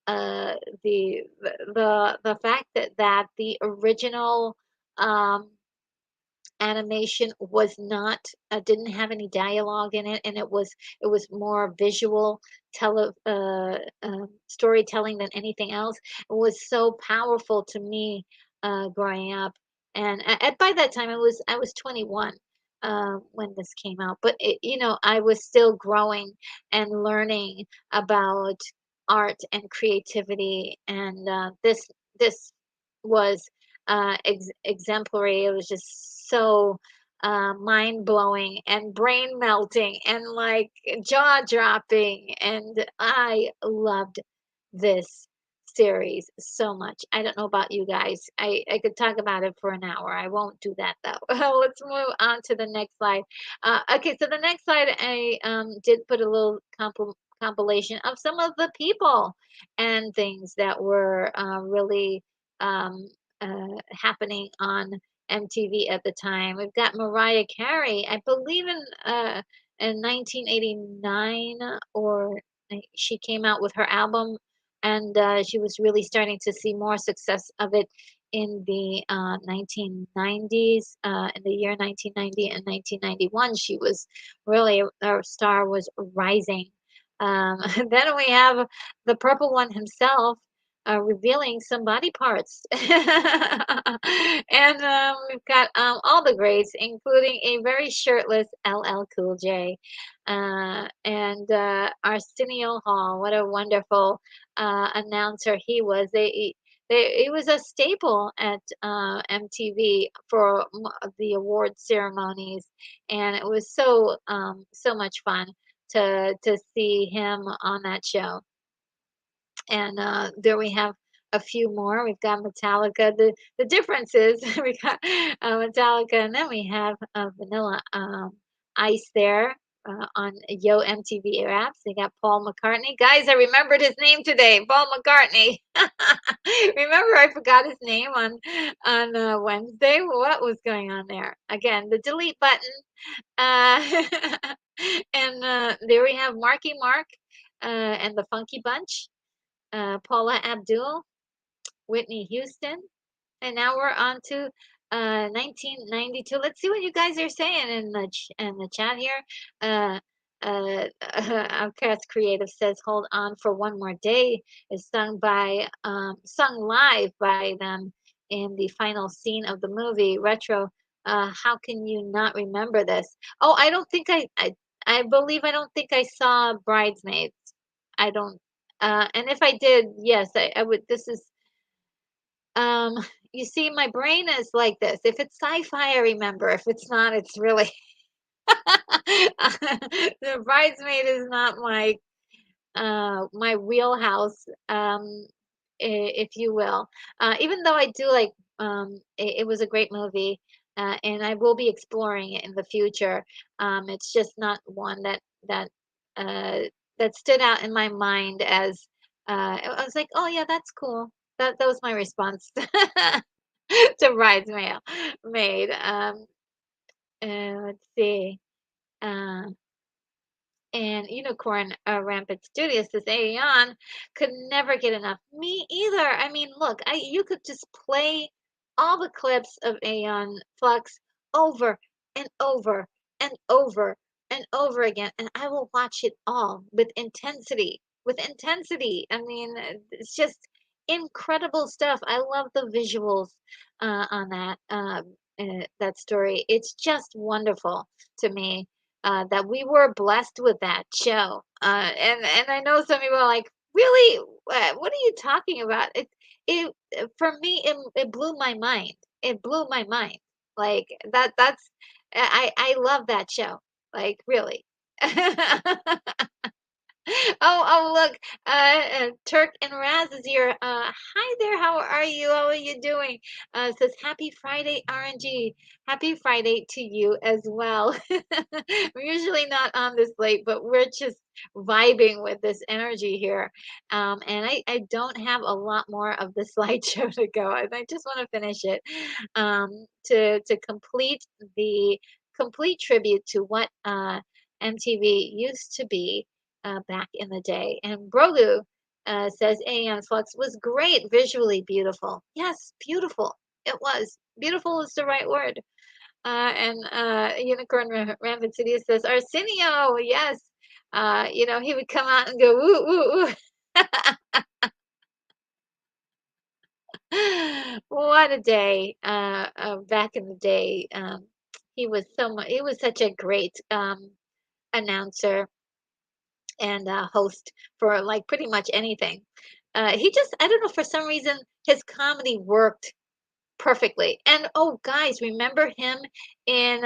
Speaker 1: uh, the fact that the original um, animation was not didn't have any dialogue in it, and it was more visual storytelling than anything else. It was so powerful to me growing up, and by that time I was 21 when this came out, but I was still growing and learning about art and creativity, and this was exemplary. It was just so mind blowing and brain melting and like jaw dropping. And I loved this series so much. I don't know about you guys. I could talk about it for an hour. I won't do that though. Let's move on to the next slide. Okay, so the next slide, I did put a little compilation of some of the people and things that were really um, happening on MTV at the time. We've got Mariah Carey, I believe in 1989, or she came out with her album, and she was really starting to see more success of it in the 1990s. In the year 1990 and 1991, she was really, her star was rising. Then we have the purple one himself, revealing some body parts. And we've got all the greats, including a very shirtless LL Cool J. And Arsenio Hall, what a wonderful announcer he was. He was a staple at MTV for the award ceremonies, and it was so much fun to see him on that show. And there we have a few more. We've got Metallica. The difference is we got Metallica, and then we have Vanilla Ice there on Yo MTV Raps. They got Paul McCartney. Guys, I remembered his name today. Paul McCartney. Remember, I forgot his name on Wednesday. What was going on there? Again, the delete button. Uh, and there we have Marky Mark and the Funky Bunch, Paula Abdul, Whitney Houston, and now we're on to 1992. Let's see what you guys are saying in the chat here. Uh, Outcast Creative says, "Hold on for one more day" is sung live by them in the final scene of the movie Retro. How can you not remember this? Oh, I don't think I believe I don't think I saw Bridesmaids. I don't. And if I did, yes, I would. This is um, you see, my brain is like this. If it's sci-fi, I remember. If it's not, it's really the Bridesmaid is not my wheelhouse, if you will. Even though I do like it was a great movie, and I will be exploring it in the future. It's just not one that that stood out in my mind as I was like, oh yeah, that's cool. That was my response to Bridesmaid. Maid. Let's see. Uh, and Unicorn Rampant Studios says Aeon could never get enough. Me either. I mean, look, you could just play all the clips of Aeon Flux over and over and over and over again, and I will watch it all with intensity. With intensity. I mean, it's just incredible stuff. I love the visuals on that story. It's just wonderful to me that we were blessed with that show. And I know some people are like, really, what are you talking about? It for me, it blew my mind. It blew my mind. Like that. I love that show. Like really. Oh, look, Turk and Raz is here. Hi there, how are you? How are you doing? Says happy Friday, RNG. Happy Friday to you as well. We're usually not on this late, but we're just vibing with this energy here. And I don't have a lot more of the slideshow to go. I just want to finish it to complete the complete tribute to what MTV used to be back in the day. And Brogu says Aeon Flux was great, visually beautiful. Yes, beautiful. It was. Beautiful is the right word. And Unicorn Rampant City says Arsenio. Yes. He would come out and go, woo, woo, woo. What a day. Back in the day, he was such a great announcer and host for like pretty much anything. He just, I don't know, for some reason, his comedy worked perfectly. And oh, guys, remember him in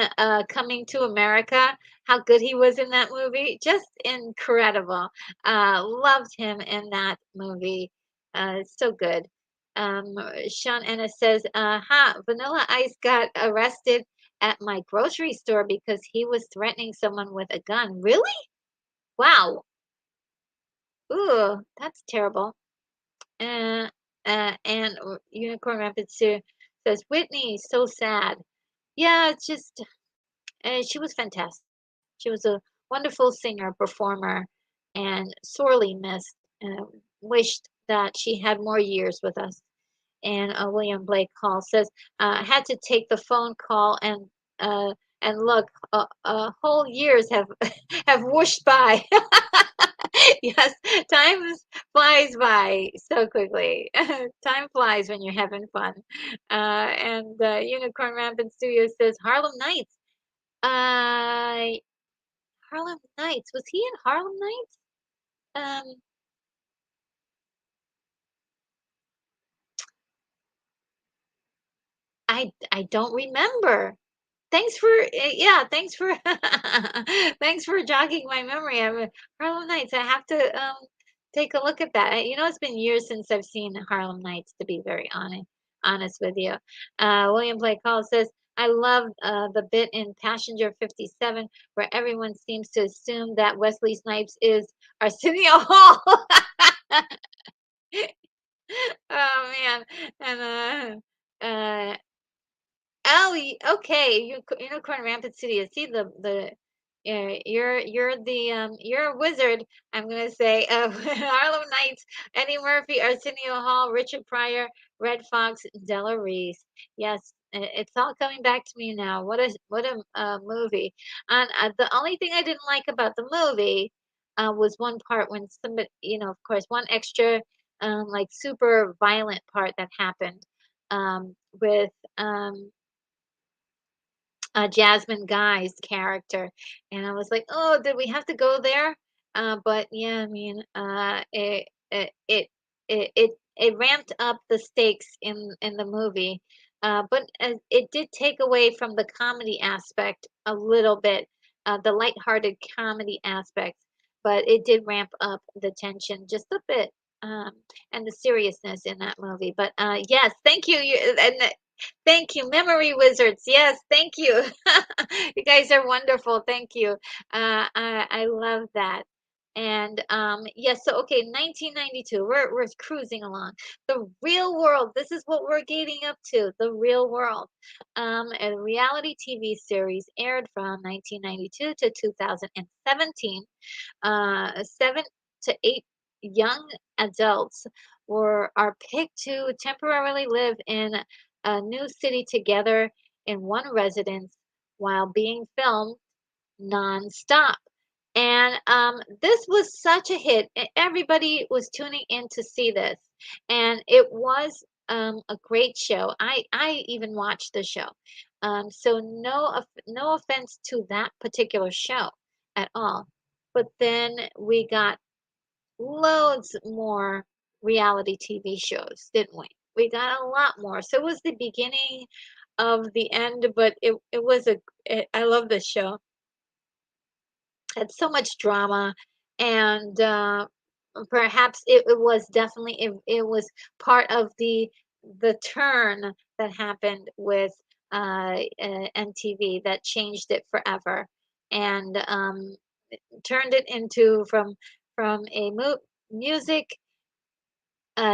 Speaker 1: Coming to America? How good he was in that movie? Just incredible. Loved him in that movie. So good. Um, Sean Ennis says, Vanilla Ice got arrested at my grocery store because he was threatening someone with a gun. Really? Wow. Ooh, that's terrible. Uh, and Unicorn Rapids says, Whitney, so sad. Yeah, it's just, she was fantastic. She was a wonderful singer, performer, and sorely missed. Wished that she had more years with us. And William Blake Hall says, had to take the phone call and look, whole years have have whooshed by. Yes, time flies by so quickly. Time flies when you're having fun. And Unicorn Rampant Studio says Harlem Nights. Uh, Harlem Nights. Was he in Harlem Nights? Um, I don't remember. Thanks for yeah, thanks for thanks for jogging my memory. Harlem Nights. I have to take a look at that. It's been years since I've seen Harlem Nights, to be very honest with you. William Blake Hall says, I love the bit in Passenger 57 where everyone seems to assume that Wesley Snipes is Arsenio Hall. Oh man. And oh, okay. Unicorn Rampant City. I see the. You're a wizard. I'm gonna say Harlem Nights, Eddie Murphy, Arsenio Hall, Richard Pryor, Red Fox, Della Reese. Yes, it's all coming back to me now. What a movie. And the only thing I didn't like about the movie was one part when somebody, of course, one extra like super violent part that happened with Jasmine Guy's character, and I was like, "Oh, did we have to go there?" But yeah, I mean, it ramped up the stakes in the movie, but it did take away from the comedy aspect a little bit, the lighthearted comedy aspect, but it did ramp up the tension just a bit. And the seriousness in that movie, but yes, thank you. And thank you, memory wizards. Yes, thank you. You guys are wonderful. Thank you. I love that. And yes, so okay, 1992, we're cruising along. The Real World, this is what we're getting up to. The Real World, a reality TV series aired from 1992 to 2017. 7 to 8 young adults were are picked to temporarily live in a new city together in one residence while being filmed nonstop. And this was such a hit. Everybody was tuning in to see this, and it was a great show. I even watched the show. So no offense to that particular show at all. But then we got loads more reality TV shows, didn't we? We got a lot more. So it was the beginning of the end, but it was I love this show. Had so much drama, and perhaps it was definitely it was part of the turn that happened with MTV that changed it forever, and turned it into from a music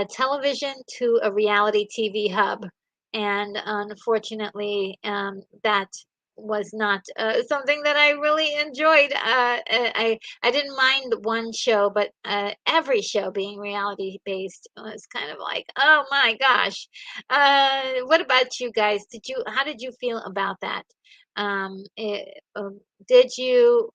Speaker 1: television to a reality TV hub. And unfortunately, that was not something that I really enjoyed. I didn't mind one show, but every show being reality based was kind of like, oh my gosh. What about you guys? How did you feel about that? Did you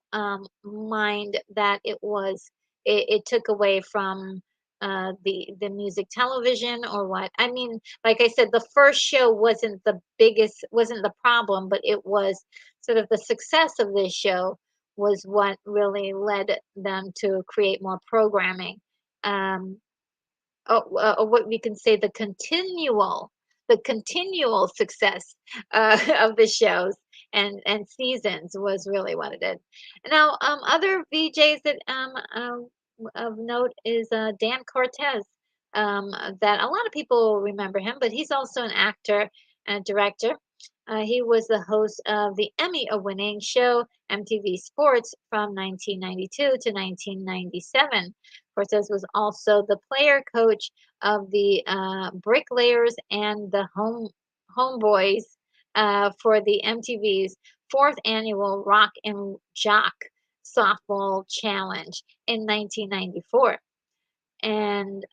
Speaker 1: mind that it took away from the music television or what? I mean, like I said, the first show wasn't the problem, but it was sort of the success of this show was what really led them to create more programming. Um, or what we can say the continual success of the shows and seasons was really what it did. Now, other VJs that of note is Dan Cortez. That a lot of people remember him, but he's also an actor and director. He was the host of the Emmy-winning show MTV Sports from 1992 to 1997. Cortez was also the player coach of the Bricklayers and the Homeboys for the MTV's fourth annual Rock and Jock Softball Challenge in 1994. And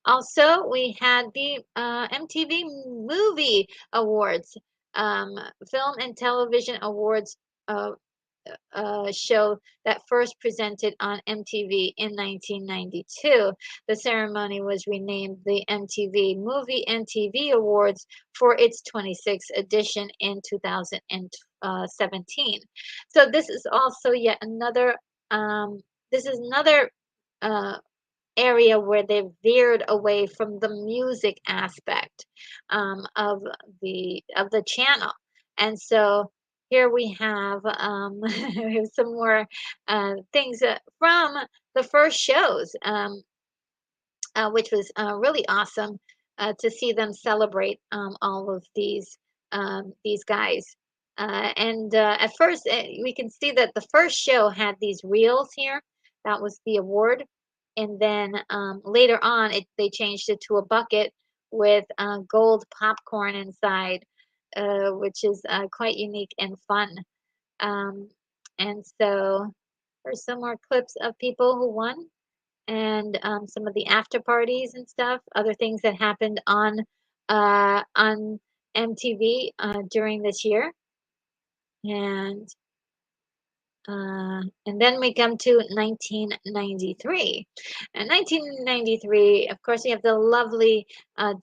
Speaker 1: also, we had the MTV Movie Awards, um, Film and Television Awards uh, show that first presented on MTV in 1992. The ceremony was renamed the MTV Movie and TV Awards for its 26th edition in 2017. So this is also yet another this is another uh, area where they veered away from the music aspect of the channel. And so here we have here's some more things from the first shows, which was really awesome to see them celebrate all of these guys. And at first, we can see that the first show had these reels here. That was the award. And then later on, they changed it to a bucket with gold popcorn inside, which is quite unique and fun. Um, and so there's some more clips of people who won and some of the after parties and stuff, other things that happened on MTV during this year. And and then we come to 1993. And 1993, of course, we have the lovely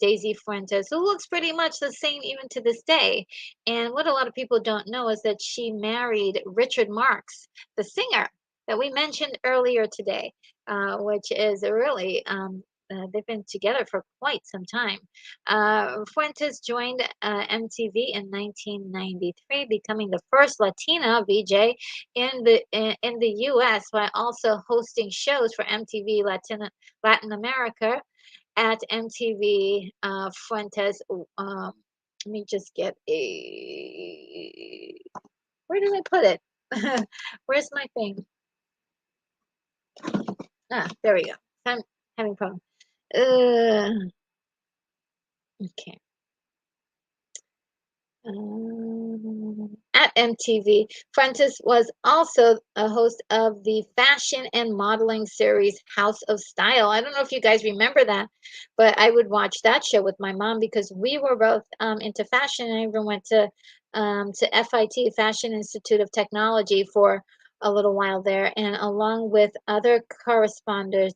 Speaker 1: Daisy Fuentes, who looks pretty much the same even to this day. And what a lot of people don't know is that she married Richard Marx, the singer that we mentioned earlier today, which is really they've been together for quite some time. Fuentes joined MTV in 1993, becoming the first Latina VJ in the U.S. while also hosting shows for MTV Latin America at MTV Fuentes. Let me just get a. Where did I put it? Where's my thing? There we go. I'm having a problem. Uh, okay. At MTV, Francis was also a host of the fashion and modeling series House of Style. I don't know if you guys remember that, but I would watch that show with my mom because we were both into fashion. I even went to FIT, Fashion Institute of Technology, for a little while there, and along with other correspondents,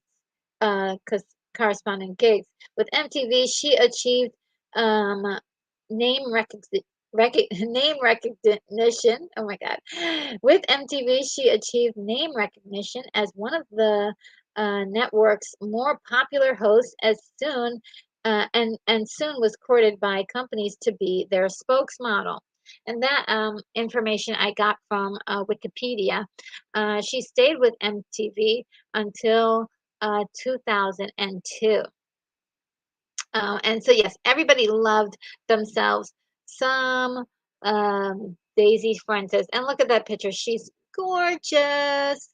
Speaker 1: because corresponding gigs with MTV, she achieved um, name name recognition. Oh my God. With MTV, she achieved name recognition as one of the network's more popular hosts as soon and soon was courted by companies to be their spokesmodel. And that information I got from Wikipedia. She stayed with MTV until 2002. And so, yes, everybody loved themselves some Daisy Fuentes. And look at that picture. She's gorgeous.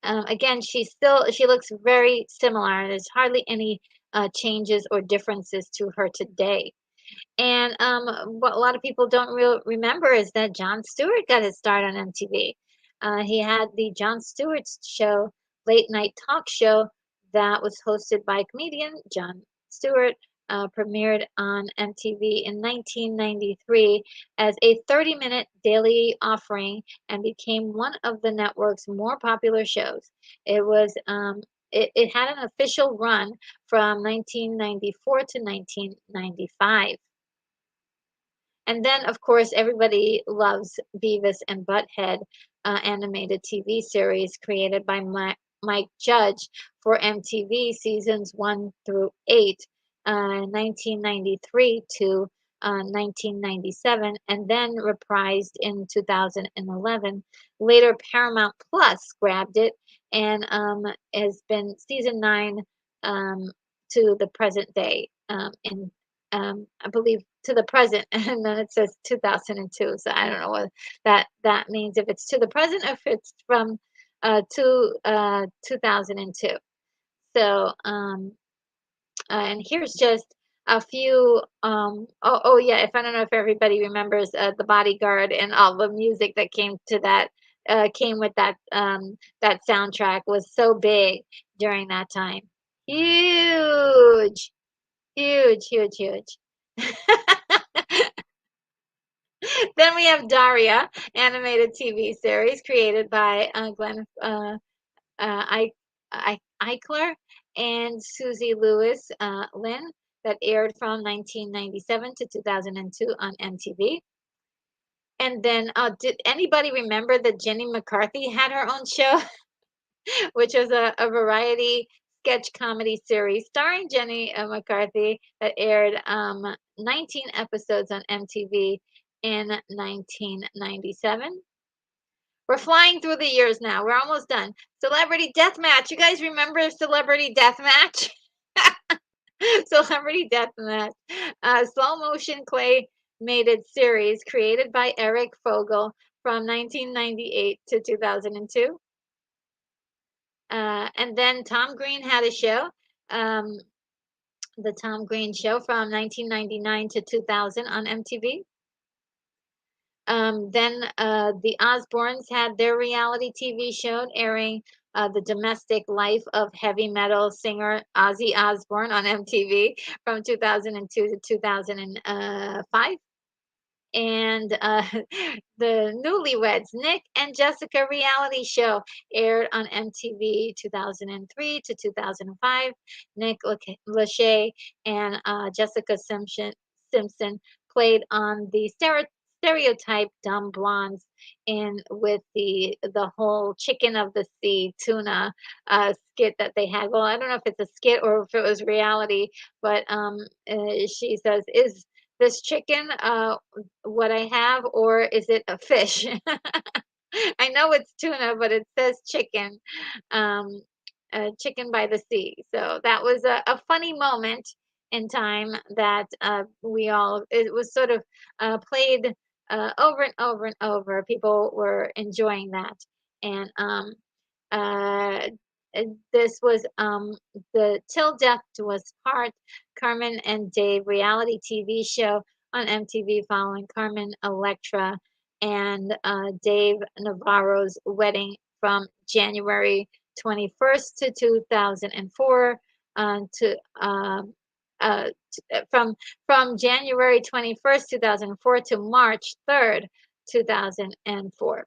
Speaker 1: Again, she looks very similar. There's hardly any changes or differences to her today. And what a lot of people don't remember is that Jon Stewart got his start on MTV. He had the Jon Stewart Show, late night talk show that was hosted by comedian Jon Stewart, premiered on MTV in 1993 as a 30-minute daily offering and became one of the network's more popular shows. It was it had an official run from 1994 to 1995. And then, of course, everybody loves Beavis and Butthead, animated TV series created by Mike Judge for MTV seasons 1 through 8, 1993 to 1997, and then reprised in 2011. Later, Paramount Plus grabbed it and has been season 9 um, to the present day in I believe to the present, and then it says 2002. So I don't know what that means, if it's to the present or if it's from to 2002. So and here's just a few. Oh yeah, if I don't know if everybody remembers the Bodyguard and all the music that came to that. Came with that soundtrack was so big during that time. Huge, huge, huge, huge. Then we have Daria, animated TV series created by Glenn Eichler and Susie Lewis Lynn that aired from 1997 to 2002 on MTV. And then, did anybody remember that Jenny McCarthy had her own show? Which was a variety sketch comedy series starring Jenny McCarthy that aired 19 episodes on MTV in 1997. We're flying through the years now. We're almost done. Celebrity Deathmatch. You guys remember Celebrity Deathmatch? Celebrity Deathmatch. Slow motion claymated series created by Eric Fogel from 1998 to 2002. And then Tom Green had a show, um, the Tom Green Show from 1999 to 2000 on MTV. Then the Osbournes had their reality TV show airing the domestic life of heavy metal singer Ozzy Osbourne on MTV from 2002 to 2005. And the Newlyweds, Nick and Jessica reality show, aired on MTV 2003 to 2005. Nick Lachey and Jessica Simpson played on the stereotype dumb blondes in with the whole chicken of the sea tuna skit that they had. Well, I don't know if it's a skit or if it was reality, but she says, "Is this chicken what I have, or is it a fish?" I know it's tuna, but it says chicken, um, chicken by the sea. So that was a funny moment in time that it was sort of played over and over and over. People were enjoying that. And uh, this was the Till Death Do Us Part, Carmen and Dave reality TV show on MTV following Carmen Electra and Dave Navarro's wedding from January 21st to 2004 to from January 21st, 2004 to March 3rd, 2004.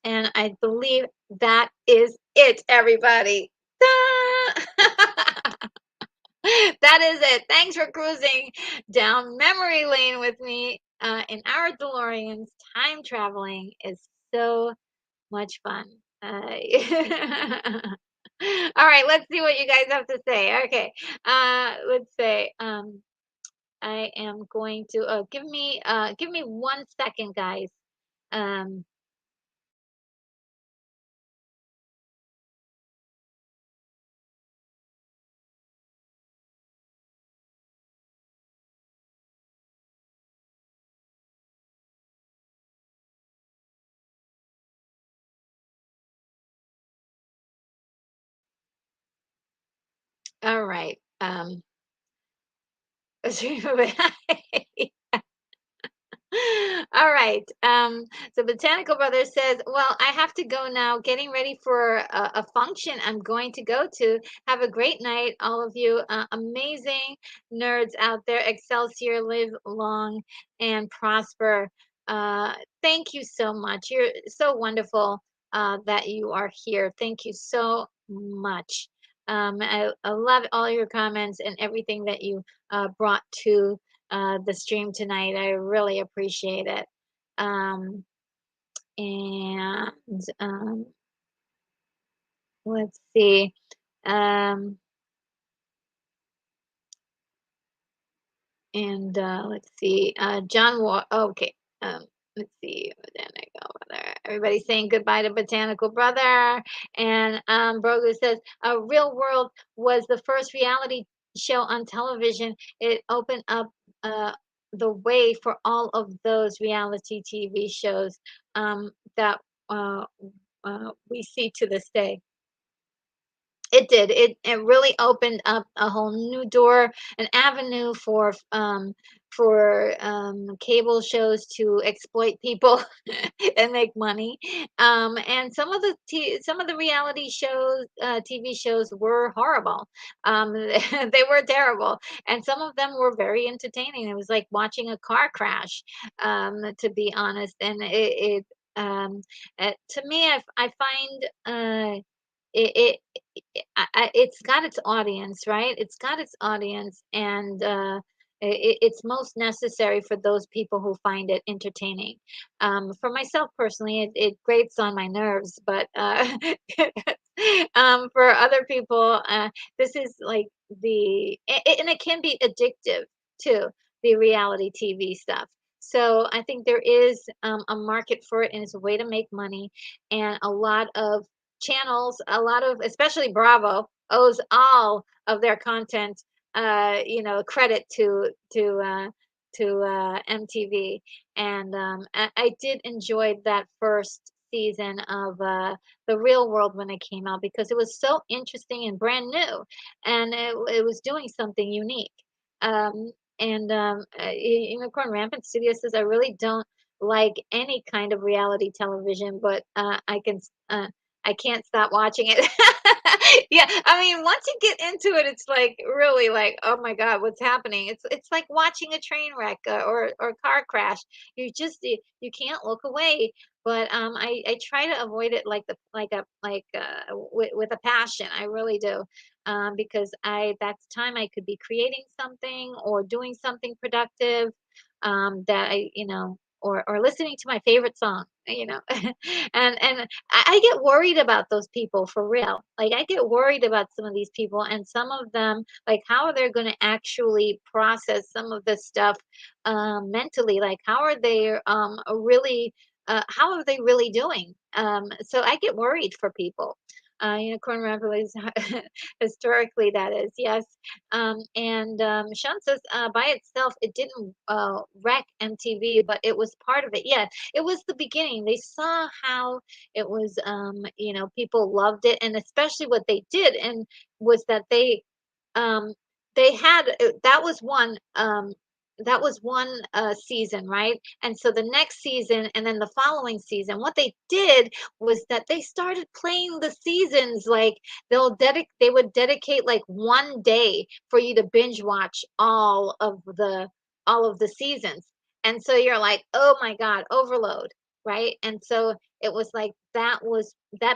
Speaker 1: And I believe that is it, everybody. That is it. Thanks for cruising down memory lane with me in our DeLoreans. Time traveling is so much fun. All right, let's see what you guys have to say. Okay, let's say I am going to give me 1 second, guys. Um, all right. All right. So Botanical Brother says, "Well, I have to go now. Getting ready for a function I'm going to go to. Have a great night, all of you. Amazing nerds out there. Excelsior, live long and prosper. Uh, Thank you so much. You're so wonderful that you are here. Thank you so much. I love all your comments and everything that you brought to." The stream tonight. I really appreciate it. Um, and let's see. Um, and let's see. John Wa okay. Let's see. Botanical Brother. Everybody's saying goodbye to Botanical Brother. And Brogu says, Real World was the first reality show on television. It opened up the way for all of those reality TV shows that uh, we see to this day. It did. It really opened up a whole new door, an avenue for cable shows to exploit people and make money. And some of the reality shows, TV shows were horrible. They were terrible, and some of them were very entertaining. It was like watching a car crash, to be honest. And to me, I find it it's got its audience, right? It's got its audience, and it's most necessary for those people who find it entertaining. For myself personally, it grates on my nerves, but for other people, this is like and it can be addictive too, the reality TV stuff. So I think there is a market for it, and it's a way to make money, and a lot of channels, a lot of, especially Bravo, owes all of their content, credit to MTV. And I did enjoy that first season of The Real World when it came out because it was so interesting and brand new, and it was doing something unique. Unicorn Rampant Studio says, I really don't like any kind of reality television, but I can't stop watching it. Yeah, I mean, once you get into it, it's like really like, oh my God, what's happening? It's like watching a train wreck or car crash. You can't look away. But I try to avoid it with a passion. I really do, because I that's time I could be creating something or doing something productive, that or listening to my favorite song, and I get worried about those people for real. Like I get worried about some of these people, and some of them, like how are they going to actually process some of this stuff mentally? Like how are they really? How are they really doing? So I get worried for people. Unicorn Rapids, historically, that is, yes. And Sean says, by itself, it didn't wreck MTV, but it was part of it. Yeah, it was the beginning. They saw how it was, people loved it, and especially what they did, and was that um, they had that was one season, right? And so the next season, and then the following season, what they did was that they started playing the seasons like they would dedicate like one day for you to binge watch all of the seasons. And so you're like, oh my God, overload, right? And so it was like that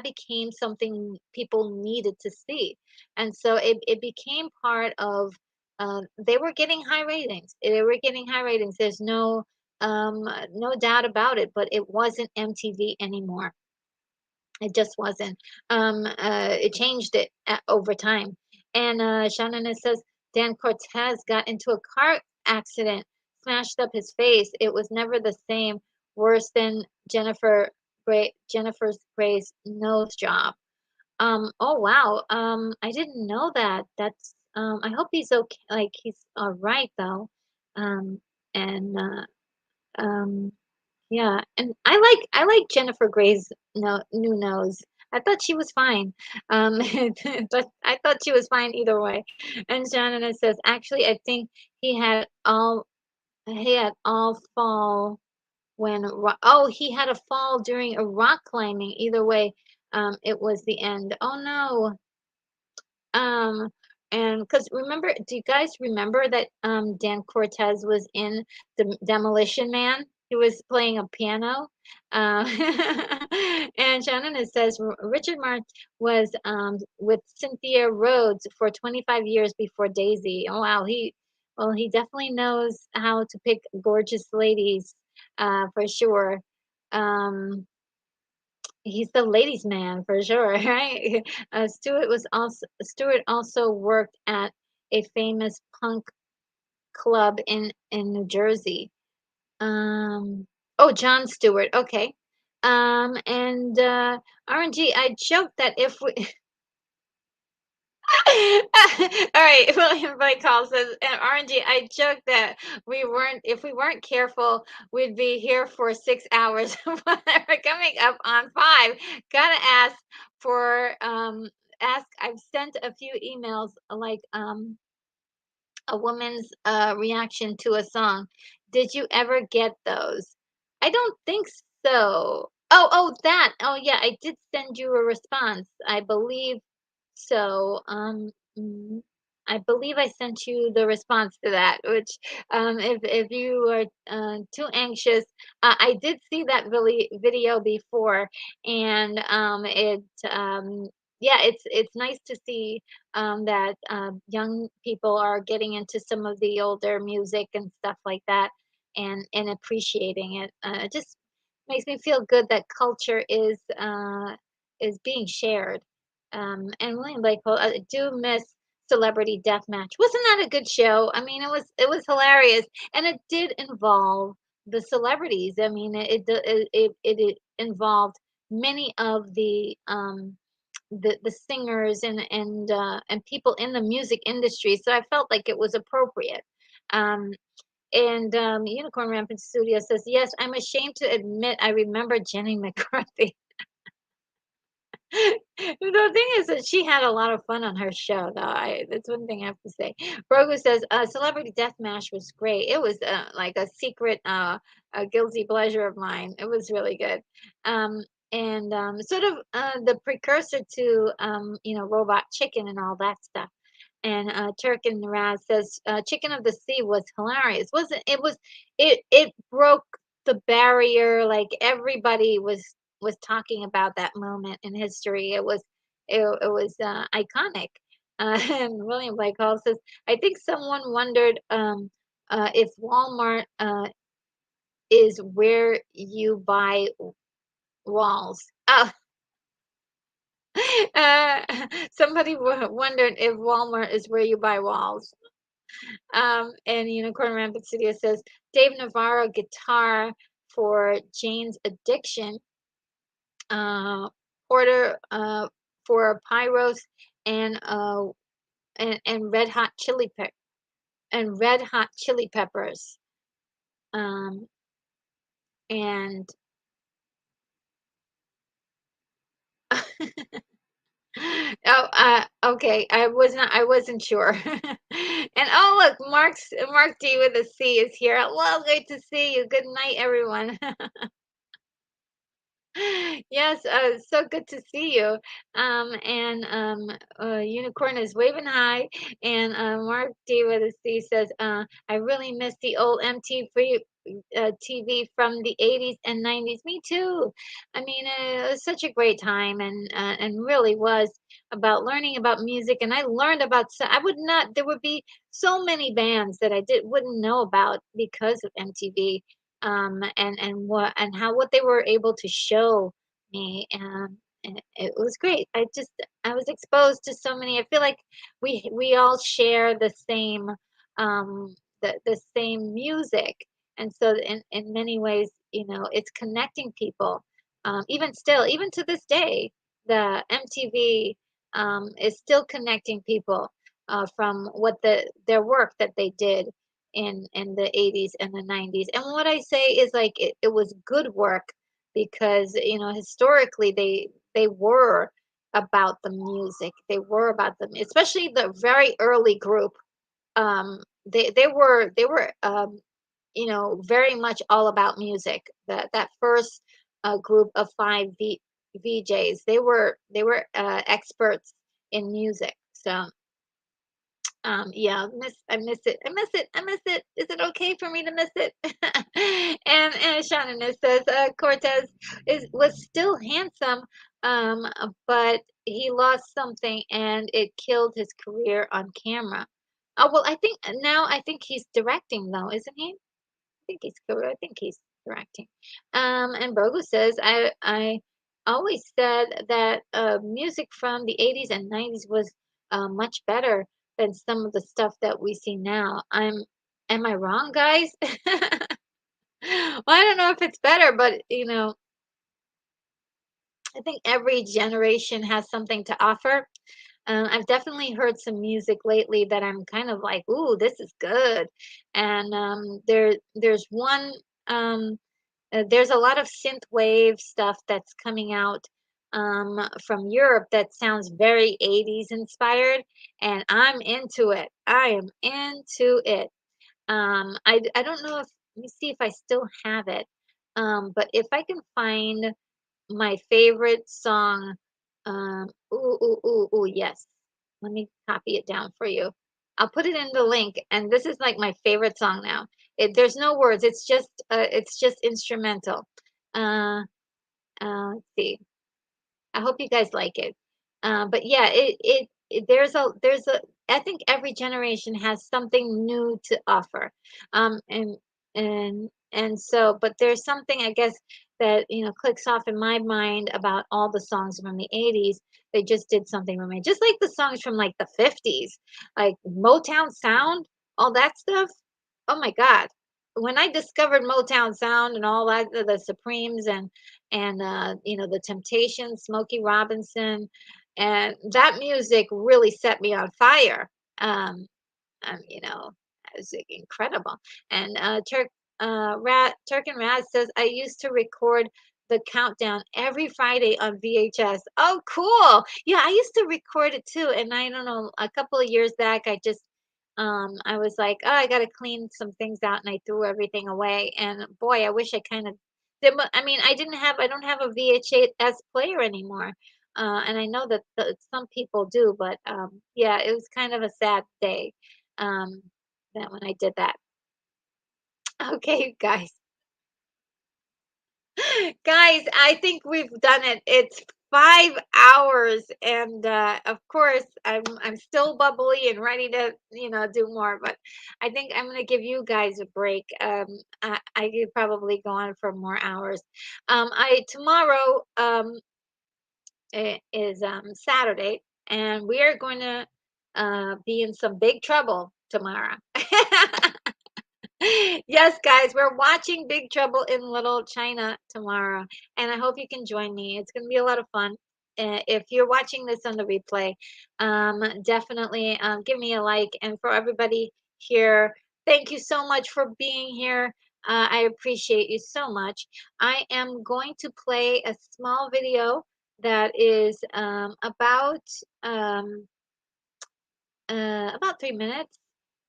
Speaker 1: became something people needed to see. And so it became part of they were getting high ratings. They were getting high ratings. There's no doubt about it, but it wasn't MTV anymore. It just wasn't. It changed it over time. And Shannon says Dan Cortez got into a car accident, smashed up his face. It was never the same. Worse than Jennifer Gray's nose job. Oh wow. I didn't know that. That's I hope he's okay. Like he's all right though. Um, and yeah, and I like Jennifer Gray's no new nose. I thought she was fine. But I thought she was fine either way. And Shannon says, actually, I think he had all fall he had a fall during a rock climbing. Either way, it was the end. Oh no. Um, and because remember, do you guys remember that Dan Cortez was in the Demolition Man? He was playing a piano. Uh, and Shannon it says Richard Marx was with Cynthia Rhodes for 25 years before Daisy. Oh wow, he definitely knows how to pick gorgeous ladies, for sure. Um, He's the ladies' man for sure, right? Stewart also worked at a famous punk club in New Jersey. Oh, John Stewart. Okay. And RNG, I joked that if we All right, William Blake Hall says, and RNG, I joked that if we weren't careful, we'd be here for 6 hours. We're coming up on five. Gotta for, I've sent a few emails like, a woman's reaction to a song. Did you ever get those? I don't think so. Oh yeah, I did send you a response. I believe so. Mm, I believe I sent you the response to that, which if you are too anxious, I did see that really video before, and yeah, it's nice to see that young people are getting into some of the older music and stuff like that, and appreciating it. It just makes me feel good that culture is being shared. And William Blake, well, I do miss Celebrity Deathmatch. Wasn't that a good show? I mean, it was hilarious, and it did involve the celebrities. I mean, it involved many of the singers and people in the music industry. So I felt like it was appropriate. Um, and Unicorn Rampant Studio says, yes, I'm ashamed to admit I remember Jenny McCarthy. The thing is that she had a lot of fun on her show, though. That's one thing I have to say. Brogu says, Celebrity Deathmatch was great. It was like a secret, a guilty pleasure of mine. It was really good. And sort of the precursor to, Robot Chicken and all that stuff. And Turk and Raz says, Chicken of the Sea was hilarious. Wasn't it? It broke the barrier. Like everybody was talking about that moment in history. It was iconic. And William Blake Hall says, I think someone wondered if Walmart is where you buy walls. Oh, uh, somebody wondered if Walmart is where you buy walls. And Unicorn Rampant Studio says Dave Navarro guitar for Jane's Addiction. Uh, Porter for Pyros and red hot chili peppers. Um, and Oh, okay. I wasn't sure. And oh, look, Mark D with a C is here. Hello, great to see you. Good night, everyone. Yes, so good to see you. And Unicorn is waving high, and Mark D with a C says, "I really miss the old MTV TV from the 80s and 90s." Me too. I mean, it was such a great time, and really was about learning about music. And I learned about. I would not. There would be so many bands that I wouldn't know about because of MTV, and how what they were able to show me, and it was great. I was exposed to so many. I feel like we all share the same the same music, and so in many ways, it's connecting people. Even still, even to this day, the MTV is still connecting people from what their work that they did in the 80s and the 90s. And what I say is like it was good work because historically they were about the music. They were about them, especially the very early group. They were very much all about music. That first group of five VJs, they were experts in music. So yeah, I miss it. I miss it. I miss it. Is it okay for me to miss it? And Shannon says Cortez was still handsome, but he lost something and it killed his career on camera. Oh well, I think he's directing though, isn't he? I think he's directing. And Bogo says, I always said that music from the 80s and 90s was much better than some of the stuff that we see now. Am I wrong, guys? Well, I don't know if it's better, but I think every generation has something to offer. I've definitely heard some music lately that I'm kind of like, ooh, this is good. And there's one. There's a lot of synth wave stuff that's coming out from Europe that sounds very 80s inspired, and I'm into it. I am into it. I don't know if, let me see if I still have it. But if I can find my favorite song, yes. Let me copy it down for you. I'll put it in the link, and this is like my favorite song now. There's no words. It's just instrumental. Uh, let's see. I hope you guys like it. But yeah, there's a I think every generation has something new to offer. And so but there's something I guess that clicks off in my mind about all the songs from the 80s. They just did something with me. Just like the songs from like the 50s, like Motown sound, all that stuff. Oh my God. When I discovered Motown sound and all that, the Supremes and the Temptations, Smokey Robinson, and that music really set me on fire. Um, it was like, incredible. And Turk and Raz says I used to record the countdown every Friday on VHS. Oh, cool! Yeah, I used to record it too. And I don't know, a couple of years back, I was like, oh, I got to clean some things out, and I threw everything away. And boy, I wish I kind of did. I mean, I don't have a VHS player anymore. And I know that some people do, but yeah, it was kind of a sad day um, that when I did that. Okay, guys. Guys, I think we've done it. It's 5 hours, and of course, I'm still bubbly and ready to do more. But I think I'm gonna give you guys a break. I could probably go on for more hours. I tomorrow is Saturday, and we are going to be in some big trouble tomorrow. Yes, guys, we're watching Big Trouble in Little China tomorrow, and I hope you can join me. It's going to be a lot of fun. if you're watching this on the replay, definitely give me a like. And for everybody here, thank you so much for being here. I appreciate you so much. I am going to play a small video that is about 3 minutes,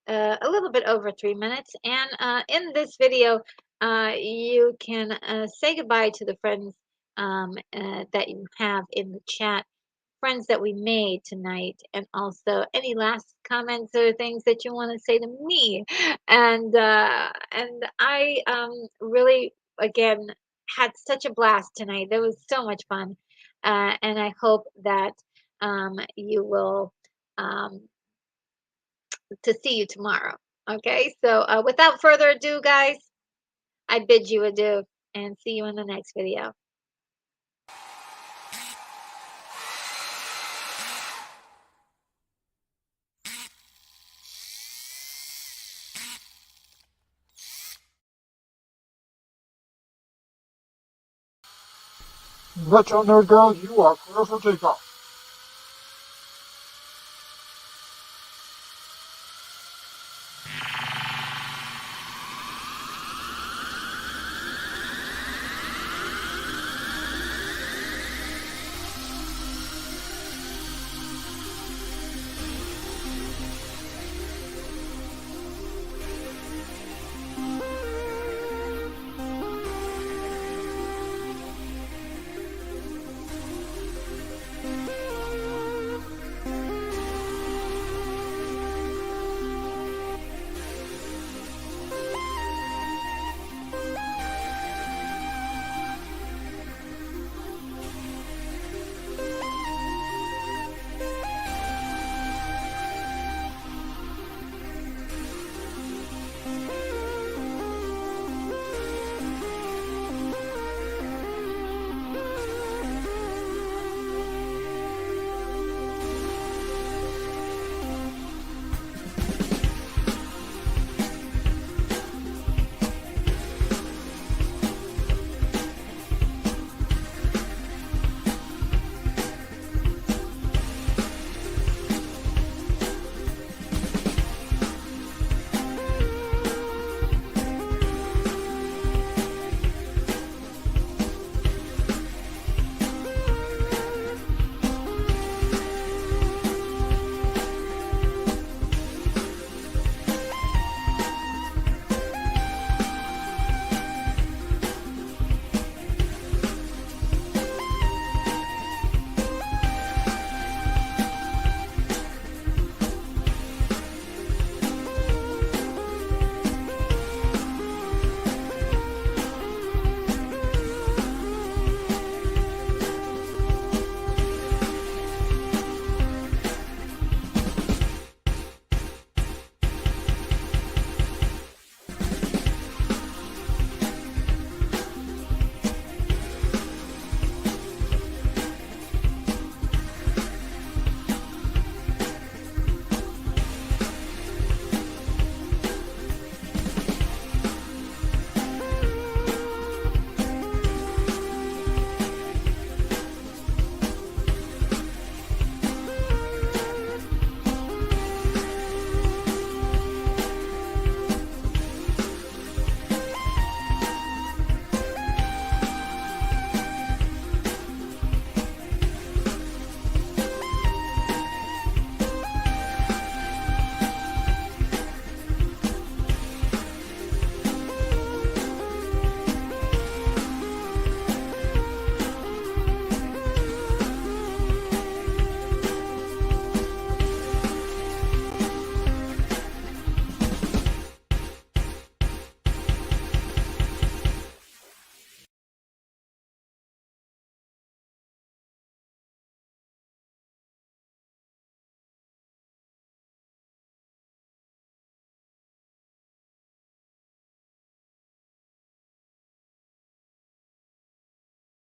Speaker 1: a little bit over 3 minutes. And in this video, you can say goodbye to the friends that you have in the chat, friends that we made tonight, and also any last comments or things that you want to say to me. And I really, again, had such a blast tonight. There was so much fun, and I hope that you will. Um, to see you tomorrow. Okay, so without further ado, guys, I bid you adieu and see you in the next video.
Speaker 2: Retro Nerd Girl, you are clear for takeoff.